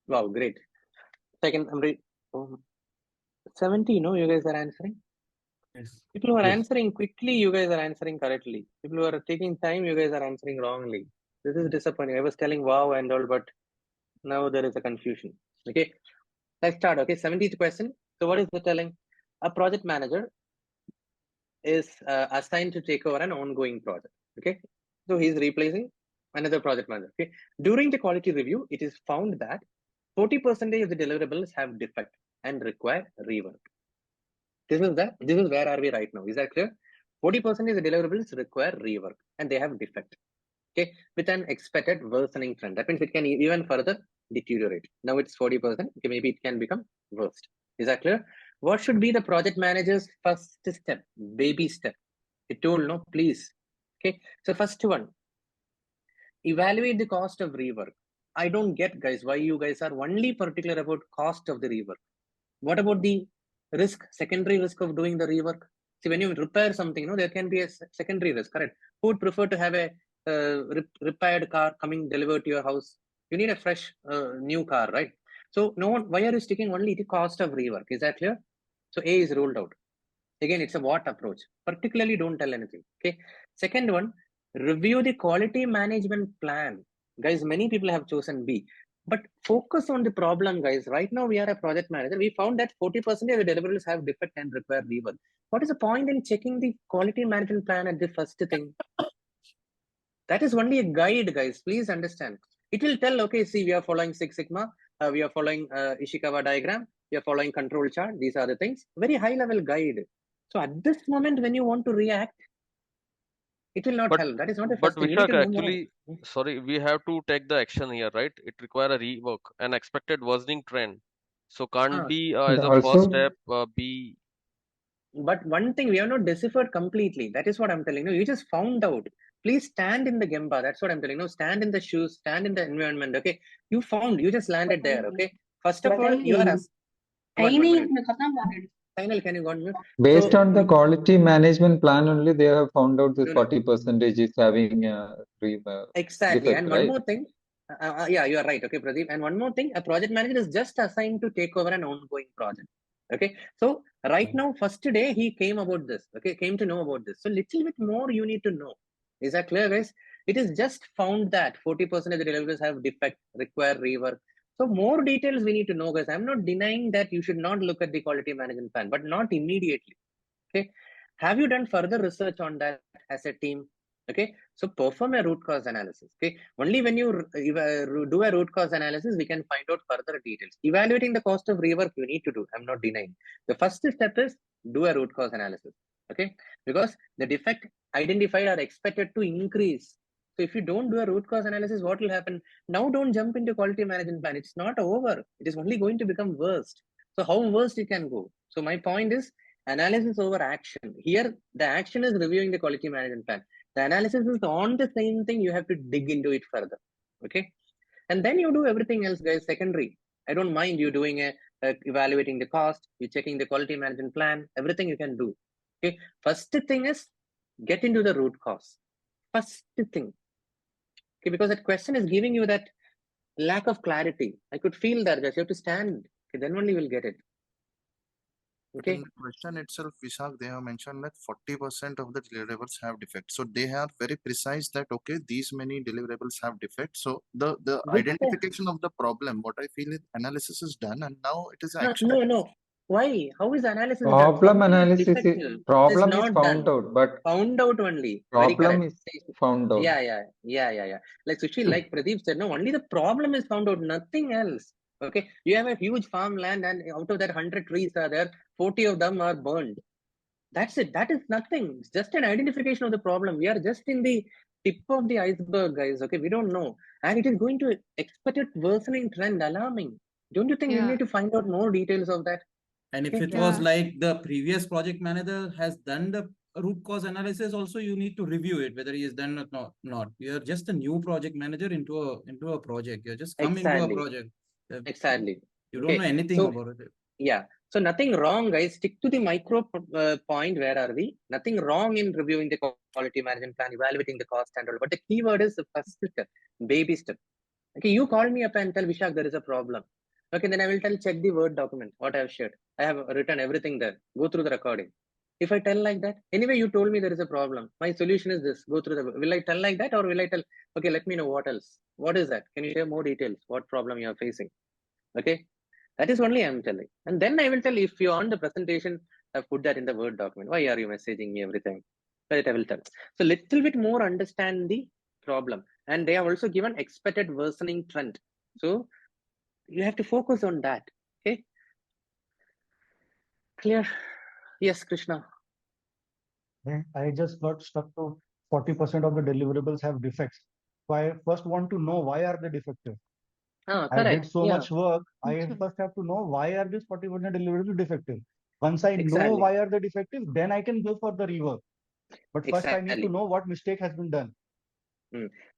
Wow, great. Second, 70, no, you guys are answering?
Yes.
People who are
Yes.
answering quickly, you guys are answering correctly. People who are taking time, you guys are answering wrongly. This is disappointing. I was telling wow and all, but now there is a confusion. Okay, let's start. Okay, 70th question. So what is the telling? A project manager is assigned to take over an ongoing project. Okay, so he's replacing another project manager. Okay, during the quality review, it is found that 40% of the deliverables have defect and require rework. This is where are we right now? Is that clear? 40% of the deliverables require rework and they have defect. Okay, with an expected worsening trend. That means it can even further deteriorate. Now it's 40%. Okay, maybe it can become worst. Is that clear? What should be the project manager's first step, baby step? It told no, please. Okay, so first one, evaluate the cost of rework. I don't get, guys, why you guys are only particular about cost of the rework. What about the risk, secondary risk of doing the rework? See, when you repair something, there can be a secondary risk, correct? Who would prefer to have a repaired car coming delivered to your house? You need a fresh new car, right? So no one, why are you sticking only the cost of rework? Is that clear? So A is ruled out. Again, it's a what approach. Particularly don't tell anything. Okay. Second one, review the quality management plan. Guys, many people have chosen B. But focus on the problem, guys. Right now, we are a project manager. We found that 40% of the deliverables have defect and require rework. What is the point in checking the quality management plan at the first thing? That is only a guide, guys. Please understand. It will tell, okay, see, we are following Six Sigma. We are following Ishikawa diagram. We are following control chart. These are the things. Very high level guide. So at this moment, when you want to react, it will not help. That is not the first thing. You need
Vishak,
to know
actually,
more.
sorry, we have to take the action here, right? It require a rework, an expected worsening trend. So can't be as a first step be.
But one thing, we have not deciphered completely. That is what I'm telling you. You just found out. Please stand in the Gemba. That's what I'm telling you. Stand in the shoes, stand in the environment. Okay. You found, you just landed there. Okay. First of all, you are Final, can you go on mute?
Based
So,
on the quality management plan only, they have found out this 40% is having
exactly.
defect,
And
right?
one more thing. Yeah, you are right. Okay, Pradeep. And one more thing, a project manager is just assigned to take over an ongoing project. Okay. So right now, first day he came about this. Okay, came to know about this. So little bit more you need to know. Is that clear, guys? It is just found that 40% of the deliverables have defect, require rework. So more details we need to know, guys. I'm not denying that you should not look at the quality management plan, but not immediately. Okay. Have you done further research on that as a team? Okay. So perform a root cause analysis. Okay. Only when you do a root cause analysis, we can find out further details. Evaluating the cost of rework, you need to do. I'm not denying. The first step is do a root cause analysis. Okay. Because the defect identified are expected to increase. So if you don't do a root cause analysis, what will happen? Now don't jump into quality management plan. It's not over. It is only going to become worst. So how worst it can go? So my point is analysis over action. Here, the action is reviewing the quality management plan. The analysis is on the same thing. You have to dig into it further. Okay. And then you do everything else, guys, secondary. I don't mind you doing evaluating the cost, you checking the quality management plan, everything you can do. Okay. First thing is get into the root cause. First thing. Okay, because that question is giving you that lack of clarity. I could feel that, guys. You have to stand. Okay, then only we'll get it.
Okay. In the question itself, Vishak, they have mentioned that 40% of the deliverables have defects. So they are very precise that, okay, these many deliverables have defects. So the identification of the problem, what I feel is analysis is done and now it is action.
No. Why? How is analysis
problem
done?
analysis is problem is found out, but
found out only.
Problem is found out.
Yeah. Like Sushil, like Pradeep said, no, only the problem is found out, nothing else. Okay, you have a huge farmland and out of that 100 trees are there, 40 of them are burned. That's it. That is nothing. It's just an identification of the problem. We are just in the tip of the iceberg, guys. Okay, we don't know. And it is going to expected worsening trend, alarming. Don't you think we need to find out more details of that?
And if it was like the previous project manager has done the root cause analysis, also you need to review it, whether he has done it or not. You're just a new project manager into a project. You're just come into a project.
Exactly.
You don't know anything about it.
Yeah. So nothing wrong, guys. Stick to the micro point. Where are we? Nothing wrong in reviewing the quality management plan, evaluating the cost and all. But the keyword is the first step, baby step. Okay, you call me up and tell Vishak there is a problem. Okay, then I will tell check the Word document, what I have shared. I have written everything there. Go through the recording. If I tell like that, anyway, you told me there is a problem. My solution is this. Go through the. Will I tell like that or will I tell? Okay, let me know what else. What is that? Can you share more details? What problem you are facing? Okay. That is only I'm telling. And then I will tell if you on the presentation, I've put that in the Word document. Why are you messaging me everything? Right, I will tell. So little bit more understand the problem. and they have also given expected worsening trend. So you have to focus on that. Okay, clear? Yes, Krishna.
I just got stuck to 40% of the deliverables have defects. So I first want to know why are they defective.
Ah,
I did
correct.
so
Yeah.
much work. I first have to know why are these 40% deliverables defective. Once I know
Exactly.
why are they defective, then I can go for the rework. But first I need to
Exactly.
know what mistake has been done.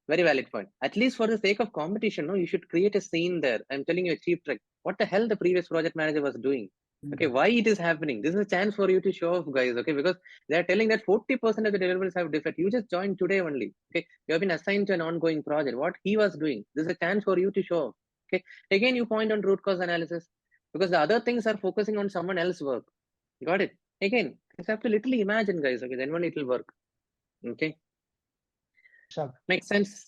Very valid point. At least for the sake of competition, no, you should create a scene there. I'm telling you a cheap trick. What the hell the previous project manager was doing? Okay, why it is happening? This is a chance for you to show off, guys. Okay, because they are telling that 40% of the deliverables have defect. You just joined today only. Okay, you have been assigned to an ongoing project. What he was doing, this is a chance for you to show off. Okay, again, you point on root cause analysis because the other things are focusing on someone else's work. Got it? Again, you have to literally imagine, guys. Okay, then only it will work. Okay.
Vishak.
Makes sense.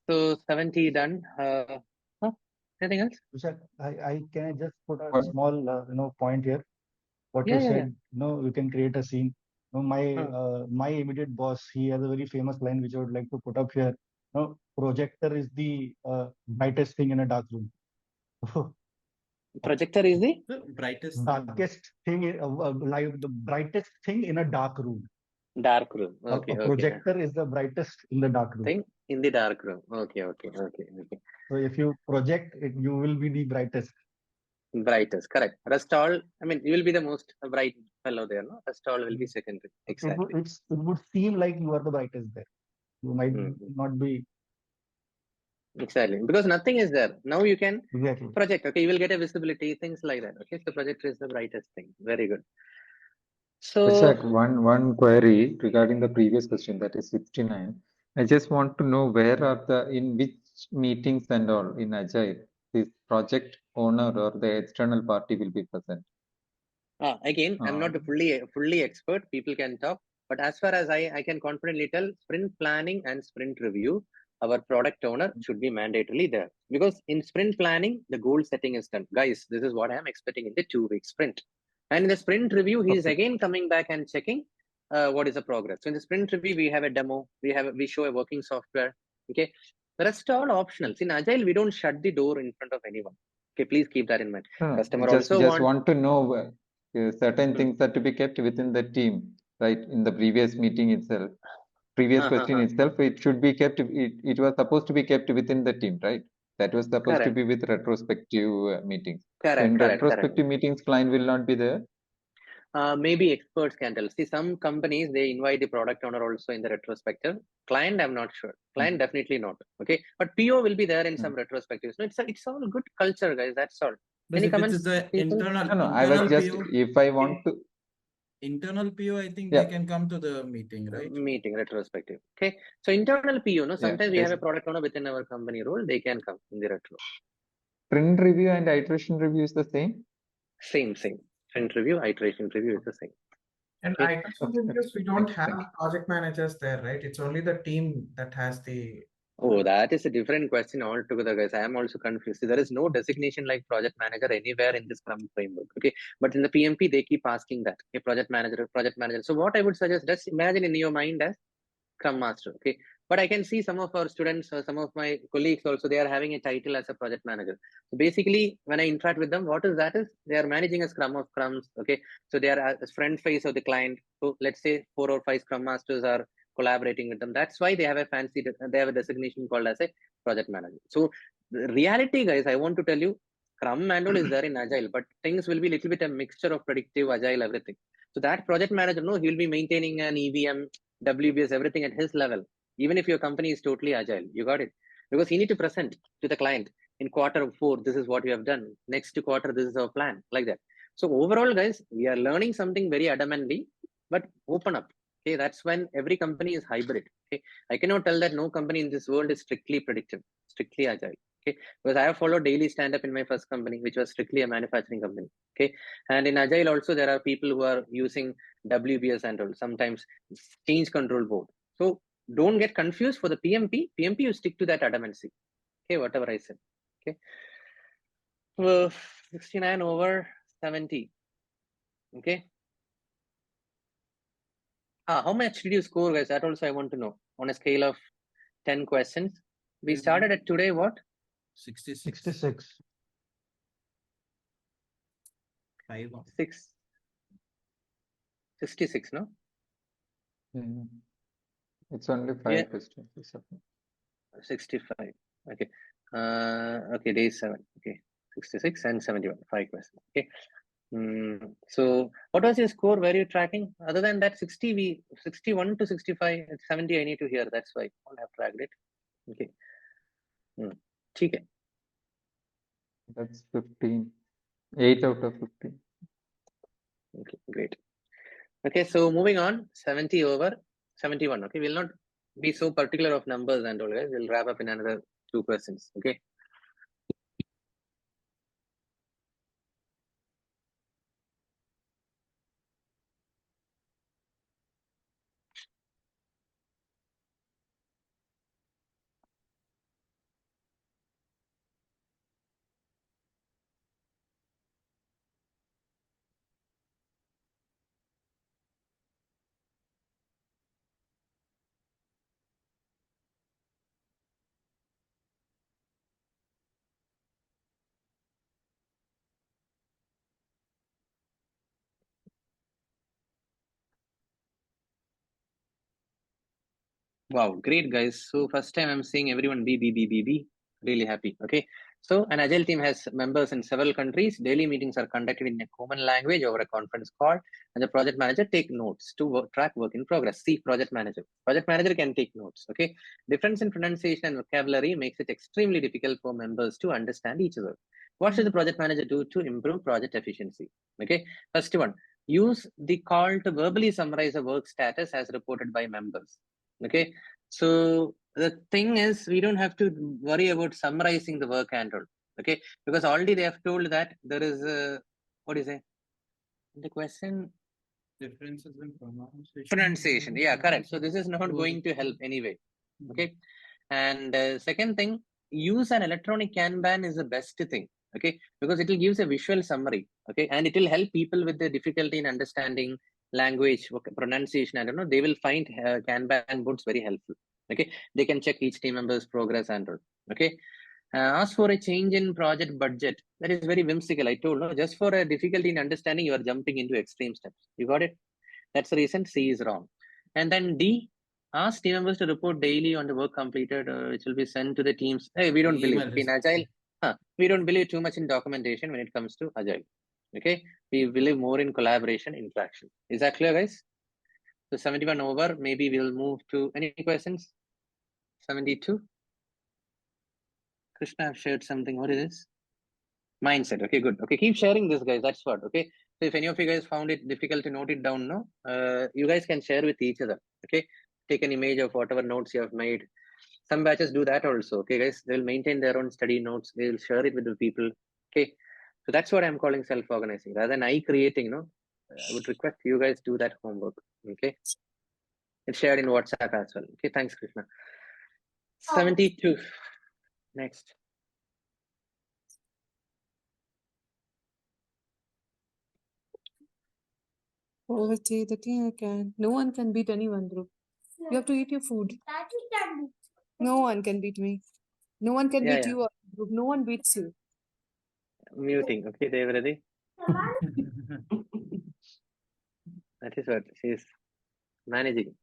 So 70 done. Anything else?
Vishak, can I just put a small point here? What
Yeah,
you
yeah,
said,
yeah.
you can create a scene. My immediate boss, he has a very famous line which I would like to put up here. Projector is the brightest thing in a dark room.
Projector is the
brightest
darkest thing, like the brightest thing in a dark room.
Dark room. Okay,
A
okay.
projector is the brightest in the dark room.
Thing in the dark room. Okay, okay, okay, okay.
So if you project it, you will be the brightest.
Brightest, correct. Rest all, I mean, you will be the most bright fellow there, no? Rest all will be secondary. Exactly.
It would seem like you are the brightest there. You might not be.
Exactly, because nothing is there. Now you can
Exactly.
project. Okay, you will get a visibility, things like that. Okay, so projector is the brightest thing. Very good. So
Vishak, one query regarding the previous question, that is 69. I just want to know where are in which meetings and all in Agile this project owner or the external party will be present.
Again, I'm not a fully expert. People can talk, but as far as I can confidently tell, sprint planning and sprint review, our product owner should be mandatorily there, because in sprint planning, the goal setting is done. Guys, this is what I'm expecting in the 2-week sprint. And in the sprint review, he is again coming back and checking what is the progress. So in the sprint review, we have a demo, we show a working software. Okay, the rest are all optionals. In Agile, we don't shut the door in front of anyone. Okay, please keep that in mind. Customer
Just
also
want to know certain things are to be kept within the team, right? In the previous meeting itself, previous question itself, it should be kept. It was supposed to be kept within the team, right? That was supposed to be with retrospective meetings. So in retrospective meetings, client will not be there.
Maybe experts can tell. See, some companies, they invite the product owner also in the retrospective. Client, I'm not sure. Client, definitely not. Okay, but PO will be there in some retrospectives. No, it's all good culture, guys. That's all. Any comments?
The internal.
No, I was just
PO,
if I want to.
Internal PO, I think they can come to the meeting, right?
Meeting retrospective. Okay, so internal PO, no. Sometimes we have a product owner within our company role. They can come in the retro.
Sprint review and iteration review is the same.
Same. Sprint review, iteration review is the same.
And iteration reviews, we don't have project managers there, right? It's only the team that has the.
Oh, that is a different question altogether, guys. I am also confused. There is no designation like project manager anywhere in this Scrum framework. Okay, but in the PMP, they keep asking that. Okay, project manager. So what I would suggest, just imagine in your mind as Scrum Master. Okay, but I can see some of our students, some of my colleagues also, they are having a title as a project manager. So basically, when I interact with them, what is that is they are managing a Scrum of Scrums. Okay, so they are a front face of the client. So let's say 4 or 5 Scrum Masters are collaborating with them. That's why they have a designation called as a project manager. So the reality, guys, I want to tell you, Scrum manual is there in Agile, but things will be a little bit a mixture of predictive, Agile, everything. So that project manager, no, he will be maintaining an EVM, WBS, everything at his level, even if your company is totally Agile. You got it? Because you need to present to the client in Q4, this is what we have done. Next quarter, this is our plan, like that. So overall, guys, we are learning something very adamantly, but open up. Okay, that's when every company is hybrid. Okay, I cannot tell that no company in this world is strictly predictive, strictly Agile. Okay, because I have followed daily stand-up in my first company, which was strictly a manufacturing company. Okay, and in Agile also there are people who are using WBS and all, sometimes change control board. So don't get confused for the PMP. PMP, you stick to that adamancy. Okay, whatever I said. Okay, well, 69 over 70. Okay. How much did you score, guys? That also I want to know. On a scale of 10 questions, We started at today what?
66.
66.
66, no?
It's only 5
Yeah.
questions.
65. Okay. Okay, day 7. Okay. 66 and 71. 5 questions. Okay. So what was your score? Where are you tracking? Other than that, 61 to 65, 70 I need to hear. That's why I won't have tracked it. Okay. Okay.
That's 15. 8 out of 15.
Okay, great. Okay, so moving on, 70 over 71. Okay, we'll not be so particular of numbers and all, guys. We'll wrap up in another 2 questions. Okay. Wow, great, guys. So first time I'm seeing everyone B. Really happy. Okay. So an Agile team has members in several countries. Daily meetings are conducted in a common language over a conference call, and the project manager take notes to track work in progress. See project manager. Project manager can take notes. Okay. Difference in pronunciation and vocabulary makes it extremely difficult for members to understand each other. What should the project manager do to improve project efficiency? Okay. First one, use the call to verbally summarize a work status as reported by members. Okay, so the thing is, we don't have to worry about summarizing the work and all. Okay, because already they have told that there is a, what is it? The question,
Differences in
pronunciation. Yeah, correct. So this is not going to help anyway. Okay, and second thing, use an electronic Kanban is the best thing. Okay, because it will give a visual summary. Okay, and it will help people with the difficulty in understanding language, pronunciation. I don't know. They will find Kanban boards very helpful. Okay, they can check each team member's progress and all. Okay, ask for a change in project budget. That is very whimsical. I told no, just for a difficulty in understanding, you are jumping into extreme steps. You got it? That's the reason C is wrong. And then D, ask team members to report daily on the work completed, which will be sent to the teams. Hey, we don't believe in Agile. We don't believe too much in documentation when it comes to Agile. Okay, we believe more in collaboration, interaction. Is that clear, guys? So 71 over. Maybe we'll move to any questions. 72. Krishna, I've shared something. What is this? Mindset. Okay, good. Okay, keep sharing this, guys. That's what. Okay. So if any of you guys found it difficult to note it down, no, you guys can share with each other. Okay. Take an image of whatever notes you have made. Some batches do that also. Okay, guys. They'll maintain their own study notes. They'll share it with the people. Okay. So that's what I'm calling self-organizing. Rather than I creating, no, I would request you guys do that homework. Okay. It's shared in WhatsApp as well. Okay. Thanks, Krishna. 72. Next.
Poverty, the team can. No one can beat anyone, bro. You have to eat your food. No one can beat me. No one can beat you, group. No one beats you.
Muting. Okay, Devradi. That is what she's managing.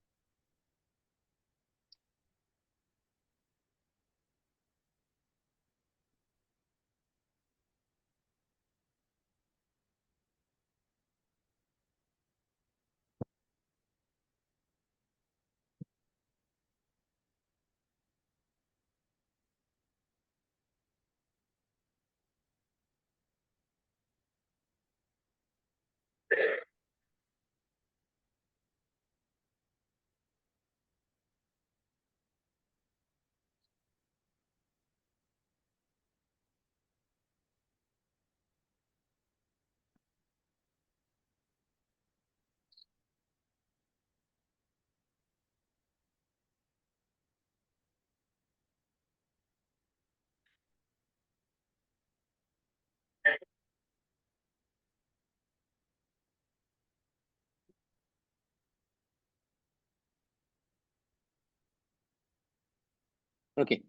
Okay.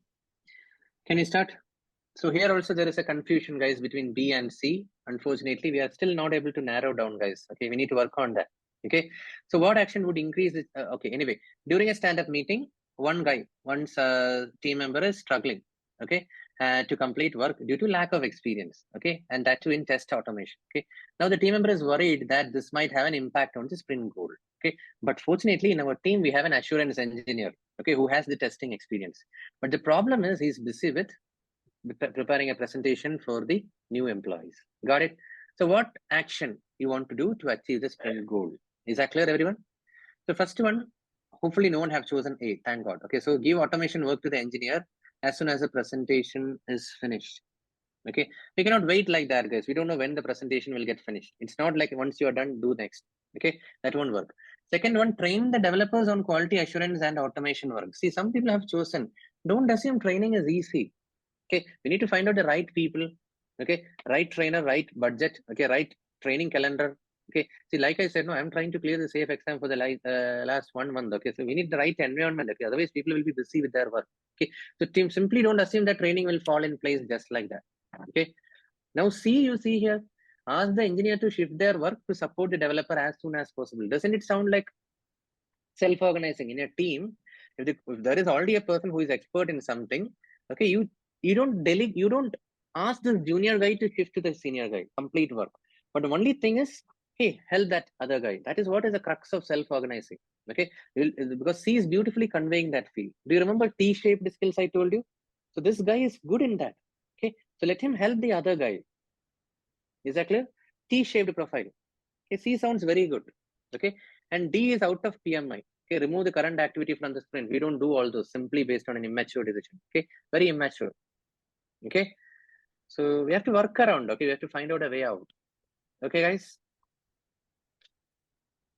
Can we start? So here also there is a confusion, guys, between B and C. Unfortunately, we are still not able to narrow down, guys. Okay, we need to work on that. Okay, so what action would increase it? Okay, anyway, during a stand-up meeting, one team member is struggling, okay, to complete work due to lack of experience, okay, and that too in test automation, okay. Now the team member is worried that this might have an impact on the sprint goal, okay, but fortunately in our team we have an assurance engineer, okay, who has the testing experience. But the problem is he's busy with preparing a presentation for the new employees. Got it? So what action you want to do to achieve the sprint goal? Is that clear, everyone? So first one, hopefully no one have chosen A, thank God. Okay, so give automation work to the engineer as soon as the presentation is finished. Okay, we cannot wait like that, guys. We don't know when the presentation will get finished. It's not like once you are done, do next. Okay, that won't work. Second one, train the developers on quality assurance and automation work. See, some people have chosen. Don't assume training is easy. Okay, we need to find out the right people. Okay, right trainer, right budget. Okay, right training calendar. Okay, see, like I said, no, I'm trying to clear the safe exam for the last 1 month. Okay, so we need the right environment. Okay, otherwise people will be busy with their work. Okay, so team, simply don't assume that training will fall in place just like that. Okay, now you see here, ask the engineer to shift their work to support the developer as soon as possible. Doesn't it sound like self-organizing in a team? If there is already a person who is expert in something, okay, you don't ask the junior guy to shift to the senior guy, complete work. But the only thing is, hey, help that other guy. That is what is the crux of self-organizing. Okay, because C is beautifully conveying that feel. Do you remember T-shaped skills I told you? So this guy is good in that. Okay, so let him help the other guy. Is that clear? T-shaped profile. Okay, C sounds very good. Okay, and D is out of PMI. Okay, remove the current activity from the sprint. We don't do all those simply based on an immature decision. Okay, very immature. Okay, so we have to work around. Okay, we have to find out a way out. Okay, guys.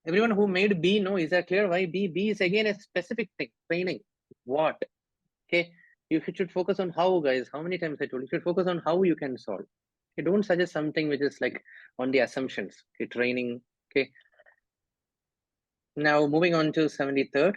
Everyone who made B, no, is that clear? Why B? B is again a specific thing. Training. What? Okay, you should focus on how, guys. How many times I told you? You should focus on how you can solve. Okay, don't suggest something which is like on the assumptions. Okay, training. Okay. Now moving on to 73rd.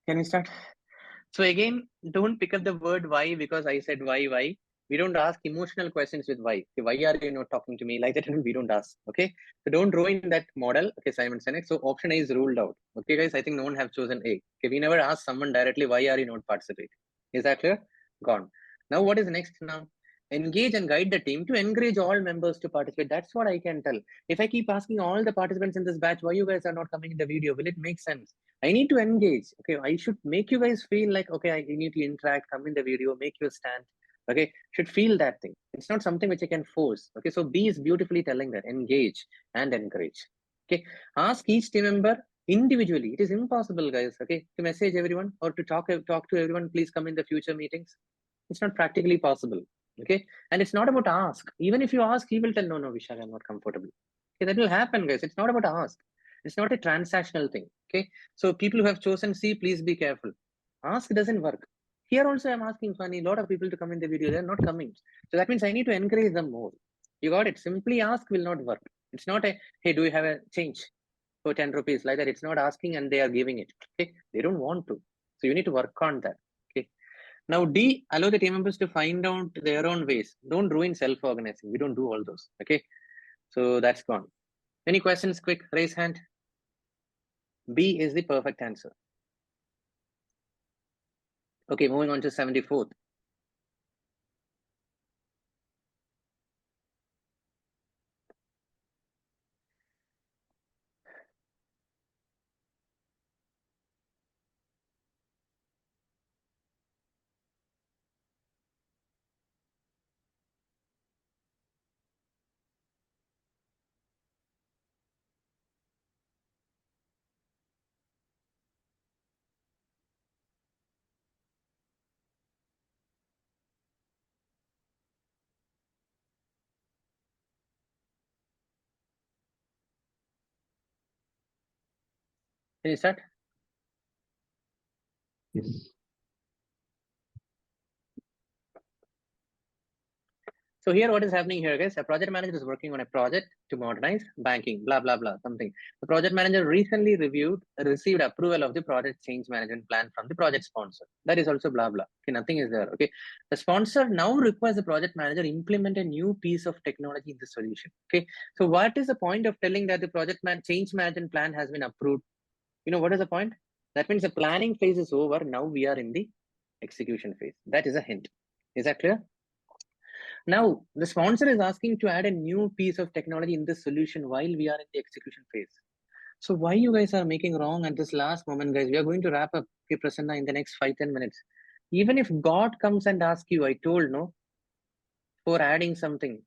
Can we start? So again, don't pick up the word why because I said why. We don't ask emotional questions with why. Okay, why are you not talking to me like that? We don't ask. Okay, so don't ruin that model. Okay, Simon Sinek. So option A is ruled out. Okay, guys, I think no one have chosen A. Okay, we never ask someone directly why are you not participating. Is that clear? Gone. Now what is next now? Engage and guide the team to encourage all members to participate. That's what I can tell. If I keep asking all the participants in this batch why you guys are not coming in the video, will it make sense? I need to engage. Okay, I should make you guys feel like, okay, I need to interact, come in the video, make you stand. Okay, should feel that thing. It's not something which I can force. Okay, so B is beautifully telling that engage and encourage. Okay, ask each team member individually. It is impossible, guys. Okay, to message everyone or to talk to everyone. Please come in the future meetings. It's not practically possible. Okay, and it's not about ask. Even if you ask, he will tell, no, Vishal, I'm not comfortable. Okay, that will happen, guys. It's not about ask. It's not a transactional thing. Okay, so people who have chosen C, please be careful. Ask doesn't work. Here also I'm asking funny, a lot of people to come in the video, they're not coming. So that means I need to encourage them more. You got it? Simply ask will not work. It's not a, hey, do you have a change for 10 rupees like that? It's not asking and they are giving it. Okay, they don't want to. So you need to work on that. Okay. Now D, allow the team members to find out their own ways. Don't ruin self-organizing. We don't do all those. Okay. So that's gone. Any questions? Quick, raise hand. B is the perfect answer. Okay, moving on to 74th. Can you start?
Yes.
So here, what is happening here, guys? A project manager is working on a project to modernize banking, blah, blah, blah, something. The project manager recently received approval of the project change management plan from the project sponsor. That is also blah, blah. Okay, nothing is there. Okay. The sponsor now requires the project manager implement a new piece of technology in the solution. Okay. So what is the point of telling that the project change management plan has been approved? You know, what is the point? That means the planning phase is over. Now we are in the execution phase. That is a hint. Is that clear? Now, the sponsor is asking to add a new piece of technology in this solution while we are in the execution phase. So why you guys are making wrong at this last moment, guys? We are going to wrap up, okay, Prasanna, in the next 5-10 minutes. Even if God comes and asks you, I told no, for adding something,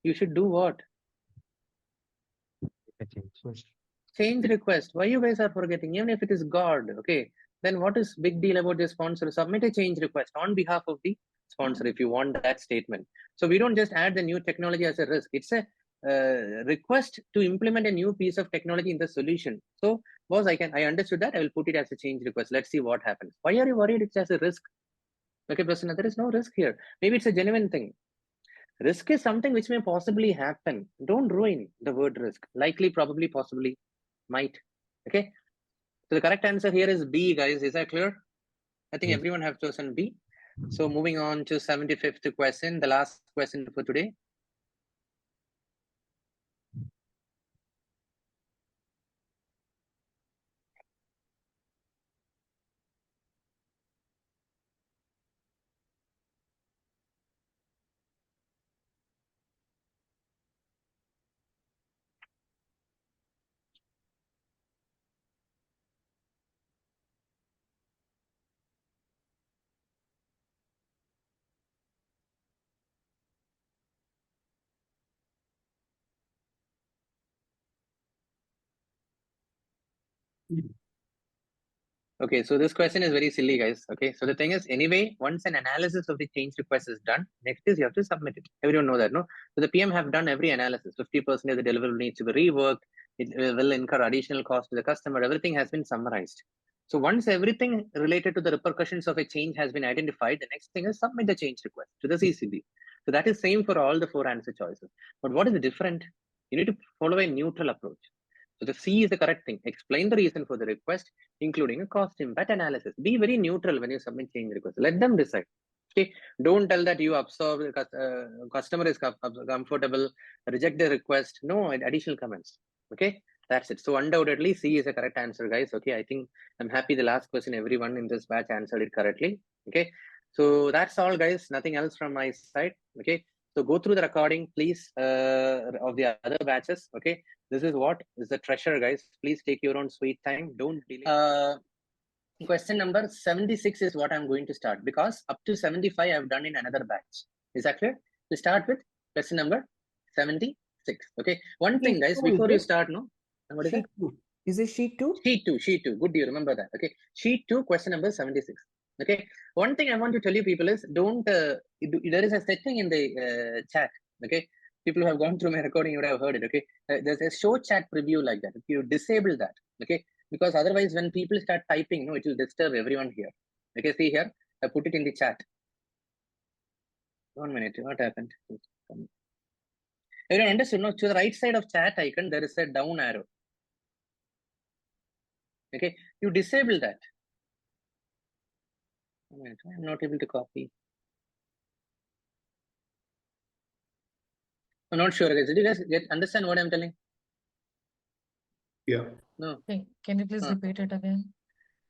you should do what? Change request. Why you guys are forgetting? Even if it is God, okay, then what is big deal about the sponsor? Submit a change request on behalf of the sponsor if you want that statement. So we don't just add the new technology as a risk. It's a request to implement a new piece of technology in the solution. So boss, I understood that. I will put it as a change request. Let's see what happens. Why are you worried it's as a risk? Okay, Prasanna, there is no risk here. Maybe it's a genuine thing. Risk is something which may possibly happen. Don't ruin the word risk. Likely, probably, possibly, might. Okay. So the correct answer here is B, guys. Is that clear? I think everyone have chosen B. So moving on to 75th question, the last question for today. Okay, so this question is very silly, guys. Okay, so the thing is, anyway, once an analysis of the change request is done, next is you have to submit it. Everyone know that, no? So the PM have done every analysis. 50% of the deliverable needs to be reworked. It will incur additional cost to the customer. Everything has been summarized. So once everything related to the repercussions of a change has been identified, the next thing is submit the change request to the CCB. So that is same for all the 4 answer choices. But what is the different? You need to follow a neutral approach. So the C is the correct thing. Explain the reason for the request, including a cost impact analysis. Be very neutral when you submit change request. Let them decide. Okay. Don't tell that you absorb the customer is comfortable, reject the request. No additional comments. Okay. That's it. So undoubtedly C is the correct answer, guys. Okay. I think I'm happy the last question everyone in this batch answered it correctly. Okay. So that's all, guys. Nothing else from my side. Okay. So go through the recording, please, of the other batches. Okay. This is what is the treasure, guys. Please take your own sweet time. Don't delay. Question number 76 is what I'm going to start, because up to 75 I've done in another batch. Is that clear? We start with question number 76. Okay. One thing, guys, before you start, no? What is it?
Is it sheet 2?
Sheet 2. Good, do you remember that? Okay. Sheet 2, question number 76. Okay. One thing I want to tell you people is don't, there is a setting in the chat. Okay. People who have gone through my recording, you would have heard it. Okay. There's a show chat preview like that. If you disable that, okay. Because otherwise, when people start typing, no, it will disturb everyone here. Okay. See here, I put it in the chat. 1 minute. What happened? Everyone understood? No, to the right side of chat icon, there is a down arrow. Okay, you disable that. I'm not able to copy. I'm not sure, guys. Did you guys understand what I'm telling?
Yeah.
No.
Can you please repeat it again?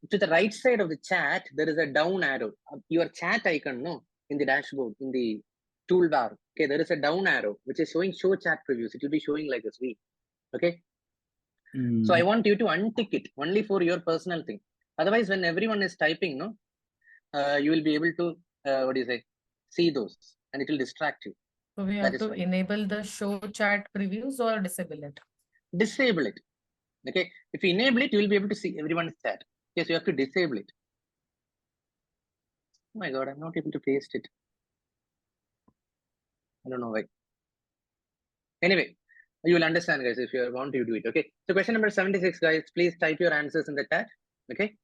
To the right side of the chat, there is a down arrow. Your chat icon, no, in the dashboard, in the toolbar. Okay, there is a down arrow which is showing show chat previews. It will be showing like this. Okay. So I want you to untick it only for your personal thing. Otherwise, when everyone is typing, no, you will be able to see those, and it will distract you.
So we have to enable the show chat previews or disable it?
Disable it. Okay. If you enable it, you will be able to see everyone's chat. Yes, you have to disable it. Oh my God, I'm not able to paste it. I don't know why. Anyway, You will understand, guys, if you want to do it. Okay. So question number 76, guys, please type your answers in the chat. Okay.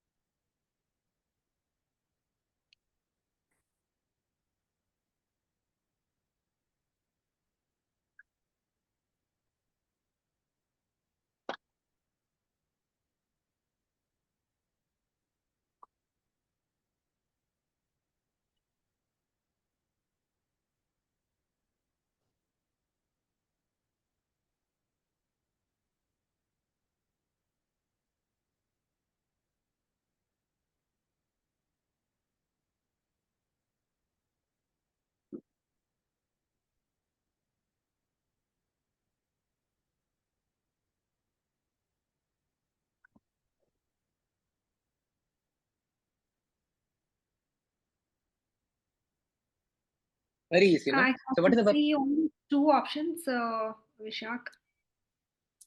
Very easy, no?
I
So what is
could
the
see only two options, Vishak.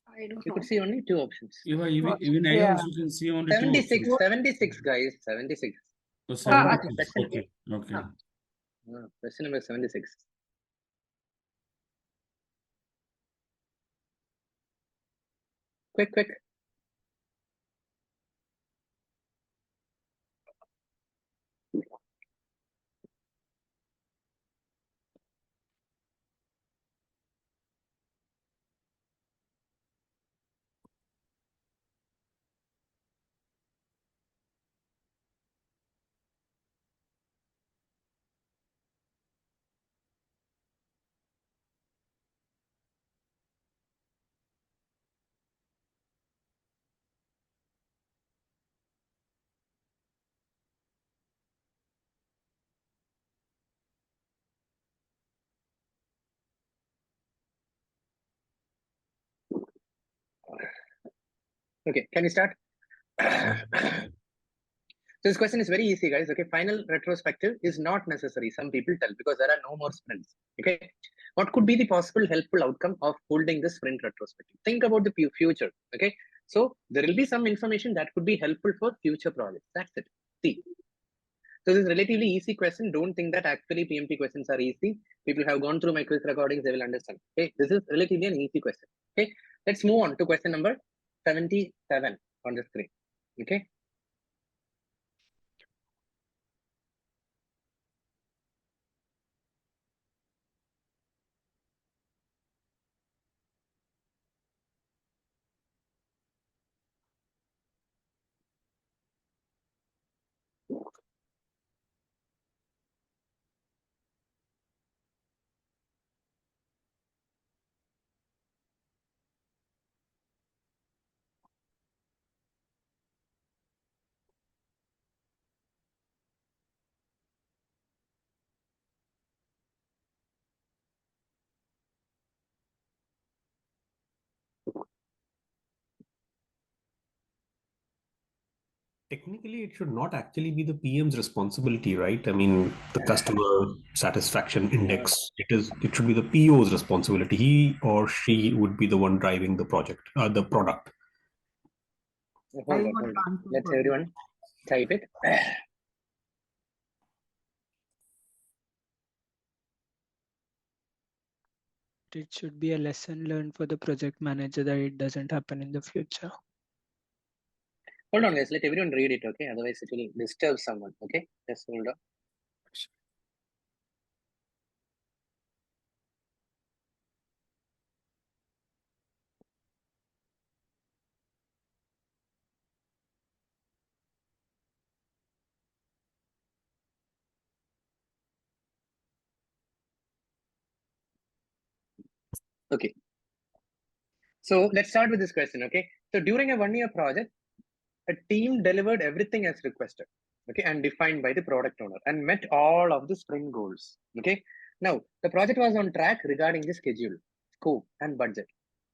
I don't
You
know.
could see only two options.
Even I also can see only
76,
two options.
76, guys, 76.
Oh,
Ah,
76. Okay. Okay.
Question number 76. Quick. Okay, can we start? So this question is very easy, guys. Okay, final retrospective is not necessary. Some people tell because there are no more sprints. Okay, what could be the possible helpful outcome of holding the sprint retrospective? Think about the future. Okay, so there will be some information that could be helpful for future projects. That's it. See. So this is relatively easy question. Don't think that actually PMP questions are easy. People have gone through my quiz recordings, they will understand. Okay, this is relatively an easy question. Okay, let's move on to question number 77 on the screen. Okay.
Technically, it should not actually be the PM's responsibility, right? I mean, the customer satisfaction index, it should be the PO's responsibility. He or she would be the one driving the project, the product.
Hold on. Let's everyone type it.
It should be a lesson learned for the project manager that it doesn't happen in the future.
Hold on, guys. Let everyone read it, okay? Otherwise, it will disturb someone, okay? Just hold on. Okay. So let's start with this question, okay? So during a 1-year project, a team delivered everything as requested, okay, and defined by the product owner and met all of the sprint goals, okay? Now, the project was on track regarding the schedule, scope, and budget,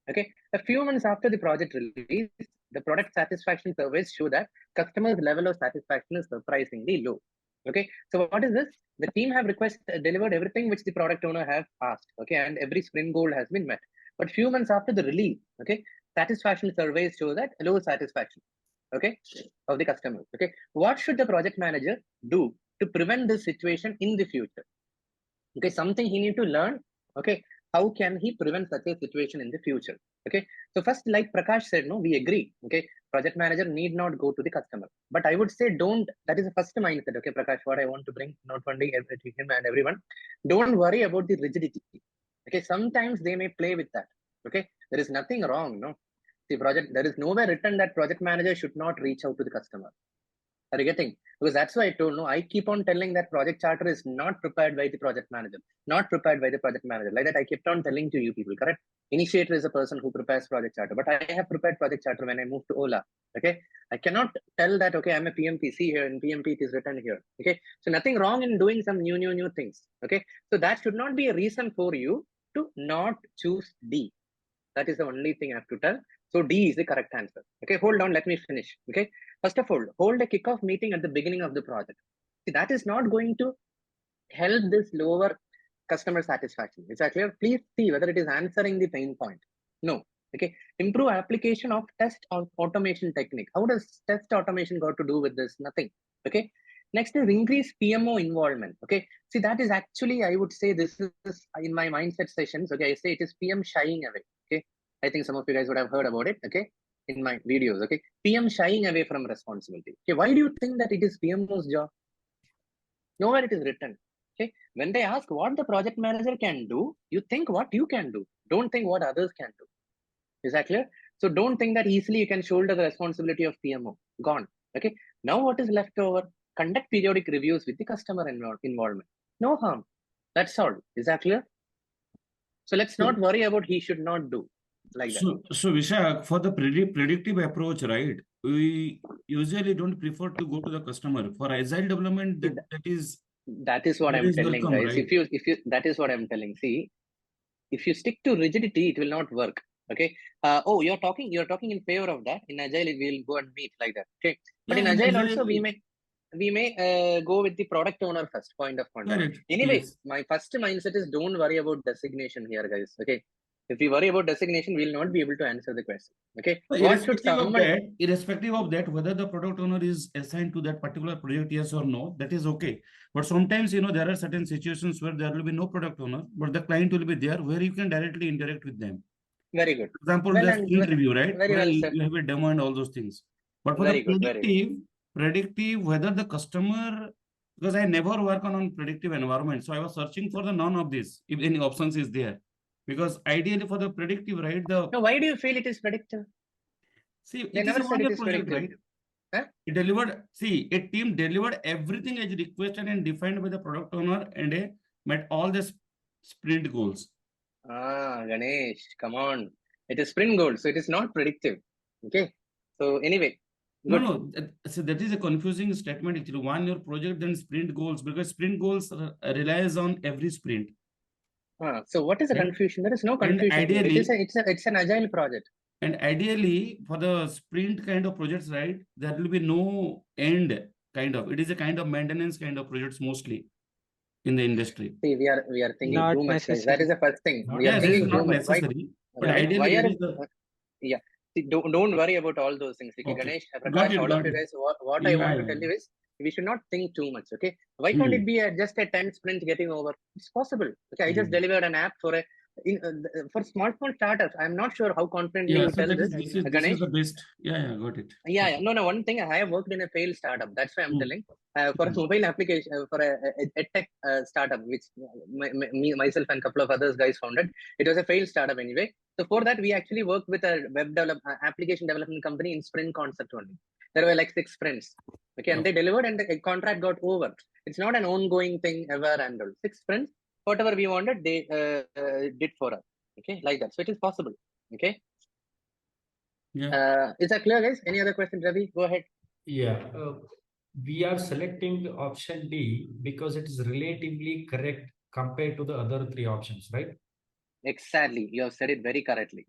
okay? A few months after the project release, the product satisfaction surveys show that customers' level of satisfaction is surprisingly low, okay? So what is this? The team have delivered everything which the product owner have asked, okay, and every sprint goal has been met. But few months after the release, okay, satisfaction surveys show that low satisfaction, okay, of the customers. Okay, what should the project manager do to prevent this situation in the future? Okay, something he need to learn. Okay, how can he prevent such a situation in the future? Okay, so first, like Prakash said, no, we agree. Okay, project manager need not go to the customer, but I would say don't. That is the first mindset. Okay, Prakash, what I want to bring, not only to him and everyone, don't worry about the rigidity. Okay, sometimes they may play with that. Okay, there is nothing wrong. No, the project, there is nowhere written that project manager should not reach out to the customer. Are you getting? Because that's why I told, no, I keep on telling that project charter is not prepared by the project manager, not prepared by the project manager. Like that, I kept on telling to you people, correct? Initiator is a person who prepares project charter, but I have prepared project charter when I moved to Ola. Okay, I cannot tell that, okay, I'm a PMP, see here in PMP it is written here. Okay, so nothing wrong in doing some new things. Okay, so that should not be a reason for you to not choose D. That is the only thing I have to tell. So D is the correct answer. Okay, hold on, let me finish. Okay, first of all, hold a kickoff meeting at the beginning of the project. See, that is not going to help this lower customer satisfaction. Is that clear? Please see whether it is answering the pain point. No. Okay, improve application of test or automation technique. How does test automation got to do with this? Nothing. Okay, next is increase PMO involvement. Okay, see, that is actually, I would say, this is in my mindset sessions. Okay, I say it is PM shying away. Okay, I think some of you guys would have heard about it. Okay, in my videos. Okay, PM shying away from responsibility. Okay, why do you think that it is PMO's job? Nowhere it is written. Okay, when they ask what the project manager can do, you think what you can do. Don't think what others can do. Is that clear? So don't think that easily you can shoulder the responsibility of PMO. Gone. Okay, now what is left over? Conduct periodic reviews with the customer involvement. No harm. That's all. Is that clear? So let's not worry about he should not do like that.
So Vishak, for the predictive approach, right? We usually don't prefer to go to the customer. For agile development, that is
what I'm telling,
welcome,
guys.
right?
If you that is what I'm telling. See, if you stick to rigidity, it will not work. Okay. Oh, you're talking in favor of that. In agile, we'll go and meet like that. Okay. But
Yeah,
in agile also, we may go with the product owner first, point of contact.
Correct.
Anyway,
Yes.
my first mindset is don't worry about designation here, guys. Okay. If we worry about designation, we'll not be able to answer the question. Okay. What should someone?
Irrespective of that, whether the product owner is assigned to that particular project, yes or no, that is okay. But sometimes, there are certain situations where there will be no product owner, but the client will be there where you can directly interact with them.
Very good.
For example,
Well,
the
and
sprint review, right?
very
Where
well, sir.
you have a demo and all those things. But for
Very
the
good, very good.
predictive, whether the customer, because I never work on predictive environment, so I was searching for the none of this, if any options is there. Because ideally for the predictive, right?
Now, why do you feel it is predictive?
See,
They
it
never
is a
said it
one-year
is
project,
predictive.
right?
Huh?
It delivered. See, a team delivered everything as requested and defined by the product owner, and met all the sprint goals.
Ah, Ganesh, come on. It is sprint goal, so it is not predictive. Okay. So anyway. Good.
No. So that is a confusing statement. Actually, 1 year project, then sprint goals, because sprint goals relies on every sprint.
So what is the confusion? There is no confusion.
Ideally,
it's an agile project.
And ideally, for the sprint kind of projects, right, there will be no end kind of. It is a kind of maintenance kind of projects mostly in the industry.
See, we are thinking
Not
too much, guys.
necessary.
That is the first thing. We
Yes,
are
it
thinking
is not
too much.
necessary. But
Why
ideally,
are
there is the...
yeah. See, don't worry about all those things. Okay,
Okay.
Ganesh,
Got
Prakash,
it,
all
got
of you
it.
guys, what I want to tell you is we should not think too much. Okay, why can't it be just a 10 sprint getting over? It's possible. Okay, I just delivered an app for for small startups. I'm not sure how confidently
Yeah,
you
so
tell
this
this,
is
Ganesh.
the best. Yeah, got it.
Yeah. No. One thing, I have worked in a failed startup. That's why I'm telling. For a mobile application, for a tech startup, which myself and a couple of others guys founded. It was a failed startup anyway. So for that, we actually worked with a application development company in sprint concept only. There were like 6 sprints. Okay, and they delivered, and the contract got over. It's not an ongoing thing ever and all. 6 sprints, whatever we wanted, they did for us. Okay, like that. So it is possible. Okay.
Yeah.
Is that clear, guys? Any other questions, Ravi? Go ahead.
Yeah. We are selecting the option D because it is relatively correct compared to the other 3 options, right?
Exactly. You have said it very correctly.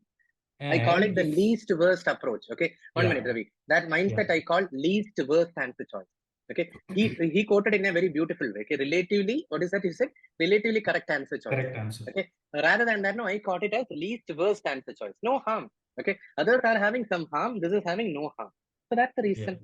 I call it the least worst approach. Okay. One minute, Ravi. That mindset I call least worst answer choice. Okay. He quoted in a very beautiful way. Okay. Relatively, what is that? He said relatively correct answer choice.
Correct answer.
Okay. Rather than that, no, I caught it as least worst answer choice. No harm. Okay. Others are having some harm. This is having no harm. So that's the reason.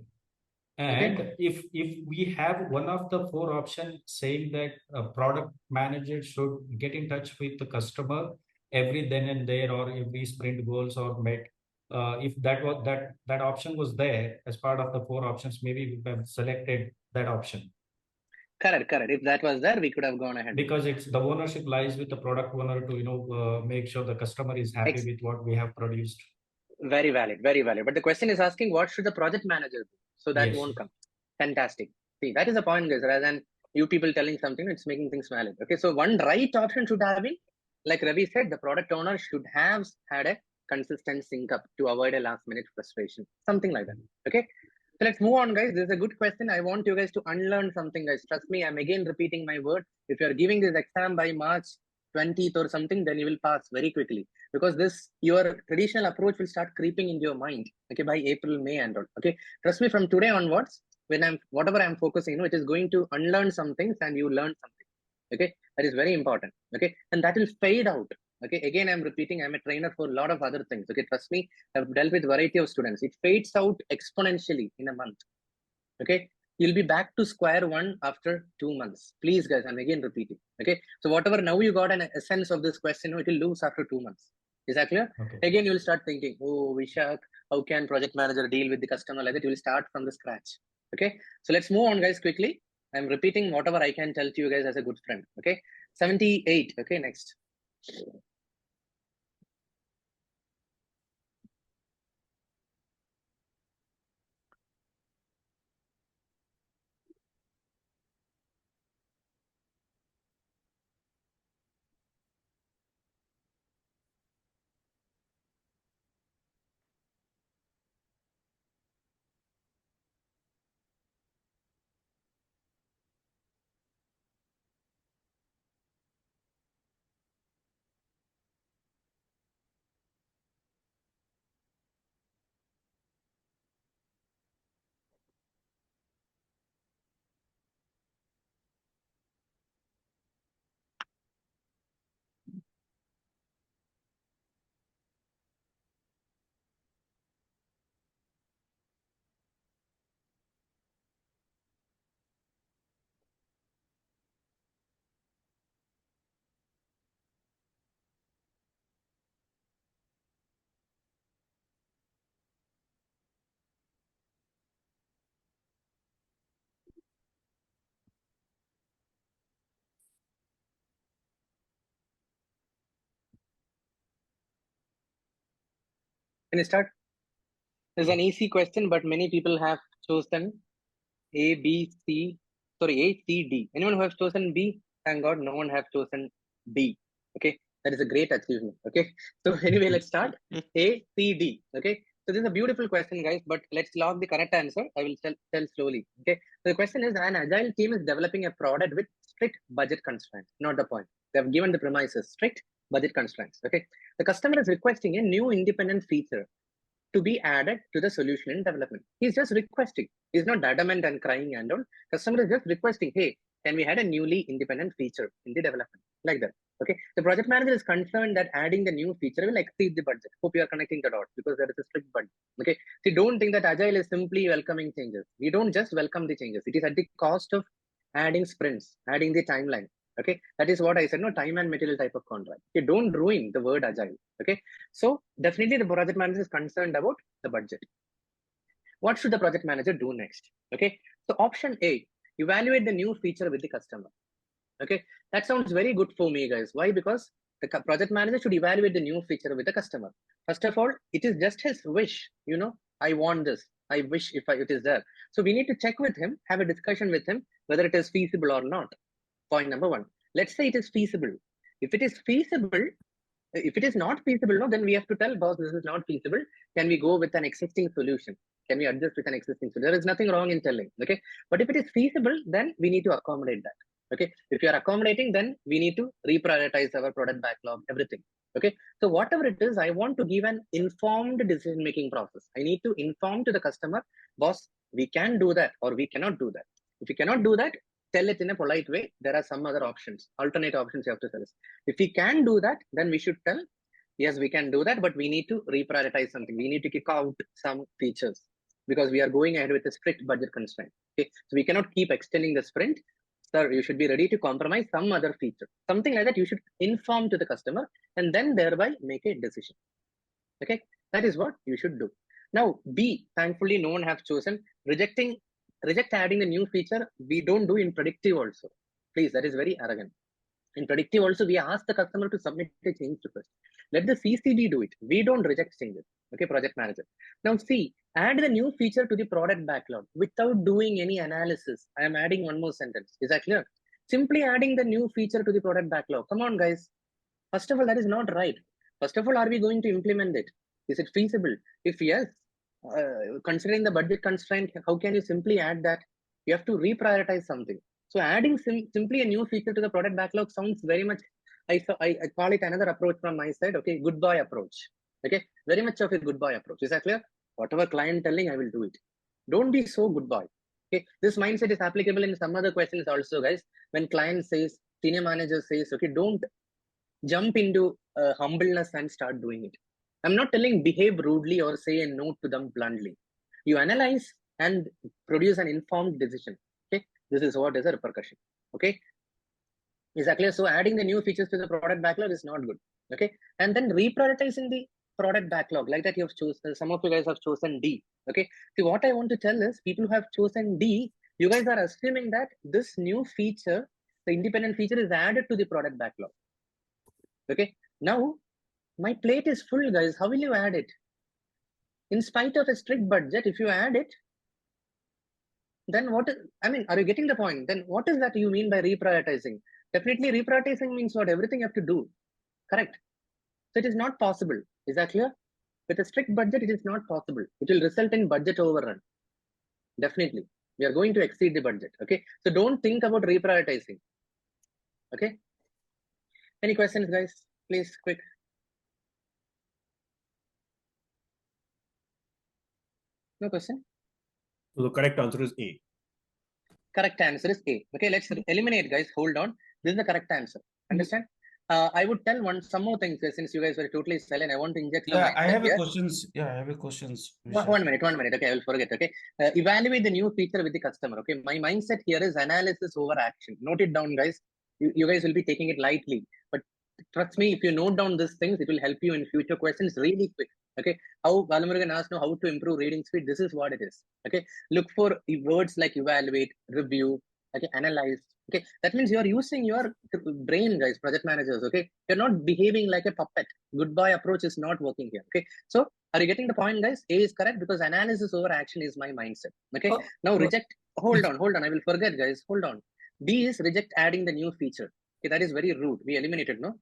And if we have one of the 4 options saying that a product manager should get in touch with the customer every then and there or every sprint goals are met. If that option was there as part of the 4 options, maybe we would have selected that option.
Correct. If that was there, we could have gone ahead.
Because it's the ownership lies with the product owner to make sure the customer is happy with what we have produced.
Very valid. But the question is asking, what should the project manager do? So that won't come. Fantastic. See, that is the point, guys. Rather than you people telling something, it's making things valid. Okay, so one right option should have been, like Ravi said, the product owner should have had a consistent sync up to avoid a last minute frustration. Something like that. Okay. So let's move on, guys. This is a good question. I want you guys to unlearn something, guys. Trust me, I'm again repeating my word. If you're giving this exam by March 20th or something, then you will pass very quickly, because your traditional approach will start creeping into your mind. Okay, by April, May, and all. Okay, trust me, from today onwards, whatever I'm focusing, it is going to unlearn some things and you learn something. Okay, that is very important. Okay, and that will fade out. Okay, again, I'm repeating, I'm a trainer for a lot of other things. Okay, trust me, I've dealt with variety of students. It fades out exponentially in a month. Okay, you'll be back to square one after 2 months. Please, guys, I'm again repeating. Okay, so whatever now you got an essence of this question, it will lose after 2 months. Is that clear? Okay. Again, you will start thinking, oh, Vishak, how can project manager deal with the customer like that? You will start from the scratch. Okay, so let's move on, guys, quickly. I'm repeating whatever I can tell to you guys as a good friend. Okay, 78. Okay, next. Can you start? It's an easy question, but many people have chosen A, B, C. Sorry, A, C, D. Anyone who has chosen B? Thank God, no one have chosen B. Okay, that is a great achievement. Okay, so anyway, let's start. A, C, D. Okay, so this is a beautiful question, guys. But let's log the correct answer. I will tell slowly. Okay, so the question is: an agile team is developing a product with strict budget constraints. Not the point. They have given the premises: strict budget constraints. Okay, the customer is requesting a new independent feature to be added to the solution in development. He's just requesting. He's not adamant and crying and all. Customer is just requesting, hey, can we add a newly independent feature in the development? Like that. Okay. The project manager is concerned that adding the new feature will exceed the budget. Hope you are connecting the dots, because there is a strict budget. Okay. See, don't think that Agile is simply welcoming changes. We don't just welcome the changes. It is at the cost of adding sprints, adding the timeline. Okay, that is what I said, no, time and material type of contract. Okay, don't ruin the word agile. Okay, so definitely the project manager is concerned about the budget. What should the project manager do next? Okay, so option A, evaluate the new feature with the customer. Okay, that sounds very good for me, guys. Why? Because the project manager should evaluate the new feature with the customer. First of all, it is just his wish. I want this. I wish it is there. So we need to check with him, have a discussion with him, whether it is feasible or not. Point number one. Let's say it is feasible. If it is feasible, if it is not feasible, no, then we have to tell boss this is not feasible. Can we go with an existing solution? Can we adjust with an existing solution? There is nothing wrong in telling. Okay. But if it is feasible, then we need to accommodate that. Okay. If you are accommodating, then we need to reprioritize our product backlog, everything. Okay. So whatever it is, I want to give an informed decision-making process. I need to inform to the customer, boss, we can do that or we cannot do that. If you cannot do that, tell it in a polite way. There are some other options, alternate options you have to tell us. If we can do that, then we should tell, yes, we can do that, but we need to reprioritize something. We need to kick out some features because we are going ahead with a strict budget constraint. Okay, so we cannot keep extending the sprint. sir, you should be ready to compromise some other feature. Something like that you should inform to the customer and then thereby make a decision. Okay, that is what you should do. Now, B, thankfully no one have chosen. Reject adding the new feature, we don't do in predictive also. Please, that is very arrogant. In predictive also, we ask the customer to submit a change request. Let the CCD do it. We don't reject changes. Okay, project manager. Now C, add the new feature to the product backlog without doing any analysis. I am adding one more sentence. Is that clear? Simply adding the new feature to the product backlog. Come on, guys. First of all, that is not right. First of all, are we going to implement it? Is it feasible? If yes, considering the budget constraint, how can you simply add that? You have to reprioritize something. So adding simply a new feature to the product backlog sounds very much, I call it another approach from my side. Okay, goodbye approach. Okay, very much of a goodbye approach. Is that clear? Whatever client telling, I will do it. Don't be so goodbye. Okay, this mindset is applicable in some other questions also, guys. When client says, senior manager says, okay, don't jump into humbleness and start doing it. I'm not telling behave rudely or say a no to them bluntly. You analyze and produce an informed decision. Okay, this is what is a repercussion. Okay, is that clear? So adding the new features to the product backlog is not good. Okay, and then reprioritizing the product backlog like that you have chosen. Some of you guys have chosen D. Okay, see what I want to tell is people who have chosen D, you guys are assuming that this new feature, the independent feature, is added to the product backlog. Okay, now my plate is full, guys. How will you add it? In spite of a strict budget, if you add it, then what is, I mean, are you getting the point? Then what is that you mean by reprioritizing? Definitely reprioritizing means what? Everything you have to do. Correct. So it is not possible. Is that clear? With a strict budget, it is not possible. It will result in budget overrun. Definitely. We are going to exceed the budget. Okay. So don't think about reprioritizing. Okay. Any questions, guys? Please, quick. No question?
So the correct answer is A.
Correct answer is A. Okay, let's eliminate, guys. Hold on. This is the correct answer. Understand? I would tell some more things, since you guys were totally silent. I want to inject some.
Yeah, I have a questions. Yeah, I have a questions.
One minute. Okay, I will forget. Okay, evaluate the new feature with the customer. Okay, my mindset here is analysis over action. Note it down, guys. You guys will be taking it lightly, but trust me, if you note down these things, it will help you in future questions really quick. Okay, how Balamurugan asked now how to improve reading speed. This is what it is. Okay, look for words like evaluate, review, okay, analyze. Okay, that means you are using your brain, guys, project managers. Okay, you're not behaving like a puppet. Goodbye approach is not working here. Okay, so are you getting the point, guys? A is correct because analysis over action is my mindset. Okay, now reject. Hold on. I will forget, guys. Hold on. B is reject adding the new feature. Okay, that is very rude. We eliminated, no?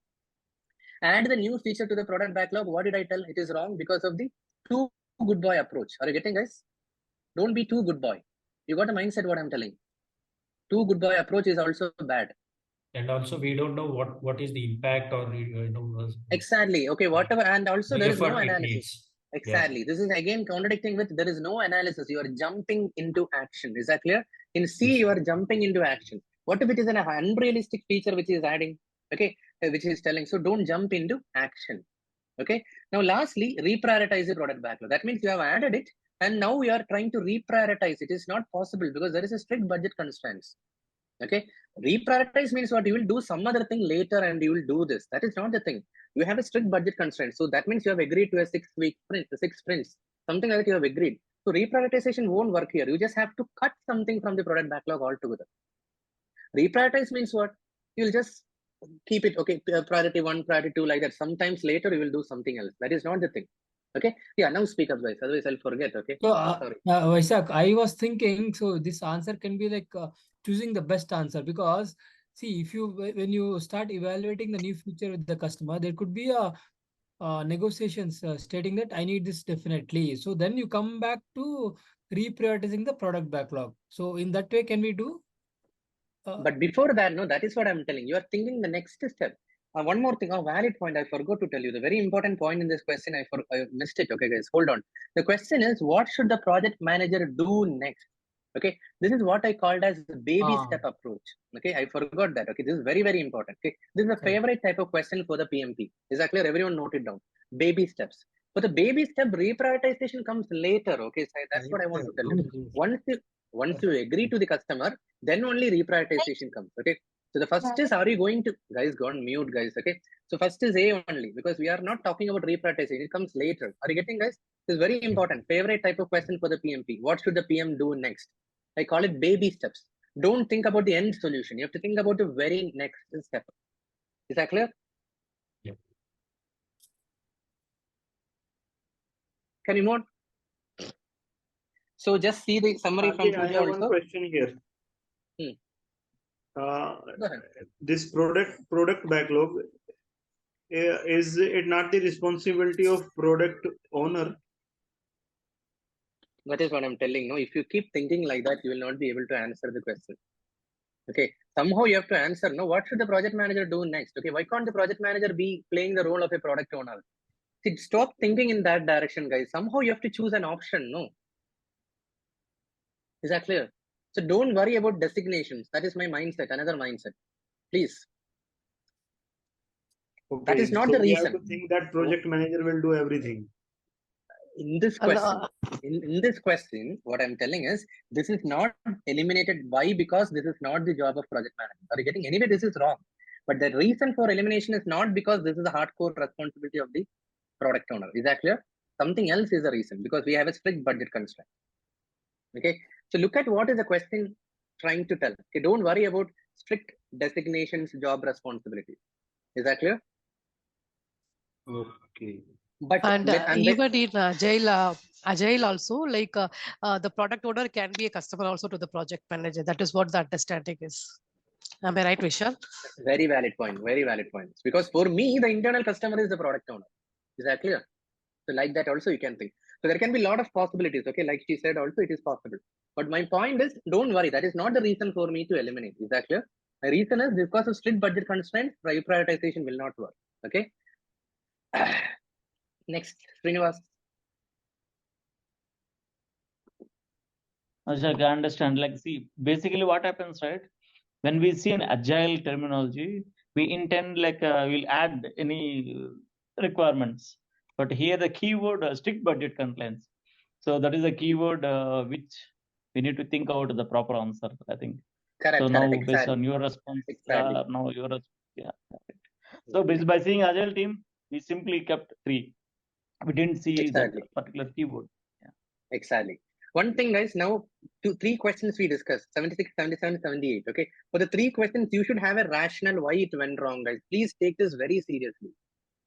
Add the new feature to the product backlog. What did I tell? It is wrong because of the too good boy approach. Are you getting, guys? Don't be too good boy. You got a mindset what I'm telling. Too good boy approach is also bad.
And also we don't know what is the impact or
exactly. Okay, whatever. And also there is no analysis.
Needs.
Exactly. Yeah. This is again contradicting with there is no analysis. You are jumping into action. Is that clear? In C, you are jumping into action. What if it is an unrealistic feature which is adding? Okay, which is telling. So don't jump into action. Okay. Now, lastly, reprioritize the product backlog. That means you have added it, and now we are trying to reprioritize. It is not possible because there is a strict budget constraints. Okay. Reprioritize means what? You will do some other thing later, and you will do this. That is not the thing. You have a strict budget constraint. So that means you have agreed to a 6-week sprint, 6 sprints, something like that. You have agreed. So reprioritization won't work here. You just have to cut something from the product backlog altogether. Reprioritize means what? You'll just keep it, okay, priority 1, priority 2, like that. Sometimes later you will do something else. That is not the thing. Okay. Yeah, now speak up, guys. Otherwise I'll forget. Okay.
So,
sorry.
Vaishak, I was thinking, so this answer can be like choosing the best answer, because see, if you, when you start evaluating the new feature with the customer, there could be a negotiations stating that I need this definitely. So then you come back to reprioritizing the product backlog. So in that way, can we do?
But before that, no, that is what I'm telling. You are thinking the next step. One more thing, a valid point I forgot to tell you. The very important point in this question, I missed it. Okay, guys, hold on. The question is, what should the project manager do next? Okay, this is what I called as the baby step approach. Okay, I forgot that. Okay, this is very, very important. Okay, this is a favorite type of question for the PMP. Is that clear? Everyone note it down. Baby steps. But the baby step reprioritization comes later. Okay, so that's what I want to tell you. Once you agree to the customer, then only reprioritization comes. Okay. So the first is, are you going to, guys, go on mute, guys. Okay. So first is A only, because we are not talking about reprioritization. It comes later. Are you getting, guys? This is very important. Favorite type of question for the PMP. What should the PM do next? I call it baby steps. Don't think about the end solution. You have to think about the very next step. Is that clear?
Yeah.
Can you move on? So just see the summary from
I have one question here.
Go ahead.
This product backlog, is it not the responsibility of product owner?
That is what I'm telling. No, if you keep thinking like that, you will not be able to answer the question. Okay, somehow you have to answer. No, what should the project manager do next? Okay, why can't the project manager be playing the role of a product owner? See, stop thinking in that direction, guys. Somehow you have to choose an option. No, is that clear? So don't worry about designations. That is my mindset. Another mindset, please.
Okay,
that is not
so
the
we
reason.
have to think that project manager will do everything.
In this question, in this question, what I'm telling is, this is not eliminated. Why? Because this is not the job of project manager. Are you getting? Anyway, this is wrong. But the reason for elimination is not because this is a hardcore responsibility of the product owner. Is that clear? Something else is the reason, because we have a strict budget constraint. Okay. So look at what is the question trying to tell. Okay. Don't worry about strict designations, job responsibilities. Is that clear?
Okay.
But
and even in Agile also, like the product owner can be a customer also to the project manager. That is what the understanding is. Am I right, Vishal?
Very valid point. Very valid points. Because for me, the internal customer is the product owner. Is that clear? So like that also you can think. So there can be a lot of possibilities. Okay, like she said, also it is possible. But my point is, don't worry. That is not the reason for me to eliminate. Is that clear? The reason is because of strict budget constraints, prioritization will not work. Okay. Next, Srinivas.
I can understand. Like, see, basically what happens, right? When we see an agile terminology, we intend like we'll add any requirements. But here the keyword strict budget constraints. So that is a keyword which we need to think out the proper answer, I think.
Correct.
So
correct,
now
exactly.
based on your response,
Exactly.
now your yeah. So by seeing agile team, we simply kept 3. We didn't see
Exactly.
that particular keyword. Yeah.
Exactly. One thing, guys, now 3 questions we discussed, 76, 77, 78. Okay. For the 3 questions, you should have a rationale why it went wrong, guys. Please take this very seriously.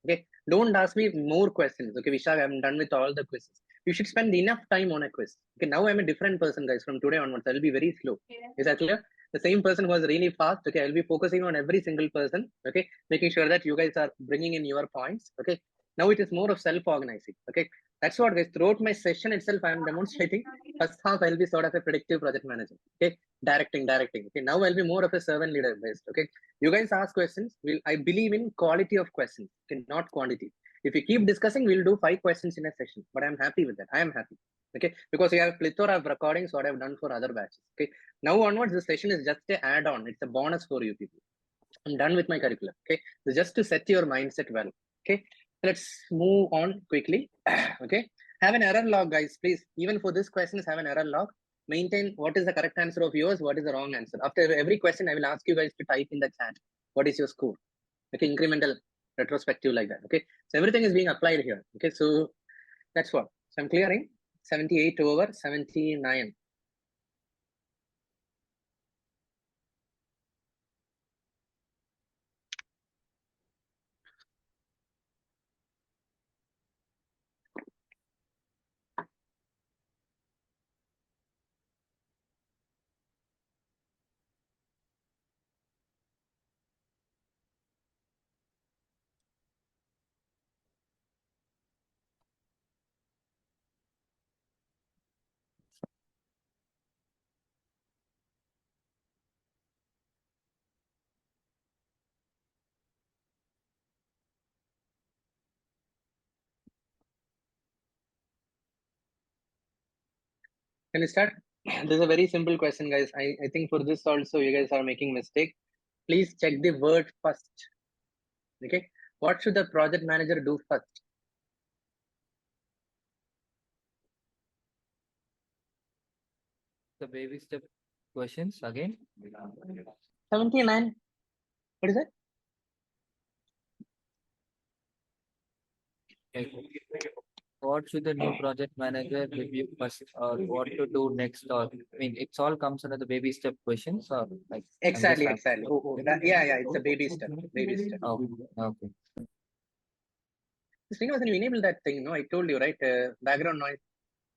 Okay. Don't ask me more questions. Okay, Vishal, I'm done with all the quizzes. You should spend enough time on a quiz. Okay, now I'm a different person, guys. From today onwards, I'll be very slow. Is that clear? The same person who was really fast. Okay, I'll be focusing on every single person. Okay, making sure that you guys are bringing in your points. Okay, now it is more of self-organizing. Okay, that's what, guys. Throughout my session itself, I'm demonstrating. First half, I'll be sort of a predictive project manager. Okay, directing. Okay, now I'll be more of a servant leader based. Okay, you guys ask questions. I believe in quality of questions, okay, not quantity. If we keep discussing, we'll do 5 questions in a session. But I'm happy with that. I am happy. Okay, because we have plethora of recordings what I've done for other batches. Okay, now onwards, this session is just an add-on. It's a bonus for you people. I'm done with my curriculum. Okay, so just to set your mindset well. Okay, let's move on quickly. Okay, have an error log, guys. Please, even for this questions, have an error log. Maintain what is the correct answer of yours, what is the wrong answer. After every question, I will ask you guys to type in the chat. What is your score? Okay, incremental, retrospective, like that. Okay, so everything is being applied here. Okay, so that's what. So I'm clearing 78 over 79. Can you start? This is a very simple question, guys. I think for this also, you guys are making mistake. Please check the word first. Okay, what should the project manager do first?
the baby step questions again?
79. What is it?
What should the new project manager review first, or what to do next? Or I mean, it's all comes under the baby step questions, or like
Exactly. Yeah, it's a baby step. Baby step.
Oh, okay.
Srinivas, you enable that thing, no? I told you, right? Background noise.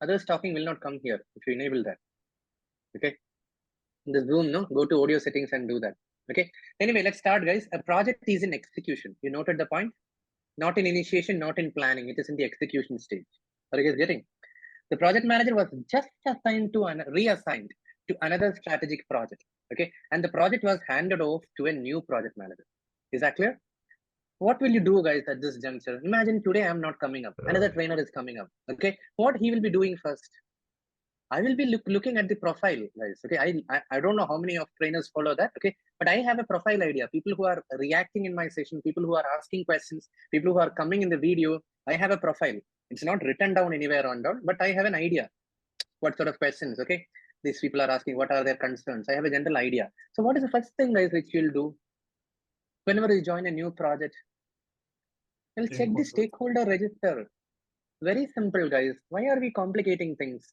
Others talking will not come here if you enable that. Okay. In the Zoom, no? Go to audio settings and do that. Okay. Anyway, let's start, guys. A project is in execution. You noted the point? Not in initiation, not in planning. It is in the execution stage. Are you guys getting? The project manager was just assigned to reassigned to another strategic project. Okay. And the project was handed off to a new project manager. Is that clear? What will you do, guys, at this juncture? Imagine today I'm not coming up. Another trainer is coming up. Okay. What he will be doing first? I will be looking at the profile, guys. Okay. I don't know how many of trainers follow that. Okay. But I have a profile idea. People who are reacting in my session, people who are asking questions, people who are coming in the video. I have a profile. It's not written down anywhere on down, but I have an idea. What sort of questions? Okay. These people are asking, what are their concerns? I have a general idea. So what is the first thing, guys, which you'll do whenever you join a new project? We'll check the stakeholder register. Very simple, guys. Why are we complicating things?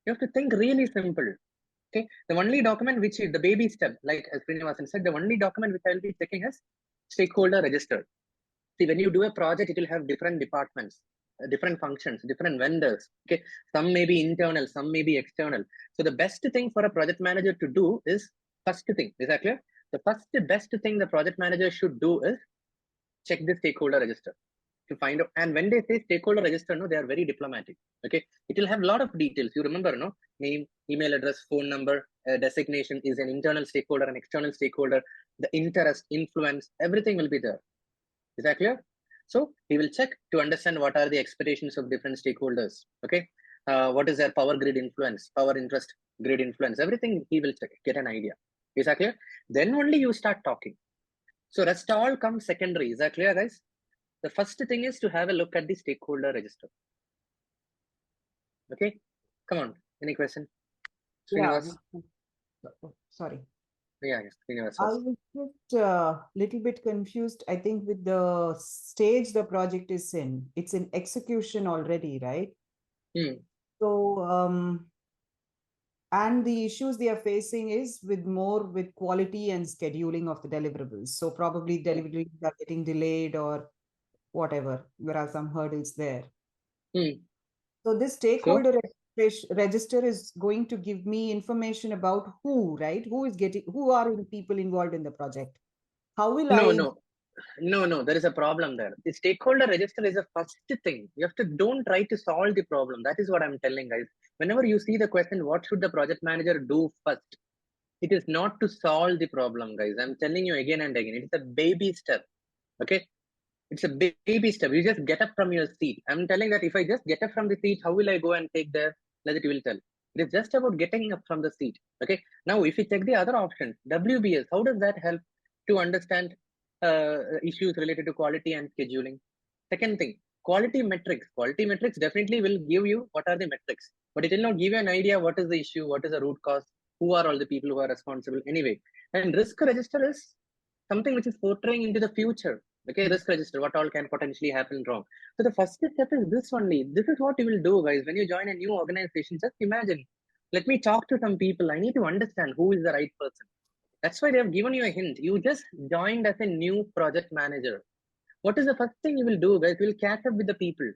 You have to think really simple. Okay. The only document which is the baby step, like as Srinivasan said, the only document which I'll be checking is stakeholder register. See, when you do a project, it will have different departments, different functions, different vendors. Okay. Some may be internal, some may be external. So the best thing for a project manager to do is first thing. Is that clear? The first best thing the project manager should do is check the stakeholder register to find out. And when they say stakeholder register, no, they are very diplomatic. Okay. It will have a lot of details. You remember, no? Name, email address, phone number, designation is an internal stakeholder, an external stakeholder, the interest, influence, everything will be there. Is that clear? So he will check to understand what are the expectations of different stakeholders. Okay. What is their power grid influence, power interest grid influence, everything he will check, get an idea. Is that clear? Then only you start talking. So rest all comes secondary. Is that clear, guys? The first thing is to have a look at the stakeholder register. Okay, come on. Any question? Srinivas?
Sorry.
Yeah, Srinivas.
I was just a little bit confused. I think with the stage the project is in, it's in execution already, right? So, and the issues they are facing is with quality and scheduling of the deliverables. So probably deliveries are getting delayed or whatever. There are some hurdles there. So this stakeholder register is going to give me information about who, right? Who are the people involved in the project? How will
No, there is a problem there. The stakeholder register is the first thing. You have to don't try to solve the problem. That is what I'm telling, guys. Whenever you see the question, what should the project manager do first? It is not to solve the problem, guys. I'm telling you again and again. It's a baby step. Okay. It's a baby step. You just get up from your seat. I'm telling that if I just get up from the seat, how will I go and take the, let it will tell. It is just about getting up from the seat. Okay. Now, if you check the other options, WBS, how does that help to understand issues related to quality and scheduling? Second thing, quality metrics. Quality metrics definitely will give you what are the metrics, but it will not give you an idea what is the issue, what is the root cause, who are all the people who are responsible anyway. And risk register is something which is portraying into the future. Okay, risk register, what all can potentially happen wrong. So the first step is this only. This is what you will do, guys. When you join a new organization, just imagine, let me talk to some people. I need to understand who is the right person. That's why they have given you a hint. You just joined as a new project manager. What is the first thing you will do, guys? You will catch up with the people.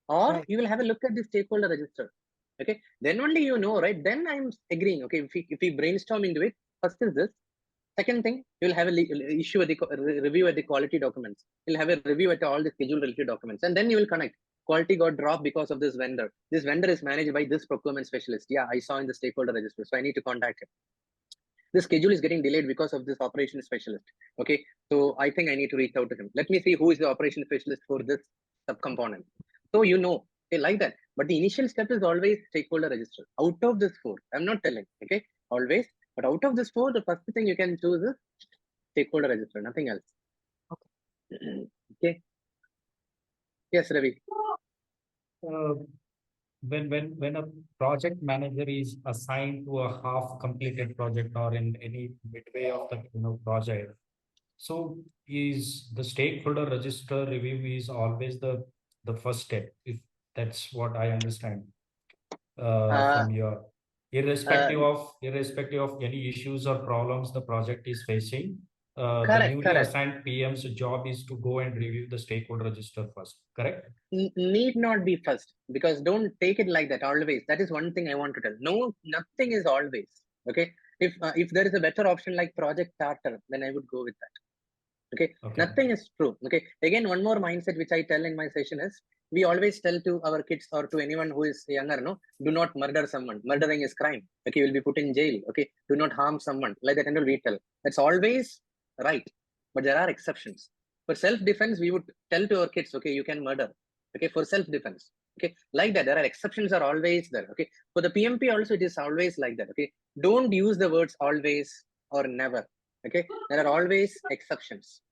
Or you will have a look at the stakeholder register. Okay, then only you know, right? Then I'm agreeing. Okay, if we brainstorm into it, first is this. Second thing, you will have a review at the quality documents. You'll have a review at all the schedule related documents, and then you will connect. Quality got dropped because of this vendor. This vendor is managed by this procurement specialist. Yeah, I saw in the stakeholder register, so I need to contact him. The schedule is getting delayed because of this operation specialist. Okay, so I think I need to reach out to him. Let me see who is the operation specialist for this subcomponent. So you know, okay, like that. But the initial step is always stakeholder register. Out of this 4, I'm not telling. Okay, always. But out of this 4, the first thing you can choose is stakeholder register, nothing else. Okay. Yes, Ravi.
when a project manager is assigned to a half completed project or in any midway of the project, so is the stakeholder register review is always the first step, if that's what I understand from your irrespective of any issues or problems the project is facing, the
Correct,
newly
correct.
assigned PM's job is to go and review the stakeholder register first, correct?
Need not be first, because don't take it like that always. That is one thing I want to tell. No, nothing is always. Okay. If there is a better option like Project Charter, then I would go with that. Okay. Nothing is true. Okay. Again, one more mindset which I tell in my session is, we always tell to our kids or to anyone who is younger, no, do not murder someone. Murdering is crime. Okay, you will be put in jail. Okay, do not harm someone. Like that, and we tell. That's always right. But there are exceptions. For self-defense, we would tell to our kids, okay, you can murder. Okay, for self-defense. Okay, like that, there are exceptions are always there. Okay, for the PMP also, it is always like that. Okay, don't use the words always or never. Okay, there are always exceptions.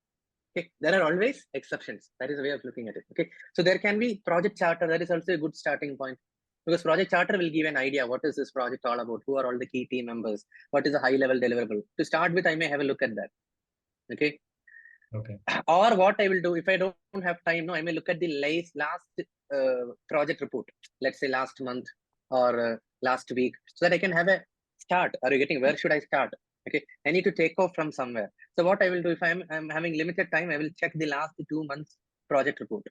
Okay, there are always exceptions. That is the way of looking at it. Okay, so there can be project charter. That is also a good starting point, because project charter will give an idea what is this project all about, who are all the key team members, what is a high level deliverable. To start with, I may have a look at that. Okay.
Okay.
Or what I will do, if I don't have time, no, I may look at the last project report. Let's say last month or last week, so that I can have a start. Are you getting, where should I start? Okay, I need to take off from somewhere. So what I will do, if I'm having limited time, I will check the last 2 months project report.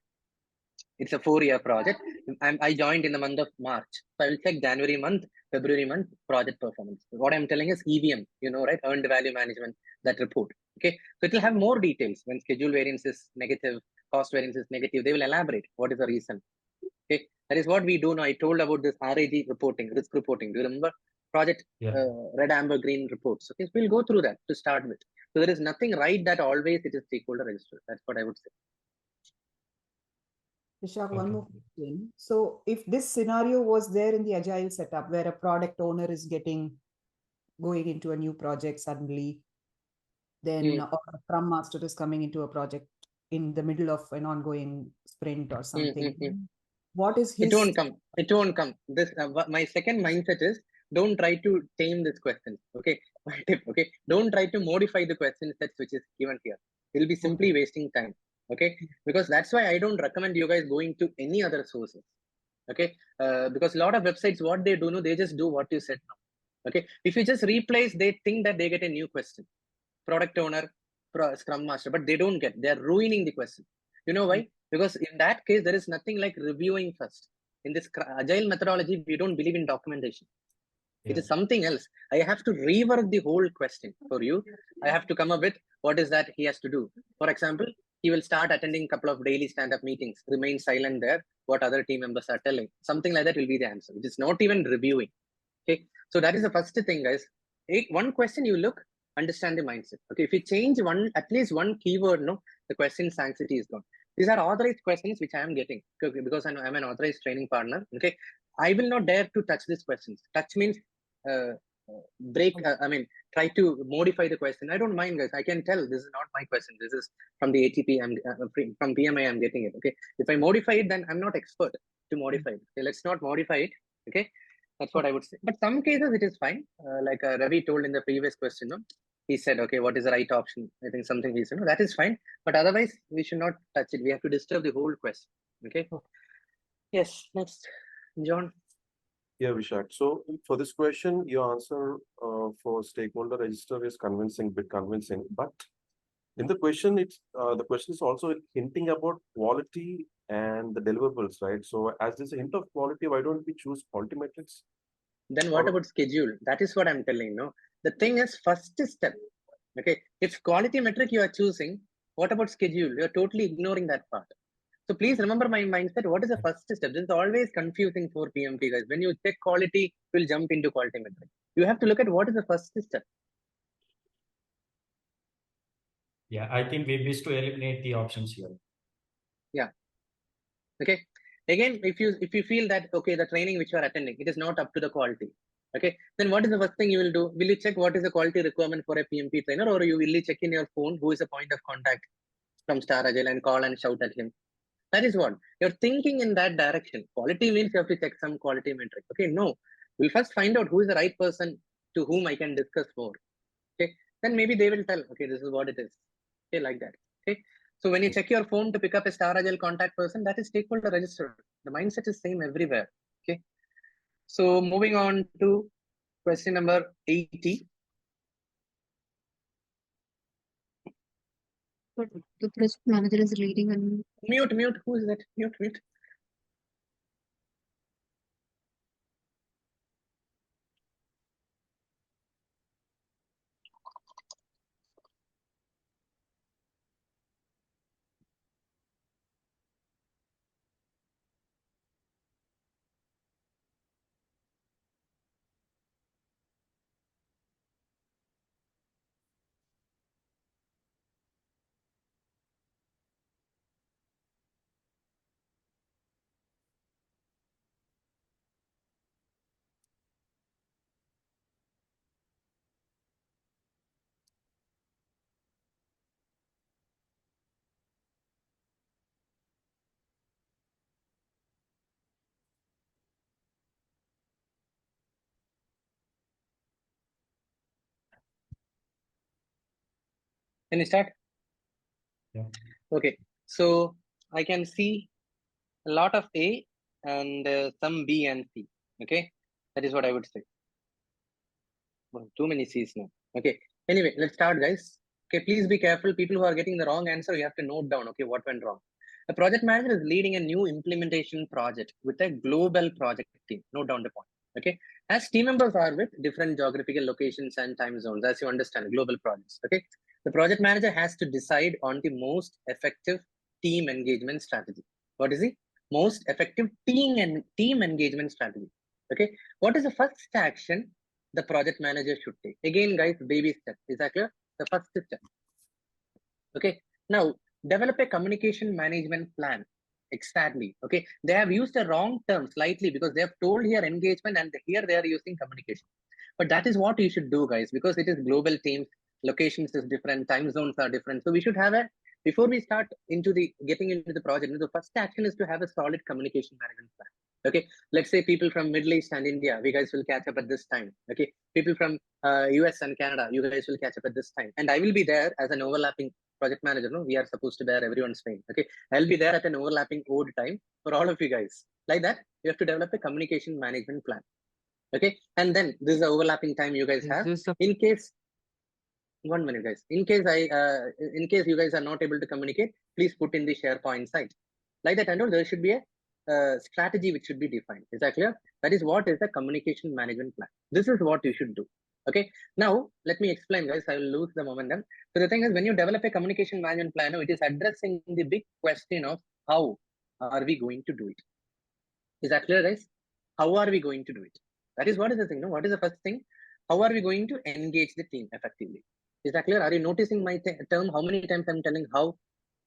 It's a 4-year project. I joined in the month of March. So I will check January month, February month project performance. What I'm telling is EVM, right? Earned value management, that report. Okay. So it will have more details. When schedule variance is negative, cost variance is negative, they will elaborate what is the reason. Okay. That is what we do now. I told about this RAG reporting, risk reporting. Do you remember? Project red, amber, green reports. Okay. So we'll go through that to start with. So there is nothing right that always it is stakeholder register. That's what I would say.
Vishak, one more question. So if this scenario was there in the Agile setup where a product owner is going into a new project suddenly, then or a Scrum Master is coming into a project in the middle of an ongoing sprint or something, what is his...
It won't come. It won't come. This my second mindset is, don't try to tame this question. Okay. Okay. Don't try to modify the question set which is given here. It will be simply wasting time. Okay. Because that's why I don't recommend you guys going to any other sources. Okay. Because a lot of websites, what they do, no, they just do what you said now. Okay. If you just replace, they think that they get a new question. Product owner, Scrum Master, but they don't get. They are ruining the question. You know why? Because in that case, there is nothing like reviewing first. In this Agile methodology, we don't believe in documentation. It is something else. I have to rework the whole question for you. I have to come up with what is that he has to do. For example, he will start attending a couple of daily stand-up meetings, remain silent there, what other team members are telling. Something like that will be the answer. It is not even reviewing. Okay. So that is the first thing, guys. One question you look, understand the mindset. Okay. If you change at least one keyword, no, the question sanctity is gone. These are authorized questions which I am getting because I'm an authorized training partner. Okay. I will not dare to touch these questions. Touch means try to modify the question. I don't mind, guys. I can tell this is not my question. This is from the ATP. From PMI. I'm getting it. Okay. If I modify it, then I'm not expert to modify it. Okay, let's not modify it. Okay. That's what I would say. But some cases it is fine. Like Ravi told in the previous question, no? He said, okay, what is the right option? I think something he said, no, that is fine. But otherwise, we should not touch it. We have to disturb the whole question. Okay. Yes. Next, John.
Yeah, Vishak. So for this question, your answer for stakeholder register is bit convincing. But in the question, the question is also hinting about quality and the deliverables, right? So as there's a hint of quality, why don't we choose quality metrics?
Then what about schedule? That is what I'm telling you. The thing is, first step. Okay. If quality metric you are choosing, what about schedule? You're totally ignoring that part. So please remember my mindset. What is the first step? This is always confusing for PMP guys. When you check quality, you'll jump into quality metric. You have to look at what is the first step.
Yeah, I think we wish to eliminate the options here.
Yeah. Okay. Again, if you feel that okay, the training which you are attending, it is not up to the quality. Okay. Then what is the first thing you will do? Will you check what is the quality requirement for a PMP trainer, or you will check in your phone who is a point of contact from Star Agile and call and shout at him? That is what you're thinking in that direction. Quality means you have to check some quality metric. Okay, no, we'll first find out who is the right person to whom I can discuss more. Okay, then maybe they will tell, okay, this is what it is. Okay, like that. Okay, so when you check your phone to pick up a Star Agile contact person, that is stakeholder register. The mindset is same everywhere. Okay, so moving on to question number 80.
But the project manager is leading and
Mute. Who is that? Mute. Can you start?
Yeah.
Okay, so I can see a lot of A and some B and C. Okay, that is what I would say. Oh, too many C's now. Okay, anyway, let's start, guys. Okay, please be careful. People who are getting the wrong answer, you have to note down, okay, what went wrong. A project manager is leading a new implementation project with a global project team. Note down the point. Okay, as team members are with different geographical locations and time zones, as you understand, global projects. Okay, the project manager has to decide on the most effective team engagement strategy. What is the most effective team engagement strategy? Okay, what is the first action the project manager should take? Again, guys, baby step. Is that clear? The first step. Okay, now develop a communication management plan. Exactly. Okay, they have used a wrong term slightly because they have told here engagement and here they are using communication. But that is what you should do, guys, because it is global teams, locations is different, time zones are different. So we should have a, before we start into the getting into the project, the first action is to have a solid communication management plan. Okay, let's say people from Middle East and India, we guys will catch up at this time. Okay, people from US and Canada, you guys will catch up at this time, and I will be there as an overlapping project manager. No, we are supposed to bear everyone's name. Okay, I'll be there at an overlapping odd time for all of you guys. Like that, you have to develop a communication management plan. Okay, and then this is the overlapping time you guys have. In case, 1 minute, guys. In case you guys are not able to communicate, please put in the SharePoint site. Like that, and all, there should be a strategy which should be defined. Is that clear? That is what is the communication management plan. This is what you should do. Okay. Now let me explain, guys. I will lose the momentum. So the thing is, when you develop a communication management plan, it is addressing the big question of how are we going to do it. Is that clear, guys? How are we going to do it? That is what is the thing. No? What is the first thing? How are we going to engage the team effectively? Is that clear? Are you noticing my term? How many times I'm telling how?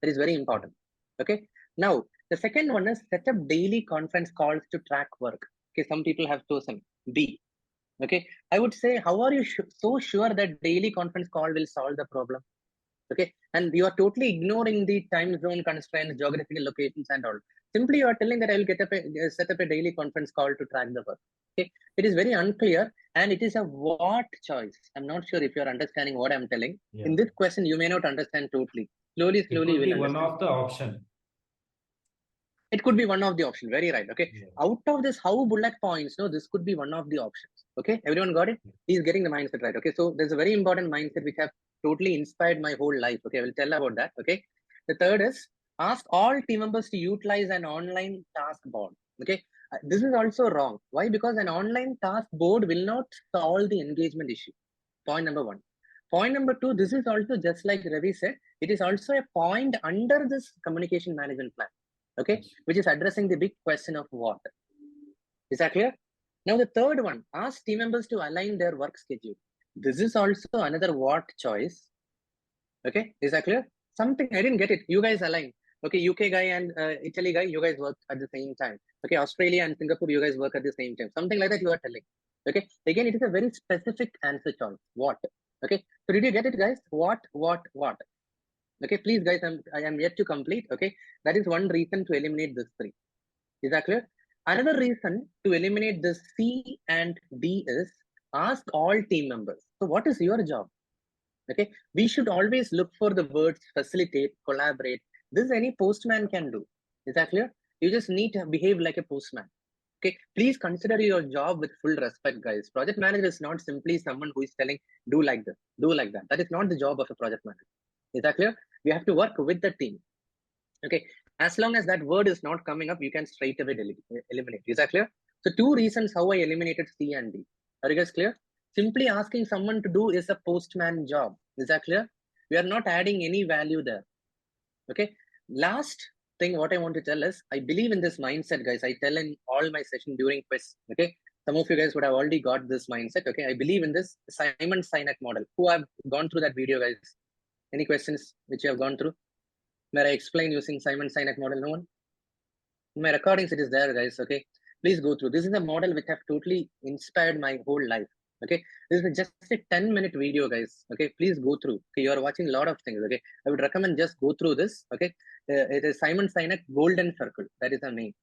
That is very important. Okay. Now, the second one is set up daily conference calls to track work. Okay. Some people have chosen B. Okay. I would say, how are you so sure that daily conference call will solve the problem? Okay. And you are totally ignoring the time zone constraints, geographical locations and all. Simply you are telling that I will set up a daily conference call to track the work. Okay. It is very unclear and it is a what choice. I'm not sure if you're understanding what I'm telling.
Yeah.
In this question, you may not understand totally. Slowly,
It
you
could
will
be
understand.
one of the option.
It could be one of the options. Very right. Okay.
Yeah.
Out of this, how bullet points, no, this could be one of the options. Okay. Everyone got it? He's getting the mindset right. Okay. So there's a very important mindset which have totally inspired my whole life. Okay. I will tell about that. Okay. The third is ask all team members to utilize an online task board. Okay. This is also wrong. Why? Because an online task board will not solve the engagement issue. Point number one. Point number two, this is also just like Ravi said, it is also a point under this communication management plan. Okay, which is addressing the big question of what. Is that clear? Now the third one, ask team members to align their work schedule. This is also another what choice. Okay, is that clear? Something I didn't get it. You guys align. Okay, UK guy and Italy guy, you guys work at the same time. Okay, Australia and Singapore, you guys work at the same time. Something like that you are telling. Okay, again, it is a very specific answer choice. What? Okay, so did you get it, guys? What? Okay, please guys, I am yet to complete. Okay, that is one reason to eliminate this 3. Is that clear? Another reason to eliminate this C and D is ask all team members. So what is your job? Okay, we should always look for the words facilitate, collaborate. This any postman can do. Is that clear? You just need to behave like a postman. Okay, please consider your job with full respect, guys. Project manager is not simply someone who is telling, do like this, do like that. That is not the job of a project manager. Is that clear? We have to work with the team. Okay, as long as that word is not coming up, you can straight away eliminate. Is that clear? So 2 reasons how I eliminated C and D. Are you guys clear? Simply asking someone to do is a postman job. Is that clear? We are not adding any value there. Okay, last thing what I want to tell is, I believe in this mindset, guys. I tell in all my session during quiz. Okay, some of you guys would have already got this mindset. Okay, I believe in this Simon Sinek model. Who have gone through that video, guys? Any questions which you have gone through? May I explain using Simon Sinek model? No one? In my recordings, it is there, guys. Okay, please go through. This is a model which have totally inspired my whole life. Okay, this is just a 10-minute video, guys. Okay, please go through. Okay, you are watching a lot of things. Okay, I would recommend just go through this. Okay, it is Simon Sinek Golden Circle. That is the name.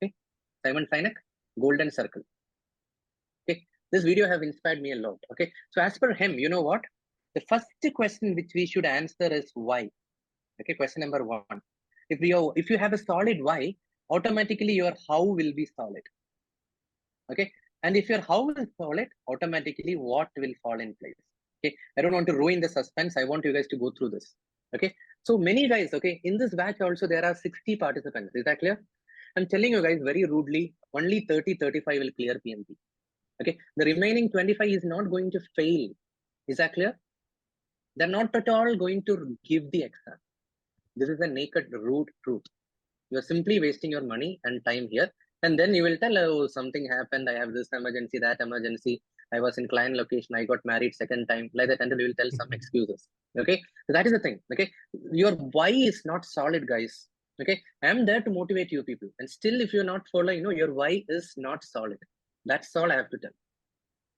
Okay, Simon Sinek Golden Circle. Okay, this video have inspired me a lot. Okay, so as per him, you know what? The first question which we should answer is why. Okay, question number 1. If you have a solid why, automatically your how will be solid. Okay, and if your how is solid, automatically what will fall in place. Okay, I don't want to ruin the suspense. I want you guys to go through this. Okay, so many guys. Okay, in this batch also there are 60 participants. Is that clear? I'm telling you guys very rudely, only 30-35 will clear PMP. Okay, the remaining 25 is not going to fail. Is that clear? They're not at all going to give the exam. This is a naked rude truth. You're simply wasting your money and time here. And then you will tell, oh, something happened. I have this emergency, that emergency. I was in client location. I got married second time. Like that, until you will tell some excuses. Okay. So that is the thing. Okay. Your why is not solid, guys. Okay. I'm there to motivate you people. And still, if you're not following, your why is not solid. That's all I have to tell.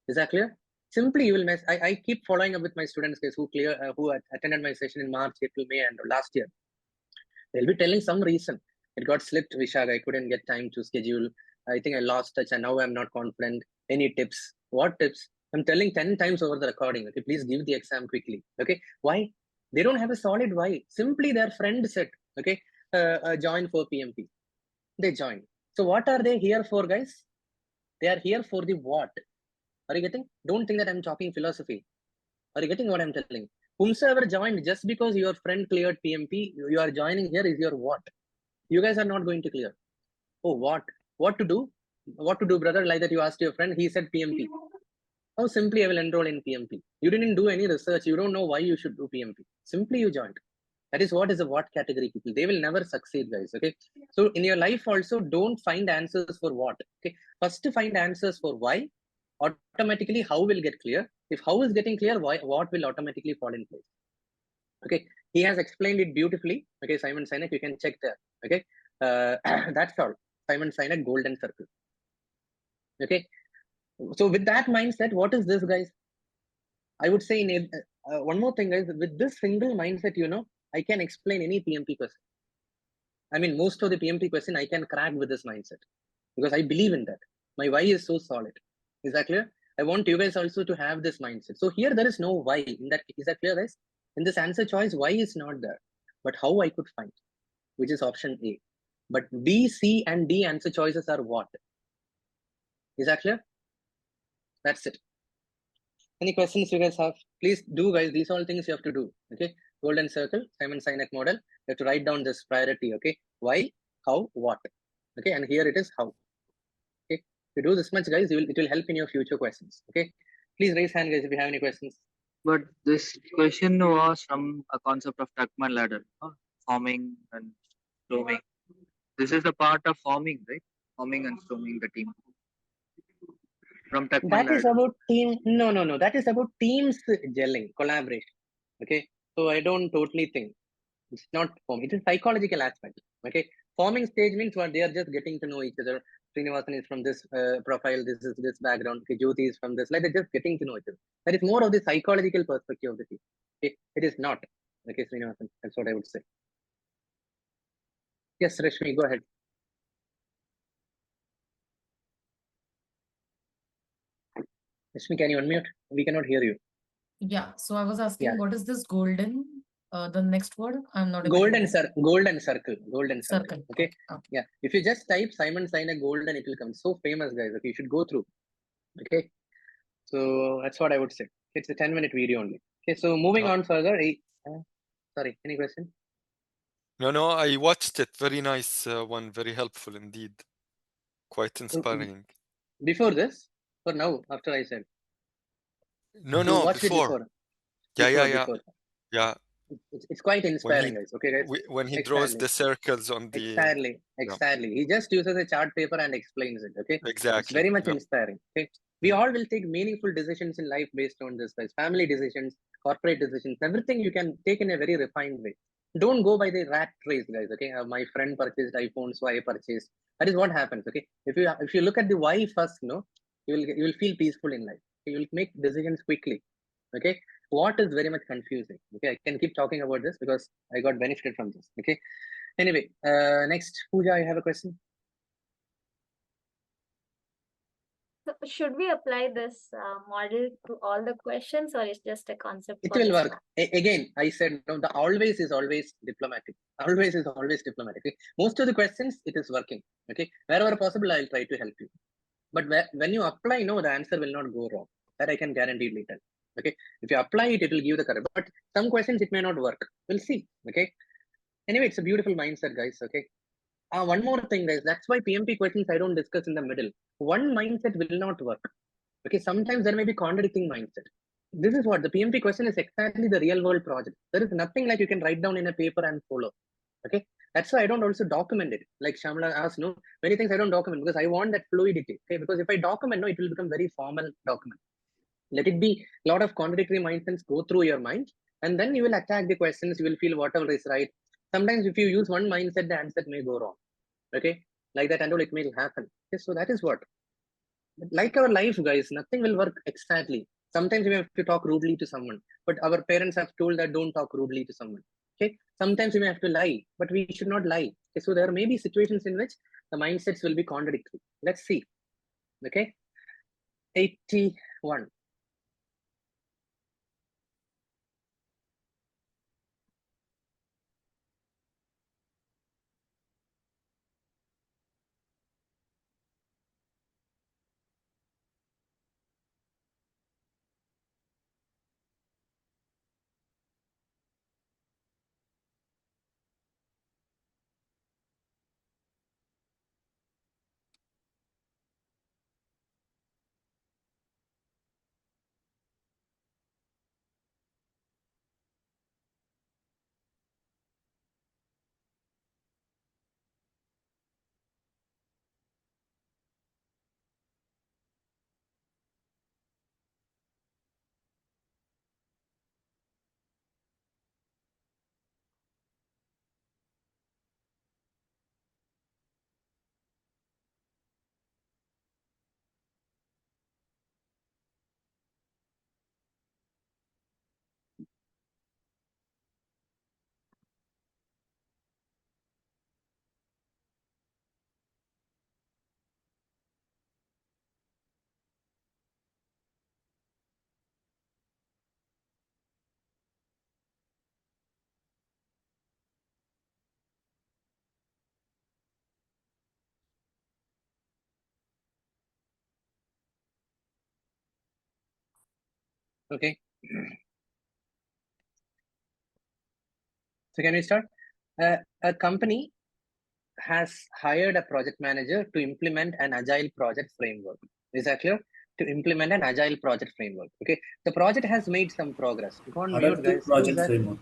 Is that clear? Simply, you will mess. I keep following up with my students, guys, who attended my session in March, April, May, and last year. They'll be telling some reason. It got slipped, Vishag. I couldn't get time to schedule. I think I lost touch, and now I'm not confident. Any tips? What tips? I'm telling 10 times over the recording. Okay, please give the exam quickly. Okay, why? They don't have a solid why. Simply their friend said, okay, join for PMP. They join. So what are they here for, guys? They are here for the what? Are you getting? Don't think that I'm talking philosophy. Are you getting what I'm telling? Whomsoever joined, just because your friend cleared PMP, you are joining here is your what? You guys are not going to clear. Oh, what? What to do? What to do, brother? Like that you asked your friend, he said PMP. Oh, simply I will enroll in PMP. You didn't do any research. You don't know why you should do PMP. Simply you joined. That is what is a what category people. They will never succeed, guys. Okay. So in your life also, don't find answers for what. Okay. First to find answers for why. Automatically how will get clear. If how is getting clear, why what will automatically fall in place. Okay, he has explained it beautifully. Okay, Simon Sinek, you can check there. Okay, that's all. Simon Sinek Golden Circle. Okay, so with that mindset, what is this, guys? I would say in one more thing, guys. With this single mindset, I can explain any PMP question. I mean, most of the PMP question I can crack with this mindset because I believe in that. My why is so solid. Is that clear? I want you guys also to have this mindset. So here there is no why in that. Is that clear, guys? In this answer choice, why is not there, but how I could find, which is option A. But B, C, and D answer choices are what? Is that clear? That's it. Any questions you guys have? Please do, guys. These all things you have to do. Okay. Golden circle, Simon Sinek model. You have to write down this priority. Okay. Why, how, what. Okay. And here it is how. Okay. If you do this much, guys, it will help in your future questions. Okay. Please raise hand, guys, if you have any questions.
But this question was from a concept of Tuckman ladder, forming and storming. This is a part of forming, right? Forming and storming the team. From Tuckman
that
ladder.
Is about team. No. That is about teams gelling, collaboration. Okay. So I don't totally think it's not form. It is psychological aspect. Okay. Forming stage means what they are just getting to know each other. Srinivasan is from this profile. This is this background. Okay. Jyoti is from this. Like they're just getting to know each other. That is more of the psychological perspective of the team. Okay. It is not. Okay, Srinivasan, that's what I would say. Yes, Rashmi, go ahead. Rashmi, can you unmute? We cannot hear you.
Yeah, so I was asking, what is this golden? The next word, I'm not able to
Golden
hear.
golden circle.
Circle.
Okay. Yeah. If you just type Simon Sinek golden, it will come. So famous, guys. Okay, you should go through. Okay. So that's what I would say. It's a 10-minute video only. Okay. So moving on further. Sorry, any question?
No, I watched it. Very nice one. Very helpful indeed. Quite inspiring.
Before this or now? After I said.
No,
You watched
before.
it before.
Yeah.
It's quite inspiring, guys. Okay, guys.
When he draws the circles on the
Exactly. He just uses a chart paper and explains it. Okay.
Exactly.
It's very much inspiring. Okay. We all will take meaningful decisions in life based on this, guys. Family decisions, corporate decisions, everything you can take in a very refined way. Don't go by the rat race, guys. Okay. My friend purchased iPhone, so I purchased. That is what happens. Okay. If you look at the why first, no, you will feel peaceful in life. You will make decisions quickly. Okay. What is very much confusing. Okay, I can keep talking about this because I got benefited from this. Okay. Anyway, next, Pooja, I have a question.
So should we apply this model to all the questions, or is just a concept?
It will work. Again, I said no. The always is always diplomatic. Always is always diplomatic. Okay? Most of the questions, it is working. Okay, wherever possible, I'll try to help you. But when you apply, no, the answer will not go wrong. That I can guarantee later. Okay, if you apply it, it will give the correct. But some questions it may not work. We'll see. Okay. Anyway, it's a beautiful mindset, guys. Okay. One more thing, guys. That's why PMP questions I don't discuss in the middle. One mindset will not work. Okay. Sometimes there may be contradicting mindset. This is what the PMP question is exactly the real world project. There is nothing like you can write down in a paper and follow. Okay. That's why I don't also document it. Like Shamla asked, no, many things I don't document because I want that fluidity. Okay. Because if I document, no, it will become very formal document. Let it be a lot of contradictory mindsets go through your mind, and then you will attack the questions. You will feel whatever is right. Sometimes if you use one mindset, the answer may go wrong. Okay, like that and all, it may happen. Okay, so that is what. Like our life, guys, nothing will work exactly. Sometimes we have to talk rudely to someone, but our parents have told that don't talk rudely to someone. Okay, sometimes we may have to lie, but we should not lie. Okay, so there may be situations in which the mindsets will be contradictory. Let's see. Okay, 81. Okay. So can we start? A company has hired a project manager to implement an agile project framework. Is that clear? To implement an agile project framework. Okay. The project has made some progress. Go on mute, guys.
Project framework.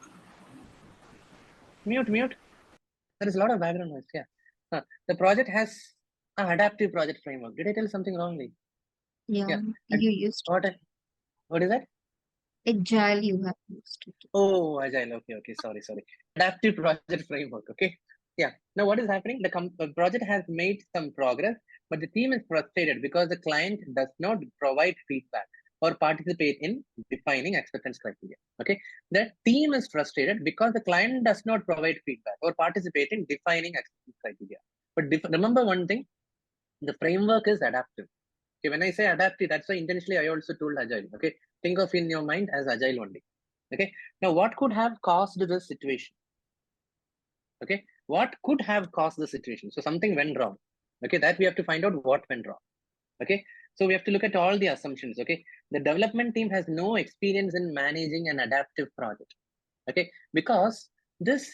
Mute. There is a lot of background noise. Yeah. The project has an adaptive project framework. Did I tell something wrongly?
Yeah, you used
what is that?
Agile, you have used it.
Oh, Agile. Okay. Sorry. Adaptive project framework. Okay. Yeah. Now what is happening? The project has made some progress, but the team is frustrated because the client does not provide feedback. or participate in defining acceptance criteria. Okay, the team is frustrated because the client does not provide feedback or participate in defining acceptance criteria. But remember one thing, the framework is adaptive. Okay, when I say adaptive, that's why intentionally I also told Agile. Okay, think of in your mind as Agile only. Okay, now what could have caused this situation? Okay, what could have caused the situation? So something went wrong. Okay, that we have to find out what went wrong. Okay, so we have to look at all the assumptions. Okay, the development team has no experience in managing an adaptive project. Okay, because this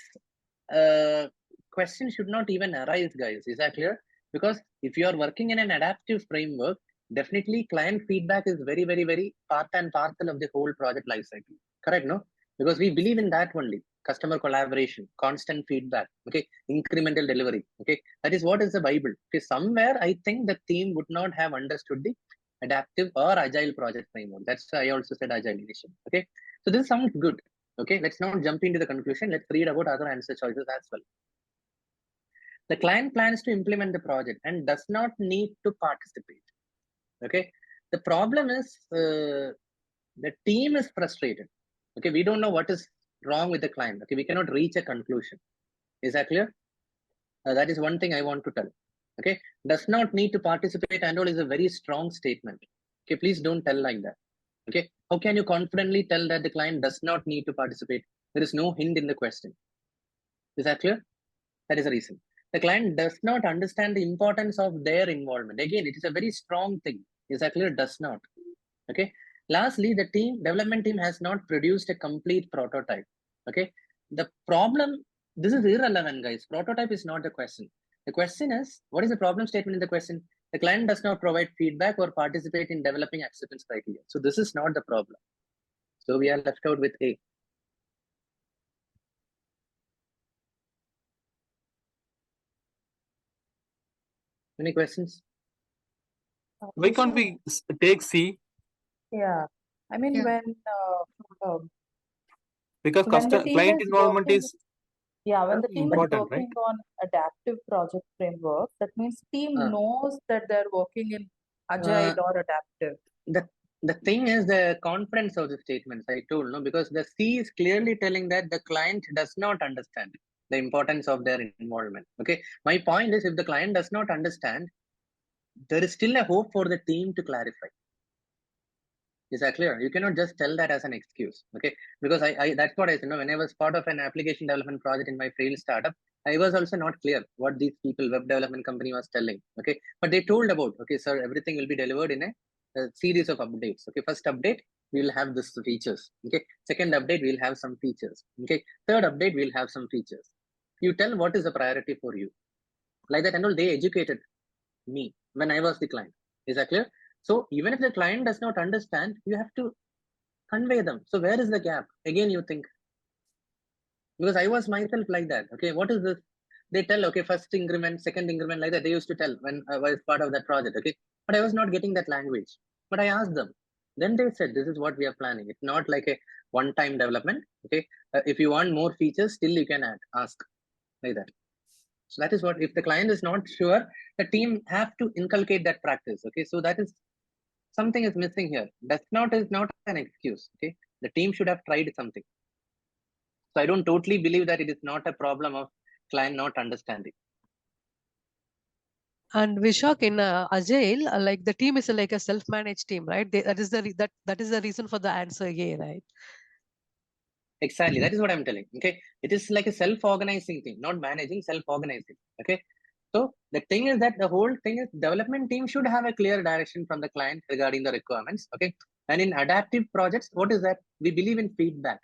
question should not even arise, guys. Is that clear? Because if you are working in an adaptive framework, definitely client feedback is very part and parcel of the whole project lifecycle. Correct, no? Because we believe in that only. Customer collaboration, constant feedback, okay, incremental delivery. Okay, that is what is the Bible. Okay, somewhere I think the team would not have understood the adaptive or agile project framework. That's why I also said agile initially. Okay, so this sounds good. Okay, let's not jump into the conclusion. Let's read about other answer choices as well. The client plans to implement the project and does not need to participate. Okay, the problem is the team is frustrated. Okay, we don't know what is wrong with the client. Okay, we cannot reach a conclusion. Is that clear? That is one thing I want to tell. Okay, does not need to participate and all is a very strong statement. Okay, please don't tell like that. Okay, how can you confidently tell that the client does not need to participate? There is no hint in the question. Is that clear? That is the reason. The client does not understand the importance of their involvement. Again, it is a very strong thing. Is that clear? Does not. Okay. Lastly, the development team has not produced a complete prototype. Okay. The problem, this is irrelevant, guys. Prototype is not the question. The question is, what is the problem statement in the question? The client does not provide feedback or participate in developing acceptance criteria. So this is not the problem. So we are left out with A. Any questions?
Why can't we take C?
Yeah, I mean, when
Because
the team
client
is
involvement
working,
is
when the team is
important, right?
working on adaptive project framework, that means team knows that they're working in agile or adaptive.
The thing is the confidence of the statements I told, no, because the C is clearly telling that the client does not understand the importance of their involvement. Okay, my point is, if the client does not understand, there is still a hope for the team to clarify. Is that clear? You cannot just tell that as an excuse. Okay, because I that's what I said. When I was part of an application development project in my failed startup, I was also not clear what these people, web development company, was telling. Okay, but they told about, okay, sir, everything will be delivered in a series of updates. Okay, first update we will have this features. Okay, second update we will have some features. Okay, third update we will have some features. You tell what is the priority for you, like that, and all. They educated me when I was the client. Is that clear? So even if the client does not understand, you have to convey them. So where is the gap? Again, you think, because I was myself like that. Okay, what is this? They tell, okay, first increment, second increment, like that. They used to tell when I was part of that project. Okay, but I was not getting that language. But I asked them. Then they said, this is what we are planning. It's not like a one-time development. Okay, if you want more features, still you can ask like that. So that is what, if the client is not sure, the team have to inculcate that practice. Okay, so that is something is missing here. Is not an excuse. Okay, the team should have tried something. So I don't totally believe that it is not a problem of client not understanding.
And Vishak, in Agile, like the team is like a self-managed team, right? That is the reason for the answer A, right?
Exactly, that is what I'm telling. Okay, it is like a self-organizing thing, not managing, self-organizing. Okay, so the thing is that the whole thing is development team should have a clear direction from the client regarding the requirements. Okay, and in adaptive projects, what is that? We believe in feedback.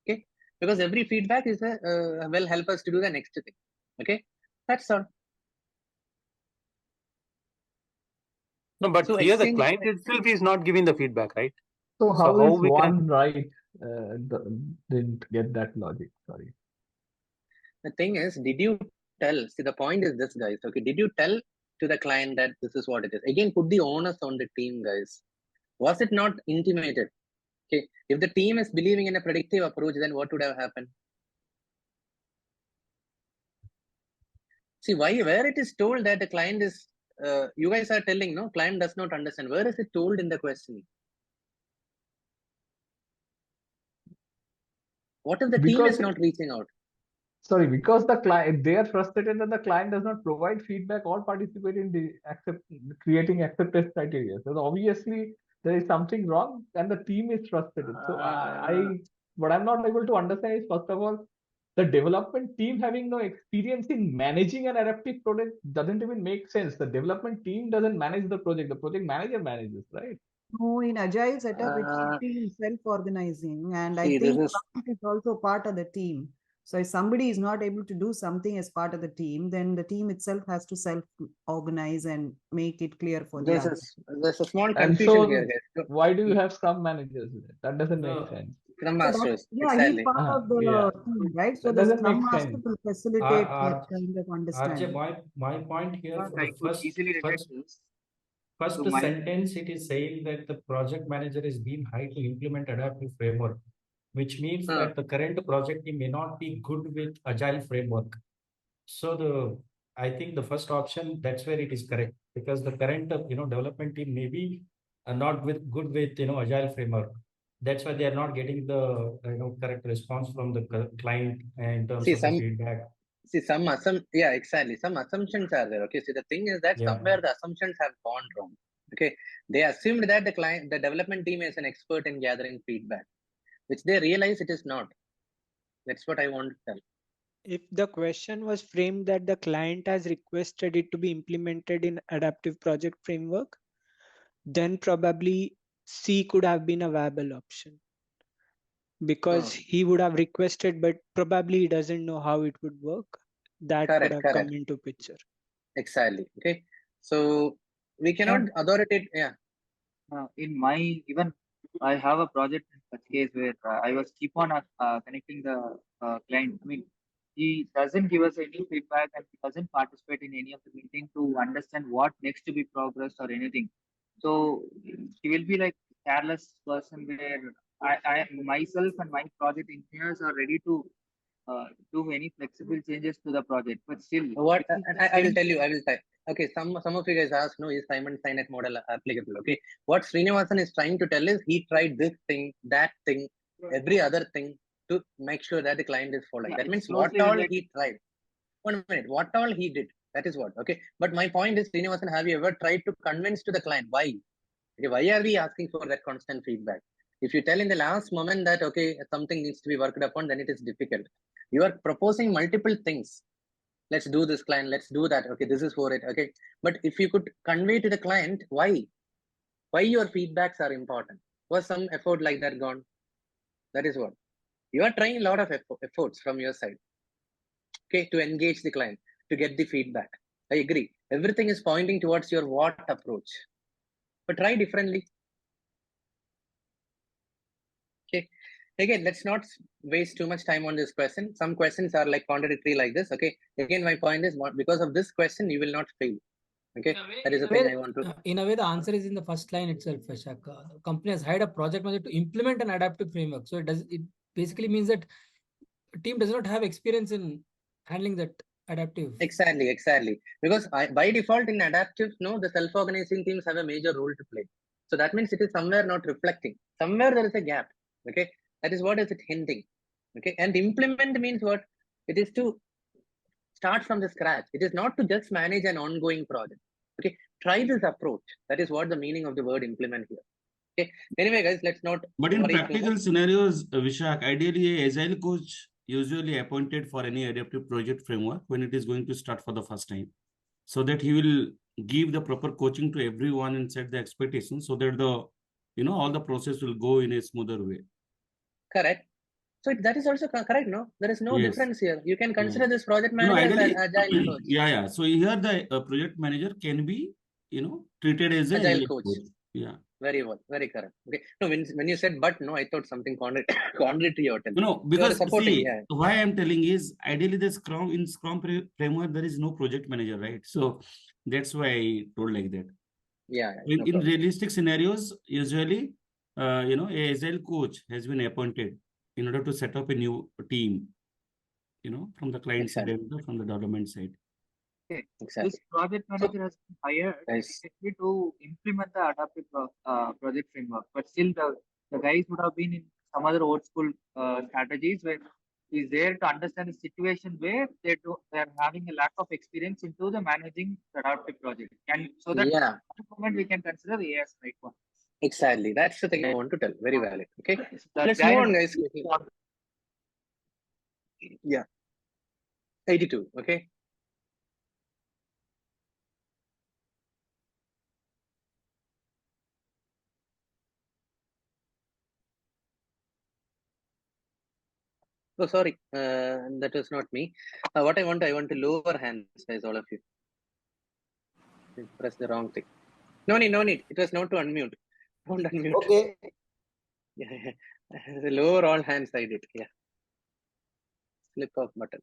Okay, because every feedback is will help us to do the next thing. Okay, that's all.
No, but
so
here the client itself is not giving the feedback, right?
So how is
we
one
can...
right? Didn't get that logic. Sorry.
The thing is, did you tell? See, the point is this, guys. Okay, did you tell to the client that this is what it is? Again, put the onus on the team, guys. Was it not intimated? Okay, if the team is believing in a predictive approach, then what would have happened? See, where it is told that the client is, you guys are telling, no, client does not understand. Where is it told in the question? What if the team
Because
is not reaching out?
sorry, because the client, they are frustrated that the client does not provide feedback or participate in the creating acceptance criteria. So obviously there is something wrong and the team is frustrated. So what I'm not able to understand is, first of all, the development team having no experience in managing an adaptive project doesn't even make sense. The development team doesn't manage the project manager manages, right?
No, in agile setup, it should be self-organizing, and I
See, this
think
is
product is also part of the team. So if somebody is not able to do something as part of the team, then the team itself has to self-organize and make it clear for the
there's a
others.
there's a small
And
confusion here,
so
guys. So,
why do you have Scrum managers? That doesn't make
No,
sense.
Scrum
So
Masters,
yeah, he's
exactly.
part of the
yeah.
team, right? So
That
the
doesn't
Scrum
make
Master
sense.
will facilitate that
R,
kind of
RJ,
understanding.
my point here for
I
the
could easily detect this.
first
So my
sentence, it is saying that the project manager is being hired to implement adaptive framework, which means
Uh,
that the current project team may not be good with agile framework. So I think the first option, that's where it is correct, because the current development team may be not good with agile framework. That's why they are not getting the correct response from the client in terms
see
of the
some
feedback.
yeah, exactly. Some assumptions are there. Okay, see, the thing is that
Yeah.
somewhere the assumptions have gone wrong. Okay, they assumed that the development team is an expert in gathering feedback, which they realize it is not. That's what I want to tell.
If the question was framed that the client has requested it to be implemented in adaptive project framework, then probably C could have been a viable option, because he would have requested, but probably he doesn't know how it would work. That could have come into picture.
Exactly. Okay, so we cannot authoritate. Yeah.
In my even I have a project in such case where I was keep on connecting the client. I mean, he doesn't give us any feedback and he doesn't participate in any of the meeting to understand what next to be progressed or anything. So he will be like careless person where I myself and my project engineers are ready to do any flexible changes to the project, but still
What
it is the
I will
same.
tell you. I will tell. Okay, some of you guys ask, no, is Simon Sinek model applicable? Okay, what Srinivasan is trying to tell is he tried this thing, that thing, every other thing to make sure that the client is following.
Yeah,
That
it's
means what
closely
all
related.
he tried. 1 minute, what all he did. That is what. Okay, but my point is, Srinivasan, have you ever tried to convince to the client why? Okay, why are we asking for that constant feedback? If you tell in the last moment that okay, something needs to be worked upon, then it is difficult. You are proposing multiple things. Let's do this, client, let's do that. Okay, this is for it. Okay, but if you could convey to the client why your feedbacks are important, was some effort like that gone? That is what you are trying. A lot of efforts from your side, okay, to engage the client, to get the feedback. I agree, everything is pointing towards your what approach, but try differently. Okay, again, let's not waste too much time on this question. Some questions are like contradictory like this. Okay, again, my point is because of this question you will not fail. Okay, that is the thing I want to.
In a way, the answer is in the first line itself, Vishak. The company has hired a project manager to implement an adaptive framework. So it basically means that team does not have experience in handling that adaptive.
Exactly. Because by default in adaptive, no, the self-organizing teams have a major role to play. So that means it is somewhere not reflecting. Somewhere there is a gap. Okay, that is what is it hinting. Okay, and implement means what? It is to start from the scratch. It is not to just manage an ongoing project. Okay, try this approach. That is what the meaning of the word implement here. Okay. Anyway, guys, let's not.
But in
worry too
practical
much.
scenarios, Vishak, ideally, a agile coach usually appointed for any adaptive project framework when it is going to start for the first time, so that he will give the proper coaching to everyone and set the expectations, so that all the process will go in a smoother way.
Correct. So that is also correct. No, there is no
Yes.
difference here. You can
Yeah.
consider this project manager as
ideally,
an agile coach.
yeah. So here the project manager can be, treated as an
Agile coach.
Yeah.
Very well, very correct. Okay. No, when you said but, no, I thought something contrary to your telling.
No, because
supporting,
see,
yeah.
why I'm telling is ideally the Scrum framework there is no project manager, right? So that's why I told like that.
Yeah.
In realistic scenarios, usually, a agile coach has been appointed in order to set up a new team, from the client side and from the development side.
Okay. This project manager has been hired specifically to implement the adaptive project framework, but still the guys would have been in some other old school strategies where he's there to understand the situation where they're having a lack of experience into the managing the adaptive project. And so that at the moment we can consider the AS right one.
Exactly. That's the thing I want to tell. Very valid. Okay.
The
Let's move
giant-
on, guys. Yeah. 82. Okay. Oh, sorry. That was not me. What I want to lower hands, guys, all of you. Press the wrong thing. No need, no need. It was not to unmute. Don't unmute.
Okay.
Yeah. The lower all hands I did. Yeah. Flip off button.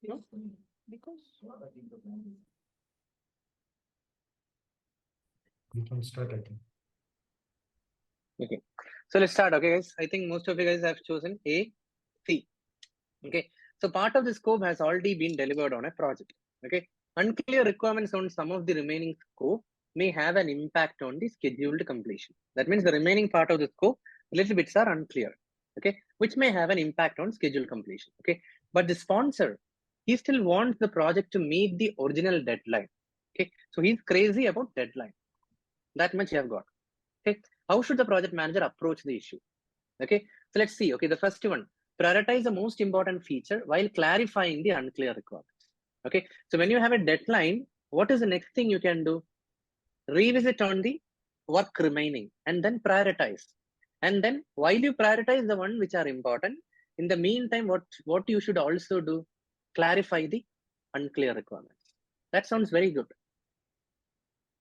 No, because you can start, I think.
Okay. So let's start. Okay, guys. I think most of you guys have chosen A, C. Okay. So part of the scope has already been delivered on a project. Okay. Unclear requirements on some of the remaining scope may have an impact on the scheduled completion. That means the remaining part of the scope, little bits are unclear. Okay. Which may have an impact on scheduled completion. Okay. But the sponsor, he still wants the project to meet the original deadline. Okay. So he's crazy about deadline. That much you have got. Okay. How should the project manager approach the issue? Okay. So let's see. Okay. The first one, prioritize the most important feature while clarifying the unclear requirements. Okay. So when you have a deadline, what is the next thing you can do? Revisit on the work remaining and then prioritize. And then while you prioritize the one which are important, in the meantime, what you should also do? Clarify the unclear requirements. That sounds very good.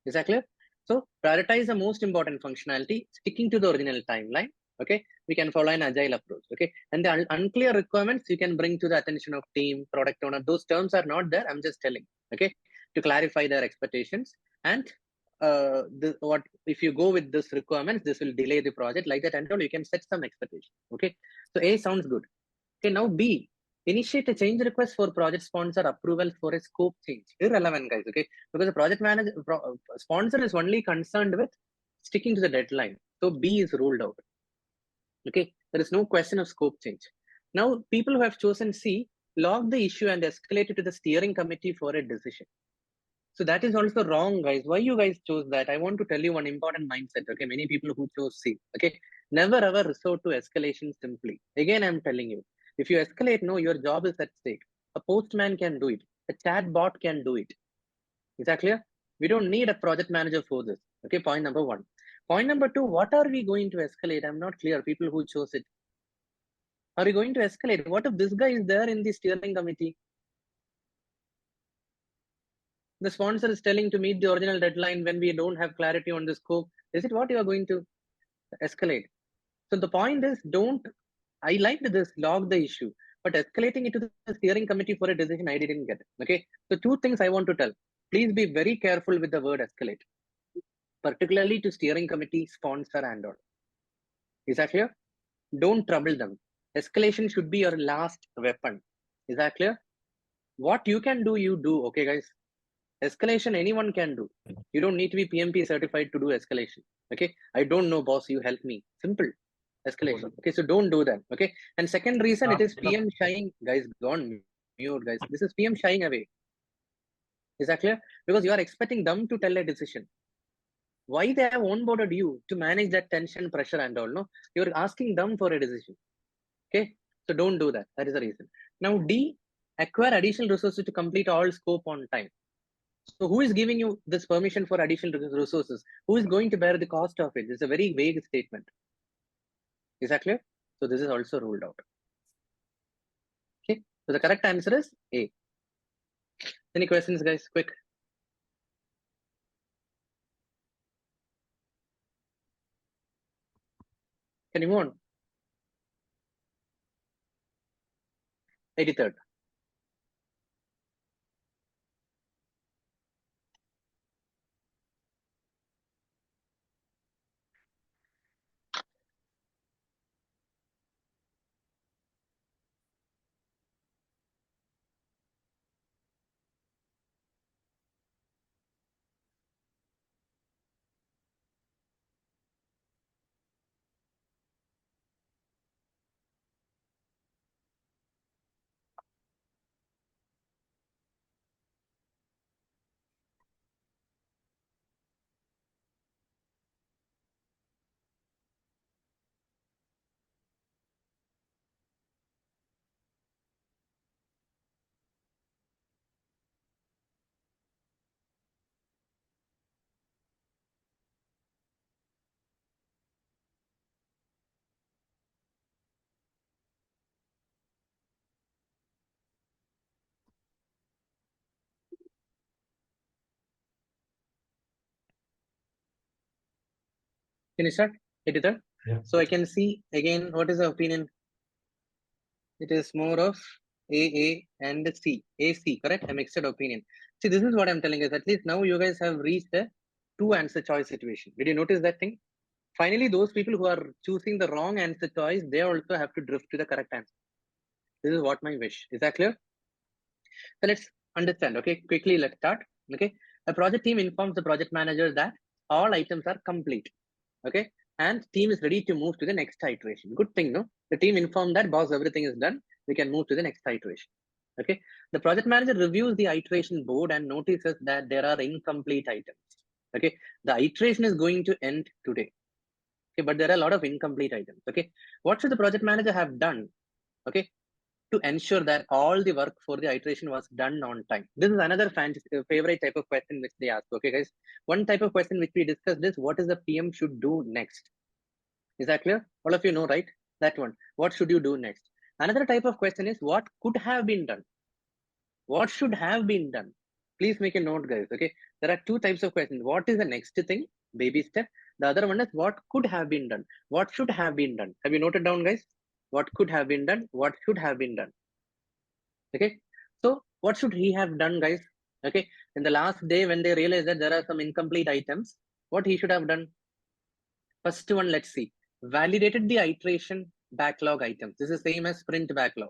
Is that clear? So prioritize the most important functionality, sticking to the original timeline. Okay, we can follow an agile approach. Okay, and the unclear requirements you can bring to the attention of team, product owner. Those terms are not there. I'm just telling. Okay, to clarify their expectations and what if you go with this requirements, this will delay the project like that. And you can set some expectation. Okay, so A sounds good. Okay, now B. Initiate a change request for project sponsor approval for a scope change. Irrelevant, guys. Okay, because the project manager sponsor is only concerned with sticking to the deadline. So B is ruled out. Okay, there is no question of scope change. Now, people who have chosen C log the issue and escalate it to the steering committee for a decision. So that is also wrong, guys. Why you guys chose that? I want to tell you one important mindset. Okay, many people who chose C. Okay, never ever resort to escalation simply. Again, I'm telling you, if you escalate, no, your job is at stake. A postman can do it. A chat bot can do it. Is that clear? We don't need a project manager for this. Okay, point number one. Point number two, what are we going to escalate? I'm not clear. People who chose it. Are we going to escalate? What if this guy is there in the steering committee? The sponsor is telling to meet the original deadline when we don't have clarity on the scope. Is it what you are going to escalate? So the point is, I liked this, log the issue, but escalating it to the steering committee for a decision I didn't get. Okay. So two things I want to tell. Please be very careful with the word escalate, particularly to steering committee, sponsor, and all. Is that clear? Don't trouble them. Escalation should be your last weapon. Is that clear? What you can do, you do. Okay, guys. Escalation, anyone can do. You don't need to be PMP certified to do escalation. Okay. I don't know, boss. You help me. Simple. Escalation. Okay. So don't do that. Okay. And second reason, it is PM shying. Guys, gone mute, guys. This is PM shying away. Is that clear? Because you are expecting them to tell a decision. Why they have onboarded you to manage that tension, pressure, and all? No, you're asking them for a decision. Okay. So don't do that. That is the reason. Now, D, acquire additional resources to complete all scope on time. So who is giving you this permission for additional resources? Who is going to bear the cost of it? It's a very vague statement. Is that clear? So this is also ruled out. Okay. So the correct answer is A. Any questions, guys? Quick. Can you move on? 83rd. Can you start? 83rd?
Yeah.
So I can see again, what is the opinion? It is more of A and C. AC, correct? A mixed opinion. See, this is what I'm telling you. At least now you guys have reached a two answer choice situation. Did you notice that thing? Finally, those people who are choosing the wrong answer choice, they also have to drift to the correct answer. This is what my wish. Is that clear? So let's understand. Okay, quickly let's start. Okay, a project team informs the project manager that all items are complete. Okay, and team is ready to move to the next iteration. Good thing, no? The team informed that boss, everything is done. We can move to the next iteration. Okay, the project manager reviews the iteration board and notices that there are incomplete items. Okay, the iteration is going to end today. Okay, but there are a lot of incomplete items. Okay, what should the project manager have done? Okay, to ensure that all the work for the iteration was done on time. This is another favorite type of question which they ask. Okay, guys. One type of question which we discussed is what is the PM should do next? Is that clear? All of you know, right? That one. What should you do next? Another type of question is what could have been done? What should have been done? Please make a note, guys. Okay. There are two types of questions. What is the next thing? Baby step. The other one is what could have been done? What should have been done? Have you noted down, guys? What could have been done? What should have been done? Okay. So what should he have done, guys? Okay. In the last day, when they realized that there are some incomplete items, what he should have done? First one, let's see. Validated the iteration backlog items. This is same as sprint backlog.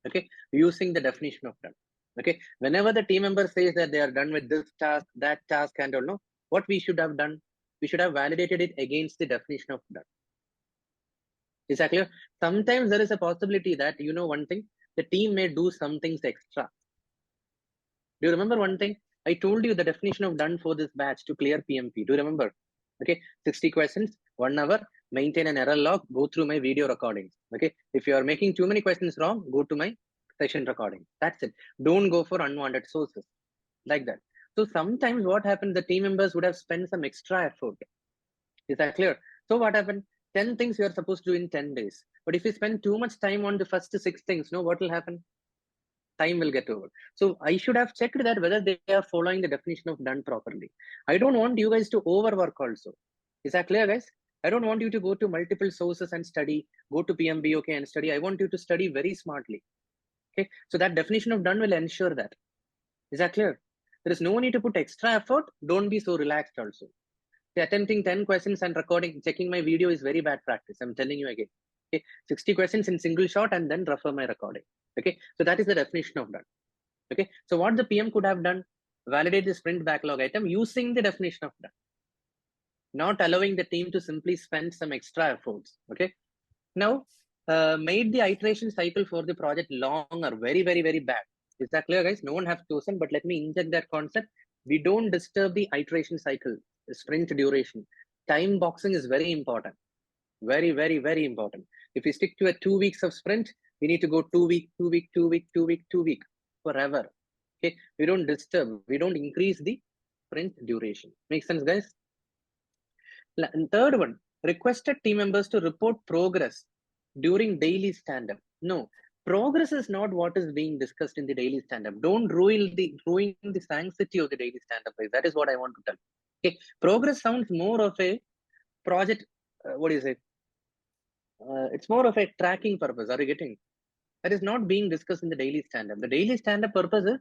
Okay. Using the definition of done. Okay. Whenever the team member says that they are done with this task, that task, and all, no, what we should have done? We should have validated it against the definition of done. Is that clear? Sometimes there is a possibility that, you know, one thing, the team may do some things extra. Do you remember one thing? I told you the definition of done for this batch to clear PMP. Do you remember? Okay, 60 questions, 1 hour, maintain an error log, go through my video recordings. Okay, if you are making too many questions wrong, go to my session recording. That's it. Don't go for unwanted sources like that. So sometimes what happened, the team members would have spent some extra effort. Is that clear? So what happened? 10 things you are supposed to do in 10 days. But if you spend too much time on the first 6 things, no, what will happen? Time will get over. So I should have checked that whether they are following the definition of done properly. I don't want you guys to overwork also. Is that clear, guys? I don't want you to go to multiple sources and study, go to PMBOK and study. I want you to study very smartly. Okay, so that definition of done will ensure that. Is that clear? There is no need to put extra effort. Don't be so relaxed also. Attempting 10 questions and recording, checking my video is very bad practice. I'm telling you again. Okay, 60 questions in single shot and then refer my recording. Okay, so that is the definition of done. Okay, so what the PM could have done, validate the sprint backlog item using the definition of done, not allowing the team to simply spend some extra efforts. Okay, now made the iteration cycle for the project longer, very bad. Is that clear, guys? No one has chosen, but let me inject that concept. We don't disturb the iteration cycle, the sprint duration. Time boxing is very important. Very important. If we stick to a 2 weeks of sprint, we need to go 2 week, 2 week, 2 week, 2 week, 2 week forever. Okay, we don't disturb, we don't increase the sprint duration. Make sense, guys? And third one, requested team members to report progress during daily stand-up. No, progress is not what is being discussed in the daily stand-up. Don't ruin the sanctity of the daily stand-up, guys. That is what I want to tell. Okay, progress sounds more of a project. What is it? It's more of a tracking purpose. Are you getting? That is not being discussed in the daily stand-up. The daily stand-up purpose is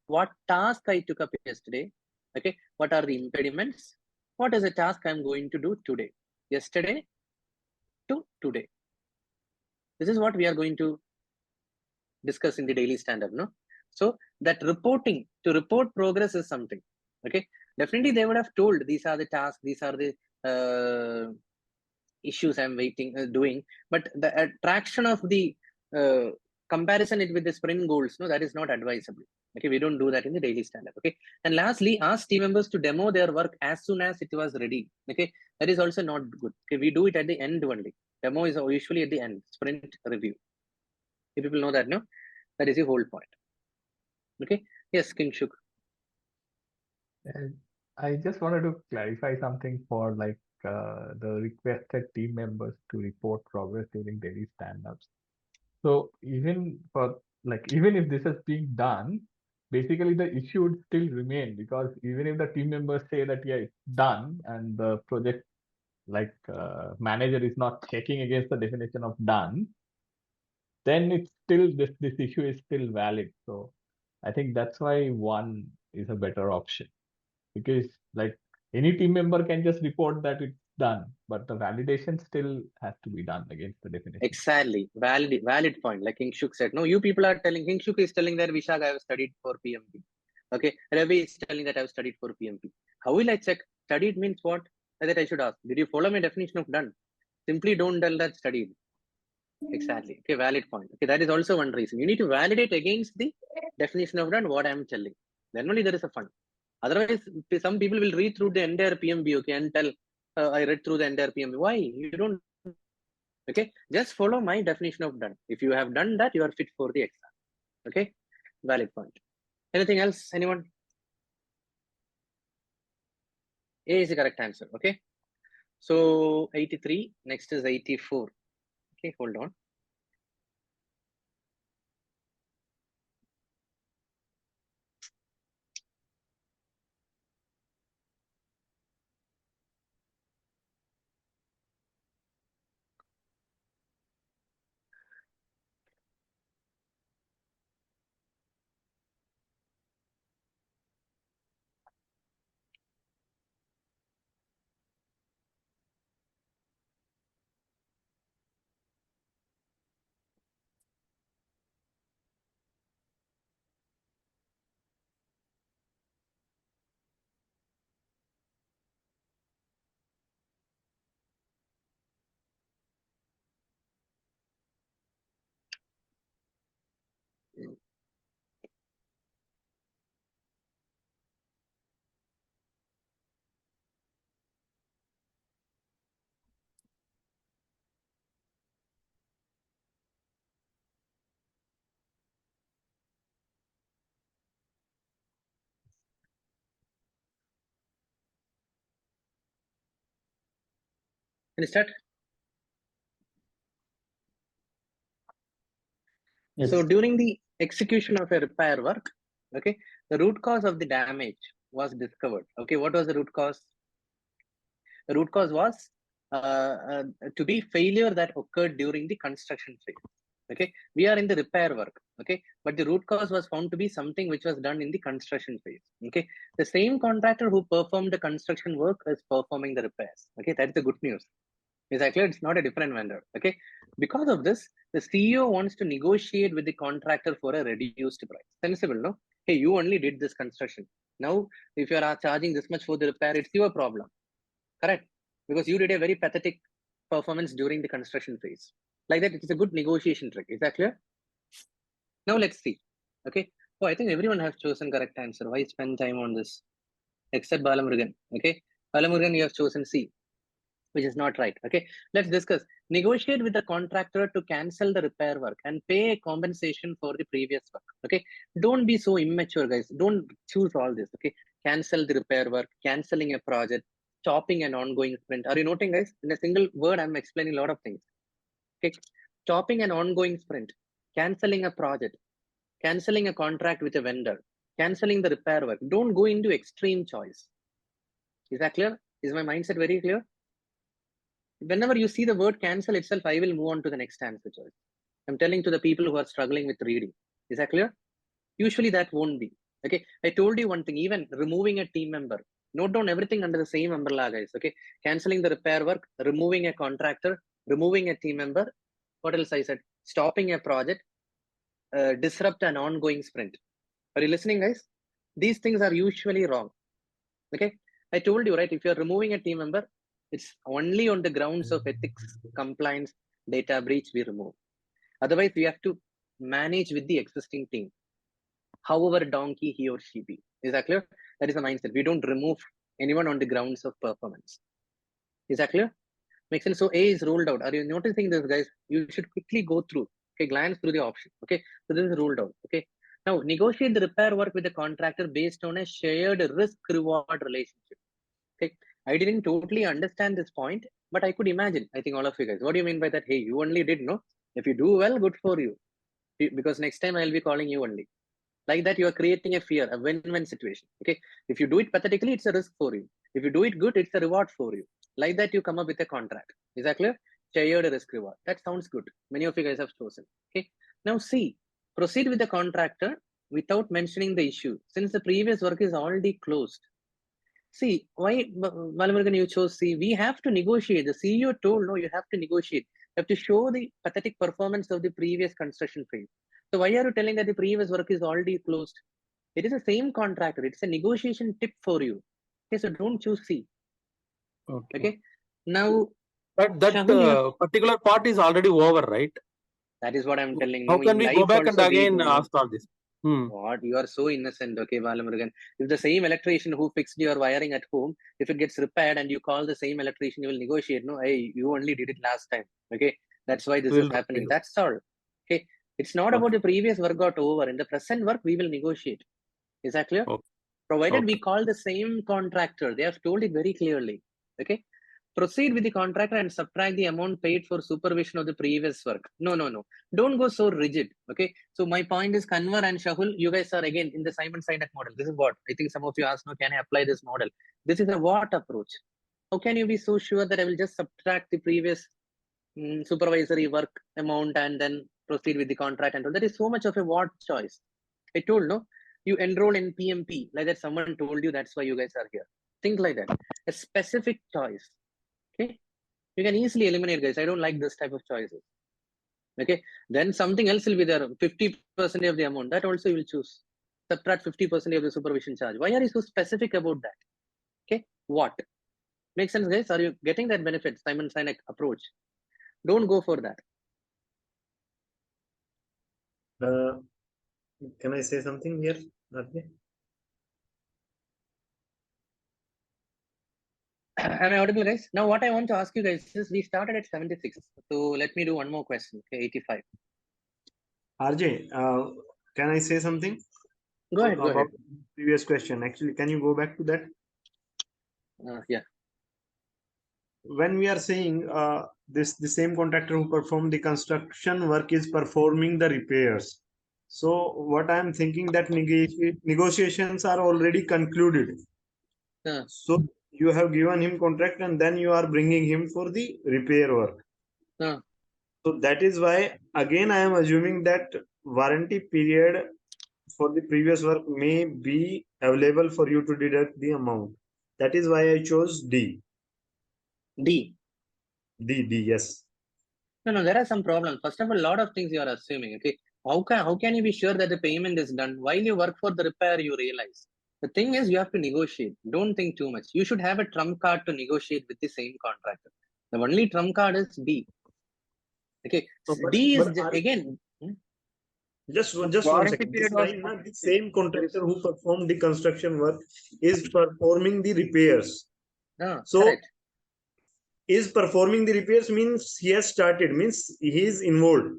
what task I took up yesterday. Okay, what are the impediments? What is a task I'm going to do today? Yesterday to today. This is what we are going to discuss in the daily stand-up, no? So that reporting, to report progress is something. Okay, definitely they would have told these are the tasks, these are the issues I'm doing, but the attraction of the comparison it with the sprint goals, no, that is not advisable. Okay, we don't do that in the daily stand-up. Okay, and lastly, ask team members to demo their work as soon as it was ready. Okay, that is also not good. Okay, we do it at the end only. Demo is usually at the end, sprint review. If people know that, no, that is the whole point. Okay, yes, Kinshuk.
I just wanted to clarify something for like the requested team members to report progress during daily stand-ups. So even for even if this is being done, basically the issue would still remain, because even if the team members say that yeah, it's done, and the project manager is not checking against the definition of done, then it's still this issue is still valid. So I think that's why one is a better option, because like any team member can just report that it's done, but the validation still has to be done against the definition.
Exactly, valid point. Like Kingshuk said, no, you people are telling, Kingshuk is telling that Vishak, I have studied for PMP. Okay, Ravi is telling that I have studied for PMP. How will I check? Studied means what? That I should ask. Did you follow my definition of done? Simply don't tell that studied. Exactly. Okay, valid point. Okay, that is also one reason. You need to validate against the definition of done what I am telling. Then only there is a fun. Otherwise, some people will read through the entire PMB, okay, and tell, I read through the entire PMB. Why? You don't. Okay, just follow my definition of done. If you have done that, you are fit for the exam. Okay, valid point. Anything else? Anyone? A is the correct answer. Okay, so 83. Next is 84. Okay, hold on. Can you start?
Yes.
So during the execution of a repair work, okay, the root cause of the damage was discovered. Okay, what was the root cause? The root cause was to be failure that occurred during the construction phase. Okay, we are in the repair work. Okay, but the root cause was found to be something which was done in the construction phase. Okay, the same contractor who performed the construction work is performing the repairs. Okay, that's the good news. Is that clear? It's not a different vendor. Okay, Because of this, the CEO wants to negotiate with the contractor for a reduced price. Sensible, no? Hey, you only did this construction. Now, if you are charging this much for the repair, it's your problem. Correct? Because you did a very pathetic performance during the construction phase. Like that, it's a good negotiation trick. Is that clear? Now let's see. Okay. Oh, I think everyone has chosen correct answer. Why spend time on this? Except Balamurugan. Okay. Balamurugan, you have chosen C, which is not right. Okay. Let's discuss. Negotiate with the contractor to cancel the repair work and pay a compensation for the previous work. Okay. Don't be so immature, guys. Don't choose all this. Okay. Cancel the repair work, canceling a project, stopping an ongoing sprint. Are you noting, guys? In a single word, I'm explaining a lot of things. Okay. Stopping an ongoing sprint, canceling a project, canceling a contract with a vendor, canceling the repair work. Don't go into extreme choice. Is that clear? Is my mindset very clear? Whenever you see the word cancel itself, I will move on to the next answer choice. I'm telling to the people who are struggling with reading. Is that clear? Usually that won't be. Okay. I told you one thing, even removing a team member. Note down everything under the same umbrella, guys. Okay. Canceling the repair work, removing a contractor, removing a team member. What else I said? Stopping a project, disrupt an ongoing sprint. Are you listening, guys? These things are usually wrong. Okay. I told you, right? If you're removing a team member, it's only on the grounds of ethics, compliance, data breach we remove. Otherwise, we have to manage with the existing team. However donkey he or she be. Is that clear? That is the mindset. We don't remove anyone on the grounds of performance. Is that clear? Makes sense. So A is ruled out. Are you noticing this, guys? You should quickly go through. Okay, glance through the option. Okay, so this is ruled out. Okay, now negotiate the repair work with the contractor based on a shared risk-reward relationship. Okay, I didn't totally understand this point, but I could imagine. I think all of you guys. What do you mean by that? Hey, you only did no. If you do well, good for you. Because next time I'll be calling you only. Like that, you are creating a fear, a win-win situation. Okay, if you do it pathetically, it's a risk for you. If you do it good, it's a reward for you. Like that, you come up with a contract. Is that clear? Shared risk reward. That sounds good. Many of you guys have chosen. Okay. Now C, proceed with the contractor without mentioning the issue, since the previous work is already closed. See, why, Balamurugan, you chose C? We have to negotiate. The CEO told, no, you have to negotiate. You have to show the pathetic performance of the previous construction phase. So why are you telling that the previous work is already closed? It is the same contractor. It's a negotiation tip for you. Okay, so don't choose C. Okay. Now,
but that particular part is already over, right?
That is what I'm telling.
How
no,
can we go back and again
go,
ask all this?
What? You are so innocent, okay, Balamurugan. If the same electrician who fixed your wiring at home, if it gets repaired and you call the same electrician, you will negotiate. No, hey, you only did it last time. Okay, that's why this is happening. That's all. Okay, it's not about the previous work got over. In the present work, we will negotiate. Is that clear? Provided we call the same contractor, they have told it very clearly. Okay. Proceed with the contractor and subtract the amount paid for supervision of the previous work. No. Don't go so rigid. Okay. So my point is, Kanwar and Shahul, you guys are again in the Simon Sinek model. This is what I think some of you ask, no, can I apply this model? This is a what approach. How can you be so sure that I will just subtract the previous supervisory work amount and then proceed with the contract and all? That is so much of a what choice. I told, no, you enroll in PMP, like that someone told you, that's why you guys are here. Think like that. A specific choice. Okay, you can easily eliminate, guys. I don't like this type of choices. Okay, then something else will be there. 50% of the amount, that also you will choose. Subtract 50% of the supervision charge. Why are you so specific about that? Okay, what? Makes sense, guys? Are you getting that benefit? Simon Sinek approach. Don't go for that.
Can I say something here? Okay.
Am I audible, guys? Now, what I want to ask you guys is, we started at 76. So let me do one more question. Okay, 85.
RJ, can I say something?
Go ahead.
Previous question. Actually, can you go back to that?
Yeah.
When we are saying the same contractor who performed the construction work is performing the repairs. So what I am thinking that negotiations are already concluded. So you have given him contract and then you are bringing him for the repair work. So that is why again I am assuming that warranty period for the previous work may be available for you to deduct the amount. That is why I chose D.
D,
yes.
No, there are some problems. First of all, a lot of things you are assuming. Okay, how can you be sure that the payment is done while you work for the repair? You realize the thing is you have to negotiate. Don't think too much. You should have a trump card to negotiate with the same contractor. The only trump card is D. Okay, D is again.
Just one second. This line, the same contractor who performed the construction work is performing the repairs. So,
correct.
Is performing the repairs means he has started, means he is involved.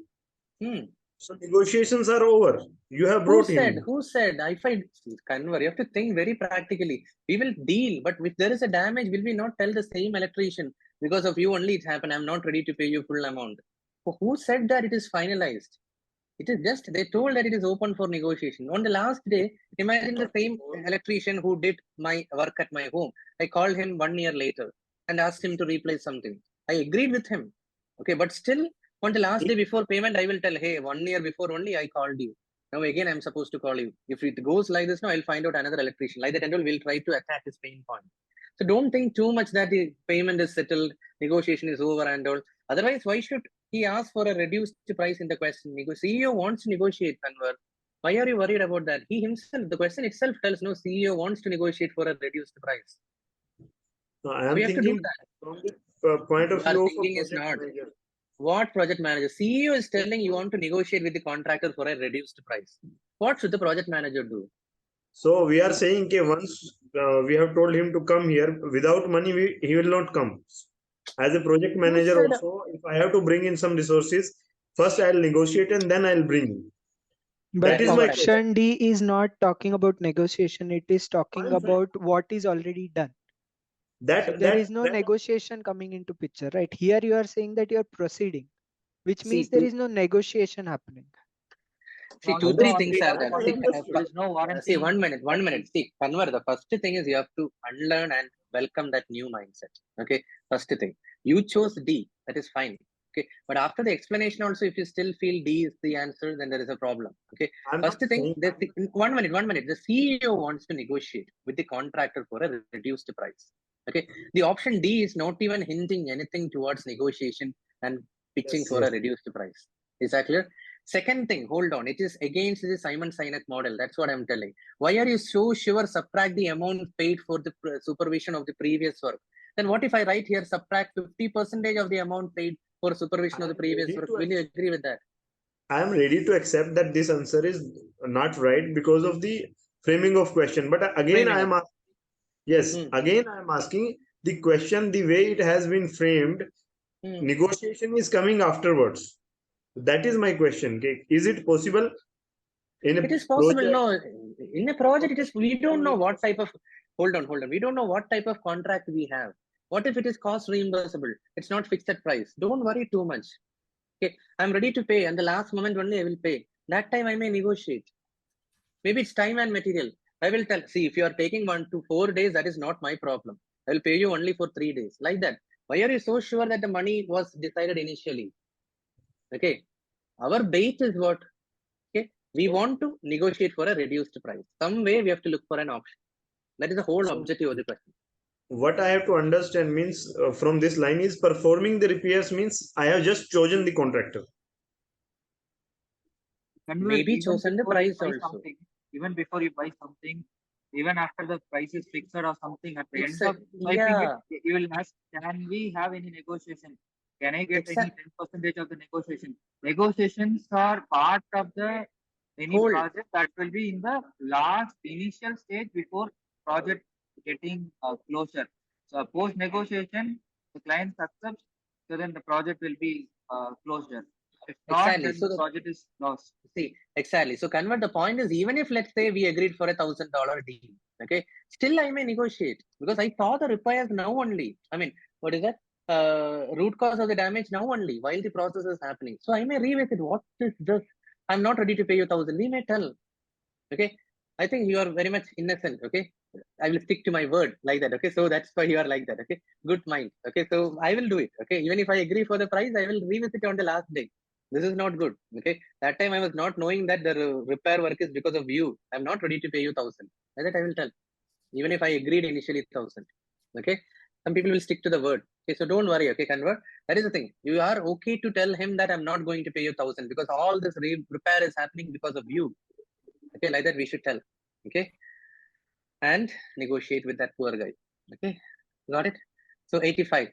So negotiations are over. You have brought him.
Who said? I find Kanwar, you have to think very practically. We will deal, but if there is a damage, will we not tell the same electrician because of you only it happened? I'm not ready to pay you full amount. Who said that it is finalized? It is just they told that it is open for negotiation. On the last day, imagine the same electrician who did my work at my home. I called him 1 year later and asked him to replace something. I agreed with him. Okay, but still on the last day before payment, I will tell, hey, 1 year before only I called you. Now again, I'm supposed to call you. If it goes like this, now I'll find out another electrician. Like that, and we'll try to attack his pain point. So don't think too much that the payment is settled, negotiation is over and all. Otherwise, why should he ask for a reduced price in the question? CEO wants to negotiate, Kanwar. Why are you worried about that? He himself, the question itself tells no, CEO wants to negotiate for a reduced price.
No, I am
we have to do
thinking
that.
from the point of view of a
thinking is
project
not.
manager.
What project manager? CEO is telling you want to negotiate with the contractor for a reduced price. What should the project manager do?
So we are saying, okay, once we have told him to come here, without money, he will not come. As a project manager also, if I have to bring in some resources, first I'll negotiate and then I'll bring in.
But
That is my
option D is not talking about negotiation. It is talking about what is already done. There is no negotiation coming into picture, right? Here you are saying that you are proceeding, which means there is no negotiation happening.
See, two, three things are there. See, 1 minute. See, Kanwar, the first thing is you have to unlearn and welcome that new mindset. Okay, first thing. You chose D, that is fine. Okay, but after the explanation also, if you still feel D is the answer, then there is a problem. Okay, first thing, 1 minute. The CEO wants to negotiate with the contractor for a reduced price. Okay, the option D is not even hinting anything towards negotiation and pitching for a reduced price. Is that clear? Second thing, hold on. It is against the Simon Sinek model. That's what I'm telling. Why are you so sure subtract the amount paid for the supervision of the previous work? Then what if I write here subtract 50% of the amount paid for supervision of the previous work? Will you agree with that?
I am ready to accept that this answer is not right because of the framing of question. But again, I am asking. Yes, again, I am asking the question the way it has been framed. Negotiation is coming afterwards. That is my question. Is it possible?
It is possible. No, in a project, it is. We don't know what type of. Hold on. We don't know what type of contract we have. What if it is cost reimbursable? It's not fixed at price. Don't worry too much. Okay, I'm ready to pay, and the last moment only I will pay. That time I may negotiate. Maybe it's time and material. I will tell. See, if you are taking 1 to 4 days, that is not my problem. I will pay you only for 3 days. Like that. Why are you so sure that the money was decided initially? Okay, our bait is what? Okay, we want to negotiate for a reduced price. Some way we have to look for an option. That is the whole objective of the question.
What I have to understand means from this line is performing the repairs means I have just chosen the contractor.
Maybe chosen the price also.
Even before you buy something, even after the price is fixed or something, at the end of swiping it, you will ask, can we have any negotiation? Can I get any 10% of the negotiation? Negotiations are part of the any project that will be in the last initial stage before project getting closure. So post negotiation, the client accepts, so then the project will be closure. If not, then the project is lost.
See, exactly. So Kanwar, the point is, even if let's say we agreed for $1,000 deal, okay, still I may negotiate because I saw the repairs now only. I mean, what is that? Root cause of the damage now only while the process is happening. So I may revisit what is this? I'm not ready to pay you 1,000. We may tell. Okay. I think you are very much innocent. Okay. I will stick to my word like that. Okay. So that's why you are like that. Okay. Good mind. Okay. So I will do it. Okay. Even if I agree for the price, I will revisit on the last day. This is not good. Okay. That time I was not knowing that the repair work is because of you. I'm not ready to pay you 1,000. Like that I will tell. Even if I agreed initially 1,000. Okay. Some people will stick to the word. Okay, so don't worry. Okay, convert. That is the thing. You are okay to tell him that I'm not going to pay you 1,000 because all this repair is happening because of you. Okay, like that we should tell. Okay, and negotiate with that poor guy. Okay, got it? So 85.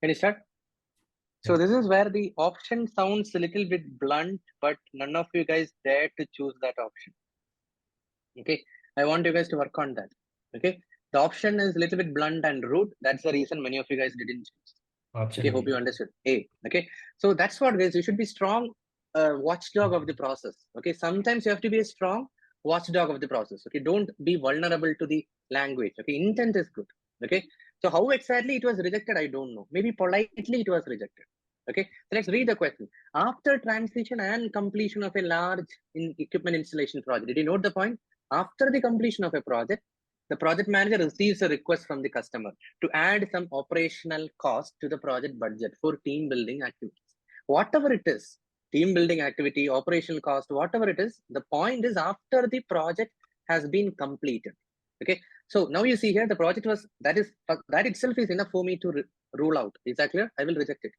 Can you start? So this is where the option sounds a little bit blunt, but none of you guys dare to choose that option. Okay, I want you guys to work on that. Okay, the option is a little bit blunt and rude. That's the reason many of you guys didn't choose.
Option
Okay,
B.
hope you understood. A. Okay, so that's what guys. You should be strong watchdog of the process. Okay, sometimes you have to be a strong watchdog of the process. Okay, don't be vulnerable to the language. Okay, intent is good. Okay, so how exactly it was rejected, I don't know. Maybe politely it was rejected. Okay, so let's read the question. After transition and completion of a large equipment installation project, did you note the point? After the completion of a project, the project manager receives a request from the customer to add some operational cost to the project budget for team building activities. Whatever it is, team building activity, operational cost, whatever it is, the point is after the project has been completed. Okay, so now you see here the project was, that itself is enough for me to rule out. Is that clear? I will reject it.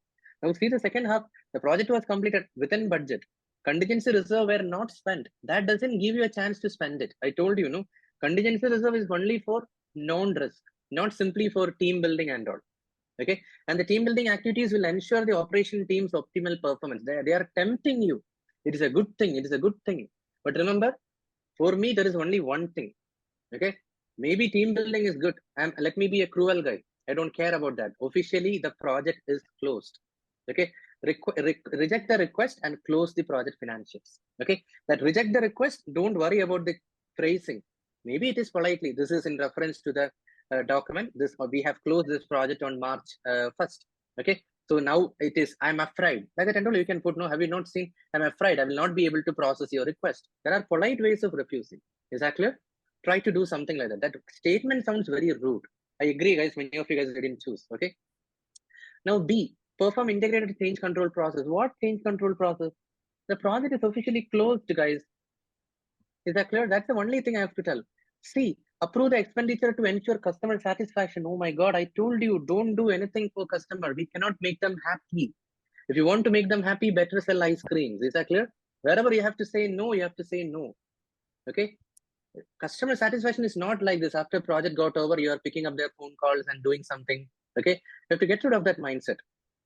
Now see the second half, the project was completed within budget. Contingency reserve were not spent. That doesn't give you a chance to spend it. I told you, no, contingency reserve is only for non-risk, not simply for team building and all. Okay, and the team building activities will ensure the operation team's optimal performance. They are tempting you. It is a good thing. It is a good thing. But remember, for me, there is only one thing. Okay, maybe team building is good. Let me be a cruel guy. I don't care about that. Officially, the project is closed. Okay, reject the request and close the project financials. Okay, that reject the request. Don't worry about the phrasing. Maybe it is politely. This is in reference to the document. We have closed this project on March 1st. Okay, so now it is, I'm afraid. Like I told you, you can put, no, have you not seen? I'm afraid I will not be able to process your request. There are polite ways of refusing. Is that clear? Try to do something like that. That statement sounds very rude. I agree, guys. Many of you guys didn't choose. Okay. Now B, perform integrated change control process. What change control process? The project is officially closed, guys. Is that clear? That's the only thing I have to tell. C, approve the expenditure to ensure customer satisfaction. Oh my God, I told you, don't do anything for customer. We cannot make them happy. If you want to make them happy, better sell ice creams. Is that clear? Wherever you have to say no, you have to say no. Okay. Customer satisfaction is not like this. After project got over, you are picking up their phone calls and doing something. Okay, you have to get rid of that mindset.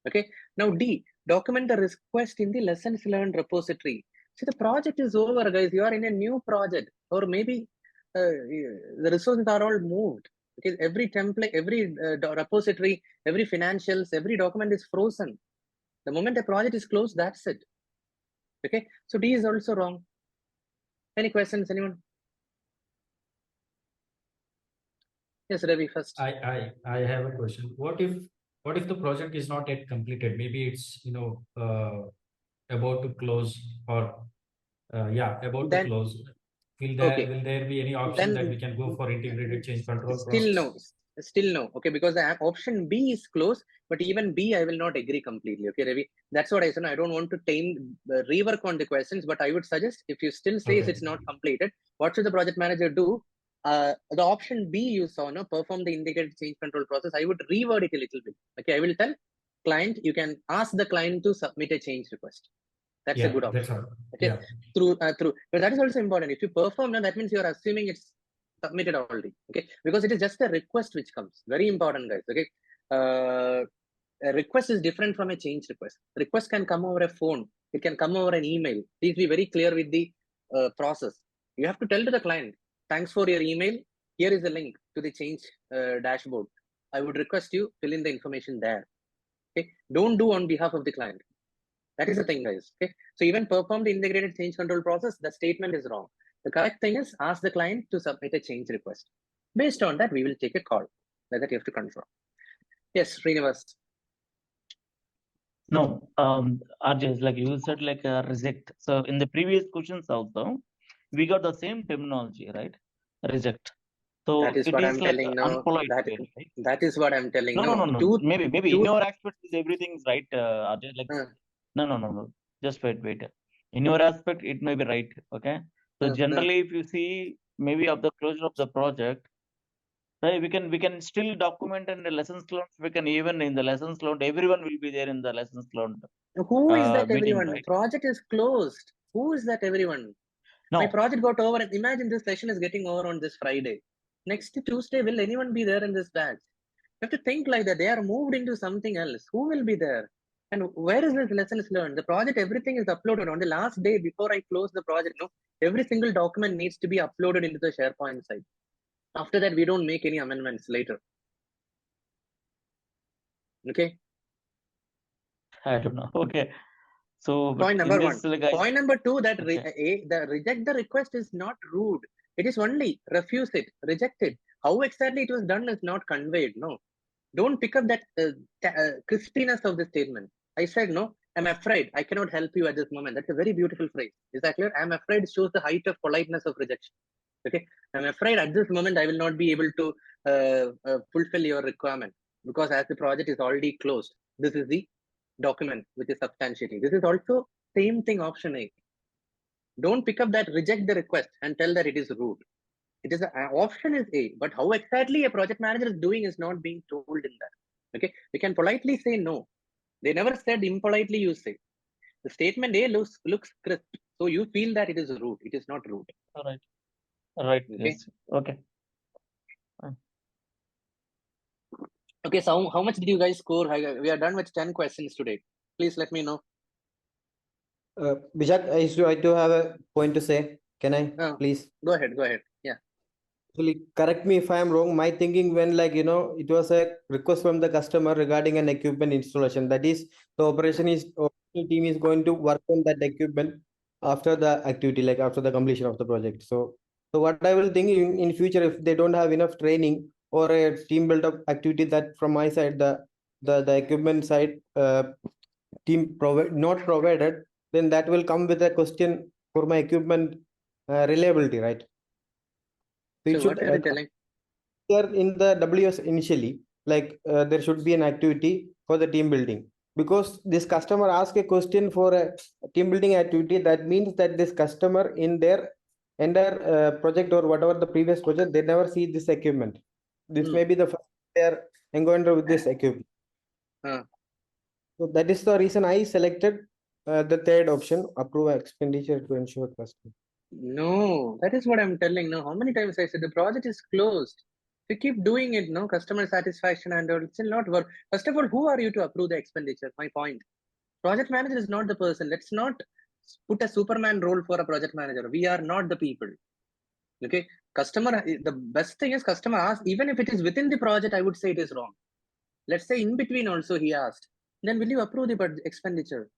Okay, now D, document the request in the lessons learned repository. See, the project is over, guys. You are in a new project, or maybe the resources are all moved. Okay, every template, every repository, every financials, every document is frozen. The moment the project is closed, that's it. Okay, so D is also wrong. Any questions, anyone? Yes, Ravi, first.
I have a question. What if the project is not yet completed? Maybe it's about to close or about to close. Will there be any option that we can go for integrated change control
Still
process?
no. Still no. Okay, because the option B is closed, but even B, I will not agree completely. Okay, Ravi, that's what I said. I don't want to rework on the questions, but I would suggest if you still say it's not completed, what should the project manager do? The option B you saw, no, perform the integrated change control process. I would reword it a little bit. Okay, I will tell client, you can ask the client to submit a change request. That's a good option. Okay, through, but that is also important. If you perform, now that means you are assuming it's submitted already. Okay, because it is just a request which comes. Very important, guys. Okay, a request is different from a change request. Request can come over a phone. It can come over an email. Please be very clear with the process. You have to tell to the client, thanks for your email. Here is a link to the change dashboard. I would request you fill in the information there. Okay, don't do on behalf of the client. That is the thing, guys. Okay, so even perform the integrated change control process, the statement is wrong. The correct thing is ask the client to submit a change request. Based on that, we will take a call. Like that, you have to confirm. Yes, Srinivas.
No, RJ, like you said, like reject. So in the previous questions also, we got the same terminology, right? Reject. So
that is
it
what
is
I'm
like
telling now.
unpolite way, right?
That is what I'm telling.
No. Maybe in your aspect is everything's right, RJ. Like no. Just wait. In your aspect, it may be right. Okay. So generally, if you see maybe of the closure of the project, right, we can still document in the lessons learned. We can even in the lessons learned, everyone will be there in the lessons learned.
Who is that
meeting,
everyone?
right?
Project is closed. Who is that everyone?
No.
My project got over. Imagine this session is getting over on this Friday. Next Tuesday, will anyone be there in this batch? You have to think like that. They are moved into something else. Who will be there? And where is this lessons learned? The project, everything is uploaded on the last day before I close the project. No, every single document needs to be uploaded into the SharePoint site. After that, we don't make any amendments later. Okay.
I don't know. Okay. So
point number one.
Like,
point number two, that the reject the request is not rude. It is only refuse it, reject it. How exactly it was done is not conveyed. No, don't pick up that crispiness of the statement. I said, no, I'm afraid I cannot help you at this moment. That's a very beautiful phrase. Is that clear? I'm afraid shows the height of politeness of rejection. Okay, I'm afraid at this moment I will not be able to fulfill your requirement because as the project is already closed, this is the document which is substantiating. This is also same thing, option A. Don't pick up that reject the request and tell that it is rude. It is option is A, but how exactly a project manager is doing is not being told in that. Okay, we can politely say no. They never said impolitely you say. The statement A looks crisp, so you feel that it is rude. It is not rude.
All right. Okay. Yes. Okay.
Okay, so how much did you guys score? We are done with 10 questions today. Please let me know.
Bijak, I do have a point to say. Can I please?
Go ahead. Yeah.
Actually, correct me if I am wrong. My thinking when it was a request from the customer regarding an equipment installation. That is, the operation team is going to work on that equipment after the activity, like after the completion of the project. So what I will think in future, if they don't have enough training or a team build up activity, that from my side, the equipment side team not provided, then that will come with a question for my equipment reliability, right?
So what are you telling?
Here in the WS initially, like there should be an activity for the team building, because this customer asked a question for a team building activity. That means that this customer in their entire project or whatever the previous project, they never see this equipment. This may be the first they are encounter with this equipment. So that is the reason I selected the third option, approve expenditure to ensure customer.
No, that is what I'm telling. No, how many times I said the project is closed. We keep doing it, no, customer satisfaction and all, it's still not work. First of all, who are you to approve the expenditure? My point. Project manager is not the person. Let's not put a Superman role for a project manager. We are not the people. Okay, customer, the best thing is customer asks, even if it is within the project, I would say it is wrong. Let's say in between also he asked, then will you approve the expenditure?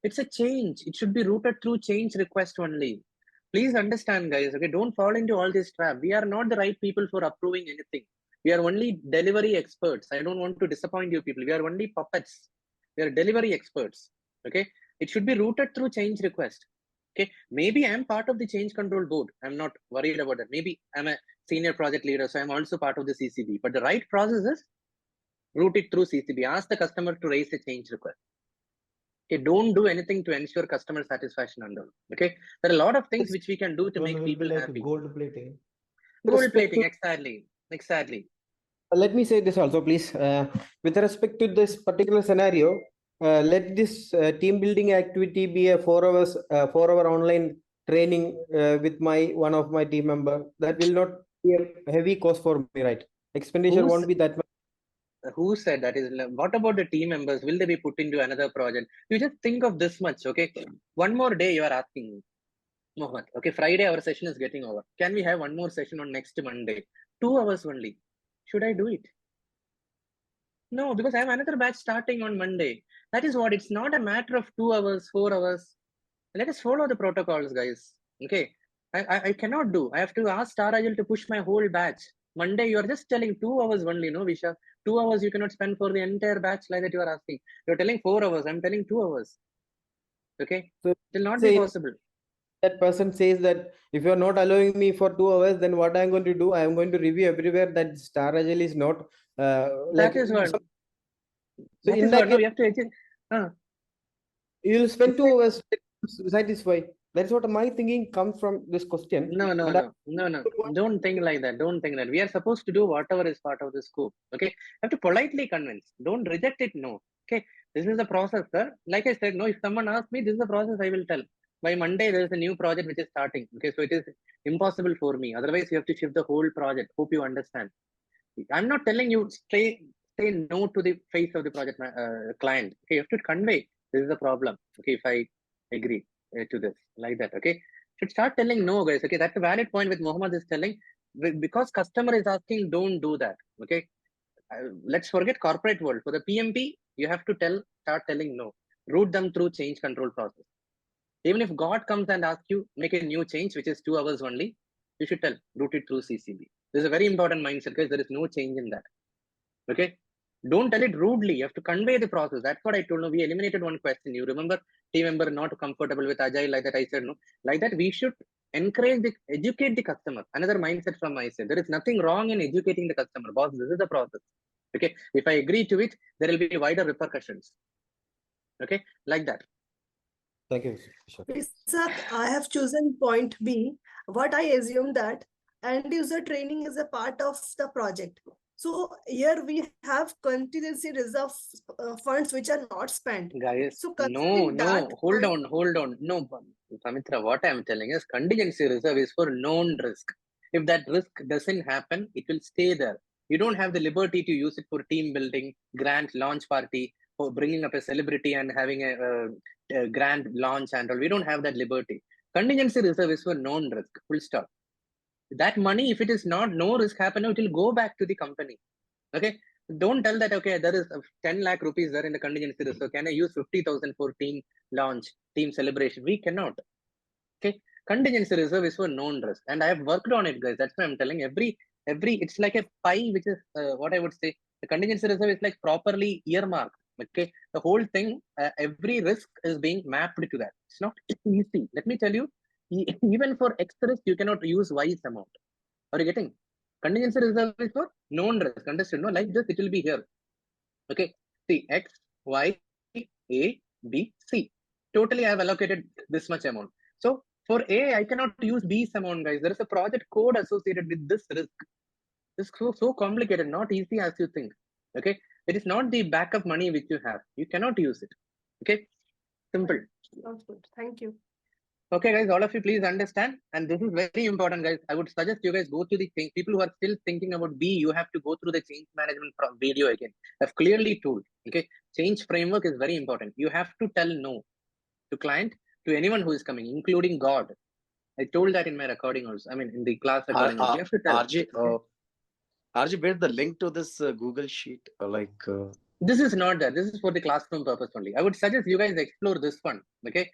It's a change. It should be routed through change request only. Please understand, guys. Okay, don't fall into all this trap. We are not the right people for approving anything. We are only delivery experts. I don't want to disappoint you people. We are only puppets. We are delivery experts. Okay, it should be routed through change request. Okay, maybe I'm part of the change control board. I'm not worried about that. Maybe I'm a senior project leader, so I'm also part of the CCB. But the right process is route it through CCB. Ask the customer to raise a change request. Okay, don't do anything to ensure customer satisfaction under. Okay, there are a lot of things which we can do to make people happy.
Gold plating.
Gold plating, exactly.
Let me say this also, please. With respect to this particular scenario, let this team building activity be a 4 hours, 4-hour online training with one of my team member. That will not be a heavy cost for me, right? Expenditure won't be that much.
Who said that? What about the team members? Will they be put into another project? You just think of this much, okay? One more day you are asking me, Mohammed. Okay, Friday our session is getting over. Can we have one more session on next Monday? 2 hours only. Should I do it? No, because I have another batch starting on Monday. That is what, it's not a matter of 2 hours, 4 hours. Let us follow the protocols, guys. Okay. I cannot do. I have to ask Star Agile to push my whole batch. Monday, you are just telling 2 hours only, no, Visha? 2 hours you cannot spend for the entire batch like that you are asking. You're telling 4 hours. I'm telling 2 hours. Okay.
So
it will not be possible.
That person says that if you're not allowing me for 2 hours, then what I'm going to do, I'm going to review everywhere that Star Agile is not
That is what.
So
That
in
is
that
what. No,
case,
you have to.
you'll spend 2 hours to satisfy. That's what my thinking comes from this question.
No. Don't think like that. Don't think that. We are supposed to do whatever is part of the scope. Okay. You have to politely convince. Don't reject it. No. Okay. This is the process, sir. Like I said, no, if someone asks me, this is the process I will tell. By Monday, there is a new project which is starting. Okay. So it is impossible for me. Otherwise, you have to shift the whole project. Hope you understand. I'm not telling you say no to the face of the project client. Okay. You have to convey this is the problem. Okay. If I agree to this like that. Okay. Should start telling no, guys. Okay. That's a valid point with Mohammed is telling because customer is asking, don't do that. Okay. Let's forget corporate world. For the PMP, you have to start telling no. Route them through change control process. Even if God comes and asks you, make a new change, which is 2 hours only, you should tell, route it through CCB. This is a very important mindset because there is no change in that. Okay. Don't tell it rudely. You have to convey the process. That's what I told you. We eliminated one question. You remember team member not comfortable with Agile like that. I said no. Like that, we should educate the customer. Another mindset from my side. There is nothing wrong in educating the customer. Boss, this is the process. Okay. If I agree to it, there will be wider repercussions. Okay. Like that.
Thank you.
Sir, I have chosen point B. What I assume that end user training is a part of the project. So here we have contingency reserve funds which are not spent.
Guys,
so
no, hold on. No, Samitra, what I'm telling is contingency reserve is for known risk. If that risk doesn't happen, it will stay there. You don't have the liberty to use it for team building, grand launch party, for bringing up a celebrity and having a grand launch and all. We don't have that liberty. Contingency reserve is for known risk, full stop. That money, if it is not no risk happen, it will go back to the company. Okay. Don't tell that, okay, there is 10 lakh rupees there in the contingency reserve. Can I use 50,000 for team launch, team celebration? We cannot. Okay. Contingency reserve is for known risk. And I have worked on it, guys. That's why I'm telling every, it's like a pie, which is what I would say. The contingency reserve is like properly earmarked. Okay. The whole thing, every risk is being mapped to that. It's not easy. Let me tell you, even for X risk, you cannot use Y amount. Are you getting? Contingency reserve is for known risk. Understood? No, like this, it will be here. Okay. See, X, Y, A, B, C. Totally, I have allocated this much amount. So for A, I cannot use B's amount, guys. There is a project code associated with this risk. It's so complicated, not easy as you think. Okay. It is not the backup money which you have. You cannot use it. Okay. Simple.
Sounds good. Thank you.
Okay, guys, all of you please understand. And this is very important, guys. I would suggest you guys go through the thing. People who are still thinking about B, you have to go through the change management video again. I've clearly told, okay, change framework is very important. You have to tell no to client, to anyone who is coming, including God. I told that in my recording also. I mean, in the class recording also. You have to tell.
RJ, where's the link to this Google sheet?
This is not there. This is for the classroom purpose only. I would suggest you guys explore this one. Okay.